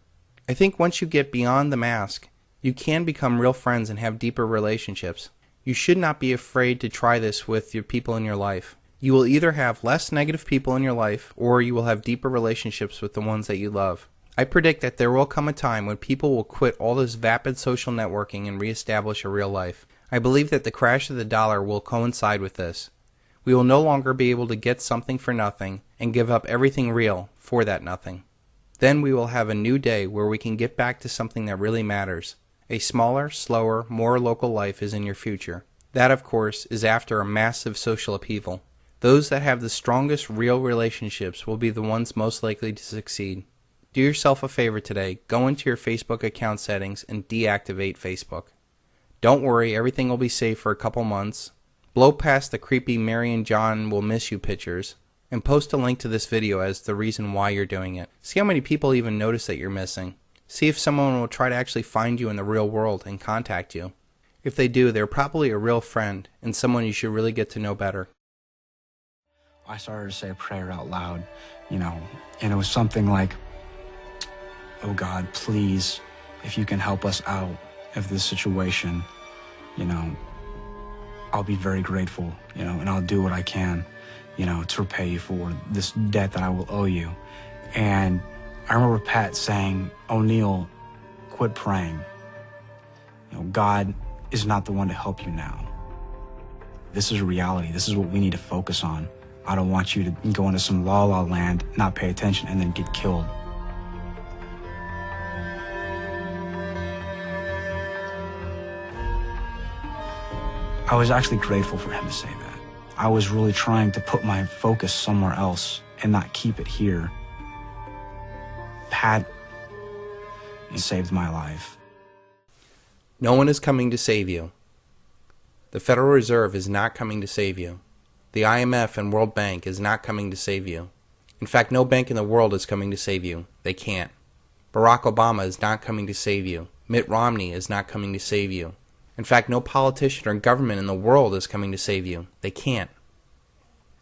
I think once you get beyond the mask, you can become real friends and have deeper relationships. You should not be afraid to try this with your people in your life. You will either have less negative people in your life, or you will have deeper relationships with the ones that you love. I predict that there will come a time when people will quit all this vapid social networking and reestablish a real life. I believe that the crash of the dollar will coincide with this. We will no longer be able to get something for nothing and give up everything real for that nothing. Then we will have a new day where we can get back to something that really matters. A smaller, slower, more local life is in your future. That, of course, is after a massive social upheaval. Those that have the strongest real relationships will be the ones most likely to succeed. Do yourself a favor today. Go into your Facebook account settings and deactivate Facebook. Don't worry, everything will be safe for a couple months. Blow past the creepy Mary and John will miss you pictures, and post a link to this video as the reason why you're doing it. See how many people even notice that you're missing. See if someone will try to actually find you in the real world and contact you. If they do, they're probably a real friend and someone you should really get to know better. I started to say a prayer out loud, and it was something like, oh God, please, if you can help us out of this situation, I'll be very grateful, and I'll do what I can, to repay you for this debt that I will owe you. And I remember Pat saying, O'Neill, quit praying. God is not the one to help you now. This is reality. This is what we need to focus on. I don't want you to go into some la-la land, not pay attention, and then get killed. I was actually grateful for him to say that. I was really trying to put my focus somewhere else and not keep it here. Pat saved my life. No one is coming to save you. The Federal Reserve is not coming to save you. The IMF and World Bank is not coming to save you. In fact, no bank in the world is coming to save you. They can't. Barack Obama is not coming to save you. Mitt Romney is not coming to save you. In fact, no politician or government in the world is coming to save you. They can't.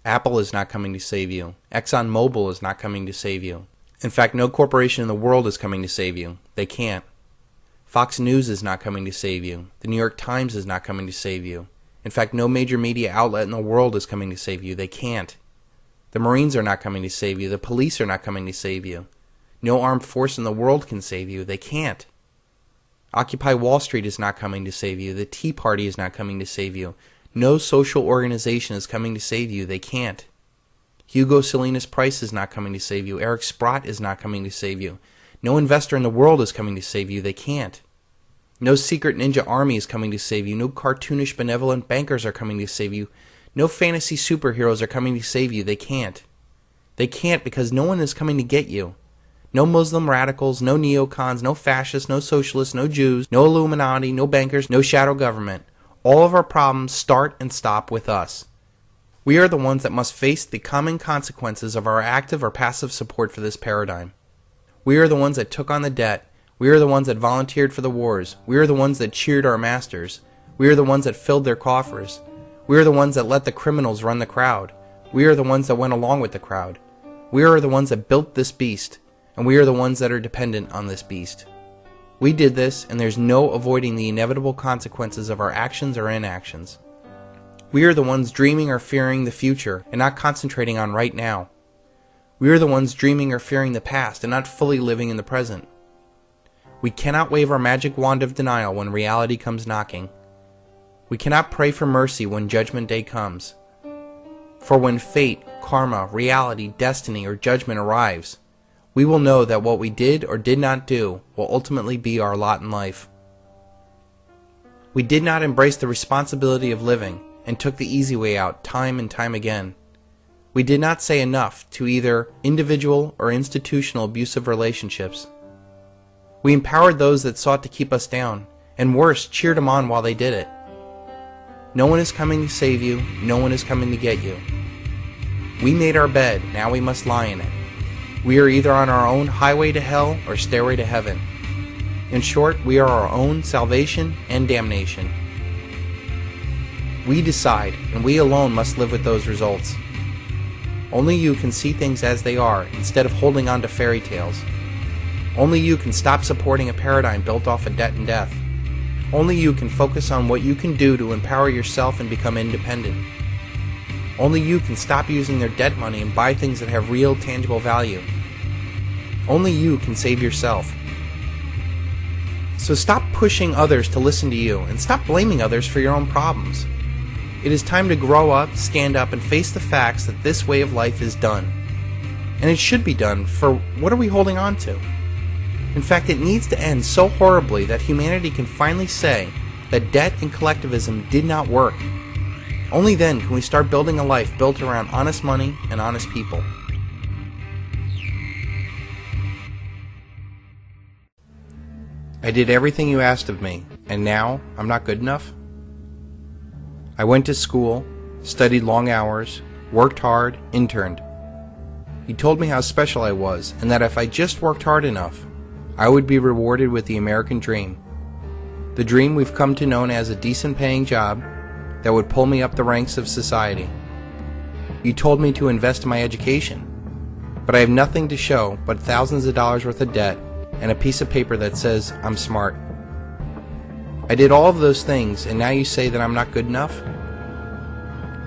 Apple is not coming to save you. ExxonMobil is not coming to save you. In fact, no corporation in the world is coming to save you. They can't. Fox News is not coming to save you. The New York Times is not coming to save you. In fact, no major media outlet in the world is coming to save you. They can't. The Marines are not coming to save you. The police are not coming to save you. No armed force in the world can save you. They can't. Occupy Wall Street is not coming to save you. The Tea Party is not coming to save you. No social organization is coming to save you. They can't. Hugo Salinas Price is not coming to save you. Eric Sprott is not coming to save you. No investor in the world is coming to save you. They can't. No secret ninja army is coming to save you. No cartoonish benevolent bankers are coming to save you. No fantasy superheroes are coming to save you. They can't. They can't because no one is coming to get you. No Muslim radicals, no neocons, no fascists, no socialists, no Jews, no Illuminati, no bankers, no shadow government. All of our problems start and stop with us. We are the ones that must face the common consequences of our active or passive support for this paradigm. We are the ones that took on the debt. We are the ones that volunteered for the wars. We are the ones that cheered our masters. We are the ones that filled their coffers. We are the ones that let the criminals run the crowd. We are the ones that went along with the crowd. We are the ones that built this beast, and we are the ones that are dependent on this beast. We did this, and there's no avoiding the inevitable consequences of our actions or inactions. We are the ones dreaming or fearing the future and not concentrating on right now. We are the ones dreaming or fearing the past and not fully living in the present. We cannot wave our magic wand of denial when reality comes knocking. We cannot pray for mercy when judgment day comes. For when fate, karma, reality, destiny, or judgment arrives, we will know that what we did or did not do will ultimately be our lot in life. We did not embrace the responsibility of living and took the easy way out time and time again. We did not say enough to either individual or institutional abusive relationships. We empowered those that sought to keep us down, and worse, cheered them on while they did it. No one is coming to save you, no one is coming to get you. We made our bed, now we must lie in it. We are either on our own highway to hell or stairway to heaven. In short, we are our own salvation and damnation. We decide, and we alone must live with those results. Only you can see things as they are instead of holding on to fairy tales. Only you can stop supporting a paradigm built off of debt and death. Only you can focus on what you can do to empower yourself and become independent. Only you can stop using their debt money and buy things that have real, tangible value. Only you can save yourself. So stop pushing others to listen to you and stop blaming others for your own problems. It is time to grow up, stand up, and face the facts that this way of life is done. And it should be done, for what are we holding on to? In fact, it needs to end so horribly that humanity can finally say that debt and collectivism did not work. Only then can we start building a life built around honest money and honest people. I did everything you asked of me, and now I'm not good enough? I went to school, studied long hours, worked hard, interned. He told me how special I was, and that if I just worked hard enough, I would be rewarded with the American dream. The dream we've come to know as a decent paying job that would pull me up the ranks of society. You told me to invest in my education, but I have nothing to show but thousands of dollars worth of debt and a piece of paper that says I'm smart. I did all of those things, and now you say that I'm not good enough?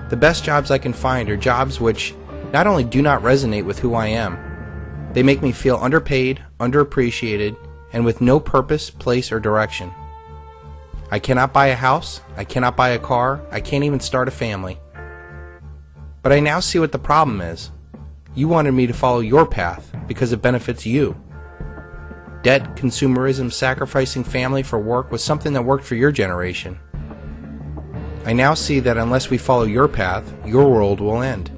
The best jobs I can find are jobs which not only do not resonate with who I am, they make me feel underpaid, underappreciated, and with no purpose, place, or direction. I cannot buy a house, I cannot buy a car, I can't even start a family. But I now see what the problem is. You wanted me to follow your path because it benefits you. Debt, consumerism, sacrificing family for work was something that worked for your generation. I now see that unless we follow your path, your world will end.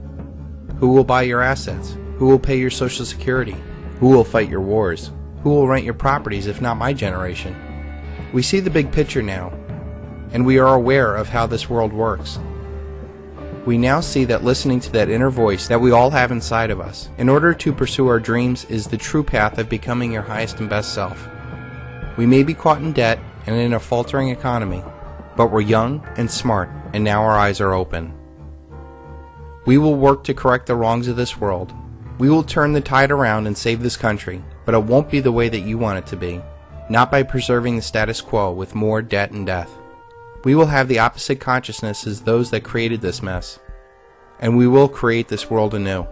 Who will buy your assets? Who will pay your Social Security? Who will fight your wars? Who will rent your properties if not my generation? We see the big picture now, and we are aware of how this world works. We now see that listening to that inner voice that we all have inside of us, in order to pursue our dreams, is the true path of becoming your highest and best self. We may be caught in debt and in a faltering economy, but we're young and smart, and now our eyes are open. We will work to correct the wrongs of this world. We will turn the tide around and save this country, but it won't be the way that you want it to be, not by preserving the status quo with more debt and death. We will have the opposite consciousness as those that created this mess, and we will create this world anew.